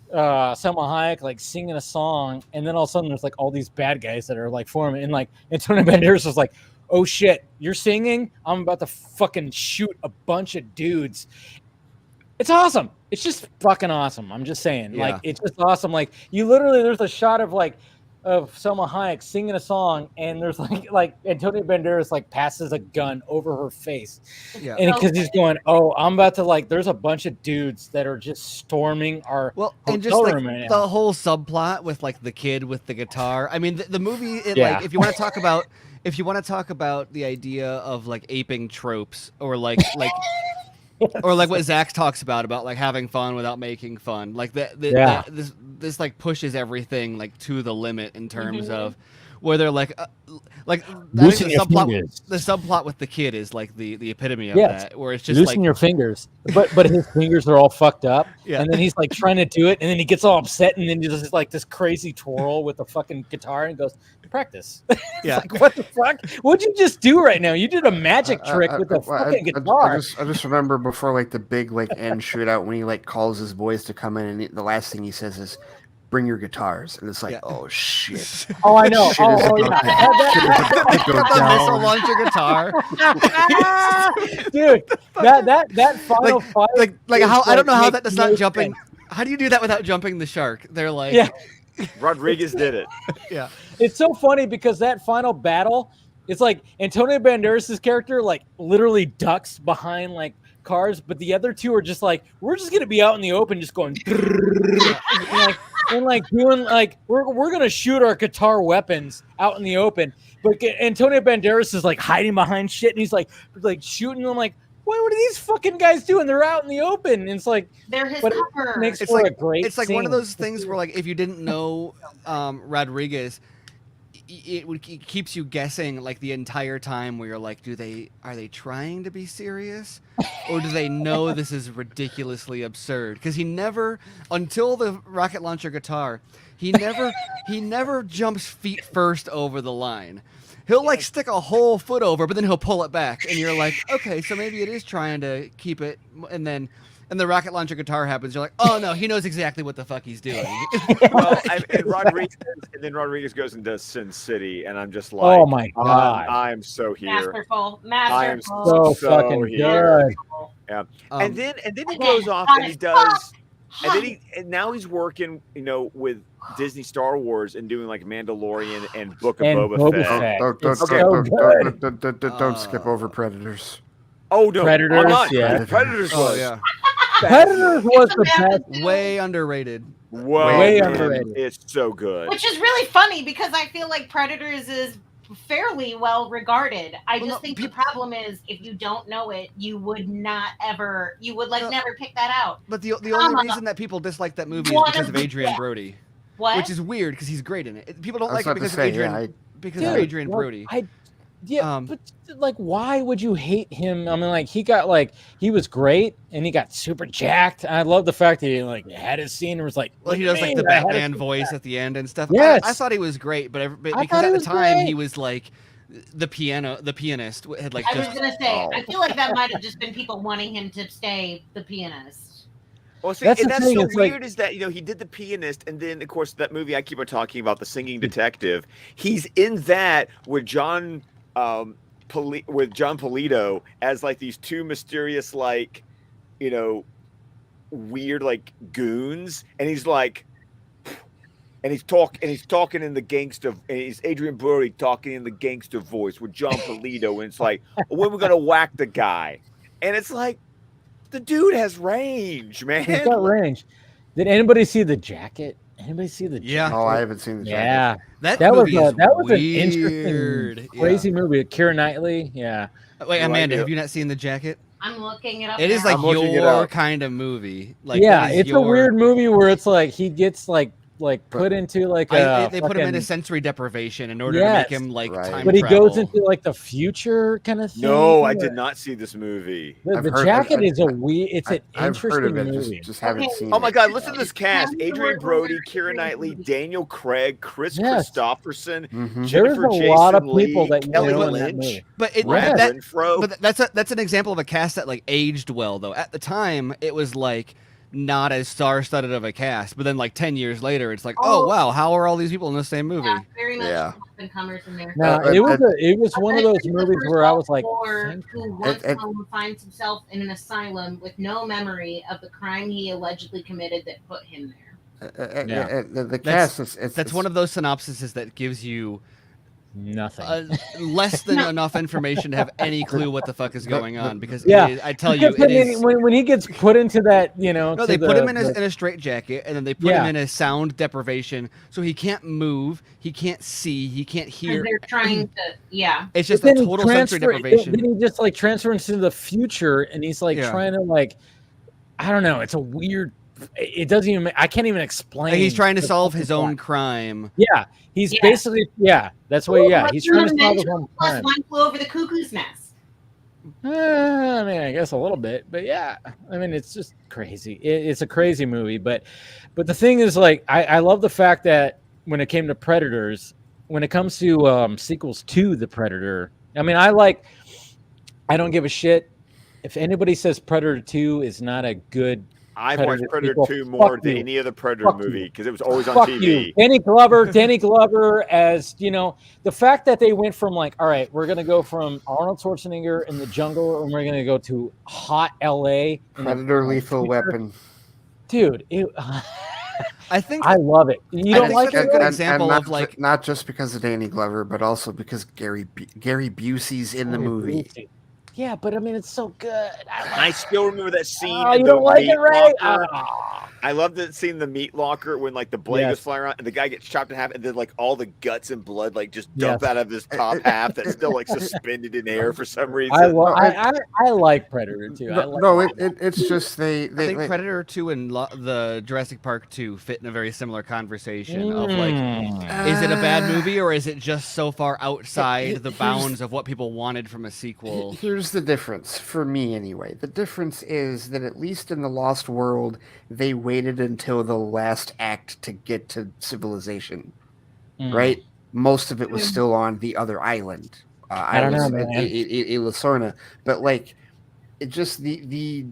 Selma Hayek like singing a song, and then all of a sudden there's like all these bad guys that are like forming, and like Antonio Banderas was like, oh shit, you're singing? I'm about to fucking shoot a bunch of dudes. It's awesome. It's just fucking awesome. I'm just saying. Yeah. Like, it's just awesome. Like, you literally, there's a shot of like, of Selma Hayek singing a song, and there's like Antonio Banderas like passes a gun over her face, and because he's going, oh, I'm about to like, there's a bunch of dudes that are just storming our and just like the whole subplot with like the kid with the guitar. I mean, the movie, like, if you want to talk about the idea of like aping tropes, or like or like what Zach talks about like having fun without making fun, like this like pushes everything like to the limit in terms of where they're like loosen the your subplot, fingers. the subplot with the kid is like the epitome of that, where it's just loosen like your fingers, but his fingers are all fucked up, and then he's like trying to do it, and then he gets all upset, and then just like this crazy twirl with the fucking guitar, and goes, practice. Like, what the fuck? What'd you just do right now? You did a magic trick with the fucking guitar. I just remember before like the big like end shootout when he like calls his boys to come in, and the last thing he says is, "Bring your guitars," and it's like, oh shit. Oh, I know. Shit is about the missile launcher guitar. Dude, that final fight. Like how I don't know how that does not jumping. How do you do that without jumping the shark? They're like, Rodriguez did it. Yeah. It's so funny because that final battle, it's like Antonio Banderas' character like literally ducks behind like cars, but the other two are just like, we're just gonna be out in the open, just going and like doing like we're gonna shoot our guitar weapons out in the open. But Antonio Banderas is like hiding behind shit, and he's like shooting them. Like, what are these fucking guys doing? They're out in the open. And it's like they're his cover. It's like a great. It's like scene. one of those things where like if you didn't know Rodriguez, it keeps you guessing like the entire time, where you're like, are they trying to be serious, or do they know this is ridiculously absurd? Because he never, until the rocket launcher guitar, he never jumps feet first over the line. He'll like stick a whole foot over, but then he'll pull it back, and you're like, okay, so maybe it is trying to keep it, and then. And the rocket launcher guitar happens. You're like, oh no, he knows exactly what the fuck he's doing. Well, and then Rodriguez goes and does Sin City, and I'm just like, oh my god, I'm so here. Masterful. I am so fucking here. good. Yeah, and then he goes off and he does, and now he's working, with Disney Star Wars and doing like Mandalorian and Book of Boba Fett. Don't skip over Predators. Oh no, Predators, Predators was. Oh, yeah. Predators was the best. Way underrated. Way underrated. It's so good. Which is really funny because I feel like Predators is fairly well regarded. I just think the problem is if you don't know it, you would never pick that out. But the only reason that people dislike that movie is because of Adrian Brody. What? Which is weird because he's great in it. People don't like it because of Adrian Brody. But like, why would you hate him? I mean, like, he was great, and he got super jacked. I love the fact that he like had his scene and was like, well, he does like the Batman voice at the end and stuff. Yes. I thought he was great, but because at the time he was like the pianist had like. I was gonna say, I feel like that might have just been people wanting him to stay the pianist. Well, see, that's so weird is that, he did the pianist, and then, of course, that movie I keep on talking about, The Singing Detective, he's in that with John Polito as, like, these two mysterious, like, weird, like, goons, and he's like, and he's talking in the gangster, and he's Adrian Brody talking in the gangster voice with John Polito, and it's like, when we're gonna whack the guy, and it's like, the dude has range, man. He's got range. Did anybody see The Jacket? Anybody see The Jacket? Yeah. Oh, I haven't seen The Jacket. Yeah. That was weird. an interesting, crazy movie. Keira Knightley. Yeah. Wait, Amanda, have you not seen The Jacket? I'm looking it up. It is like your kind of movie. Like, yeah, it's a weird movie where it's like he gets like put into like they put him into sensory deprivation in order to make him like time but he travel. goes into like the future kind of thing. No, I did not see this movie. The Jacket is an interesting movie. Just haven't seen Oh my it. god, listen to this cast: Adrian Brody, Keira Knightley, Daniel Craig, Chris Christopherson, Jennifer There's a Jason lot of Leigh, people that you Kelly know in that Lynch, movie. But that's an example of a cast that like aged well though. At the time, it was like not as star-studded of a cast, but then like 10 years later, it's like, oh wow, how are all these people in the same movie? Yeah, very much. and comers in there. No, it was one of those movies where I was like, who once home finds himself in an asylum with no memory of the crime he allegedly committed that put him there. The cast that's one of those synopsises that gives you nothing, less than enough information to have any clue what the fuck is going on. Because I tell you, when he gets put into that, no, they put him in a straitjacket, and then they put him in a sound deprivation, so he can't move, he can't see, he can't hear. They're trying to, it's just a total sensory deprivation. Then he just like transfers into the future, and he's like trying to I don't know. It's a weird. It doesn't even. I can't even explain. He's trying to solve his own crime. Yeah, he's basically. Yeah, that's what. Yeah, he's trying to solve his own crime. One Flew Over the Cuckoo's Nest. I mean, I guess a little bit, but yeah. I mean, it's just crazy. It's a crazy movie, but the thing is, I love the fact that when it came to Predators, when it comes to sequels to the Predator, I mean, I don't give a shit if anybody says Predator 2 is not a good. I've watched Predator 2 more than any other Predator movie because it was always on TV. You. Danny Glover as, the fact that they went from all right, we're going to go from Arnold Schwarzenegger in the jungle and we're going to go to hot LA. Predator Lethal Weapon. Dude, I think I love it. You don't like it? A good example of not just because of Danny Glover, but also because Gary Busey's in the movie. Busey. Yeah, but I mean, it's so good. I still remember that scene. Oh, you don't like it, right? I love that scene in the meat locker when the blade goes flying around and the guy gets chopped in half, and then all the guts and blood just dump out of his top half that's still suspended in air for some reason. I like Predator 2. It's just I think Predator 2 and the Jurassic Park 2 fit in a very similar conversation of is it a bad movie or is it just so far outside the bounds of what people wanted from a sequel? Here's the difference for me anyway. The difference is that at least in the Lost World, they waited until the last act to get to civilization, right? Most of it was still on the other island. I don't know, man. Isla Sorna, but it just the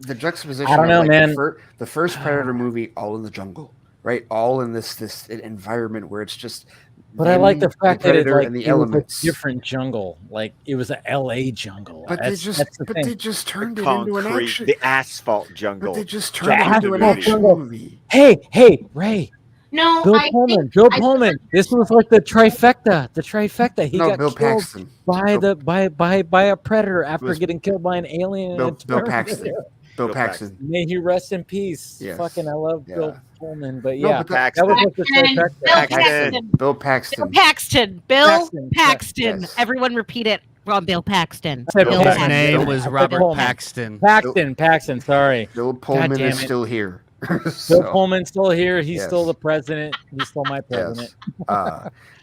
juxtaposition. I don't know, man. The first Predator movie, all in the jungle, right? All in this environment where it's just. But I like the fact that it was elements. a different jungle. It was a LA jungle. But they just turned it into an action. The asphalt jungle. But they just turned it into an action movie. Hey, Ray. No, Bill Pullman. This was like the trifecta. He got Bill killed Paxton. by a predator after getting killed by an alien. Bill Paxton. Bill Paxton. May he rest in peace. Yes. Fucking, I love Bill Pullman, but that was like the trifecta. Bill Paxton. Bill Paxton. Yes. Everyone repeat it. From Bill Paxton. His name was Robert Paxton. Paxton. Sorry. Bill Pullman is still here. Bill Pullman's still here. He's still the president. He's still my president.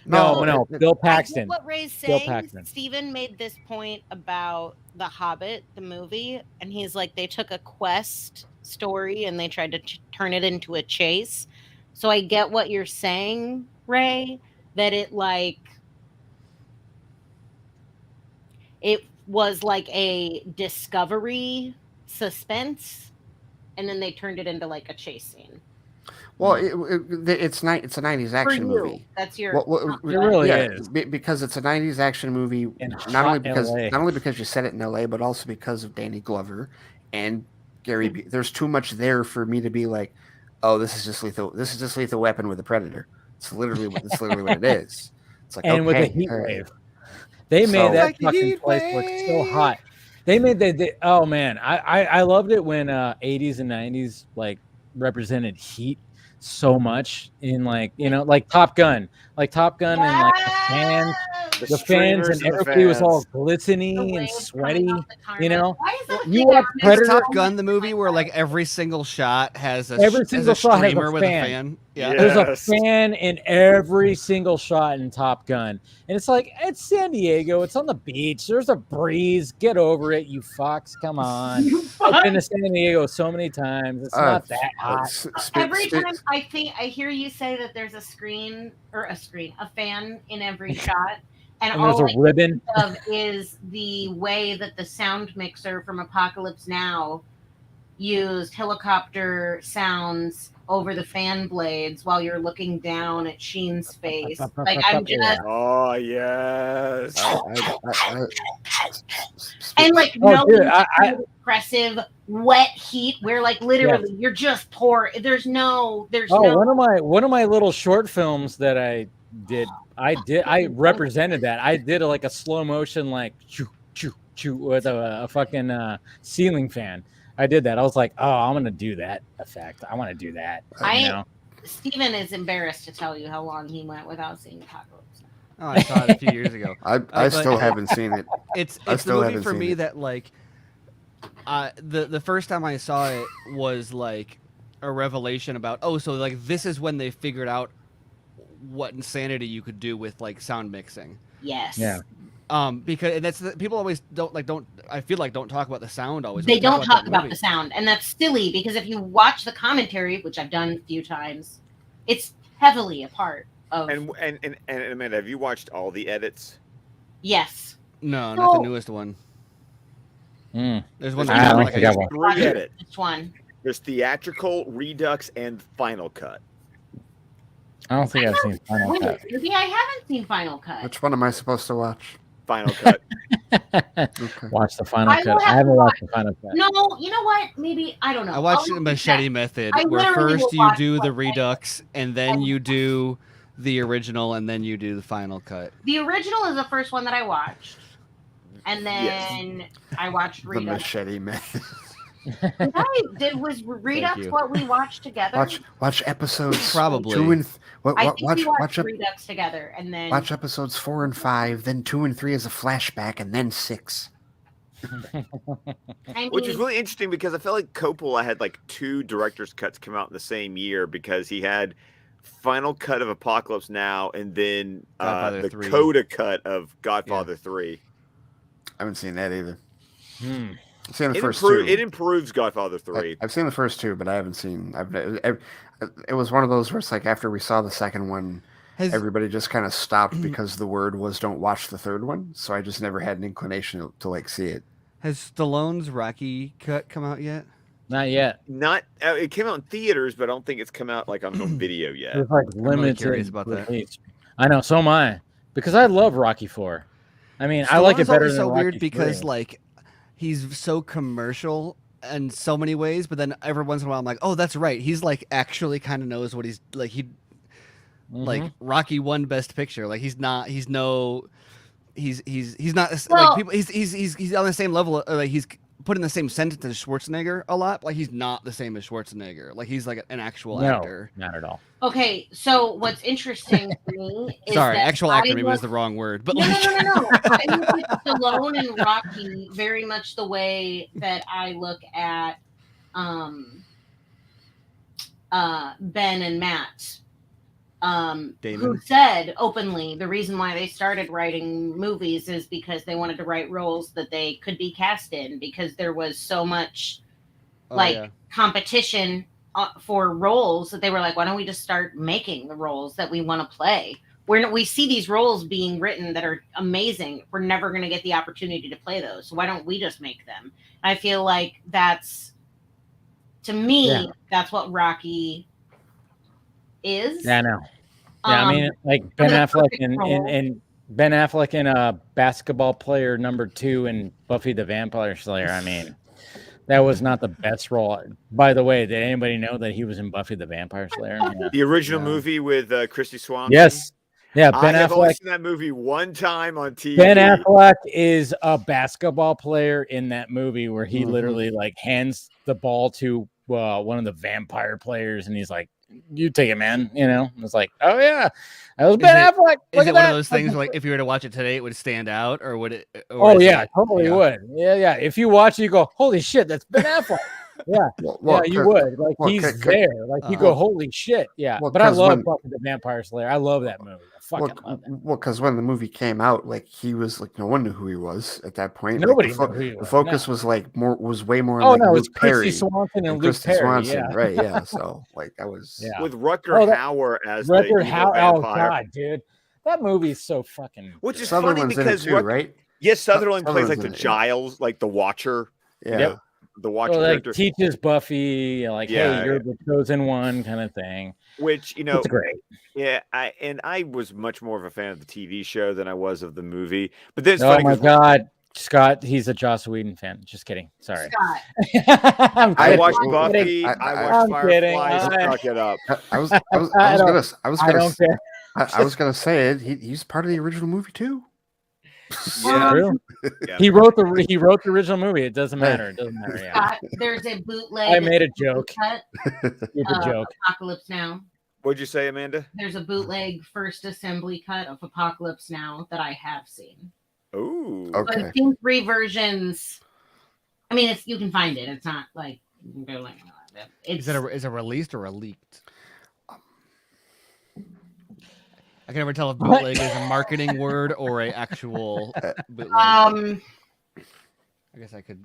No. Bill Paxton. What Ray's saying, Steven made this point about The Hobbit, the movie, and he's like, they took a quest story and they tried to turn it into a chase. So I get what you're saying, Ray, that it was like a discovery suspense, and then they turned it into a chase scene. Well, it's a 90s action movie. That's your. It really is because it's a 90s action movie. Not only because you set it in LA, but also because of Danny Glover and Gary. There's too much there for me to be like, oh, this is just lethal. This is just Lethal Weapon with a predator. It's literally what it is. It's like with a heat wave. They made that fucking place look so hot. They made oh man, I loved it when 80s and 90s represented heat so much in Top Gun, and the fans and everybody was all glistening and sweaty. You watch Predator. Top Gun, the movie where every single shot has a streamer with a fan. Yeah. There's a fan in every single shot in Top Gun. And it's it's San Diego. It's on the beach. There's a breeze. Get over it, you fucks. Come on. I've been to San Diego so many times. It's not that hot. Every time I hear you say that there's a fan in every shot. And all there's a ribbon of is the way that the sound mixer from Apocalypse Now used helicopter sounds over the fan blades while you're looking down at Sheen's face. Like I'm just Oh yes. and like no oppressive wet heat where like literally you're just poor. There's no one of my little short films that I represented that. I did like a slow motion like choo choo choo with a fucking ceiling fan. I did that. I was like, oh, I'm gonna do that effect. I want to do that. Steven is embarrassed to tell you how long he went without seeing Apocalypse. Oh, I saw it a few years ago. I still haven't seen it. It's the movie for me that like the first time I saw it was like a revelation about so like this is when they figured out what insanity you could do with like sound mixing. Yes. Yeah. Because that's people always don't I feel like don't talk about the sound always. They don't talk about the sound, and that's silly because if you watch the commentary, which I've done a few times, it's heavily a part of. And Amanda, have you watched all the edits? Yes. No, not the newest one. There's one. I don't think I watched 3 edits. Which one? There's theatrical, redux, and final cut. I don't think I've seen Final Cut. Maybe I haven't seen Final Cut. Which one am I supposed to watch? Final Cut. Okay. Watch the Final Cut. I haven't watched the Final Cut. No, you know what? Maybe I don't know. I watched the Machete Method, where first you do the redux, and then you do the original, and then you do the Final Cut. The original is the first one that I watched, and then I watched redux. The Machete Method. Was Redux what we watched together? Watch episodes probably 2 and watch Redux together, and then watch episodes 4 and 5, then 2 and 3 as a flashback, and then 6. Which is really interesting because I feel like Coppola had like 2 director's cuts come out in the same year because he had Final Cut of Apocalypse Now and then the 3. Coda cut of Godfather 3. I haven't seen that either. I've seen the It first 2. It improves Godfather 3. I've seen the first 2, but I haven't seen. It was one of those where it's like after we saw the second one, everybody just kind of stopped because the word was "Don't watch the third one." So I just never had an inclination to like see it. Has Stallone's Rocky cut come out yet? Not yet. Not. It came out in theaters, but I don't think it's come out like on home video yet. It's like I'm really limited. curious about that. I know. So am I, because I love Rocky 4. I mean, I like it better than so Rocky weird because 3. like he's so commercial in so many ways, but then every once in a while I'm like, oh, that's right. He's like actually kind of knows what he's like. Like Rocky won Best Picture. Like he's not not like people. He's on the same level. Like he's put in the same sentence as Schwarzenegger a lot. Like he's not the same as Schwarzenegger. Like he's like an actual actor. Not at all. Okay, so what's interesting for me is sorry, that actual actor maybe was the wrong word, but no. I look at Stallone and Rocky very much the way that I look at Ben and Matt, who said openly the reason why they started writing movies is because they wanted to write roles that they could be cast in because there was so much competition for roles that they were like, why don't we just start making the roles that we want to play? We see these roles being written that are amazing. We're never going to get the opportunity to play those. So why don't we just make them? I feel like that's, to me, that's what Rocky is. Yeah, I know. Yeah, I mean, like Ben Affleck and Ben Affleck in a basketball player #2 in Buffy the Vampire Slayer. I mean, that was not the best role. By the way, did anybody know that he was in Buffy the Vampire Slayer? Yeah. The original movie with Christy Swanson? Yes. Yeah, Ben I've only Affleck. seen that movie one time on TV. Ben Affleck is a basketball player in that movie where he literally like hands the ball to one of the vampire players and he's like, you take it, man. You know, it's like, oh yeah, that was Ben Affleck. Is it one of those things where, like if you were to watch it today, it would stand out, or would it? Oh yeah, totally would. Yeah. If you watch it, you go, holy shit, that's Ben Affleck. Yeah, you would. Like he's there. Like you go, holy shit. Yeah, but I love Buffy the Vampire Slayer. I love that movie. I fucking love that. Well, because when the movie came out, like he was like no one knew who he was at that point. Nobody knew who he was. The focus was like way more. Oh like no, Luke it's Christy Perry Swanson and Luke Christy Perry. Swanson, Yeah. right? Yeah. So like that was with Rutger Hauer as the Hauer. Oh vampire. god, dude, that movie is so fucking. Which is funny because too, right? Yes, Sutherland plays like Sutherland's the in it, Giles, like the Watcher. Yeah. the watch like character teaches Buffy, like, hey, you're the chosen one, kind of thing. Which it's great. Yeah, I was much more of a fan of the TV show than I was of the movie. But this, oh my God, Scott, he's a Joss Whedon fan. Just kidding. Sorry. I watched Buffy. I watched Firefly. Suck it up. I was gonna say it. He's part of the original movie too. Yeah. Yeah. He wrote the original movie. It doesn't matter. It doesn't matter. Yeah. There's a bootleg. I made a joke. Joke. Apocalypse Now. What'd you say, Amanda? There's a bootleg first assembly cut of Apocalypse Now that I have seen. Ooh. Okay. So I've seen 3 versions. I mean, you can find it. It's not like you can go like. Is it released or a leaked? I can never tell if bootleg is a marketing word or a actual bootleg. I guess I could.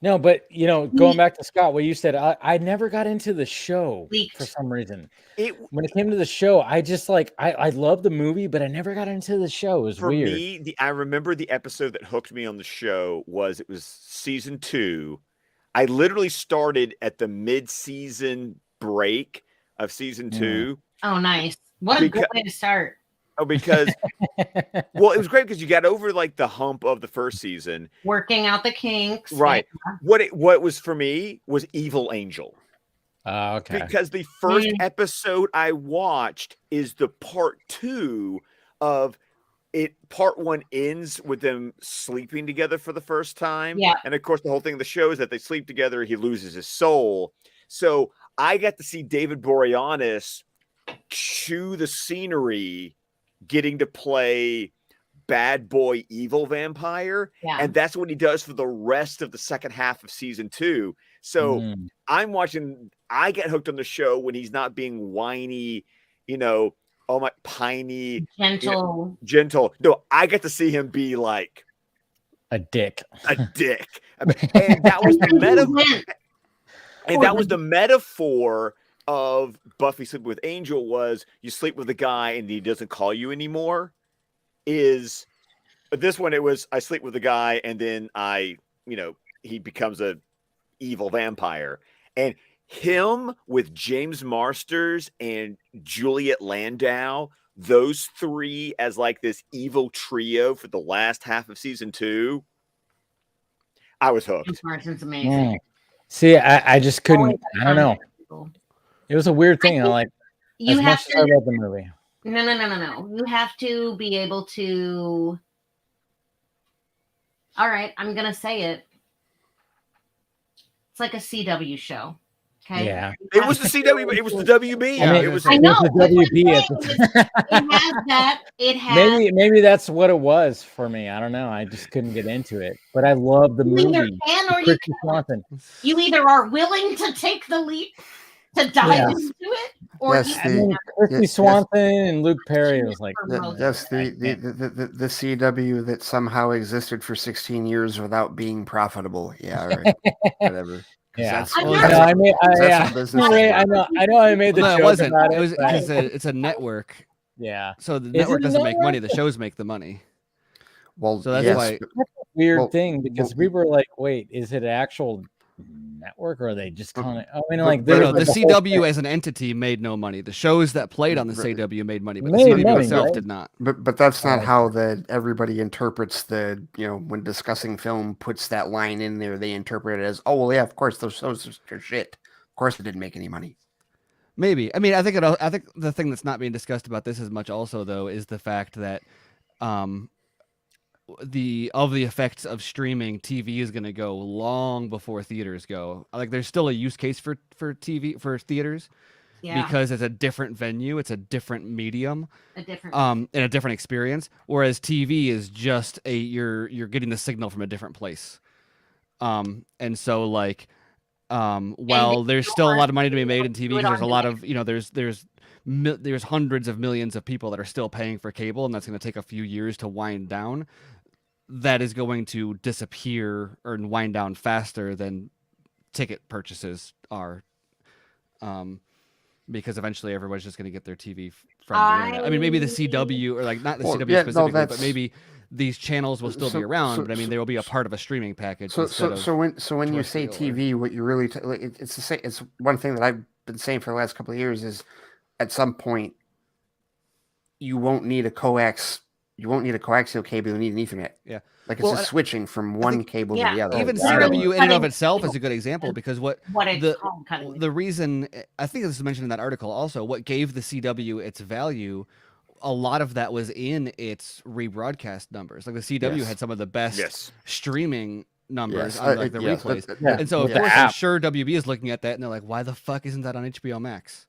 No, but going back to Scott, what you said, I never got into the show for some reason. When it came to the show, I just I love the movie, but I never got into the show. It was weird. For me, I remember the episode that hooked me on the show was season 2. I literally started at the mid-season break of season 2. Oh, nice. What a good way to start. Oh, because well, it was great because you got over the hump of the first season, working out the kinks. Right. Yeah. What was for me was Evil Angel. Okay. Because the first episode I watched is the part 2 of it. Part 1 ends with them sleeping together for the first time. Yeah. And of course, the whole thing of the show is that they sleep together. He loses his soul. So I got to see David Boreanaz chew the scenery, getting to play bad boy evil vampire. Yeah. And that's what he does for the rest of the second half of season 2. So I'm watching, I get hooked on the show when he's not being whiny, oh my, piney, gentle. No, I get to see him be like a dick. And that was the metaphor. And that was the metaphor of Buffy sleeping with Angel. Was you sleep with a guy and he doesn't call you anymore. But this one, it was I sleep with a guy and then he becomes a evil vampire. And him with James Marsters and Juliet Landau, those 3 as this evil trio for the last half of season 2, I was hooked. Marston's amazing. See, I just couldn't. I don't know. It was a weird thing. You as have much to. as I love the movie. No. You have to be able to. All right, I'm gonna say it. It's like a CW show. Okay. Yeah. It was the CW, but it was the WB. I mean, it was I know. the WB. It has that. It has. Maybe that's what it was for me. I don't know. I just couldn't get into it. But I love the movie. Either can or you Christy Swanson. You either are willing to take the leap to dive into it, or Christy Swanson and Luke Perry was like that's the CW that somehow existed for 16 years without being profitable. Yeah, right. Whatever. Yeah, I know. I made the joke. It wasn't. About it was. but... It's a network. Yeah. So the network doesn't make money. The shows make the money. Well, so that's why. That's a weird thing because we were like, wait, is it an actual network or are they just kind of? I mean, the CW as an entity made no money. The shows that played on the CW made money, but the CW itself did not. But that's not how everybody interprets when discussing film, puts that line in there. They interpret it as, oh well, yeah, of course those shows are shit. Of course it didn't make any money. Maybe. I mean, I think the thing that's not being discussed about this as much also though is the fact that the effects of streaming, TV is going to go long before theaters go. There's still a use case for TV for theaters, because it's a different venue, it's a different medium, and a different experience. Whereas TV is just you're getting the signal from a different place, and so while there's still a lot of money to be made in TV, there's a lot of there's hundreds of millions of people that are still paying for cable, and that's going to take a few years to wind down. That is going to disappear or wind down faster than ticket purchases are, because eventually everybody's just going to get their TV from the internet. I mean, maybe the CW or not the CW specifically, but maybe these channels will still be around, but I mean they will be a part of a streaming package. So when you say TV, what you really it's the same. It's one thing that I've been saying for the last couple of years is at some point you won't need a coax. You won't need a coaxial cable. You need an Ethernet. Yeah, like it's just switching from one cable to the other. Even CW in and of itself is a good example because the reason I think this is mentioned in that article also what gave the CW its value. A lot of that was in its rebroadcast numbers. Like the CW had some of the best streaming numbers on like the replays. And so of course I'm sure WB is looking at that and they're like, why the fuck isn't that on HBO Max?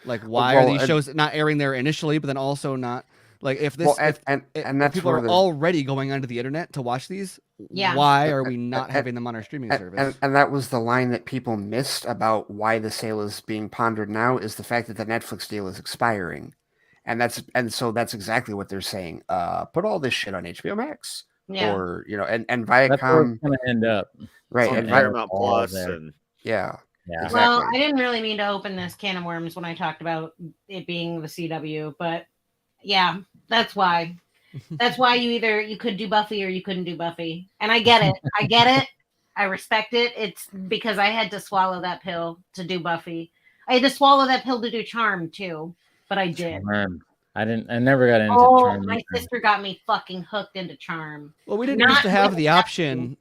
Like why are these shows not airing there initially, but then also not like if this and that's people are already going onto the internet to watch these, why are we not having them on our streaming service? And that was the line that people missed about why the sale is being pondered now is the fact that the Netflix deal is expiring. And so that's exactly what they're saying. Put all this shit on HBO Max, or and Viacom. That's where it's gonna end up, right? And Paramount Plus, and exactly. Well, I didn't really mean to open this can of worms when I talked about it being the CW, but yeah, that's why. That's why you could do Buffy or you couldn't do Buffy, and I get it. I respect it. It's because I had to swallow that pill to do Buffy. I had to swallow that pill to do Charm too. But I did. Charm. I never got into Charm. My sister got me fucking hooked into Charm. Well, we didn't used to have the option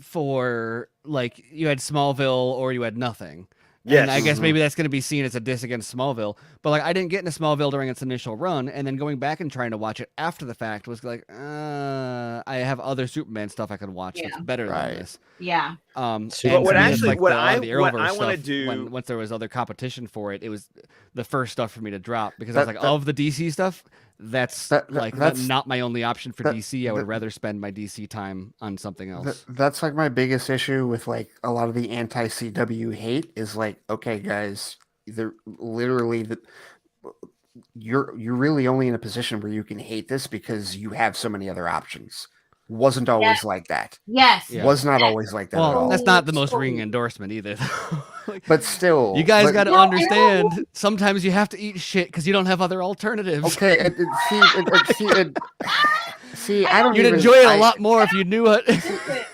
for like you had Smallville or you had nothing. Yes. And I guess maybe that's going to be seen as a diss against Smallville. But like I didn't get into Smallville during its initial run, and then going back and trying to watch it after the fact was like, I have other Superman stuff I could watch that's better than this. Yeah. But what actually what I want to do once there was other competition for it, it was the first stuff for me to drop because I was like, of the DC stuff, that's not my only option for DC. I would rather spend my DC time on something else. That's like my biggest issue with like a lot of the anti-CW hate is like, okay, guys, they're literally you're really only in a position where you can hate this because you have so many other options. Wasn't always like that. Yes. Was not always like that at all. That's not the most ringing endorsement either. But still, you guys got to understand. Sometimes you have to eat shit because you don't have other alternatives. Okay, see, I don't. You'd enjoy it a lot more if you knew it.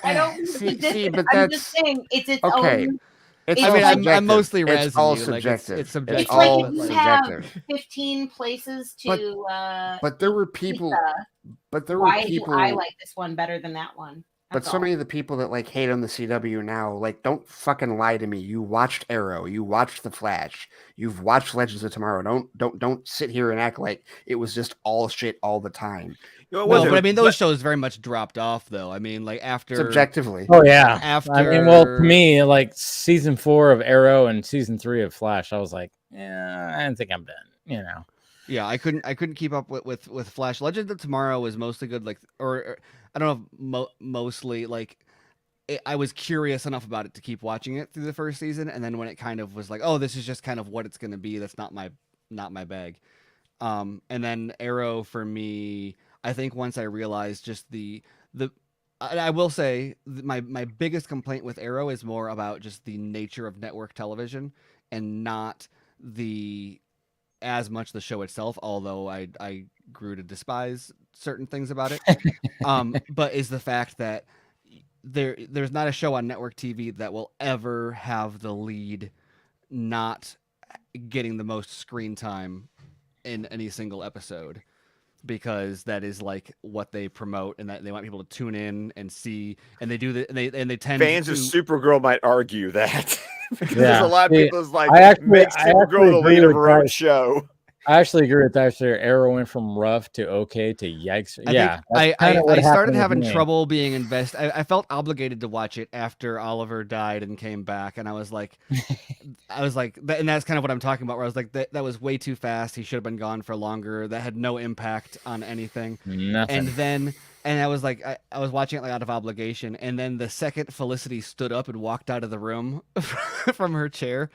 I don't. But I'm just saying it's its own. I'm mostly razzing it's all you. subjective. Like it's subjective. It's like if you have 15 places to. But there were people. Why do I like this one better than that one? But so many of the people that like hate on the CW now, like, don't fucking lie to me. You watched Arrow, you watched The Flash, you've watched Legends of Tomorrow. Don't sit here and act like it was just all shit all the time. But I mean, those shows very much dropped off, though. I mean, like after subjectively. Oh yeah. After I mean, well, to me, like season 4 of Arrow and season 3 of Flash, I was like, I don't think I'm done. Yeah, I couldn't keep up with Flash. Legends of Tomorrow was mostly good, like, or I don't know, mostly like I was curious enough about it to keep watching it through the first season, and then when it kind of was like, oh, this is just kind of what it's going to be. That's not my bag. And then Arrow for me, I think once I realized just I will say my biggest complaint with Arrow is more about just the nature of network television and not as much the show itself, although I grew to despise certain things about it. But is the fact that there's not a show on network TV that will ever have the lead not getting the most screen time in any single episode, because that is like what they promote and that they want people to tune in and see, and they do that, and they tend fans of Supergirl might argue that. Because Yeah. there's a lot of See, people that's like, I actually- make I Supergirl actually the lead agree of with her own that. show. I actually agree with that. After Arrow went from rough to okay to yikes. I started having trouble being invested. I felt obligated to watch it after Oliver died and came back, and I was like, and that's kind of what I'm talking about. Where I was like, that was way too fast. He should have been gone for longer. That had no impact on anything. Nothing. And I was like, I was watching it like out of obligation, and then the second Felicity stood up and walked out of the room from her chair,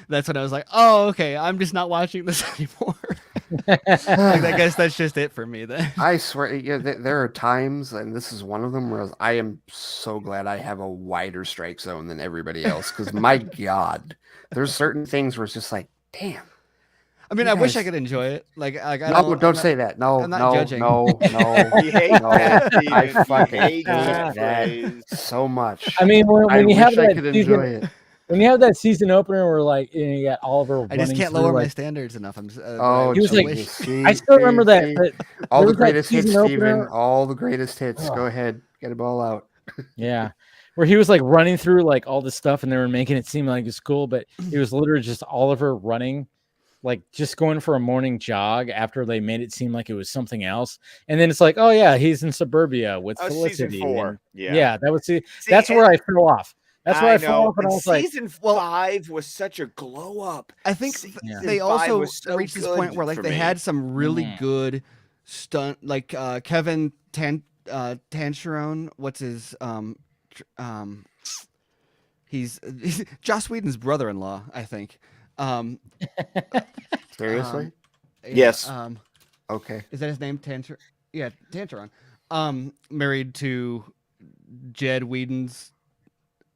that's when I was like, oh, okay, I'm just not watching this anymore. I guess that's just it for me then. I swear, there are times, and this is one of them, where I am so glad I have a wider strike zone than everybody else, because my God, there's certain things where it's just like, damn. I mean, I wish I could enjoy it. Like I don't say that. No, I'm not no, judging. no. You hate that, Steven. I You fucking hate hate that that phrase. so much. I mean, when you have wish I that could season, enjoy it. when you have that season opener where like you got Oliver, I just can't through, lower like, my standards enough. I'm. he was like, see, I still remember that. All there the was that greatest hits, season Steven. opener. All the greatest hits. Go ahead, get them all out. Yeah, where he was like running through like all this stuff, and they were making it seem like it's cool, but it was literally just Oliver running, like just going for a morning jog after they made it seem like it was something else. And then it's like, oh yeah, he's in suburbia with Felicity. Season 4. And, yeah, that was that's where I fell off. That's where I fell off, and I was like, season 5 was such a glow up. I think they also reached this point where like they had some really good stunt, like Kevin Tancherone. What's his he's Joss Whedon's brother-in-law, I think. Seriously? Yes. Okay. Is that his name? Yeah, Tancheron. Married to Jed Whedon's,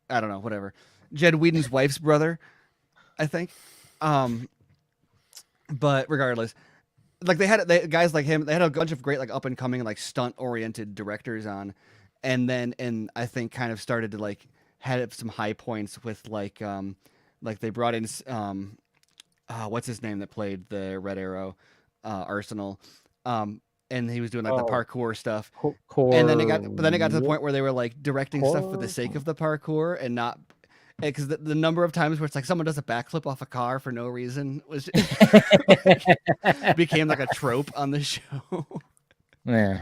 I don't know, whatever. Jed Whedon's wife's brother, I think. But regardless, like they had guys like him. They had a bunch of great like up and coming like stunt oriented directors on, and I think kind of started to like had some high points with like they brought in what's his name that played the Red Arrow, Arsenal, and he was doing like the parkour stuff, and then it got to the point where they were like directing stuff for the sake of the parkour and not because the number of times where it's like someone does a backflip off a car for no reason was became like a trope on the show. Yeah.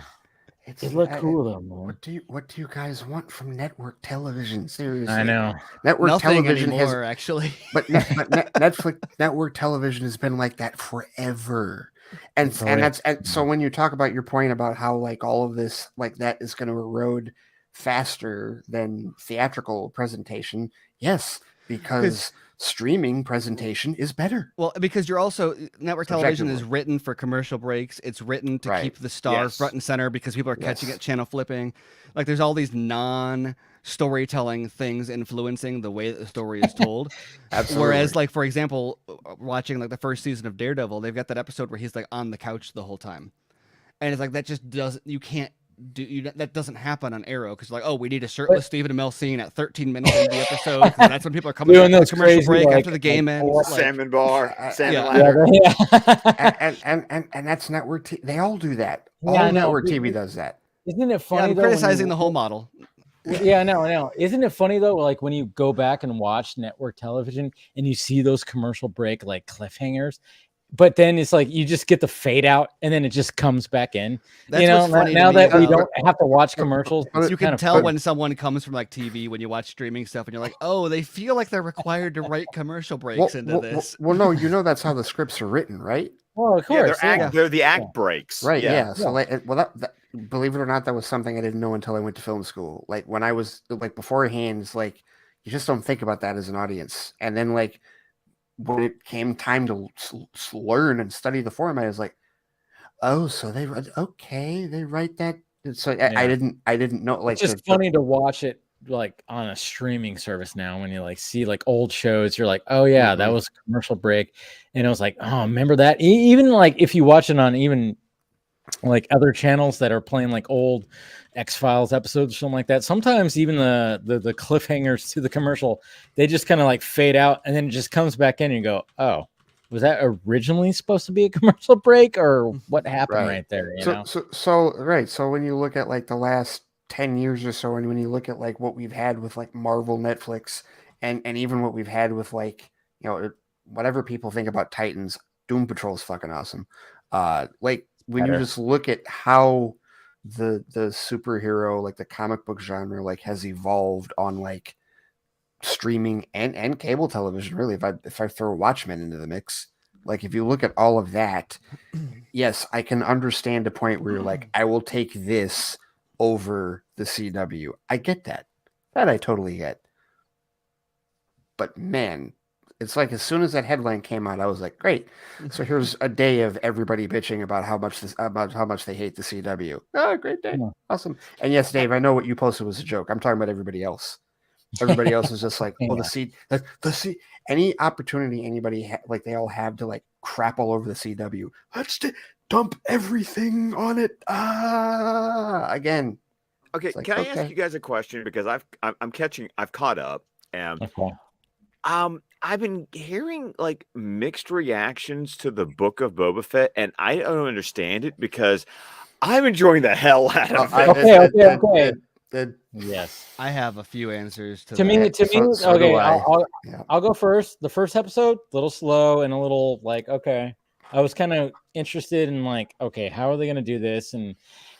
It looked cool though, man. What do you guys want from network television? Seriously, I know. Network Nothing television anymore, actually. But Netflix network television has been like that forever. And so when you talk about your point about how like all of this like that is going to erode faster than theatrical presentation, yes, because streaming presentation is better. Well, because you're also network television is written for commercial breaks. It's written to keep the star front and center because people are catching it, channel flipping. Like there's all these non-storytelling things influencing the way that the story is told. Absolutely. Whereas, like for example, watching like the first season of Daredevil, they've got that episode where he's like on the couch the whole time, and it's like that just doesn't. You can't. That doesn't happen on Arrow because like, oh, we need a shirtless Stephen Amell scene at 13 minutes into the episode. That's when people are coming to the commercial break after the game ends. Salmon bar, salmon ladder. And that's network. They all do that. All network TV does that. Isn't it funny? I'm criticizing the whole model. Yeah, no. Isn't it funny though? Like when you go back and watch network television and you see those commercial break like cliffhangers. But then it's like you just get the fade out and then it just comes back in. That's now that we don't have to watch commercials, you can tell when someone comes from like TV when you watch streaming stuff and you're like, oh, they feel like they're required to write commercial breaks into this. Well, no, that's how the scripts are written, right? Well, of course, they're the act breaks, right? Yeah. So like, that, believe it or not, that was something I didn't know until I went to film school. Like when I was like beforehand, it's like you just don't think about that as an audience, and then like. When it came time to learn and study the format, I was like, "Oh, so they write that." So I didn't know. Like, it's just funny to watch it like on a streaming service now. When you like see like old shows, you're like, "Oh yeah, that was a commercial break," and it was like, "Oh, remember that?" Even like if you watch it on even like other channels that are playing like old X-Files episodes or something like that. Sometimes even the cliffhangers to the commercial, they just kind of like fade out and then it just comes back in and you go, oh, was that originally supposed to be a commercial break or what happened right there? So when you look at like the last 10 years or so, and when you look at like what we've had with like Marvel, Netflix, and even what we've had with like, whatever people think about Titans, Doom Patrol is fucking awesome. Like when you just look at how the superhero, like the comic book genre, like has evolved on like streaming and cable television, really, if I throw Watchmen into the mix, like if you look at all of that, yes, I can understand a point where you're like, I will take this over the CW. I get that I totally get. But man, it's like as soon as that headline came out, I was like, great. So here's a day of everybody bitching about how much they hate the CW. Oh, great day. Yeah. Awesome. And yes, Dave, I know what you posted was a joke. I'm talking about everybody else. Everybody else is just like, well, the any opportunity anybody like they all have to like crap all over the CW. Let's dump everything on it. Again. Okay, Like, can I ask you guys a question, because I've caught up, and I've been hearing like mixed reactions to the Book of Boba Fett, and I don't understand it because I'm enjoying the hell out of it. Okay. Yes, I have a few answers to me. that. Okay, I'll go first. The first episode, a little slow and a little like, okay. I was kind of interested in like, okay, how are they going to do this? And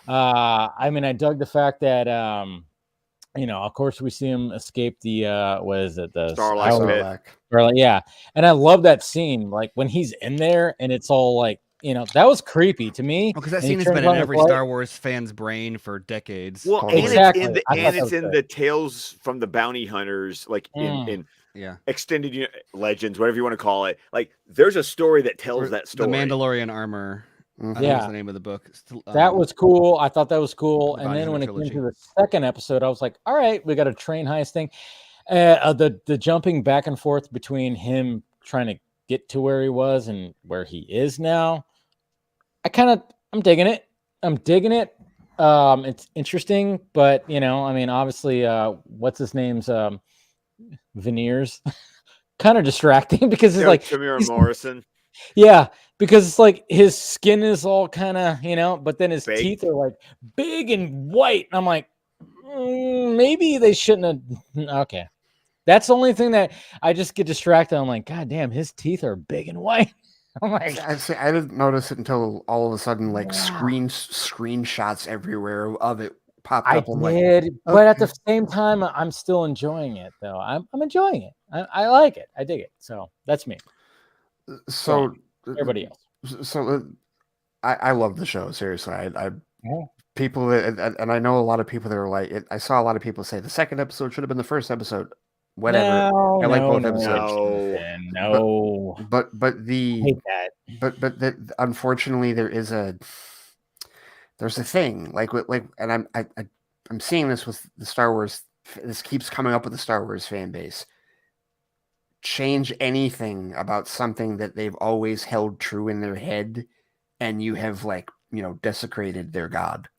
I mean, I dug the fact that you know, of course, we see him escape the what is it, the Starlight pit. Yeah, and I love that scene, like when he's in there and it's all like, you know, that was creepy to me. Because that scene has been in every Star Wars fan's brain for decades. Well, exactly. And it's in the Tales from the Bounty Hunters, like in extended legends, whatever you want to call it. Like, there's a story that tells that story. The Mandalorian Armor. I think was the name of the book. That was cool. I thought that was cool. And then when it came to the second episode, I was like, all right, we got a train heist thing. The jumping back and forth between him trying to get to where he was and where he is now. I'm digging it. It's interesting, but you know, I mean, obviously, what's his name's veneers, kind of distracting because it's like Tamir Morrison. Yeah, because it's like his skin is all kind of, you know, but then his teeth are like big and white. I'm like, maybe they shouldn't have. Okay, that's the only thing that I just get distracted. I'm like, God damn, his teeth are big and white. I'm like, I didn't notice it until all of a sudden, like screenshots everywhere of it popped up. I did, but at the same time, I'm still enjoying it, though. I'm enjoying it. I like it. I dig it. So that's me. So everybody else. So I love the show. Seriously, people and I know a lot of people that are like. I saw a lot of people say the second episode should have been the first episode. Whatever. I like both episodes. No. But unfortunately there's a thing and I'm seeing this with the Star Wars. This keeps coming up with the Star Wars fan base. Change anything about something that they've always held true in their head, and you have desecrated their god.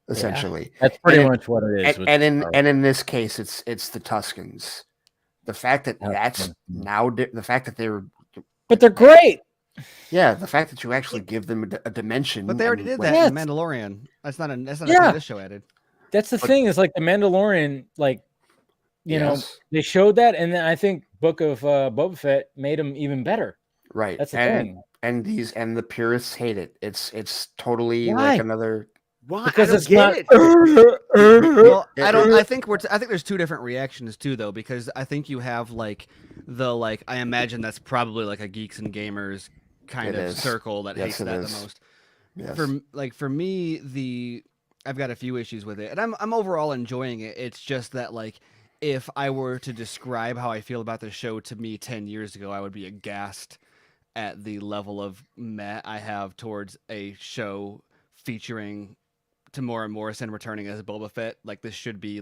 Essentially, that's pretty much what it is. And in this case, it's the Tuscans. The fact that the fact that they're great. Yeah, the fact that you actually give them a dimension. But they already did that in Mandalorian. That's not a thing this show added. That's the thing is like the Mandalorian, you know, they showed that, and then I think Book of Boba Fett made them even better. Right. That's the thing. And the purists hate it. It's totally like another. Why? Because I don't get it. Well, I think there's two different reactions too, though, because I think you have I imagine that's probably like a geeks and gamers kind of circle that hates that the most. Yes. For me, I've got a few issues with it, and I'm overall enjoying it. It's just that if I were to describe how I feel about the show to me 10 years ago, I would be aghast at the level of meh I have towards a show featuring Tamora Morrison returning as Boba Fett. This should be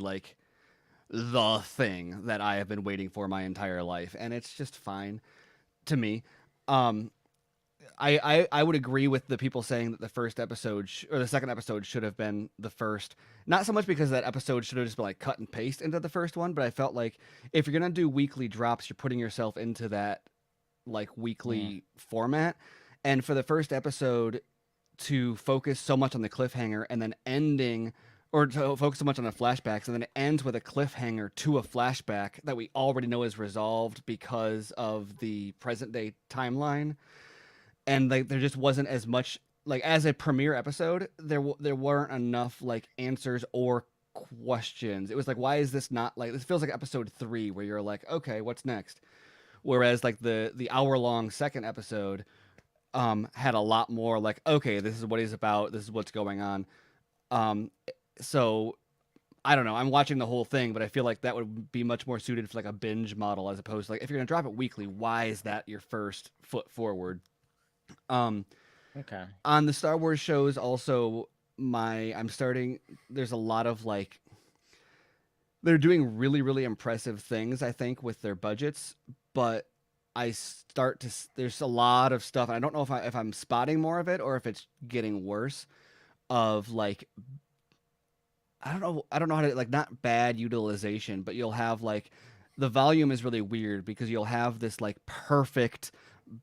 the thing that I have been waiting for my entire life, and it's just fine to me. I would agree with the people saying that the first episode or the second episode should have been the first. Not so much because that episode should have just been cut and paste into the first one, but I felt like if you're gonna do weekly drops, you're putting yourself into that weekly format. And for the first episode to focus so much on the cliffhanger and then ending, or to focus so much on the flashbacks and then it ends with a cliffhanger to a flashback that we already know is resolved because of the present day timeline. And there just wasn't as much as a premiere episode. There weren't enough answers or questions. It was why is this not this feels like episode 3 where you're okay, what's next? Whereas the hour-long second episode had a lot more okay, this is what he's about, this is what's going on. So I don't know. I'm watching the whole thing, but I feel like that would be much more suited for a binge model as opposed to if you're gonna drop it weekly, why is that your first foot forward? Okay. On the Star Wars shows, also there's a lot of they're doing really, really impressive things, I think, with their budgets, but there's a lot of stuff. And I don't know if I'm spotting more of it or if it's getting worse. Of like, I don't know how to, like, not bad utilization, but you'll have like the volume is really weird because you'll have this like perfect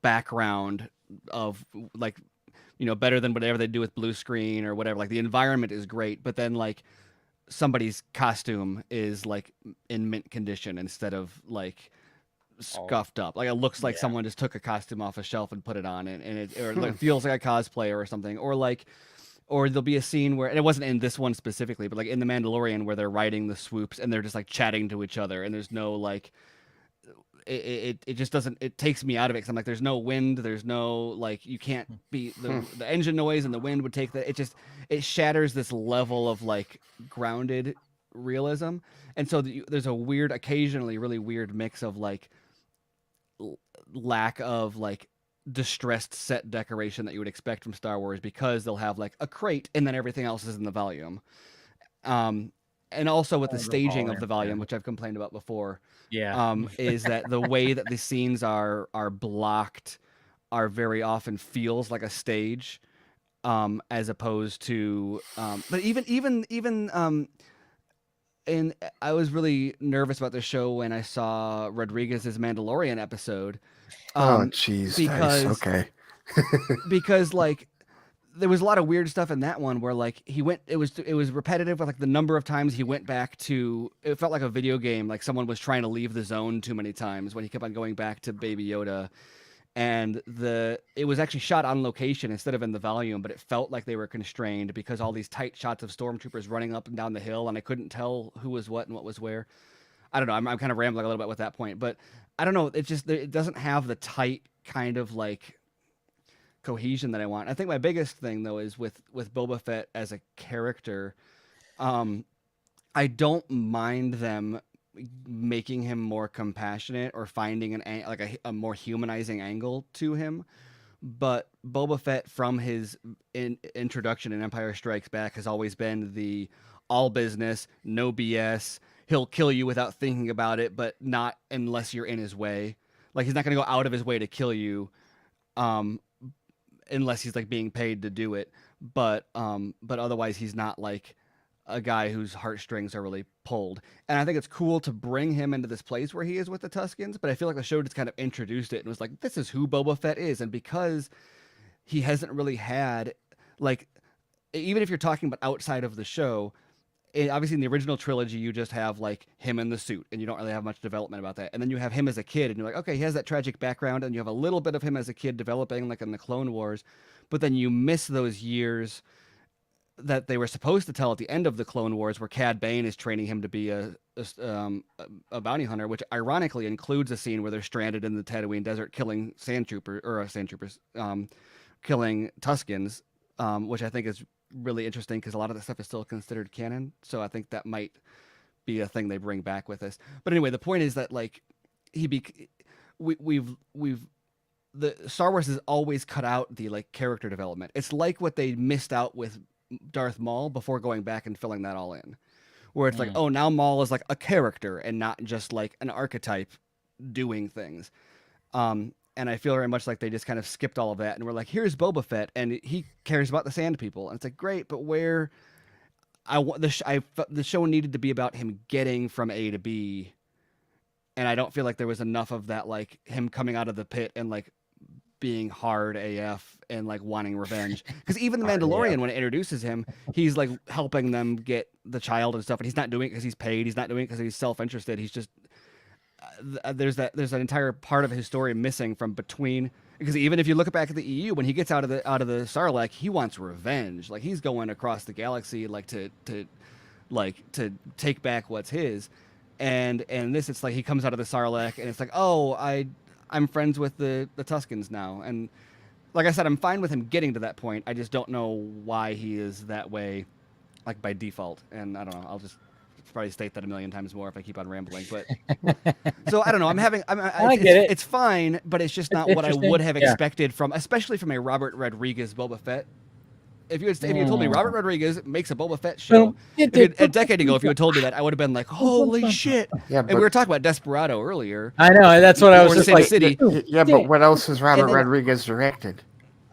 background of like, better than whatever they do with blue screen or whatever. Like the environment is great, but then like somebody's costume is like in mint condition instead of like scuffed up. Like it looks like someone just took a costume off a shelf and put it on, and it or like feels like a cosplayer or something, or there'll be a scene where, and it wasn't in this one specifically, but like in The Mandalorian where they're riding the swoops and they're just like chatting to each other and there's no like, it just doesn't, it takes me out of it. Cause I'm like, there's no wind. There's no, like, you can't be the engine noise and the wind would take that. It shatters this level of like grounded realism. And so there's a weird, occasionally really weird mix of like lack of like distressed set decoration that you would expect from Star Wars, because they'll have like a crate and then everything else is in the volume. And also with the staging of the volume, which I've complained about before, is that the way that the scenes are blocked are very often feels like a stage, as opposed to, but even and I was really nervous about the show when I saw Rodriguez's Mandalorian episode. Oh, jeez. Because okay. because like there was a lot of weird stuff in that one where like it was repetitive with like the number of times he went back to, it felt like a video game, like someone was trying to leave the zone too many times when he kept on going back to Baby Yoda. And it was actually shot on location instead of in the volume, but it felt like they were constrained because all these tight shots of stormtroopers running up and down the hill, and I couldn't tell who was what and what was where. I don't know. I'm kind of rambling a little bit with that point, but I don't know. It doesn't have the tight kind of like cohesion that I want. I think my biggest thing though is with Boba Fett as a character. I don't mind them making him more compassionate or finding a more humanizing angle to him, but Boba Fett from his introduction in Empire Strikes Back has always been the all business, no BS. He'll kill you without thinking about it, but not unless you're in his way. Like he's not going to go out of his way to kill you, unless he's like being paid to do it. But otherwise he's not like a guy whose heartstrings are really pulled. And I think it's cool to bring him into this place where he is with the Tuskens, but I feel like the show just kind of introduced it and was like, this is who Boba Fett is. And because he hasn't really had, like, even if you're talking about outside of the show, obviously in the original trilogy, you just have like him in the suit and you don't really have much development about that. And then you have him as a kid and you're like, okay, he has that tragic background, and you have a little bit of him as a kid developing like in the Clone Wars, but then you miss those years that they were supposed to tell at the end of the Clone Wars, where Cad Bane is training him to be a bounty hunter, which ironically includes a scene where they're stranded in the Tatooine desert killing killing Tuskens, which I think is really interesting because a lot of that stuff is still considered canon. So I think that might be a thing they bring back with us. But anyway, the point is that like the Star Wars has always cut out the like character development. It's like what they missed out with Darth Maul before going back and filling that all in, where it's like, oh, now Maul is like a character and not just like an archetype doing things. And I feel very much like they just kind of skipped all of that and we're like, here's Boba Fett and he cares about the Sand People, and it's like, great, but where the show needed to be about him getting from A to B, and I don't feel like there was enough of that, like him coming out of the pit and like being hard AF and like wanting revenge. Because even the Mandalorian, when it introduces him, he's like helping them get the child and stuff, and he's not doing it because he's paid. He's not doing it because he's self-interested. He's just there's an entire part of his story missing from between. Because even if you look back at the EU, when he gets out of the Sarlacc, he wants revenge. Like he's going across the galaxy, like to take back what's his. And this, it's like he comes out of the Sarlacc, and it's like, oh, I'm friends with the Tuskens now. And like I said, I'm fine with him getting to that point. I just don't know why he is that way, like by default. And I don't know. I'll just probably state that a million times more if I keep on rambling. But so I don't know. It's fine, but it's just not what I would have expected from, especially from a Robert Rodriguez Boba Fett. if you told me Robert Rodriguez makes a Boba Fett show a decade ago, if you had told me that, I would have been like, holy shit. Yeah, and we were talking about Desperado earlier. I know, that's what I was just Sin like. City. Yeah, but what else has Robert Rodriguez directed?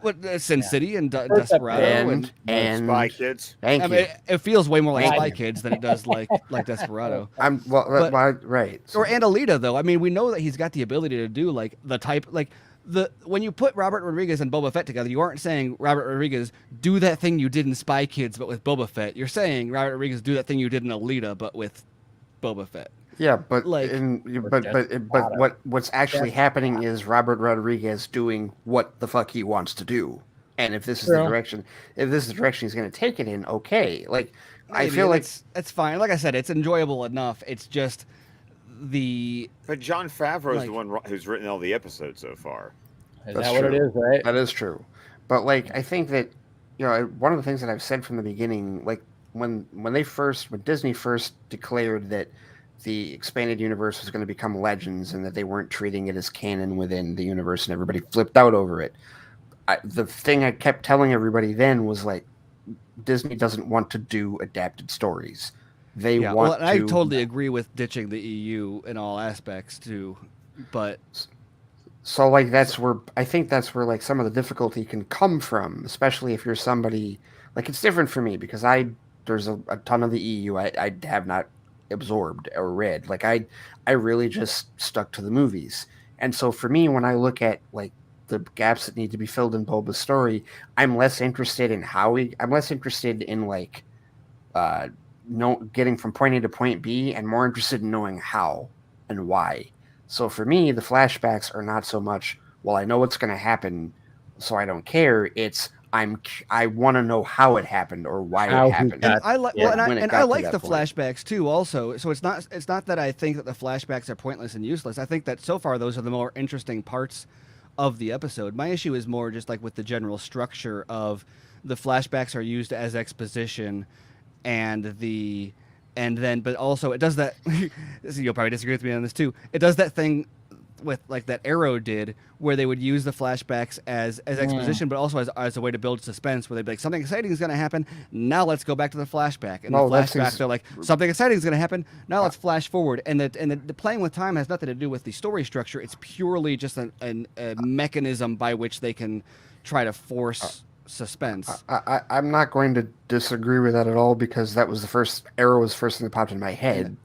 What Sin City and Desperado and Spy Kids. Thank you. It feels way more like Spy Kids than it does like Desperado. Right. Or Alita though. I mean, we know that he's got the ability to do like the type like when you put Robert Rodriguez and Boba Fett together, you aren't saying Robert Rodriguez do that thing you did in Spy Kids but with Boba Fett. You're saying Robert Rodriguez do that thing you did in Alita but with Boba Fett. Yeah, but what's actually happening is Robert Rodriguez doing what the fuck he wants to do, and if this is the direction he's going to take it in, okay. Like I feel like that's fine. Like I said, it's enjoyable enough. It's just But Jon Favreau is the one who's written all the episodes so far. Is that what it is, right? That is true. But like I think that one of the things that I've said from the beginning, like when Disney first declared that the expanded universe was going to become Legends and that they weren't treating it as canon within the universe and everybody flipped out over it. The thing I kept telling everybody then was like, Disney doesn't want to do adapted stories. They want to... I totally agree with ditching the EU in all aspects too, but... So like I think that's where like some of the difficulty can come from, especially if you're somebody... Like it's different for me because there's a ton of the EU I have not absorbed or read. Like I really just stuck to the movies. And so for me, when I look at like the gaps that need to be filled in Boba's story, I'm less interested in I'm less interested in like getting from point A to point B and more interested in knowing how and why. So for me, the flashbacks are not so much, well, I know what's going to happen, so I don't care. It's I want to know how it happened or why it happened. And I like the flashbacks too. Also, so it's not that I think that the flashbacks are pointless and useless. I think that so far those are the more interesting parts of the episode. My issue is more just like with the general structure of the flashbacks are used as exposition, but also it does that. You'll probably disagree with me on this too. It does that thing with like that Arrow did, where they would use the flashbacks as exposition, but also as a way to build suspense, where they'd be like, something exciting is going to happen, now let's go back to the flashback. And the flashback, they're like, something exciting is going to happen, now let's flash forward. And the playing with time has nothing to do with the story structure. It's purely just a mechanism by which they can try to force suspense. I'm not going to disagree with that at all, because that was Arrow was the first thing that popped in my head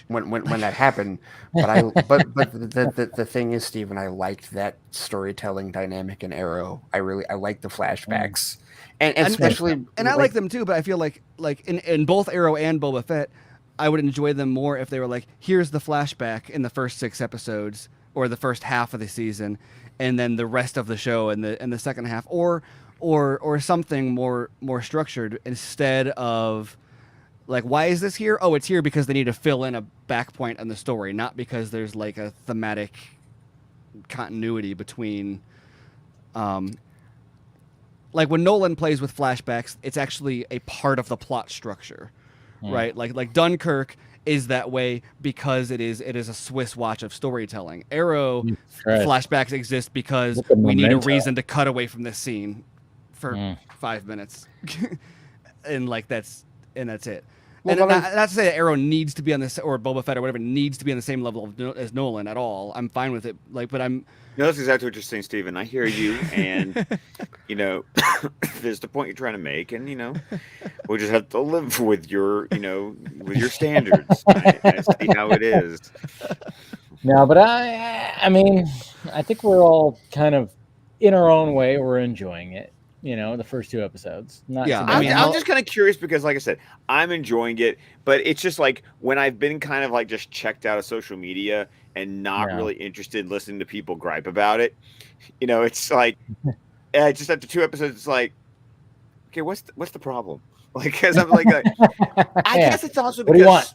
when that happened. But the thing is, Stephen, I liked that storytelling dynamic in Arrow. I like the flashbacks, and especially I like them too. But I feel like in both Arrow and Boba Fett, I would enjoy them more if they were like, here's the flashback in the first 6 episodes or the first half of the season, and then the rest of the show in the second half, or something more structured, instead of like, why is this here? Oh, it's here because they need to fill in a back point in the story, not because there's like a thematic continuity between like when Nolan plays with flashbacks, it's actually a part of the plot structure, right? Like Dunkirk is that way because it is a Swiss watch of storytelling. Arrow flashbacks exist because we need a reason to cut away from this scene for 5 minutes, and that's it. Well, and not to say that Arrow needs to be on this, or Boba Fett or whatever needs to be on the same level as Nolan at all. I'm fine with it. But I'm. No, that's exactly what you're saying, Stephen. I hear you, and there's the point you're trying to make, and we'll just have to live with your standards. I see how it is. No, but I mean, I think we're all kind of in our own way. We're enjoying it. The first 2 episodes. I'm just kind of curious because, like I said, I'm enjoying it, but it's just like when I've been kind of like just checked out of social media and not really interested in listening to people gripe about it. It's like, just after 2 episodes, it's like, okay, what's the problem? Like, because I'm like, I guess it's also because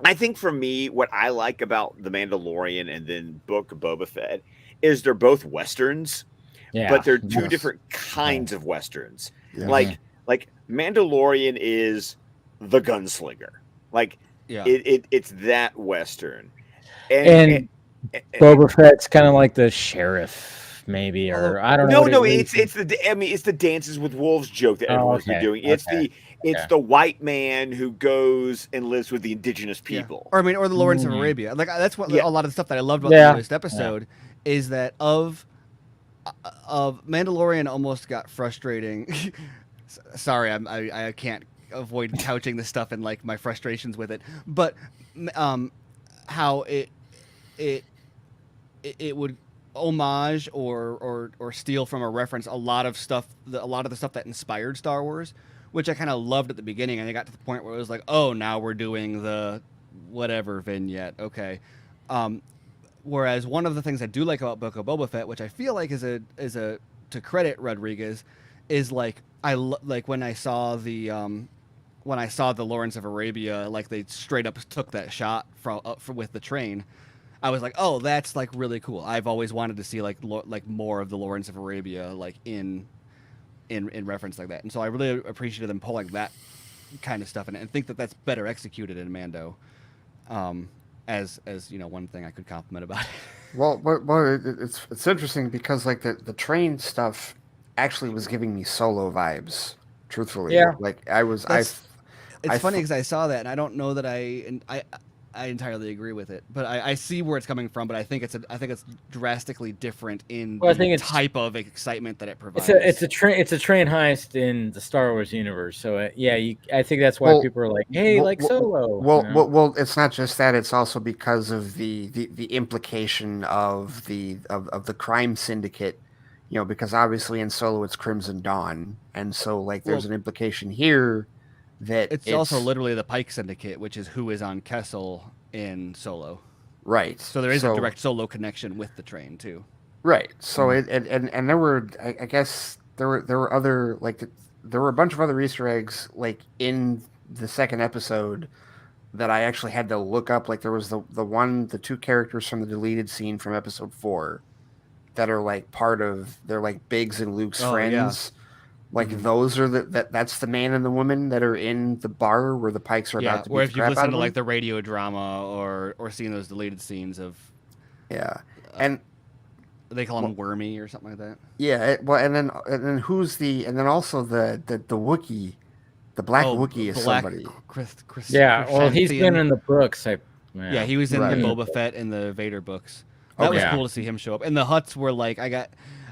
I think for me, what I like about The Mandalorian and then Book of Boba Fett is they're both Westerns. Yeah, but they're 2 different kinds of Westerns. Yeah. Like Mandalorian is the gunslinger. Like it's that Western. And Boba Fett's kind of like the sheriff, maybe, or I don't know. No, it's the Dances with Wolves joke that everyone's been doing. It's the white man who goes and lives with the indigenous people, or the Lawrence of Arabia. Like that's what a lot of the stuff that I loved about the latest episode is that of Mandalorian almost got frustrating. Sorry, I can't avoid couching this stuff in like my frustrations with it, but how it would homage or steal from a reference a lot of the stuff that inspired Star Wars, which I kind of loved at the beginning, and I got to the point where it was like, oh, now we're doing the whatever vignette, okay. Whereas one of the things I do like about Book of Boba Fett, which I feel like is a to credit Rodriguez, is like when I saw the Lawrence of Arabia, like they straight up took that shot with the train. I was like, oh, that's like really cool. I've always wanted to see like more of the Lawrence of Arabia like in reference like that, and so I really appreciated them pulling that kind of stuff in it, and think that that's better executed in Mando. As one thing I could compliment about it. Well, it's interesting because like the train stuff actually was giving me Solo vibes. Truthfully, like it's funny because I saw that and I don't know that I entirely agree with it, but I see where it's coming from. But I think it's drastically different in the type of excitement that it provides. It's a train heist in the Star Wars universe. So I think that's why people are like, hey, Solo. Well, it's not just that. It's also because of the implication of the crime syndicate. Because obviously in Solo it's Crimson Dawn, and so like there's an implication here. That it's also literally the Pike Syndicate, which is who is on Kessel in Solo. Right. So there is a direct Solo connection with the train too. Right. So and there were I guess there were other there were a bunch of other Easter eggs like in the second episode that I actually had to look up. Like there was the two characters from the deleted scene from episode 4 that are like they're like Biggs and Luke's friends. Yeah. Like those are that's the man and the woman that are in the bar where the Pikes are about to beat or if the you've crap listened out to of like them. the radio drama or seen those deleted scenes of and they call him Wormy or something like that. And then who's and then also the Wookiee, the black Wookiee is somebody. Well, he's been in the books. He was in the Boba Fett and the Vader books. That was cool to see him show up. And the Hutts were like,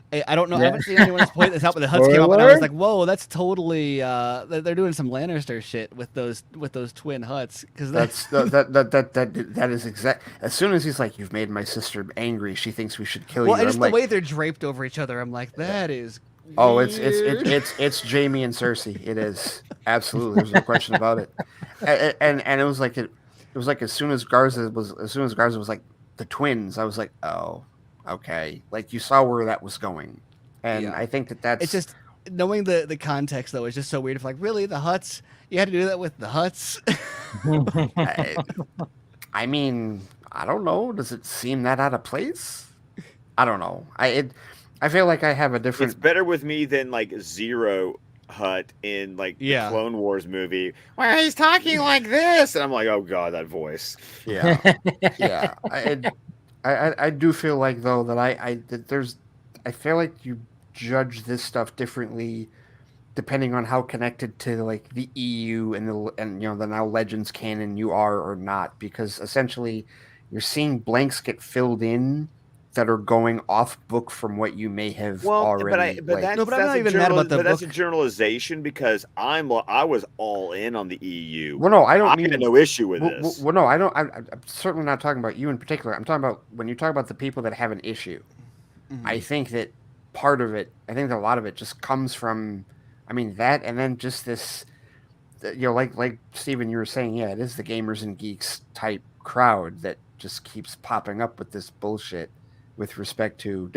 I don't know. I haven't seen anyone point this out, but the Hutts came up and I was like, "Whoa, that's totally." They're doing some Lannister shit with those twin Hutts because that is exact. As soon as he's like, "You've made my sister angry. She thinks we should kill you." Well, and just the way they're draped over each other, I'm like, that is. Oh, it's Jaime and Cersei. It is absolutely. There's no question about it. And it was like as soon as Garza was like the twins, I was like, oh. Okay, like you saw where that was going, and I think that's. It's just knowing the context though is just so weird. If like really the Hutts, you had to do that with the Hutts. I mean, I don't know. Does it seem that out of place? I don't know. I feel like I have a different. It's better with me than like Zero Hutt in like the Clone Wars movie where he's talking like this, and I'm like, oh god, that voice. Yeah, yeah. I do feel like though that I feel like you judge this stuff differently depending on how connected to like the EU and the now Legends canon you are or not, because essentially you're seeing blanks get filled in that are going off book from what you may have already. But I'm not even mad about the book. That's a generalization because I was all in on the EU. Well, no, I had no issue with this. Well, no, I don't. I'm certainly not talking about you in particular. I'm talking about when you talk about the people that have an issue. Mm-hmm. I think that part of it, I think that a lot of it just comes from, that, and then just this, like Steven, you were saying, it is the gamers and geeks type crowd that just keeps popping up with this bullshit. With respect to,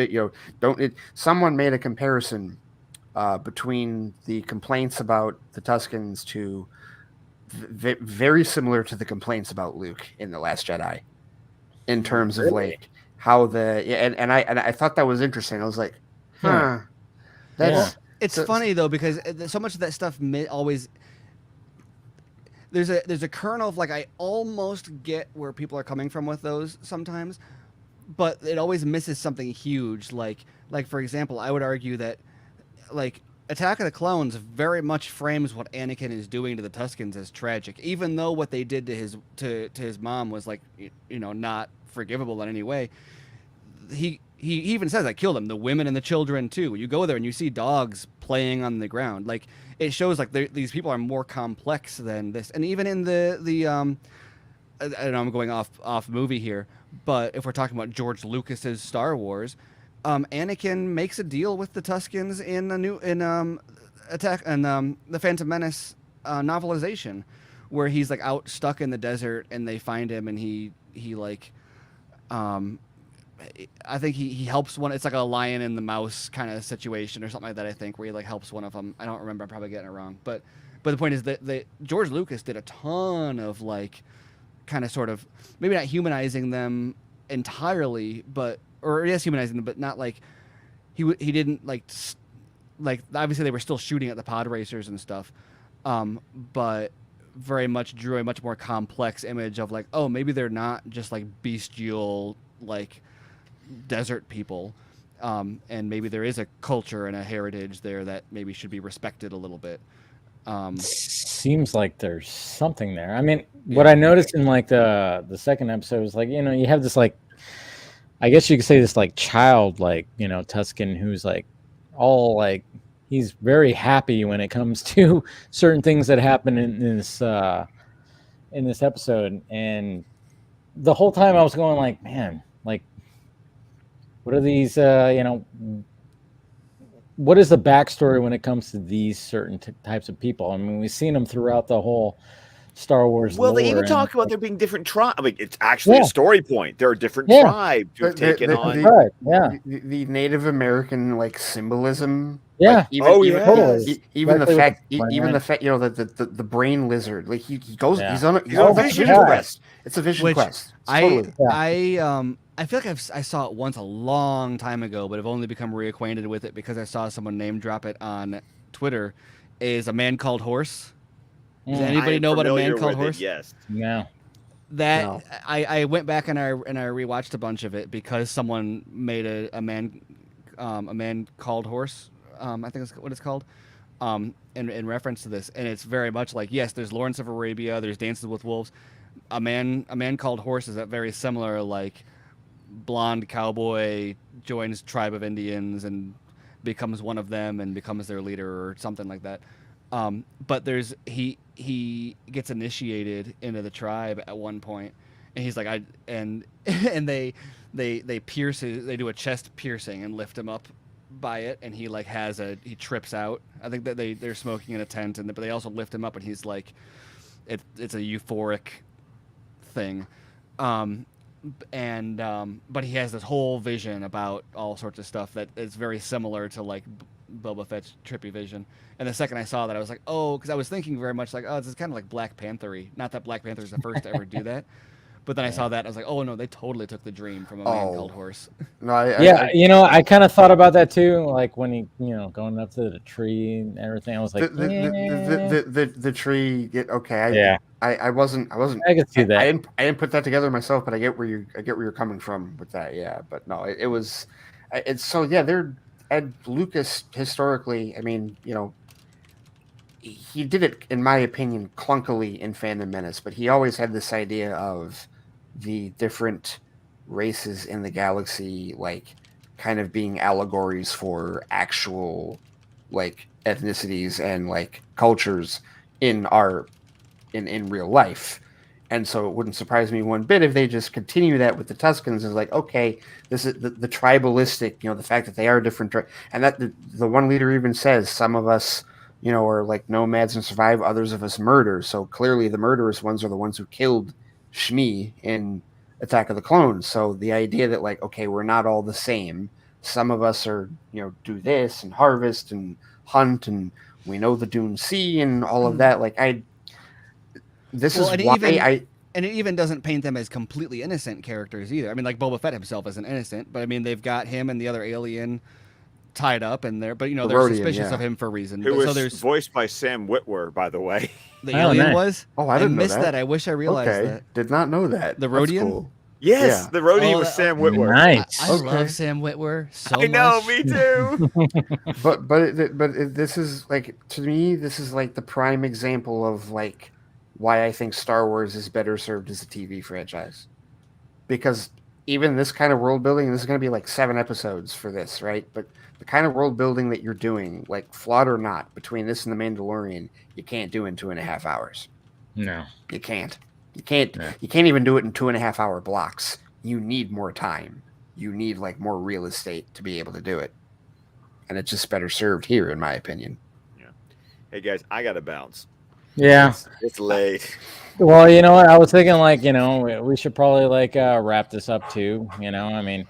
someone made a comparison between the complaints about the Tuskens to very similar to the complaints about Luke in The Last Jedi, in terms of like how and I thought that was interesting. I was like, it's funny though because so much of that stuff always. There's a kernel of like I almost get where people are coming from with those sometimes. but it always misses something huge. Like for example, I would argue that like Attack of the Clones very much frames what Anakin is doing to the Tuskens as tragic, even though what they did to his mom was like, you know, not forgivable in any way. He even says, I killed them, the women and the children too. You go there and you see dogs playing on the ground. Like, it shows like these people are more complex than this. And even in the I know I'm going off movie here, but if we're talking about George Lucas's Star Wars, Anakin makes a deal with the Tuskens in Attack and the Phantom Menace novelization, where he's like out stuck in the desert and they find him and he like I think he helps one. It's like a lion and the mouse kind of situation or something like that. I think where he like helps one of them. I don't remember. I'm probably getting it wrong. But the point is that George Lucas did a ton of like kind of sort of maybe not humanizing them entirely, or yes, humanizing them, but not like he didn't like obviously they were still shooting at the pod racers and stuff, but very much drew a much more complex image of like, oh, maybe they're not just like bestial like desert people, and maybe there is a culture and a heritage there that maybe should be respected a little bit. Seems like there's something there. I mean, what I noticed in like the second episode was like, you know, you have this like, I guess you could say this like child, like, you know, Tusken, who's like all like, he's very happy when it comes to certain things that happen in this episode. And the whole time I was going like, man, like, what are these, you know, what is the backstory when it comes to these certain types of people? I mean, we've seen them throughout the whole Star Wars. Well, they even talk about there being different tribes. I mean, it's actually a story point. There are different tribes who've taken on the Native American like symbolism. Yeah. Like, totally. Even the fact, you know, the brain lizard. Like he goes, he's on a vision quest. It's a vision quest. I feel like I saw it once a long time ago, but I've only become reacquainted with it because I saw someone name drop it on Twitter. Is A Man Called Horse? Does anybody know about A Man Called Horse? Yes. No. I went back and I rewatched a bunch of it because someone made a Man Called Horse. I think that's what it's called. In reference to this, and it's very much like, yes, there's Lawrence of Arabia, there's Dances with Wolves. A Man Called Horse is that very similar, like, blonde cowboy joins tribe of Indians and becomes one of them and becomes their leader or something like that. But there's he gets initiated into the tribe at one point, and he's like, and they pierce they do a chest piercing and lift him up by it, and he like he trips out. I think that they're smoking in a tent, but they also lift him up, and he's like, it's a euphoric thing. But he has this whole vision about all sorts of stuff that is very similar to like Boba Fett's trippy vision. And the second I saw that, I was like, oh, because I was thinking very much like, oh, this is kind of like Black Panther-y. Not that Black Panther is the first to ever do that, but then I saw that, and I was like, oh no, they totally took the dream from A Man Called Horse. No, you know, I kind of thought about that too. Like when he, you know, going up to the tree and everything, I was like, the tree. I wasn't. I could see that. I didn't put that together myself, but I get where you're coming from with that. Yeah, but no, it was. It's so yeah. They're Ed Lucas historically. I mean, you know, he did it, in my opinion, clunkily in Phantom Menace, but he always had this idea of the different races in the galaxy, like, kind of being allegories for actual, like, ethnicities and, like, cultures in real life. And so it wouldn't surprise me one bit if they just continue that with the Tuskens. Is like, okay, this is the tribalistic, you know, the fact that they are different. And that the one leader even says, some of us, you know, are like nomads and survive, others of us murder. So clearly the murderous ones are the ones who killed Shmi in Attack of the Clones. So the idea that, like, okay, we're not all the same. Some of us are, you know, do this and harvest and hunt, and we know the Dune Sea and all of that. Like, and it even doesn't paint them as completely innocent characters either. I mean, like, Boba Fett himself isn't innocent, but I mean, they've got him and the other alien tied up in there, but you know, they're suspicious of him for a reason. Who was voiced by Sam Witwer, by the way. The alien was? Oh, I didn't know that. I wish I realized that. Did not know that. The Rhodian? Cool. Yes, Yeah. the roadie was Sam Witwer. Nice. I love Sam Witwer so much. I know, me too. but this is like, to me, this is like the prime example of like why I think Star Wars is better served as a TV franchise, because even this kind of world building, this is going to be like 7 episodes for this, right? But the kind of world building that you're doing, like flawed or not, between this and the Mandalorian, you can't do in 2.5 hours. No, you can't. You can't even do it in 2.5 hour blocks. You need more time. You need like more real estate to be able to do it. And it's just better served here, in my opinion. Yeah. Hey guys, I gotta bounce. Yeah. It's late. Well, you know what? I was thinking like, we should probably like wrap this up too. I mean,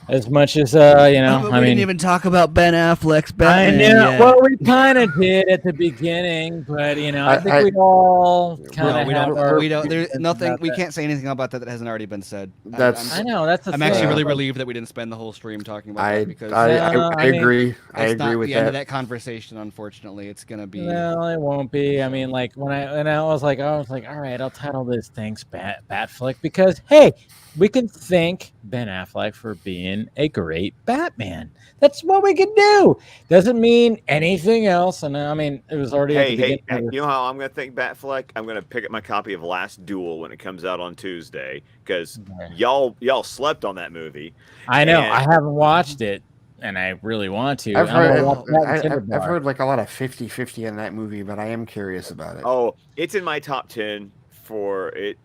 as much as we didn't even talk about Ben Affleck's Batman. I know. Yet. Well, we kind of did at the beginning, but I think we all kind of we don't. There's nothing. We can't say anything about that hasn't already been said. I know. That's. I'm actually really relieved that we didn't spend the whole stream talking about that, because I agree. I agree with the that. end of that conversation. Unfortunately, it's gonna be. No, it won't be. I mean, like when I was like, all right, I'll title this "Thanks Batfleck," because hey, we can thank Ben Affleck for being a great Batman. That's what we can do. Doesn't mean anything else. And I mean, it was already. Hey, you know how I'm going to thank Batfleck? I'm going to pick up my copy of Last Duel when it comes out on Tuesday, because y'all slept on that movie. I know. I haven't watched it, and I really want to. I've heard like a lot of 50-50 in that movie, but I am curious about it. Oh, it's in my top 10 for it.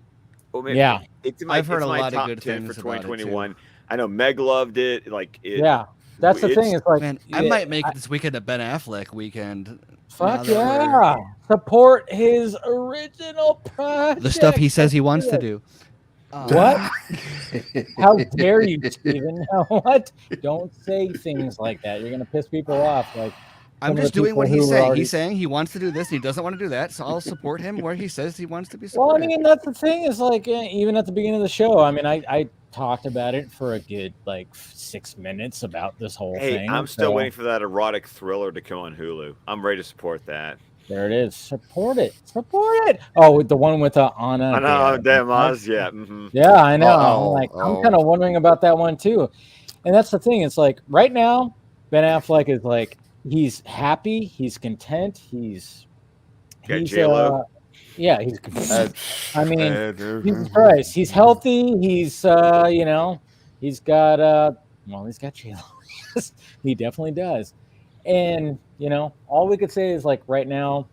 Well, maybe yeah, I've heard a lot top of good 10 things for about 2021. I know Meg loved it. Yeah, that's the thing. It's like, man, I might make this weekend a Ben Affleck weekend. Fuck yeah! Support his original project. The stuff he says he wants to do. What? How dare you, Steven? What? Don't say things like that. You're gonna piss people off. Like, I'm just doing what he's saying. He's saying he wants to do this, and he doesn't want to do that. So I'll support him where he says he wants to be supported. Well, I mean, that's the thing. Is like, even at the beginning of the show, I mean, I talked about it for a good like 6 minutes about this whole thing. I'm still waiting for that erotic thriller to come on Hulu. I'm ready to support that. There it is. Support it. Support it. Oh, the one with Anna. I know, Damas. Yeah. Mm-hmm. Yeah, I know. I'm kind of wondering about that one too. And that's the thing. It's like right now, Ben Affleck is like, he's happy. He's content. He's J-Lo. Yeah, he's. I mean, Jesus Christ, he's healthy. He's he's got he's got J-Lo. He definitely does. And all we could say is like right now,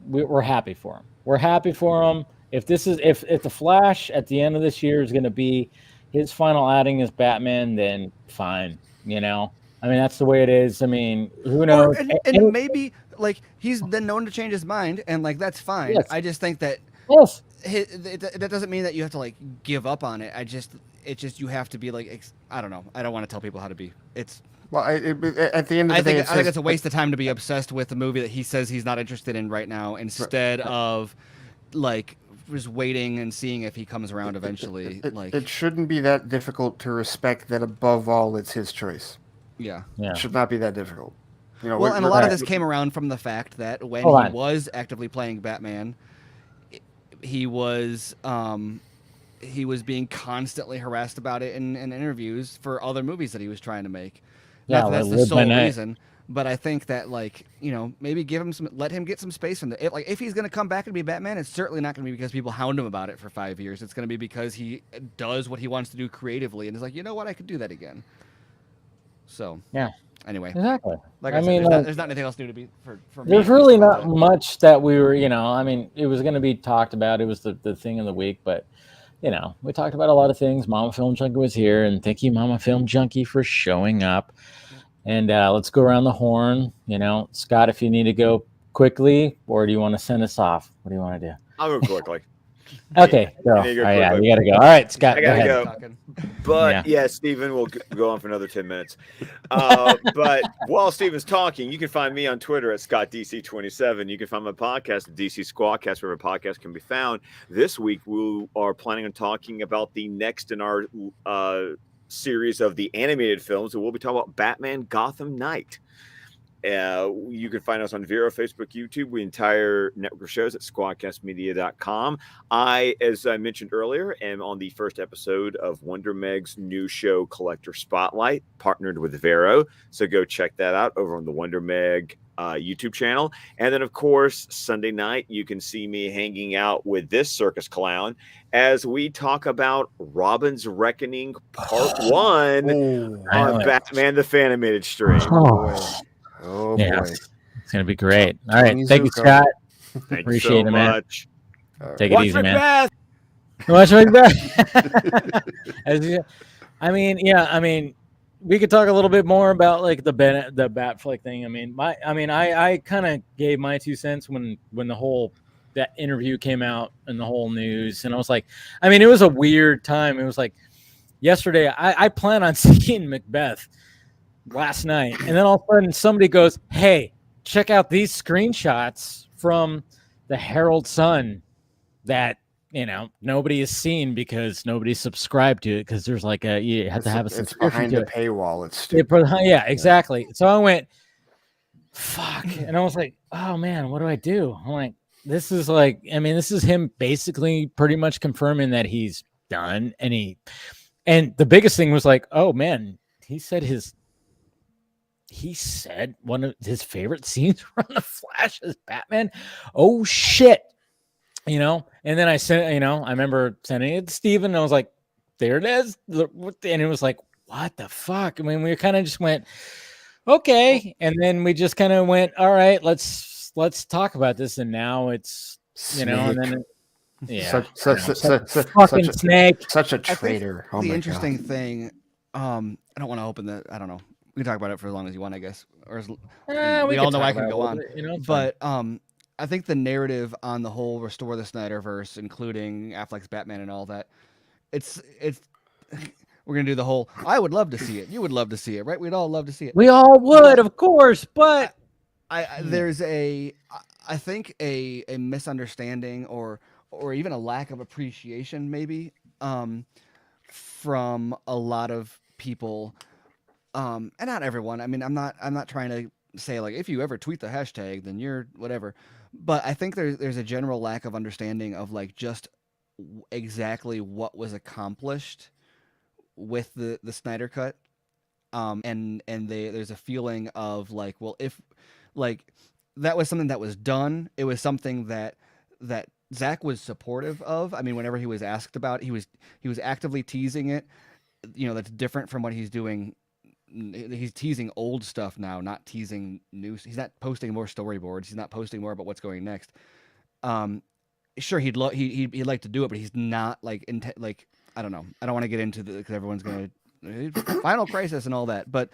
we're happy for him. We're happy for him. If the Flash at the end of this year is going to be his final outing as Batman, then fine. I mean, that's the way it is. I mean, who knows? And maybe like he's been known to change his mind, and like that's fine. Yes. I just think that yes, that doesn't mean that you have to like give up on it. It's just you have to be like, I don't know. I don't want to tell people how to be. It's. Well, at the end of the day, I think it's a waste of time to be obsessed with a movie that he says he's not interested in right now, instead of like just waiting and seeing if he comes around eventually. It shouldn't be that difficult to respect that. Above all, it's his choice. Yeah. It should not be that difficult. Well, and a lot of this came around from the fact that when he was actively playing Batman, he was being constantly harassed about it in interviews for other movies that he was trying to make. Yeah, not that that's the sole reason, but I think that maybe let him get some space from the. If he's going to come back and be Batman, it's certainly not going to be because people hound him about it for 5 years. It's going to be because he does what he wants to do creatively and is like, you know what, I could do that again. So yeah. Anyway, exactly. Like I mean, there's not anything else new to be for me. There's really not much that we were, I mean, it was going to be talked about. It was the thing of the week, but we talked about a lot of things. Momma Film Junkee was here, and thank you, Momma Film Junkee, for showing up. And let's go around the horn. Scott, if you need to go quickly, or do you want to send us off? What do you want to do? I'll go quickly. Okay, go. All right, yeah, you got to go. All right, Scott, I gotta go. But yeah, Steven will go on for another 10 minutes. But while Steven's talking, you can find me on Twitter at ScottDC27. You can find my podcast at DC Squadcast, wherever podcast can be found. This week, we are planning on talking about the next in our series of the animated films, and we'll be talking about Batman Gotham Knight. You can find us on Vero, Facebook, YouTube. We entire network of shows at squadcastmedia.com. As I mentioned earlier, am on the first episode of Wonder Meg's new show, Collector Spotlight, partnered with Vero. So go check that out over on the Wonder Meg YouTube channel. And then, of course, Sunday night, you can see me hanging out with this circus clown as we talk about Robin's Reckoning Part 1 on Batman the Animated stream. Oh yeah, boy, it's gonna be great. All right, thank you, Scott. Appreciate so it, man. much. Take Watch it easy, Macbeth. man. Watch Macbeth. I mean, we could talk a little bit more about like the Batfleck thing. I kind of gave my 2 cents when the whole that interview came out and the whole news, and I was like, I mean, it was a weird time. It was like yesterday. I plan on seeing Macbeth last night, and then all of a sudden somebody goes, hey, check out these screenshots from the Herald Sun that nobody has seen because nobody subscribed to it, because there's like you have to have a subscription. It's behind a paywall. It's stupid. Yeah, exactly. So I went, fuck, and I was like, oh man, what do I do? I'm like, this is him basically pretty much confirming that he's done, and the biggest thing was like, oh man, he said one of his favorite scenes from The Flash is Batman. Oh shit. And then I sent, I remember sending it to Steven, and I was like, there it is. And it was like, what the fuck? I mean, we kind of just went, okay. And then we just kind of went, all right, let's talk about this. And now it's, and then fucking snake. Such a traitor. The interesting thing, I don't want to open the, I don't know. We can talk about it for as long as you want, I guess. Or we all know I can go on. But I think the narrative on the whole restore the Snyderverse, including Affleck's Batman and all that, it's we're gonna do the whole. I would love to see it. You would love to see it, right? We'd all love to see it. We all would, of course, but there's I think a misunderstanding or even a lack of appreciation maybe from a lot of people. And not everyone. I mean, I'm not trying to say like if you ever tweet the hashtag, then you're whatever. But I think there's a general lack of understanding of like just exactly what was accomplished with the Snyder Cut. And there's a feeling of like, well, if like that was something that was done, it was something that Zach was supportive of. I mean, whenever he was asked about it, he was actively teasing it. That's different from what he's doing. He's teasing old stuff now, not teasing new. He's not posting more storyboards. He's not posting more about what's going next. Sure, he'd like to do it, but he's not like I don't know. I don't want to get into because everyone's going to Final Crisis and all that. But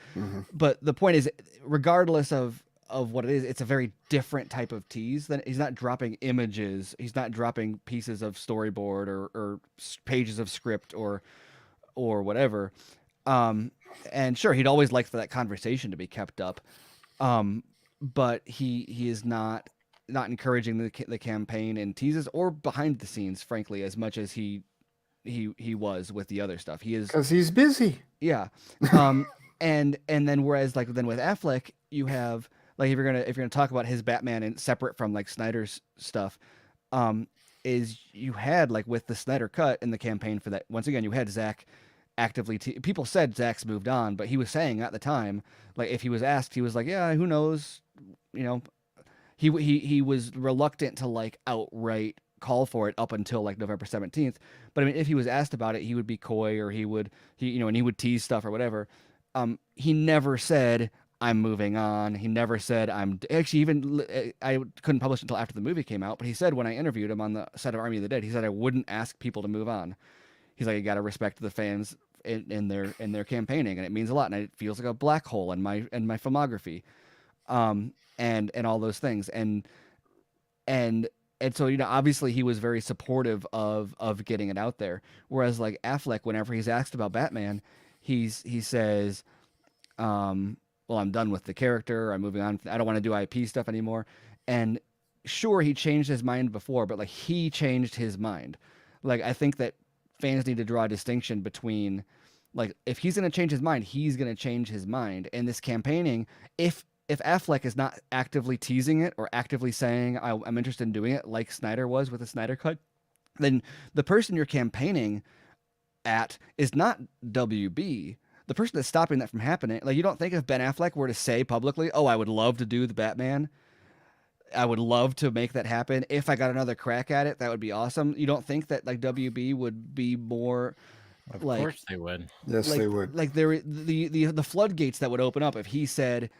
the point is, regardless of what it is, it's a very different type of tease. Than he's not dropping images. He's not dropping pieces of storyboard or pages of script or whatever. And sure, he'd always like for that conversation to be kept up, but he is not encouraging the campaign and teases or behind the scenes, frankly, as much as he was with the other stuff. He is because he's busy. Yeah, and then whereas like then with Affleck, you have like if you're gonna talk about his Batman and separate from like Snyder's stuff, is you had like with the Snyder Cut in the campaign for that. Once again, you had Zach actively people said Zach's moved on, but he was saying at the time, like if he was asked, he was like, yeah, who knows, he was reluctant to like outright call for it up until like November 17th. But I mean, if he was asked about it, he would be coy or he would tease stuff or whatever. He never said I'm moving on. He never said I couldn't publish until after the movie came out, but he said when I interviewed him on the set of Army of the Dead, he said I wouldn't ask people to move on. He's like, you got to respect the fans in their campaigning, and it means a lot, and it feels like a black hole in my filmography, and all those things, and so obviously he was very supportive of getting it out there. Whereas like Affleck, whenever he's asked about Batman, he says, well, I'm done with the character. I'm moving on. I don't want to do IP stuff anymore. And sure, he changed his mind before, but like he changed his mind. Like I think that fans need to draw a distinction between like if he's going to change his mind, he's going to change his mind. And this campaigning, if if Affleck is not actively teasing it or actively saying I'm interested in doing it, like Snyder was with the Snyder Cut, then the person you're campaigning at is not WB. The person that's stopping that from happening, like, you don't think if Ben Affleck were to say publicly, "Oh, I would love to do the Batman. I would love to make that happen. If I got another crack at it, that would be awesome." You don't think that like WB would be more Of like, course they would. Yes, like, they would. like the floodgates that would open up if he said,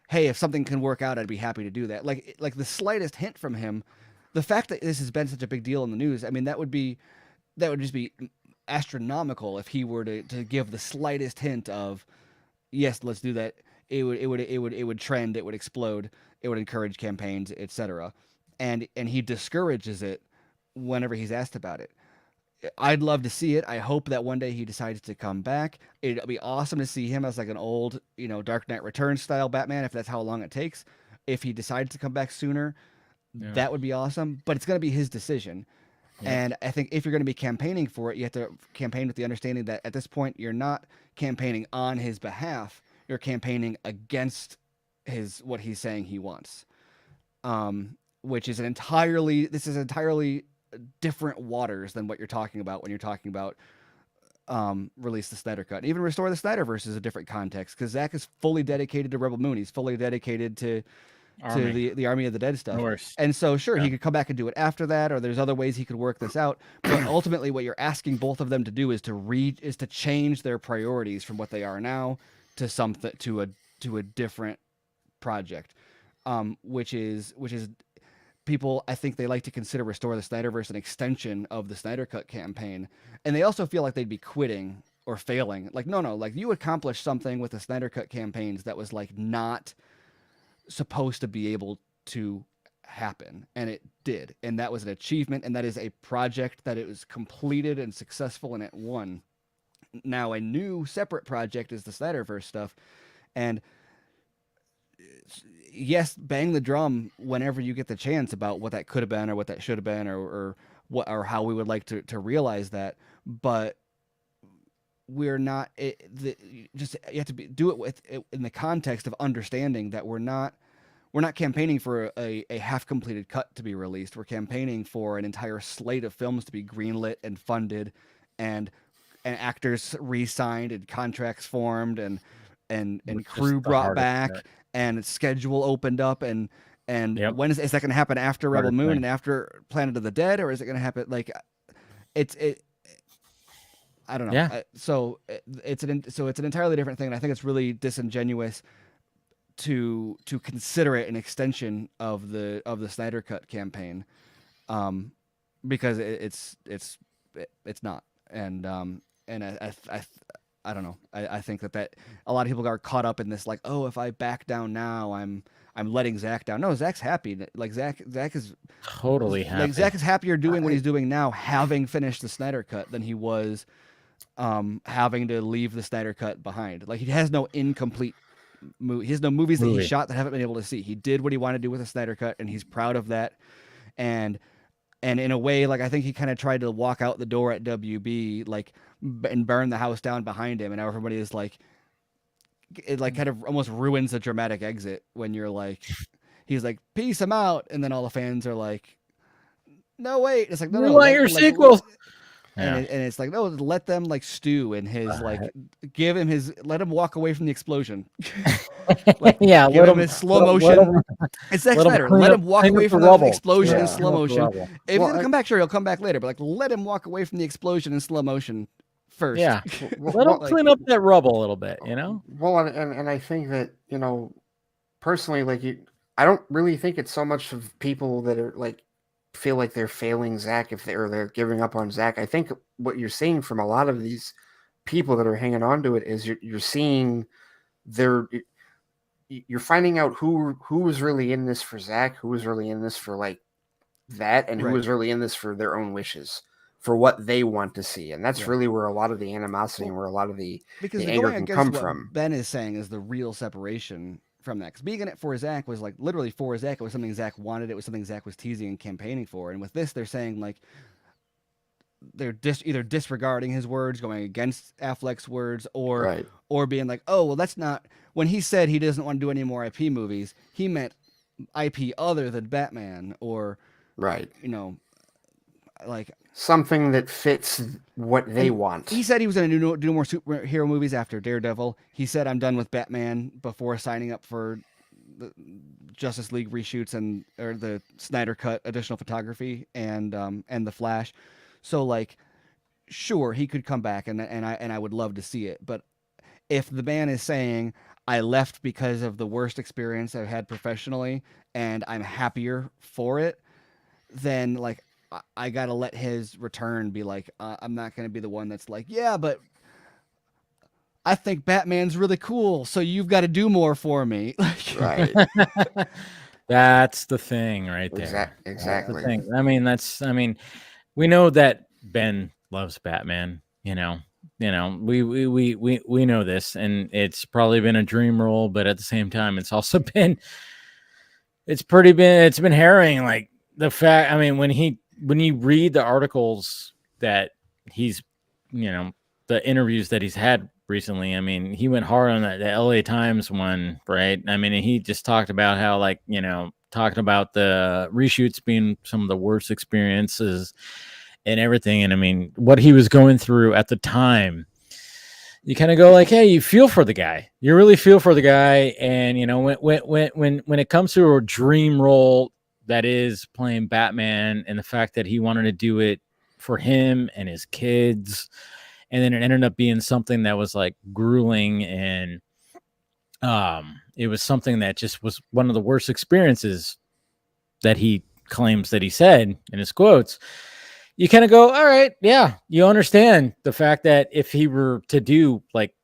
"Hey, if something can work out, I'd be happy to do that." Like the slightest hint from him, the fact that this has been such a big deal in the news, I mean, that would just be astronomical if he were to give the slightest hint of, yes, let's do that. It would trend, it would explode, it would encourage campaigns, etc. And he discourages it whenever he's asked about it. I'd love to see it. I hope that one day he decides to come back. It'd be awesome to see him as like an old, Dark Knight Returns style Batman, if that's how long it takes. If he decides to come back sooner, that would be awesome. But it's going to be his decision. Yeah. And I think if you're going to be campaigning for it, you have to campaign with the understanding that at this point, you're not campaigning on his behalf. You're campaigning against what he's saying he wants. Which is entirely different waters than what you're talking about when you're talking about release the Snyder Cut. Even Restore the Snyderverse is a different context, because Zack is fully dedicated to Rebel Moon. He's fully dedicated to the Army of the Dead stuff. And so sure, he could come back and do it after that, or there's other ways he could work this out. But ultimately what you're asking both of them to do is to change their priorities from what they are now to something, to a different project. Which is people, I think they like to consider Restore the Snyderverse an extension of the Snyder Cut campaign. And they also feel like they'd be quitting or failing. Like, no, like you accomplished something with the Snyder Cut campaigns that was like not supposed to be able to happen. And it did. And that was an achievement. And that is a project that it was completed and successful, and it won. Now a new separate project is the Snyderverse stuff. And yes, bang the drum whenever you get the chance about what that could have been or what that should have been, or what, or how we would like to realize that. But we're not you have to do it in the context of understanding that we're not campaigning for a half completed cut to be released. We're campaigning for an entire slate of films to be greenlit and funded, and actors re-signed and contracts formed and crew brought back. And schedule opened up, and when is that going to happen? After Rebel Moon and after Planet of the Dead, or is it going to happen like I don't know. Yeah. So it's an entirely different thing, and I think it's really disingenuous to consider it an extension of the Snyder Cut campaign, because it's not, and I don't know. I think that a lot of people are caught up in this, like, oh, if I back down now, I'm letting Zack down. No, Zack's happy. Like Zack is totally happy. Like Zack is happier doing what he's doing now, having finished the Snyder Cut, than he was having to leave the Snyder Cut behind. Like, he has no incomplete movie. He has no movies that he shot that haven't been able to see. He did what he wanted to do with the Snyder Cut, and he's proud of that. And in a way, like, I think he kind of tried to walk out the door at WB, like, and burn the house down behind him. And now everybody is like, it like kind of almost ruins the dramatic exit when you're like, he's like, peace, I'm out. And then all the fans are like, no, wait. It's like, no, want your sequel. And it's like, no, let them like stew in his, like, let him walk away from the explosion. Like, yeah, give him his slow motion. It's Zack Snyder. Let him walk away from the explosion in slow motion. If he's gonna come back, sure, he'll come back later. But like, let him walk away from the explosion in slow motion first. Yeah, let him clean up that rubble a little bit. Well, and I think that, personally, like, I don't really think it's so much of people that are like feel like they're failing Zack if they're giving up on Zack. I think what you're seeing from a lot of these people that are hanging on to it is you're seeing you're finding out who was really in this for Zack, who was really in this for like that, and who was really in this for their own wishes, for what they want to see. And that's really where a lot of the animosity and where a lot of the anger can come from. Ben is saying is the real separation from that. Because being in it for Zack was like literally for Zack. It was something Zack wanted. It was something Zack was teasing and campaigning for. And with this, they're saying like, they're either disregarding his words, going against Affleck's words, or Right. or being like, oh, well, that's not, when he said he doesn't want to do any more IP movies, he meant IP other than Batman, or Right. you know, like something that fits what they want. He said he was going to do more superhero movies after Daredevil. He said, I'm done with Batman before signing up for the Justice League reshoots or the Snyder Cut additional photography and the Flash. So like, sure, he could come back and I would love to see it. But if the man is saying, I left because of the worst experience I've had professionally and I'm happier for it, then like, I gotta let his return be like, I'm not gonna be the one that's like, yeah, but I think Batman's really cool, so you've got to do more for me. Right. That's the thing right there. Exactly. That's the thing. We know that Ben loves Batman, you know, we know this, and it's probably been a dream role, but at the same time, it's also been harrowing. Like the fact, when you read the articles that he's, the interviews that he's had recently, he went hard on the LA Times one, right? He just talked about how, like, talking about the reshoots being some of the worst experiences and everything. And what he was going through at the time, you kind of go like, hey, you feel for the guy. You really feel for the guy. And, when it comes to a dream role that is playing Batman, and the fact that he wanted to do it for him and his kids, and then it ended up being something that was like grueling, and it was something that just was one of the worst experiences that he claims that he said in his quotes. You kind of go, all right, yeah, you understand the fact that if he were to do like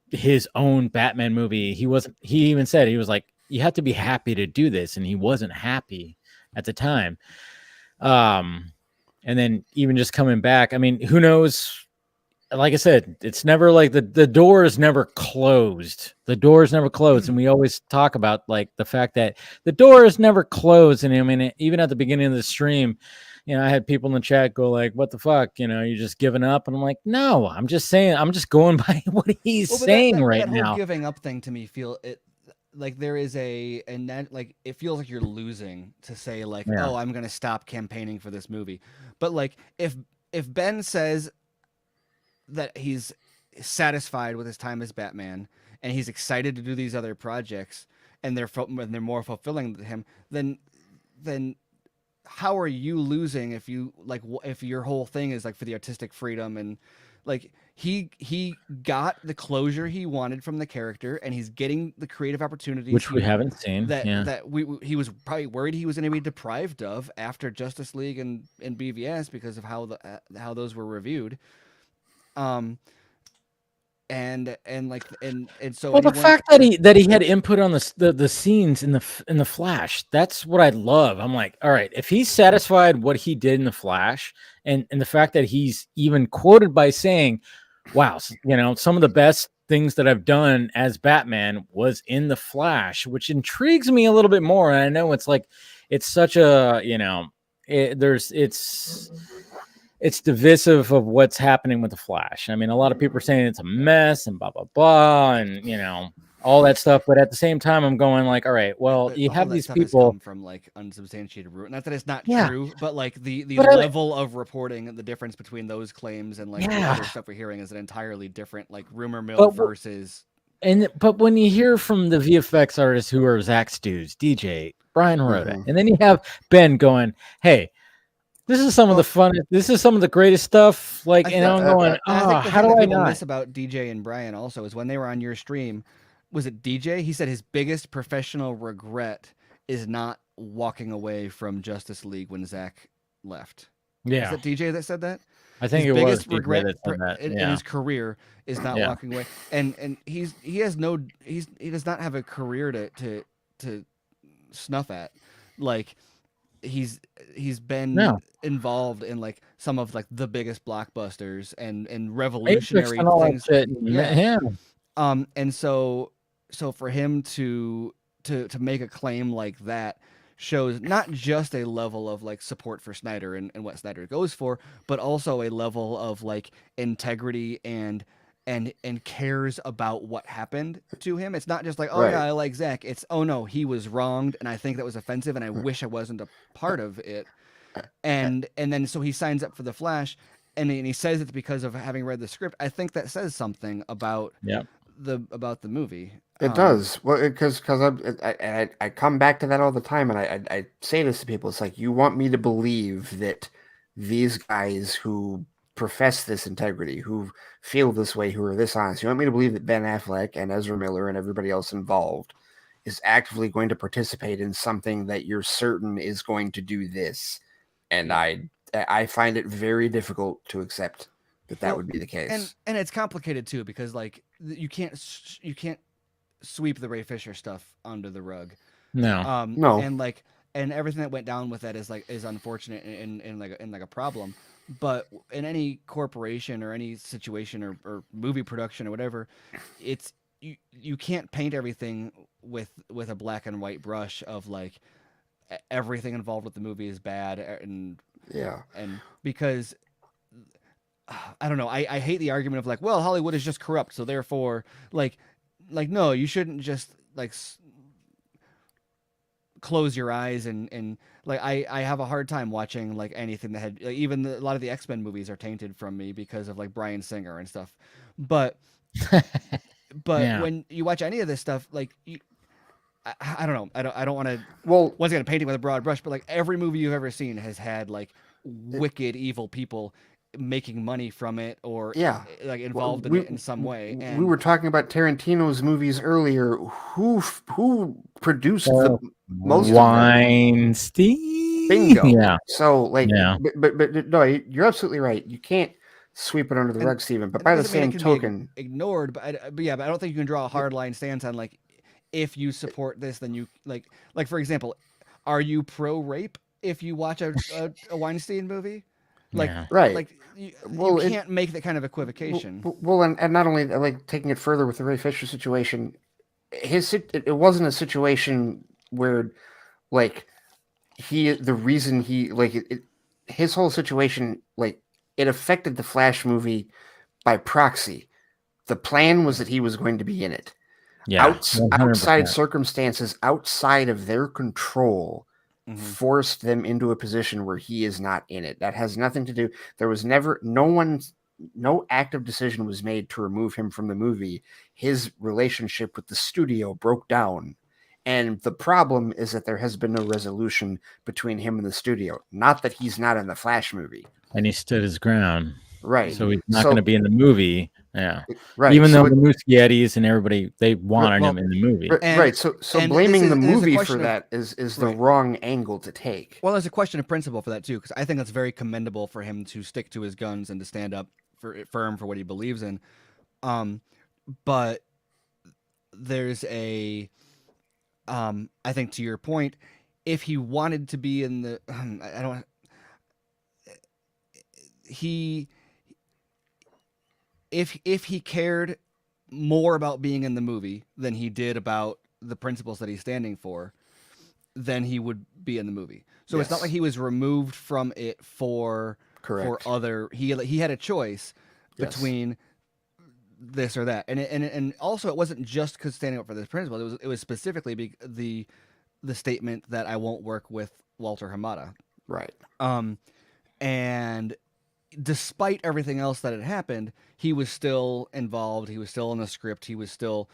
his own Batman movie, he even said, he was like, you have to be happy to do this, and he wasn't happy at the time. And then even just coming back, who knows? Like I said, it's never like the door is never closed. The door is never closed. And we always talk about like the fact that the door is never closed. And even at the beginning of the stream, I had people in the chat go like, what the fuck? You're just giving up. And I'm like, no, I'm just saying, I'm just going by what he's saying right now. Whole giving up thing to me like there is like it feels like you're losing to say like, oh, I'm going to stop campaigning for this movie. But like if Ben says that he's satisfied with his time as Batman and he's excited to do these other projects and they're more fulfilling to him, then how are you losing if your whole thing is like for the artistic freedom, and like he got the closure he wanted from the character, and he's getting the creative opportunities which we haven't seen that he was probably worried he was going to be deprived of after Justice League and BVS because of how those were reviewed. And so the fact that he had input on the scenes in the Flash, that's what I love. I'm like, all right, if he's satisfied what he did in the Flash, and the fact that he's even quoted by saying, wow, some of the best things that I've done as Batman was in the Flash, which intrigues me a little bit more. And I know it's like, it's such a, it's divisive of what's happening with the Flash. A lot of people are saying it's a mess and blah, blah, blah. And, all that stuff. But at the same time, I'm going like, all right, well, you have these people come from like unsubstantiated root. Not that it's not true, but like the level of reporting and the difference between those claims and like the other stuff we're hearing is an entirely different like rumor mill versus. But when you hear from the VFX artists who are Zach's dudes, DJ, Brian Rhoda, and then you have Ben going, hey, this is some of the fun. This is some of the greatest stuff. Like, I'm going, how do I not? Miss about DJ and Brian also is when they were on your stream. Was it DJ? He said his biggest professional regret is not walking away from Justice League when Zach left. Yeah, is it DJ that said that? I think his it biggest was regret in his career is not walking away, and he does not have a career to snuff at. Like he's been involved in like some of like the biggest blockbusters and revolutionary things. And so for him to make a claim like that shows not just a level of like support for Snyder and what Snyder goes for, but also a level of like integrity and cares about what happened to him. It's not just like, oh Right. yeah, I like Zack. It's, oh no, he was wronged and I think that was offensive and I wish I wasn't a part of it. And then so he signs up for the Flash, and he says it's because of having read the script. I think that says something about the movie. It does. Well, because I come back to that all the time, and I say this to people. It's like, you want me to believe that these guys who profess this integrity, who feel this way, who are this honest, you want me to believe that Ben Affleck and Ezra Miller and everybody else involved is actively going to participate in something that you're certain is going to do this. And I find it very difficult to accept that would be the case. And it's complicated too, because like you can't sweep the Ray Fisher stuff under the rug. No. No. And everything that went down with that is unfortunate and like a problem. But in any corporation or any situation or movie production or whatever, it's you can't paint everything with a black and white brush of like everything involved with the movie is bad and because I don't know, I hate the argument of like, well, Hollywood is just corrupt, so therefore like no, you shouldn't just like close your eyes and like I have a hard time watching like anything that had like, even a lot of the X-Men movies are tainted from me because of like Bryan Singer and stuff, but when you watch any of this stuff, like I don't know, I don't want to once again painting with a broad brush, but like every movie you've ever seen has had like wicked evil people making money from it or like involved in it in some way. And we were talking about Tarantino's movies earlier. Who produced the most Weinstein? Bingo. Yeah. So like, but no, you're absolutely right. You can't sweep it under the rug, Steven. But by the same token, ignored. But I don't think you can draw a hard line stance on like, if you support this, then you like for example, are you pro rape if you watch a Weinstein movie? Like, like you can't make that kind of equivocation. Well, and not only like taking it further with the Ray Fisher situation, it wasn't a situation where like his whole situation, like it affected the Flash movie by proxy. The plan was that he was going to be in it. Yeah, outside circumstances outside of their control forced them into a position where he is not in it. That has nothing to do. There was never no active decision was made to remove him from the movie. His relationship with the studio broke down. And the problem is that there has been no resolution between him and the studio. Not that he's not in the Flash movie. And he stood his ground. Right. So he's not going to be in the movie. Yeah. Right. Even though the Muschiettis and everybody, they wanted him in the movie. Right. So blaming the movie for that is the wrong angle to take. Well, there's a question of principle for that too, because I think that's very commendable for him to stick to his guns and to stand up firm for what he believes in. But there's I think to your point, if he wanted to be in the, if he cared more about being in the movie than he did about the principles that he's standing for, then he would be in the movie. So it's not like he was removed from it for other. He had a choice between this or that, and also it wasn't just because standing up for this principle. It was specifically the statement that I won't work with Walter Hamada. Right. And despite everything else that had happened, he was still involved. He was still in the script. He was still,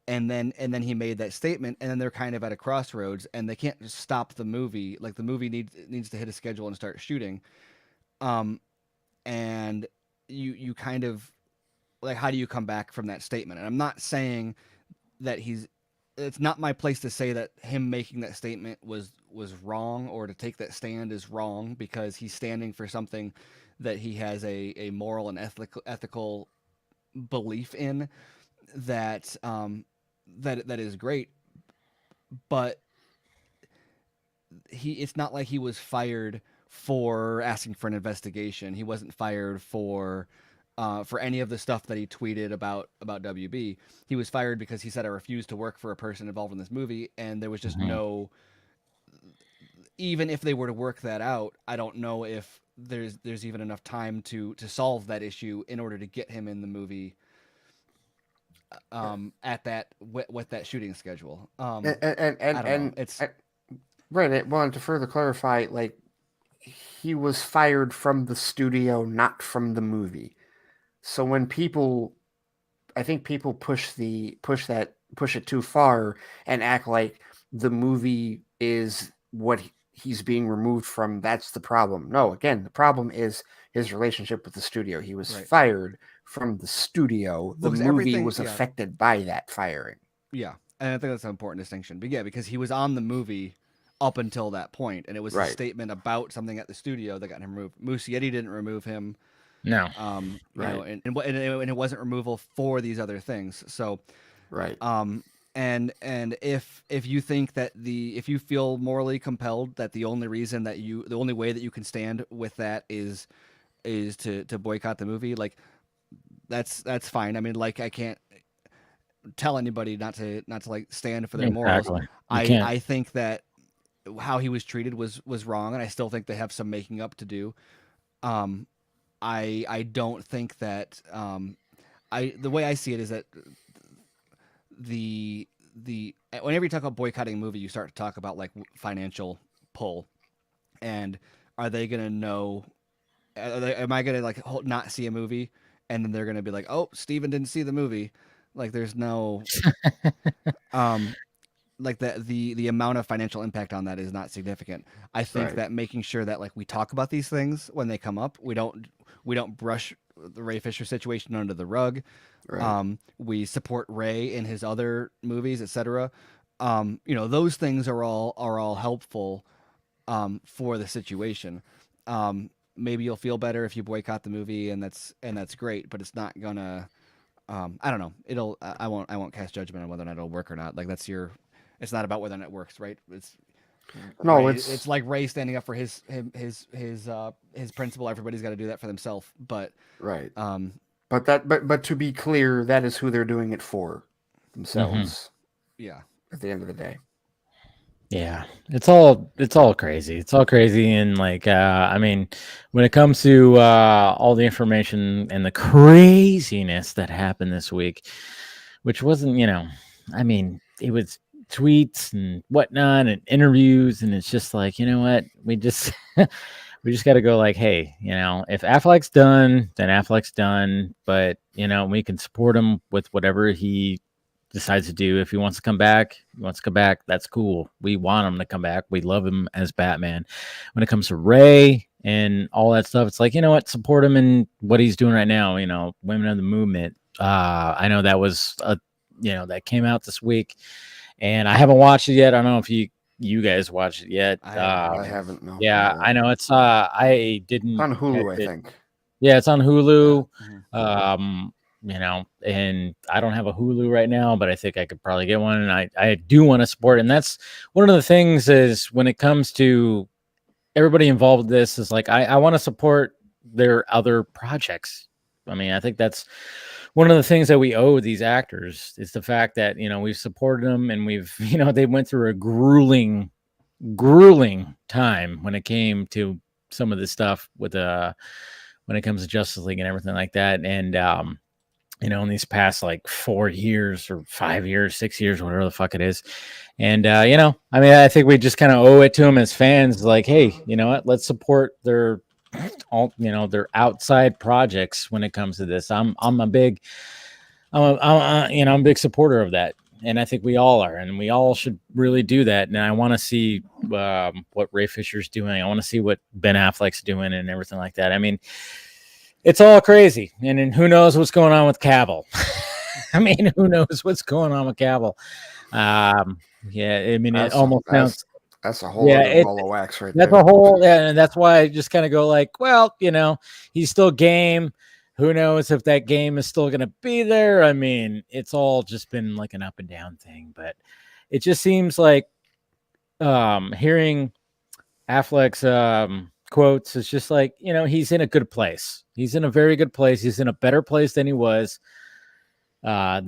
and then he made that statement, and then they're kind of at a crossroads, and they can't just stop the movie. Like the movie needs to hit a schedule and start shooting. And you kind of like, how do you come back from that statement? And I'm not saying that it's not my place to say that him making that statement was wrong or to take that stand is wrong, because he's standing for something that he has a moral and ethical belief in that is great. But it's not like he was fired for asking for an investigation. He wasn't fired for any of the stuff that he tweeted about WB. He was fired because he said, I refuse to work for a person involved in this movie, and there was just even if they were to work that out, I don't know if there's even enough time to solve that issue in order to get him in the movie at that with that shooting schedule. Right. I wanted to further clarify, like, he was fired from the studio, not from the movie. So when I think people push it too far and act like the movie is what he's being removed from. That's the problem. No, again, the problem is his relationship with the studio. He was fired from the studio. The movie was affected by that firing. Yeah, and I think that's an important distinction. But yeah, because he was on the movie up until that point, and it was a statement about something at the studio that got him removed. Muschietti didn't remove him. No. You know, and it wasn't removal for these other things. So, and if you think that if you feel morally compelled that the only way that you can stand with that is to boycott the movie, like that's fine. I mean, like, I can't tell anybody not to like stand for their morals. I think that how he was treated was wrong, and I still think they have some making up to do. I don't think that the way I see it is that the whenever you talk about boycotting a movie, you start to talk about like financial pull, and are they gonna know? Am I gonna like not see a movie, and then they're gonna be like, oh, Steven didn't see the movie? Like, there's no like the amount of financial impact on that is not significant. I think that making sure that like we talk about these things when they come up, we don't brush the Ray Fisher situation under the rug. We support Ray in his other movies, etc. You know, those things are all helpful for the situation. Maybe you'll feel better if you boycott the movie, and that's great, but it's not gonna I don't know. I won't cast judgment on whether or not it'll work or not. Like, it's not about whether or not it works, right? It's like Ray standing up for his principle. Everybody's got to do that for themselves, but but to be clear, that is who they're doing it for, themselves. Yeah. At the end of the day. Yeah, it's all crazy. It's all crazy, and like I mean, when it comes to all the information and the craziness that happened this week, which wasn't, you know, I mean, it was tweets and whatnot and interviews, and it's just like, you know what, we just got to go like, hey, you know, if Affleck's done, then Affleck's done, but you know, we can support him with whatever he decides to do. If he wants to come back, that's cool. We want him to come back. We love him as Batman. When it comes to Ray and all that stuff, it's like, you know what, support him in what he's doing right now. You know, Women of the Movement. I know that was that came out this week, and I haven't watched it yet. I don't know if you guys watched it yet. I haven't. No. Yeah, I know it's I didn't. It's on Hulu, I think. Yeah, it's on Hulu. You know, and I don't have a Hulu right now, but I think I could probably get one, and I do want to support it. And that's one of the things is when it comes to everybody involved with this is like, I want to support their other projects. I mean, I think that's one of the things that we owe these actors is the fact that, you know, we've supported them, and we've, you know, they went through a grueling time when it came to some of this stuff with when it comes to Justice League and everything like that. And, you know, in these past like 4 years or 5 years, 6 years, whatever the fuck it is. And, you know, I mean, I think we just kind of owe it to them as fans. Like, hey, you know what, let's support their outside projects when it comes to this. I'm a big supporter of that. And I think we all are, and we all should really do that. And I want to see what Ray Fisher's doing. I want to see what Ben Affleck's doing and everything like that. I mean, it's all crazy. And then who knows what's going on with Cavill? I mean, who knows what's going on with Cavill? Yeah, I mean, it almost sounds. That's a whole other ball of wax right there. That's a whole, and that's why I just kind of go like, well, you know, he's still game. Who knows if that game is still going to be there? I mean, it's all just been like an up and down thing, but it just seems like hearing Affleck's quotes is just like, you know, he's in a good place. He's in a very good place. He's in a better place than it was back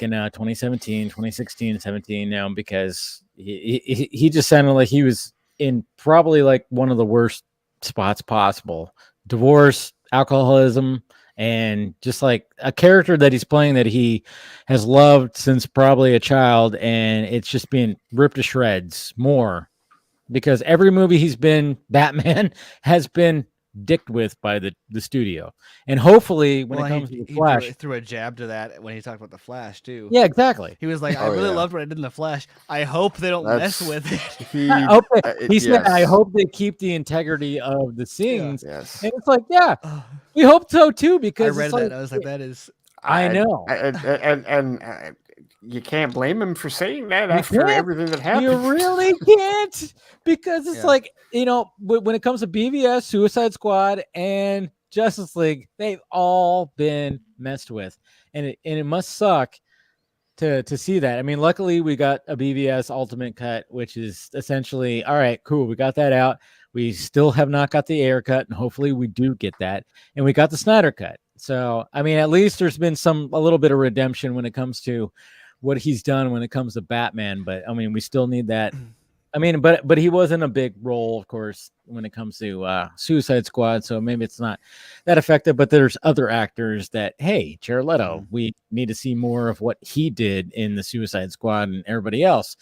in 2017, 2016, 17 now, because he just sounded like he was in probably like one of the worst spots possible. Divorce, alcoholism, and just like a character that he's playing that he has loved since probably a child, and it's just being ripped to shreds more because every movie he's been Batman has been dicked with by the studio. And hopefully when it comes to the Flash, he threw a jab to that when he talked about the Flash too. Yeah, exactly. He was like, I really loved what I did in the Flash. I hope they don't mess with it. He said, I hope they keep the integrity of the scenes. Yes. And it's like, yeah, we hope so too, because I read it's that. like, I was like, that is. I know. And you can't blame him for saying that after everything that happened. You really can't, because it's like, you know, when it comes to BVS, Suicide Squad, and Justice League, they've all been messed with, and it must suck to see that. I mean, luckily we got a BVS Ultimate Cut, which is essentially, all right, cool, we got that out. We still have not got the Ayer Cut, and hopefully we do get that, and we got the Snyder Cut. So, I mean, at least there's been a little bit of redemption when it comes to what he's done when it comes to Batman, but I mean, we still need that. I mean, but he wasn't a big role, of course, when it comes to Suicide Squad, so maybe it's not that effective. But there's other actors that, hey, Jared Leto, we need to see more of what he did in the Suicide Squad and everybody else.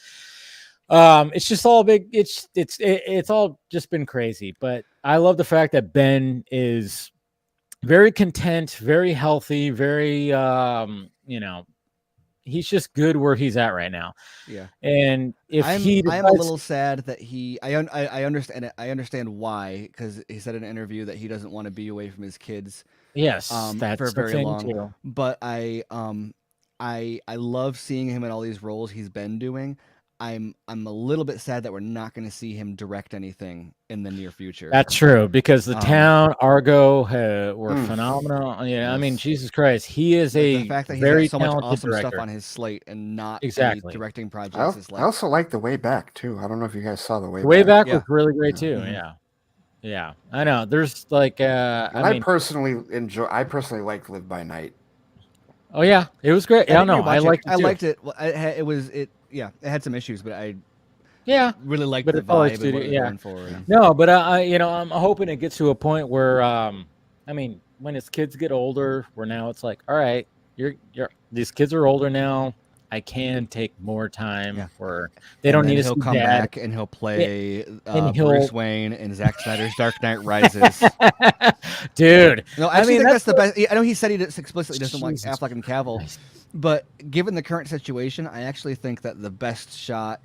It's just all big. It's all just been crazy. But I love the fact that Ben is very content, very healthy, very you know. He's just good where he's at right now. Yeah. And if I'm a little sad that I understand why, because he said in an interview that he doesn't want to be away from his kids. Yes, that's for very long. Too. But I love seeing him in all these roles he's been doing. I'm a little bit sad that we're not going to see him direct anything in the near future. That's true, because The Town, Argo were phenomenal. Yeah, yes. I mean, Jesus Christ, he is the fact that he's very got so much awesome director. Stuff on his slate and not directing projects. I also like The Way Back too. I don't know if you guys saw The Way Back. The Way Back was really great too. Yeah, I know. There's like I personally liked Live by Night. Oh yeah, it was great. I know. I liked it. I liked it. Well, it had some issues, but I really liked the vibe and what it was going for. No, but I'm hoping it gets to a point where I mean, when his kids get older, where now it's like, all right, these kids are older now. I can take more time where they don't need to come back and he'll play Bruce Wayne in Zack Snyder's Dark Knight Rises. Dude. No, I think that's the best. I know he said he explicitly doesn't like Affleck and Cavill, but given the current situation, I actually think that the best shot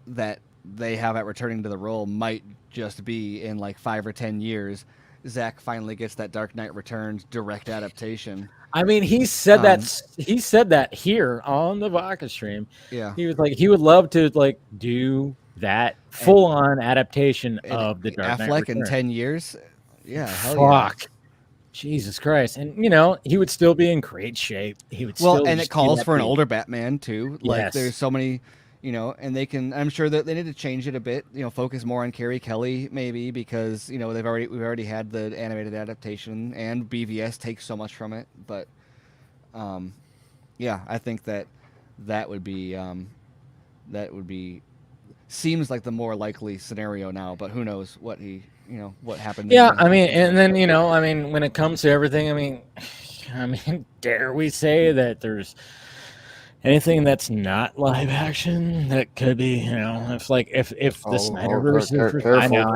that they have at returning to the role might just be in like 5 or 10 years. Zack finally gets that Dark Knight Returns direct adaptation. I mean, he said that. He said that here on the Vodka stream. Yeah, he was like, he would love to like do that full-on adaptation of the Dark Knight Affleck Returns. in 10 years. Yeah, fuck, Jesus Christ, and he would still be in great shape. He would and it calls for an older Batman too. Like there's so many. And they can. I'm sure that they need to change it a bit. Focus more on Carrie Kelly, maybe, because we've already had the animated adaptation, and BVS takes so much from it. But, I think that would be seems like the more likely scenario now. But who knows what what happened? Yeah, I mean, and then when it comes to everything, I mean, dare we say that there's anything that's not live action that could be, if the Snyderverse. I know.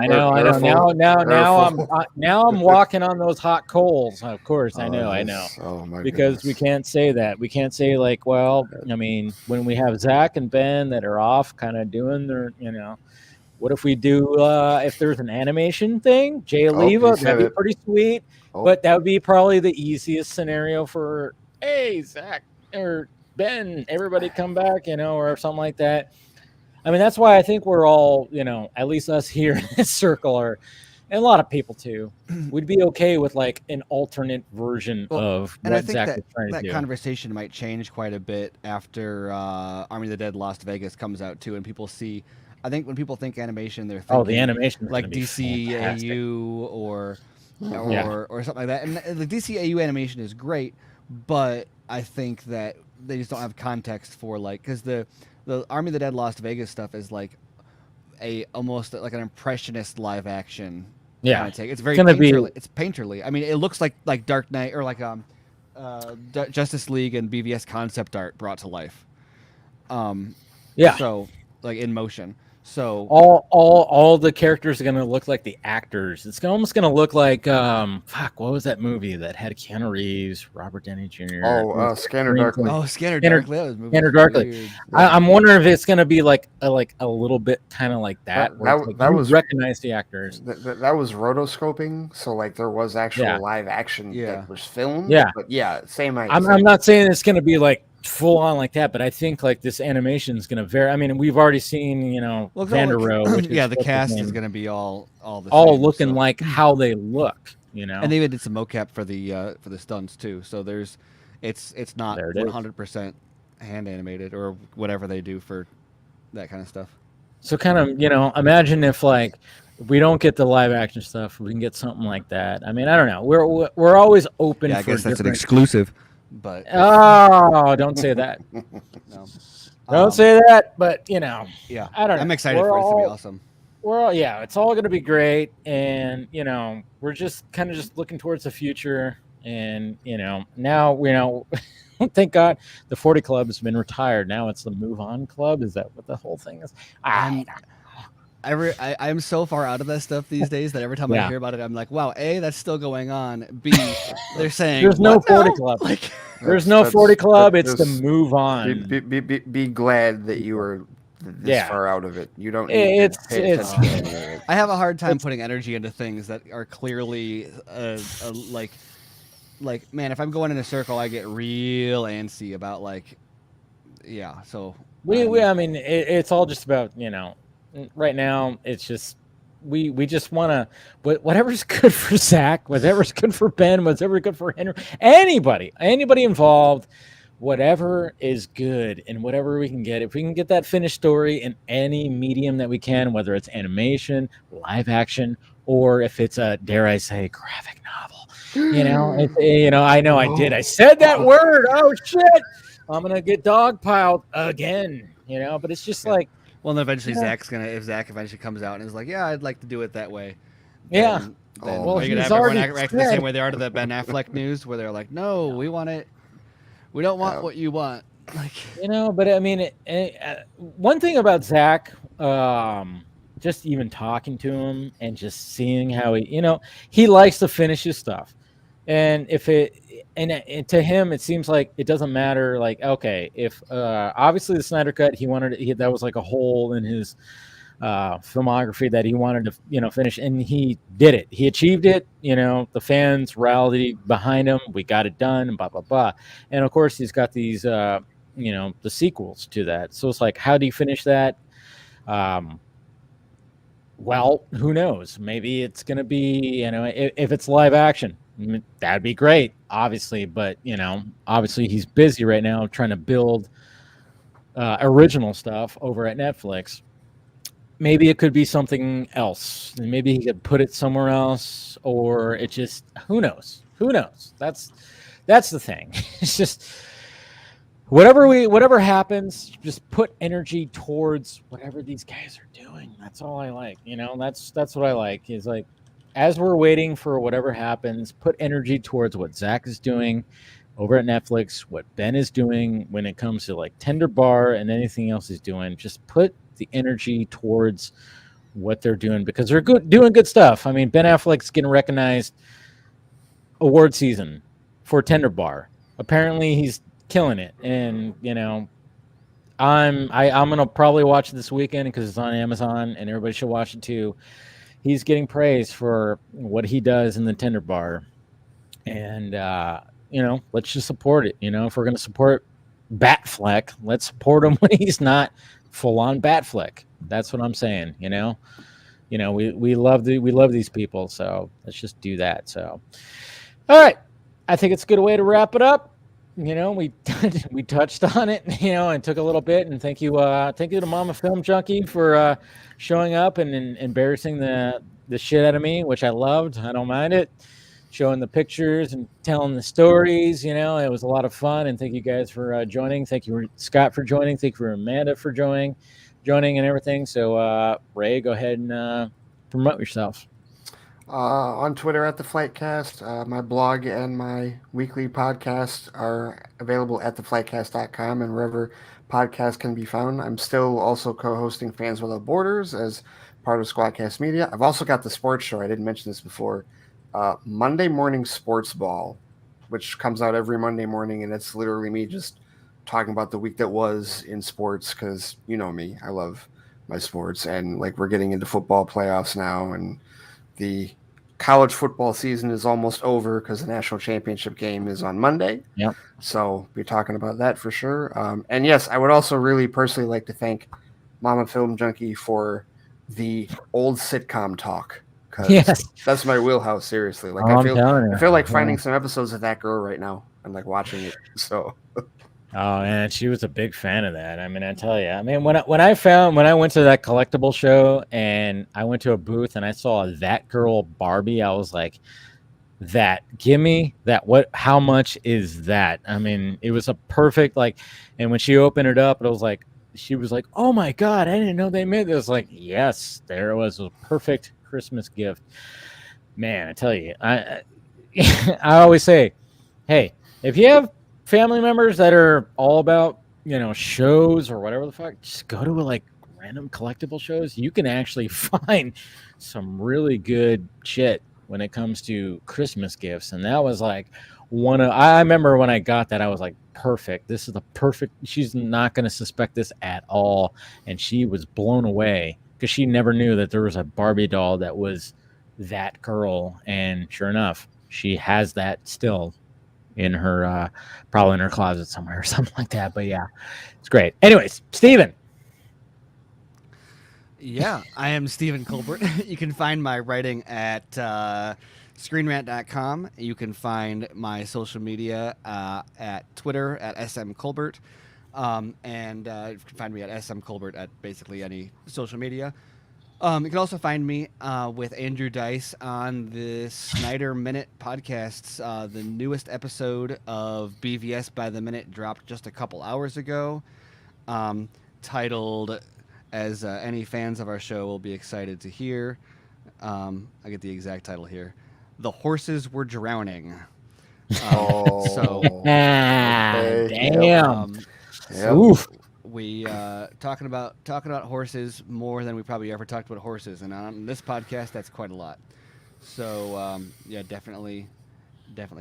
Now I'm walking on those hot coals. Of course, I know. Oh my because goodness. we can't say that. We can't say like, well, I mean, when we have Zach and Ben that are off, kind of doing their, what if we do? If there's an animation thing, Jay Oliva, that'd be pretty sweet. But that would be probably the easiest scenario for, hey, Zach or Ben, everybody come back, or something like that. I mean, that's why I think we're all, at least us here in this circle and a lot of people too, would be okay with like an alternate version of what Zach is trying to do. That conversation might change quite a bit after Army of the Dead Lost Vegas comes out too, and people see. I think when people think animation, they're thinking the animation like DCEU or something like that. And the DCEU animation is great, but I think that they just don't have context for because the Army of the Dead Lost Vegas stuff is like a almost like an impressionist live action. Yeah, kind of take. It's very gonna painterly. be. It's painterly. I mean, it looks like Dark Knight or like Justice League and BVS concept art brought to life. Yeah. So like in motion. So all the characters are gonna look like the actors. It's almost gonna look like what was that movie that had Keanu Reeves, Robert Downey Jr. Scanner Darkly. Oh, Scanner Darkly. That was movie Scanner Darkly. I'm wondering if it's gonna be like a little bit kind of like that. That was recognize the actors. That was rotoscoping, so like there was actual live action that was filmed. Yeah, but same idea. I'm not saying it's gonna be like full on like that, but I think like this animation is going to vary. I mean, we've already seen, Vander Rohe. The cast is going to be all the all same, looking like how they look, And they even did some mocap for the stunts too. So it's not 100% hand animated or whatever they do for that kind of stuff. So kind of, imagine if like we don't get the live action stuff, we can get something like that. I mean, I don't know. We're always open. I guess that's an exclusive. But don't say that. No. Don't say that. But I don't know. I'm excited for it to be awesome. It's all going to be great, and we're just kind of just looking towards the future, and now thank God the 40 Club has been retired. Now it's the Move On Club. Is that what the whole thing is? I'm so far out of that stuff these days that every time I hear about it, I'm like, wow, A, that's still going on. B, they're saying there's no 40 Club. Like, there's no 40 Club. It's the Move On. Be glad that you were this far out of it. You don't need to pay attention. I have a hard time putting energy into things that are clearly like, man, if I'm going in a circle, I get real antsy about so. I mean, it's all just about, right now it's just we just want to whatever's good for Zach, whatever's good for Ben, whatever's good for Henry, anybody involved, whatever is good and whatever we can get. If we can get that finished story in any medium that we can, whether it's animation, live action, or if it's a, dare I say, graphic novel, I know I did. I said that word. Oh shit. I'm going to get dogpiled again, but it's just like, well, and eventually if Zach eventually comes out and is like, yeah, I'd like to do it that way. Yeah. Then are you going to have everyone act the same way they are to the Ben Affleck news where they're like, no, we want it. We don't want what you want. Like, but I mean, one thing about Zach, just even talking to him and just seeing how he likes to finish his stuff. And and to him, it seems like it doesn't matter. Like, okay, if obviously the Snyder Cut, that was like a hole in his filmography that he wanted to, finish, and he did it. He achieved it. The fans rallied behind him. We got it done, and blah blah blah. And of course, he's got these, the sequels to that. So it's like, how do you finish that? Well, who knows? Maybe it's going to be, if it's live action. That'd be great, obviously, but obviously he's busy right now trying to build original stuff over at Netflix. Maybe it could be something else, and maybe he could put it somewhere else, or it just who knows? That's the thing. It's just whatever happens, just put energy towards whatever these guys are doing. That's all I like. That's what I like. Is like, as we're waiting for whatever happens, put energy towards what Zach is doing over at Netflix, what Ben is doing when it comes to like Tender Bar and anything else he's doing. Just put the energy towards what they're doing, because they're doing good stuff. I mean, Ben Affleck's getting recognized award season for Tender Bar. Apparently he's killing it. And, I'm going to probably watch it this weekend because it's on Amazon and everybody should watch it too. He's getting praise for what he does in the Tender Bar. And, let's just support it. If we're going to support Batfleck, let's support him when he's not full on Batfleck. That's what I'm saying. We love these people. So let's just do that. So, all right. I think it's a good way to wrap it up. We touched on it, and took a little bit. And thank you to Momma Film Junkee for showing up and embarrassing the shit out of me, which I loved. I don't mind it. Showing the pictures and telling the stories, it was a lot of fun. And thank you guys for joining. Thank you, Scott, for joining. Thank you for Amanda for joining. joining and everything. So, Ray, go ahead and promote yourself. On Twitter at the Flightcast. My blog and my weekly podcast are available at theflightcast.com and wherever podcasts can be found. I'm still also co-hosting Fans Without Borders as part of Squadcast Media. I've also got the sports show. I didn't mention this before. Monday Morning Sports Ball, which comes out every Monday morning, and it's literally me just talking about the week that was in sports, because you know me, I love my sports, and like we're getting into football playoffs now, and the college football season is almost over because the national championship game is on Monday. Yep. So we're talking about that for sure. And yes, I would also really personally like to thank Momma Film Junkee for the old sitcom talk. Yes. That's my wheelhouse, seriously. Like I feel like finding some episodes of that girl right now and like watching it. So oh, and she was a big fan of that. I mean, I tell you, I mean, when I went to that collectible show and I went to a booth and I saw That Girl Barbie, I was like, give me that. How much is that? I mean, it was a perfect, like, and when she opened it up, it was like, she was like, oh my God, I didn't know they made this. Like, yes, there it was. It was a perfect Christmas gift. Man, I tell you, I always say, hey, if you have family members that are all about, shows or whatever the fuck, just go to like random collectible shows. You can actually find some really good shit when it comes to Christmas gifts. And that was like I remember when I got that, I was like, perfect. This is the perfect, she's not going to suspect this at all. And she was blown away because she never knew that there was a Barbie doll that was that girl. And sure enough, she has that still in her probably in her closet somewhere or something like that. But yeah, it's great. Anyways, Steven. Yeah, I am Stephen Colbert. You can find my writing at screenrant.com. You can find my social media at Twitter at smcolbert. And you can find me at smcolbert at basically any social media. You can also find me with Andrew Dice on the Snyder Minute podcasts. The newest episode of BVS by the Minute dropped just a couple hours ago, titled, as any fans of our show will be excited to hear, I get the exact title here, The Horses Were Drowning. Damn. Oof. We talking about horses more than we probably ever talked about horses, and on this podcast, that's quite a lot. So yeah, definitely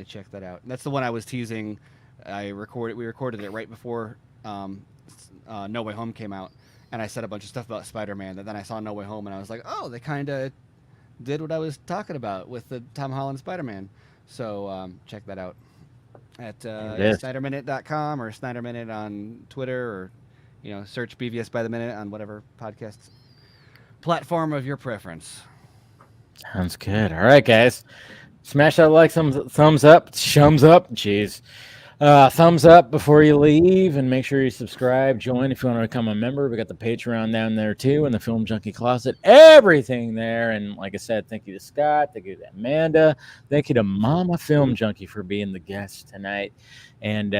check that out. And that's the one I was teasing. We recorded it right before No Way Home came out, and I said a bunch of stuff about Spider-Man. And then I saw No Way Home, and I was like, oh, they kind of did what I was talking about with the Tom Holland Spider-Man. So check that out at SnyderMinute.com or Snyder Minute on Twitter, or search BVS by the Minute on whatever podcast platform of your preference. Sounds good. All right, guys. Smash that like, thumbs up, jeez. Thumbs up before you leave, and make sure you subscribe, join if you want to become a member. We got the Patreon down there too, and the Film Junkie Closet, everything there. And like I said, thank you to Scott, thank you to Amanda, thank you to Momma Film Junkee for being the guest tonight. And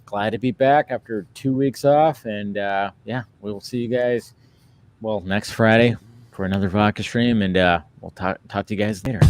glad to be back after 2 weeks off. And yeah, we will see you guys next Friday for another Vodka stream, and we'll talk to you guys later.